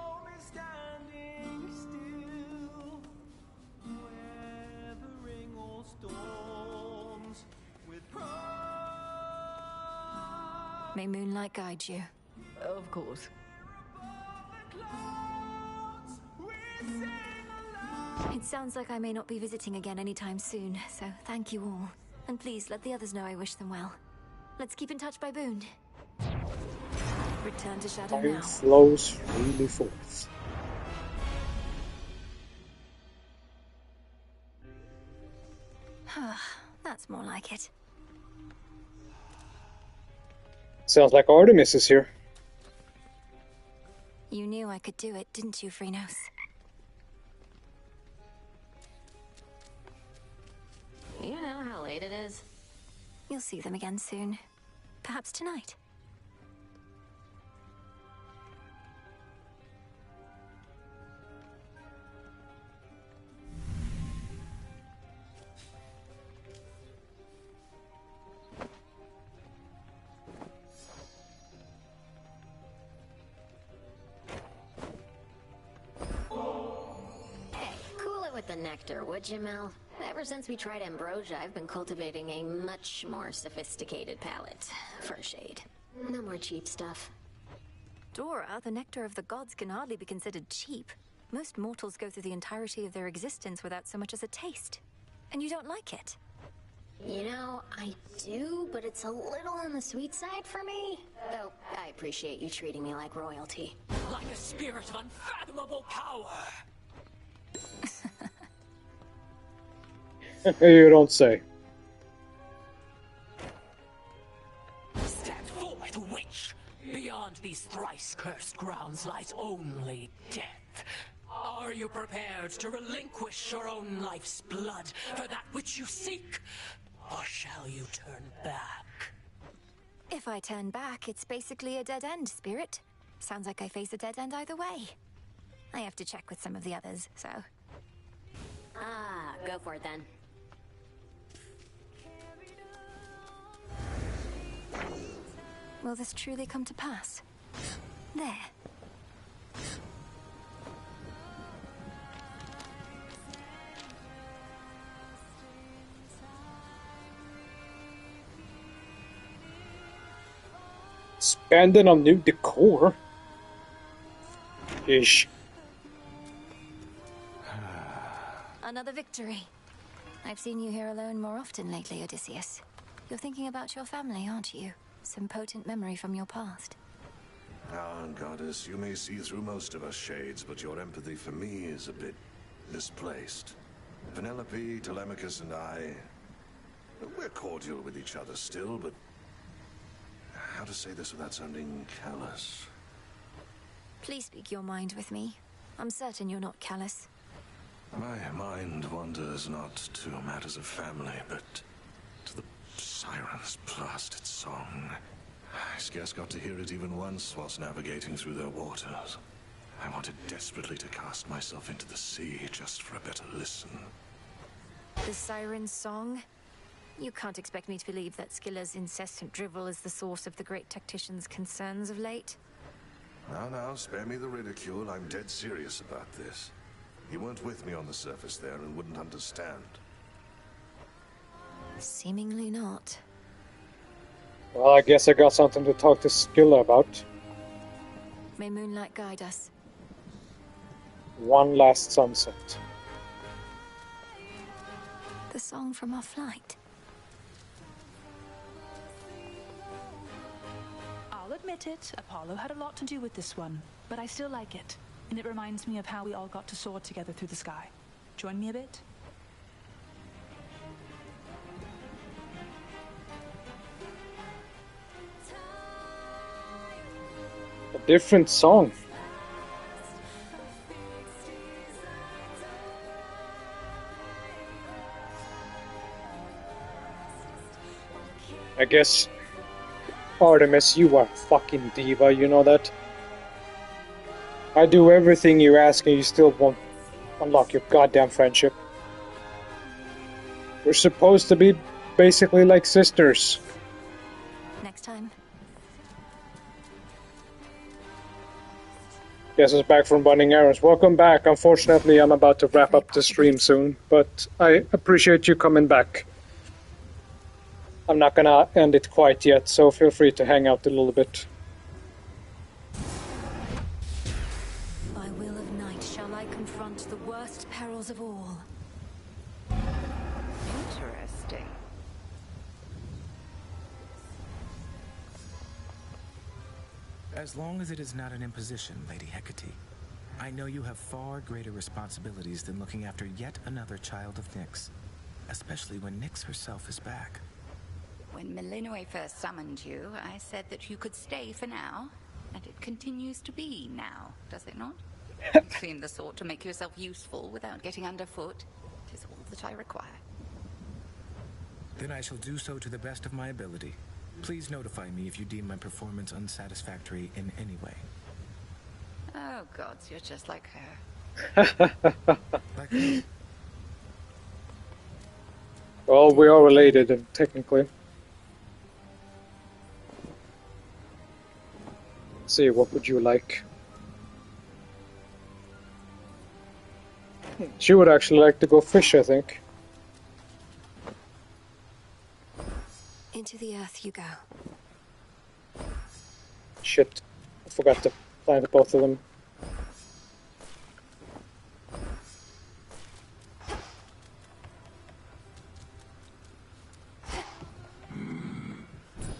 May moonlight guide you. Of course. We say It sounds like I may not be visiting again anytime soon, so thank you all. And please let the others know I wish them well. Let's keep in touch by Boone. Return to Shadow Time now. flows freely forth. That's more like it. Sounds like Artemis is here. You knew I could do it, didn't you, Phrynos? You know how late it is? You'll see them again soon. Perhaps tonight. Hey, cool it with the nectar, would you, Mel? Ever since we tried ambrosia, I've been cultivating a much more sophisticated palate. For a shade. No more cheap stuff. Dora, the nectar of the gods can hardly be considered cheap. Most mortals go through the entirety of their existence without so much as a taste. And you don't like it. You know, I do, but it's a little on the sweet side for me. Though, I appreciate you treating me like royalty. Like a spirit of unfathomable power. You don't say. Stand forth, witch! Beyond these thrice-cursed grounds lies only death. Are you prepared to relinquish your own life's blood for that which you seek? Or shall you turn back? If I turn back, it's basically a dead end, Spirit. Sounds like I face a dead end either way. I have to check with some of the others, so... Ah, go for it then. Will this truly come to pass? There. Spending on new decor. Ish. Another victory. I've seen you here alone more often lately, Odysseus. You're thinking about your family, aren't you? Some potent memory from your past. Ah, Goddess, you may see through most of us shades, but your empathy for me is a bit misplaced. Penelope, Telemachus, and I... we're cordial with each other still, but... how to say this without sounding callous? Please speak your mind with me. I'm certain you're not callous. My mind wanders not to matters of family, but to the Sirens' blasted song. I scarce got to hear it even once whilst navigating through their waters. I wanted desperately to cast myself into the sea just for a better listen. The Siren's song? You can't expect me to believe that Scylla's incessant drivel is the source of the great tactician's concerns of late. Now, spare me the ridicule. I'm dead serious about this. You weren't with me on the surface there and wouldn't understand. Seemingly not. Well, I guess I got something to talk to Scylla about. May moonlight guide us. One last sunset. The song from our flight. I'll admit it, Apollo had a lot to do with this one, but I still like it. And it reminds me of how we all got to soar together through the sky. Join me a bit? A different song. I guess, Artemis, you are a fucking diva, you know that? I do everything you ask and you still won't unlock your goddamn friendship. We're supposed to be basically like sisters. Next time. Yes, it's back from running errands. Welcome back. Unfortunately, I'm about to wrap up the stream soon, but I appreciate you coming back. I'm not gonna end it quite yet, so feel free to hang out a little bit. By will of night shall I confront the worst perils cause of all. Interesting. As long as it is not an imposition, Lady Hecate. I know you have far greater responsibilities than looking after yet another child of Nyx. Especially when Nyx herself is back. When Melinoe first summoned you, I said that you could stay for now. And it continues to be now, does it not? You seem the sort to make yourself useful without getting underfoot. It is all that I require. Then I shall do so to the best of my ability. Please notify me if you deem my performance unsatisfactory in any way. Oh gods, you're just like her. Like who? Well, we are related, technically. Let's see, what would you like? She would actually like to go fish, I think. Into the earth you go. Shit. I forgot to plant both of them.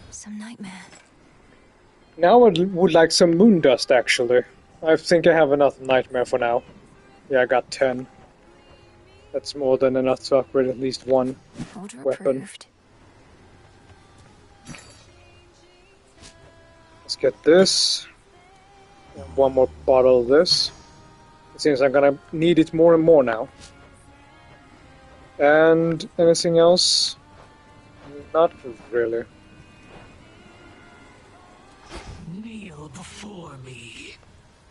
Some nightmare. Now I would like some moon dust, actually. I think I have enough nightmare for now. Yeah, I got 10. That's more than enough to upgrade at least one Order weapon. approved. Let's get this. And one more bottle of this. It seems I'm gonna need it more and more now. And anything else? Not really. Kneel before me.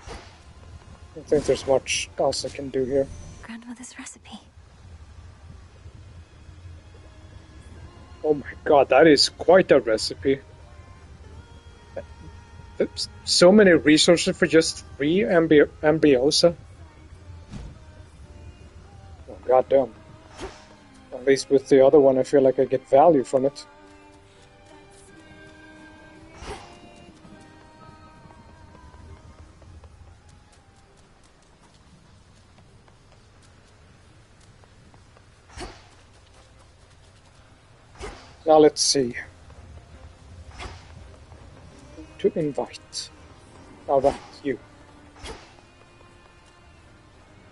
I don't think there's much else I can do here. Grandmother's recipe. Oh my god, that is quite a recipe. So many resources for just 3 Ambrosia. Oh, goddamn. At least with the other one, I feel like I get value from it. Now let's see. To invite. Now that's you.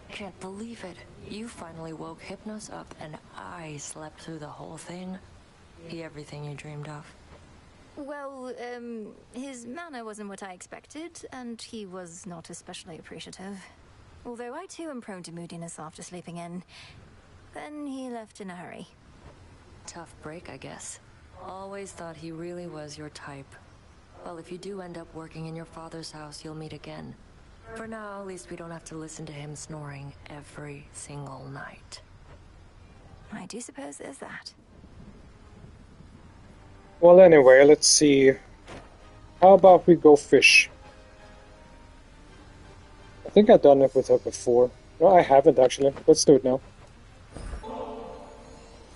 Can't believe it. You finally woke Hypnos up and I slept through the whole thing. He everything you dreamed of. Well, his manner wasn't what I expected, and he was not especially appreciative. Although I too am prone to moodiness after sleeping in. Then he left in a hurry. Tough break, I guess. Always thought he really was your type. Well, if you do end up working in your father's house, you'll meet again. For now, at least we don't have to listen to him snoring every single night. I do suppose there's that. Well, anyway, let's see. How about we go fish? I think I've done it with her before. No, I haven't actually. Let's do it now.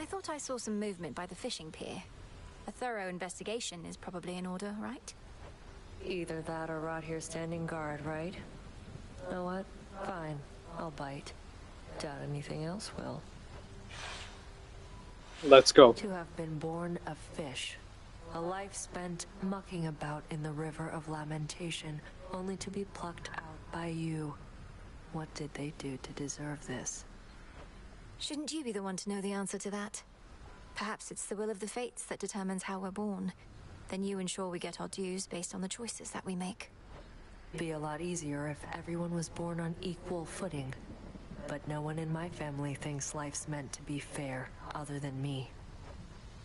I thought I saw some movement by the fishing pier. A thorough investigation is probably in order, right? Either that or rot here standing guard, right? Know what? Fine. I'll bite. Doubt anything else will. Let's go. To have been born a fish. A life spent mucking about in the river of lamentation, only to be plucked out by you. What did they do to deserve this? Shouldn't you be the one to know the answer to that? Perhaps it's the will of the fates that determines how we're born. Then you ensure we get our dues based on the choices that we make. Be a lot easier if everyone was born on equal footing. But no one in my family thinks life's meant to be fair, other than me.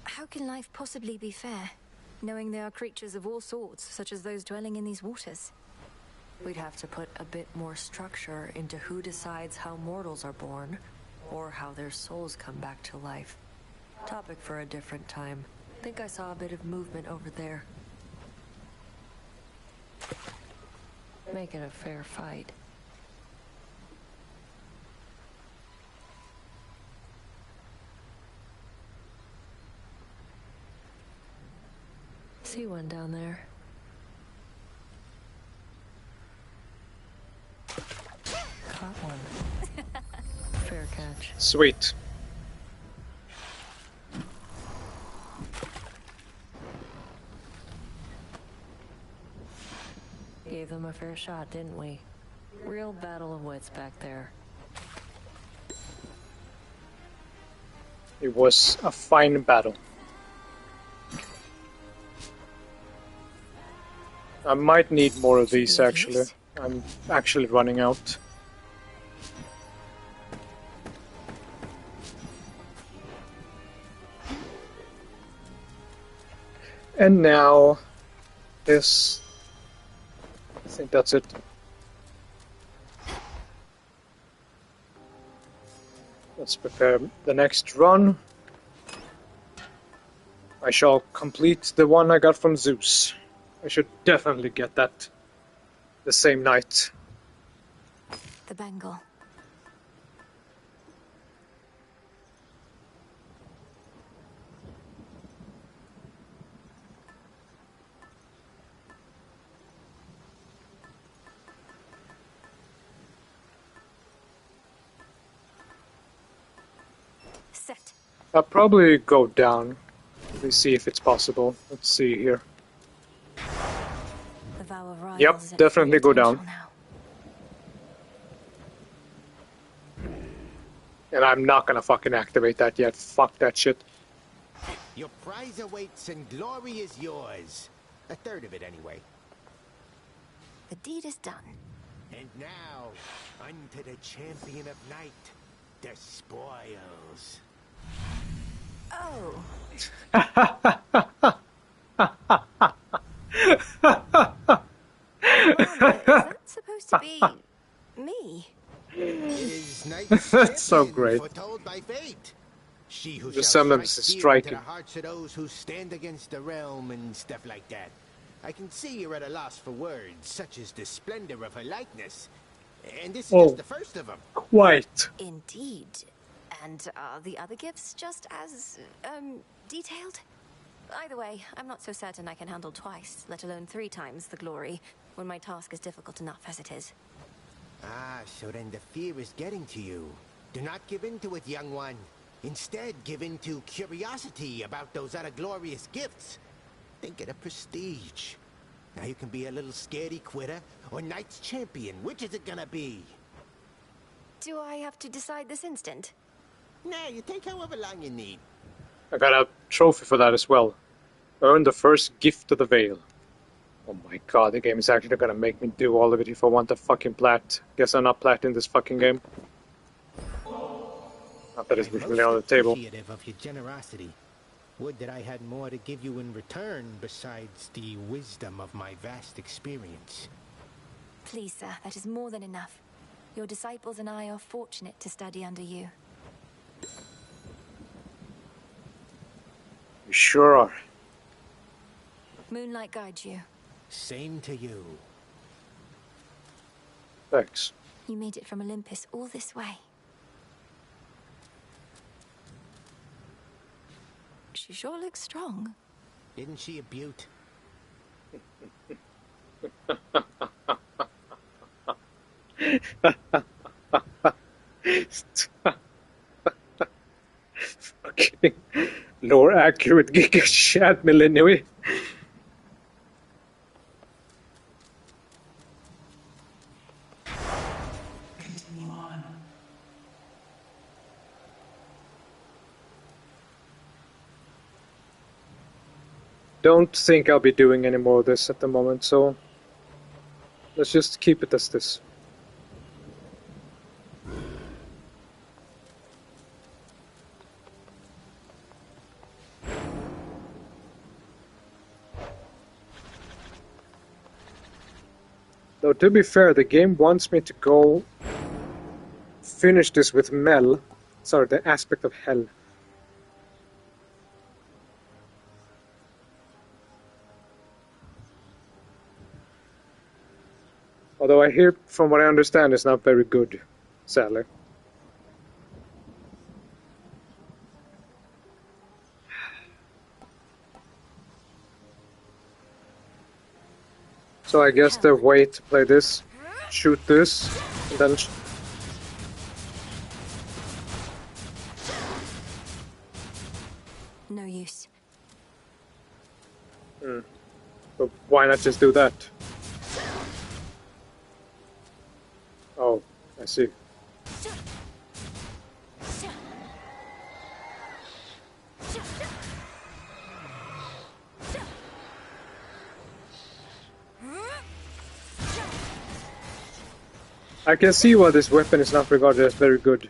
How can life possibly be fair, knowing there are creatures of all sorts, such as those dwelling in these waters? We'd have to put a bit more structure into who decides how mortals are born, or how their souls come back to life. Topic for a different time. Think I saw a bit of movement over there. Make it a fair fight. See one down there. Caught one. Fair catch. Sweet. Gave them a fair shot, didn't we? Real battle of wits back there. It was a fine battle. I might need more of these, actually. I'm actually running out. And now, this... I think that's it. Let's prepare the next run. I shall complete the one I got from Zeus. I should definitely get that the same night. The Bengal. Set. I'll probably go down. Let me see if it's possible. Let's see here. The vow of rivals. Yep, definitely go down. And I'm not gonna fucking activate that yet. Fuck that shit. Your prize awaits and glory is yours. A third of it, anyway. The deed is done. And now, unto the champion of night, the spoils. Oh. Is that supposed to be me? Is That's so great. foretold by fate. She who The shall semblance strike is fear striking. into the hearts of those who stand against the realm and stuff like that. I can see you're at a loss for words, such as the splendor of her likeness. And this is Oh. just the first of them. Quite. Indeed. And are the other gifts just as, detailed? Either way, I'm not so certain I can handle twice, let alone 3 times the glory, when my task is difficult enough as it is. Ah, so then the fear is getting to you. Do not give in to it, young one. Instead, give in to curiosity about those other glorious gifts. Think of the prestige. Now you can be a little scaredy quitter or Knight's champion. Which is it gonna be? Do I have to decide this instant? Nah, you take however long you need. I got a trophy for that as well. Earn the first gift of the veil. Oh my god, the game is actually gonna make me do all of it if I want the fucking plat. Guess I'm not plat in this fucking game. Not that it's really on the table. Appreciative of your generosity. Would that I had more to give you in return besides the wisdom of my vast experience. Please, sir, that is more than enough. Your disciples and I are fortunate to study under you. You sure are. Moonlight guides you. Same to you. Thanks. You made it from Olympus all this way. She sure looks strong. Isn't she a beaut? Fucking lore accurate giga chat millennium. Continue on. Don't think I'll be doing any more of this at the moment, so let's just keep it as this. Though to be fair, the game wants me to go finish this with Mel. Sorry, the aspect of hell. Although I hear, from what I understand, it's not very good, sadly. So I guess the way to play this, shoot this, and then... No use. But why not just do that? Oh, I see. I can see why this weapon is not regarded as very good.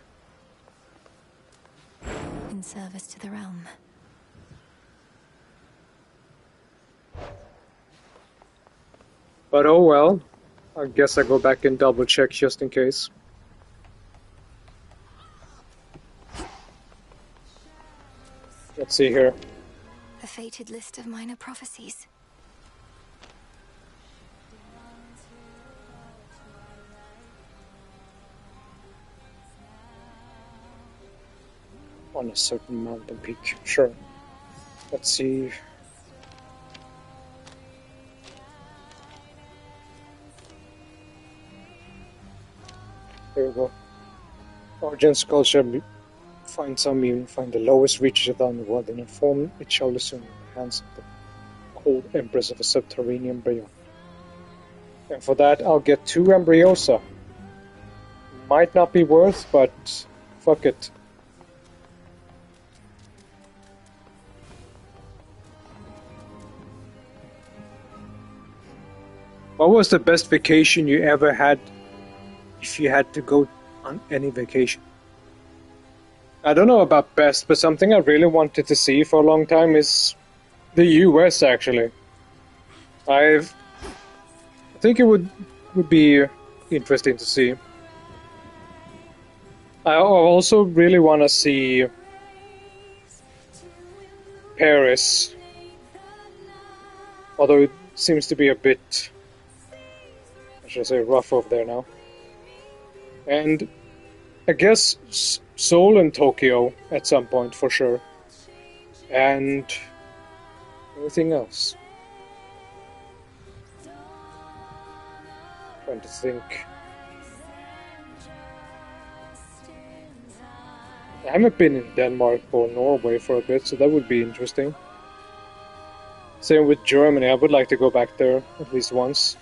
In service to the realm. But oh well. I guess I go back and double check just in case. Let's see here. A fated list of minor prophecies. On a certain mountain peak, sure. Let's see. Here we go. Argent skull shall find some immune, find the lowest reaches of the underworld, and inform it shall assume in the hands of the cold empress of a subterranean beyond. And for that, I'll get 2 Embryosa. Might not be worth, but fuck it. What was the best vacation you ever had if you had to go on any vacation? I don't know about best, but something I really wanted to see for a long time is the US, actually. I think it would be interesting to see. I also really want to see Paris, although it seems to be a bit, I should say, rough over there now. And I guess Seoul and Tokyo at some point for sure. And anything else? Trying to think. I haven't been in Denmark or Norway for a bit, so that would be interesting. Same with Germany, I would like to go back there at least once.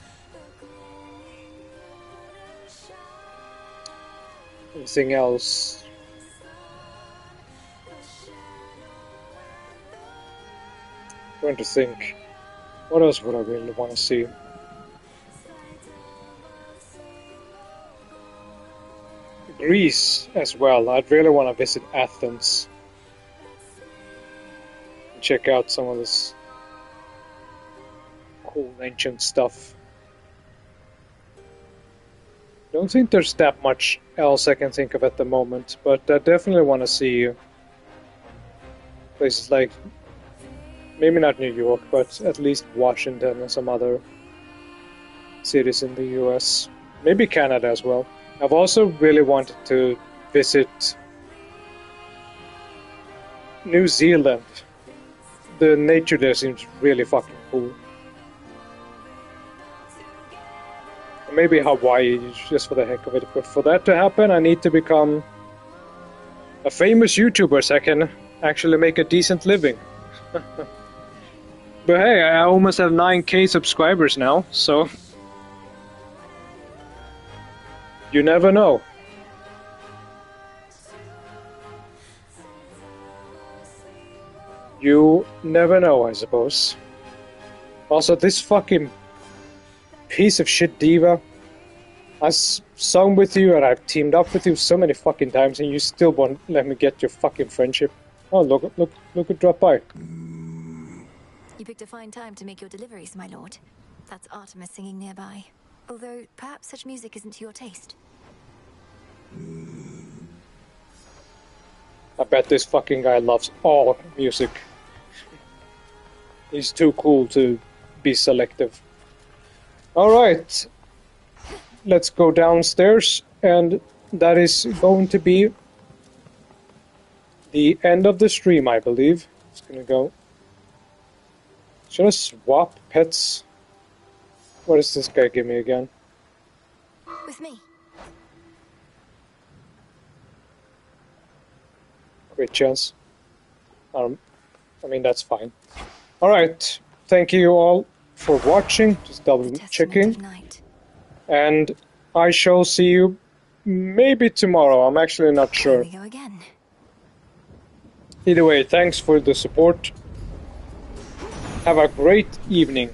Anything else? Trying to think. What else would I really want to see? Greece as well. I'd really want to visit Athens. And check out some of this cool ancient stuff. Don't think there's that much else I can think of at the moment, but I definitely want to see places like, maybe not New York, but at least Washington and some other cities in the US. Maybe Canada as well. I've also really wanted to visit New Zealand. The nature there seems really fucking cool. Maybe Hawaii, just for the heck of it. But for that to happen, I need to become a famous YouTuber so I can actually make a decent living. But hey, I almost have 9k subscribers now, so you never know. You never know, I suppose. Also, this fucking piece of shit diva. I've sung with you and I've teamed up with you so many fucking times and you still won't let me get your fucking friendship. Oh, look who dropped by. You picked a fine time to make your deliveries, my lord. That's Artemis singing nearby. Although, perhaps such music isn't to your taste. I bet this fucking guy loves all music. He's too cool to be selective. Alright. Let's go downstairs, and that is going to be the end of the stream, I believe. It's gonna go. Should I swap pets? What does this guy give me again? With me. Great chance. I mean, that's fine. Alright, thank you all for watching, just double checking. And I shall see you maybe tomorrow, I'm actually not sure. Here we go again. Either way, thanks for the support. Have a great evening.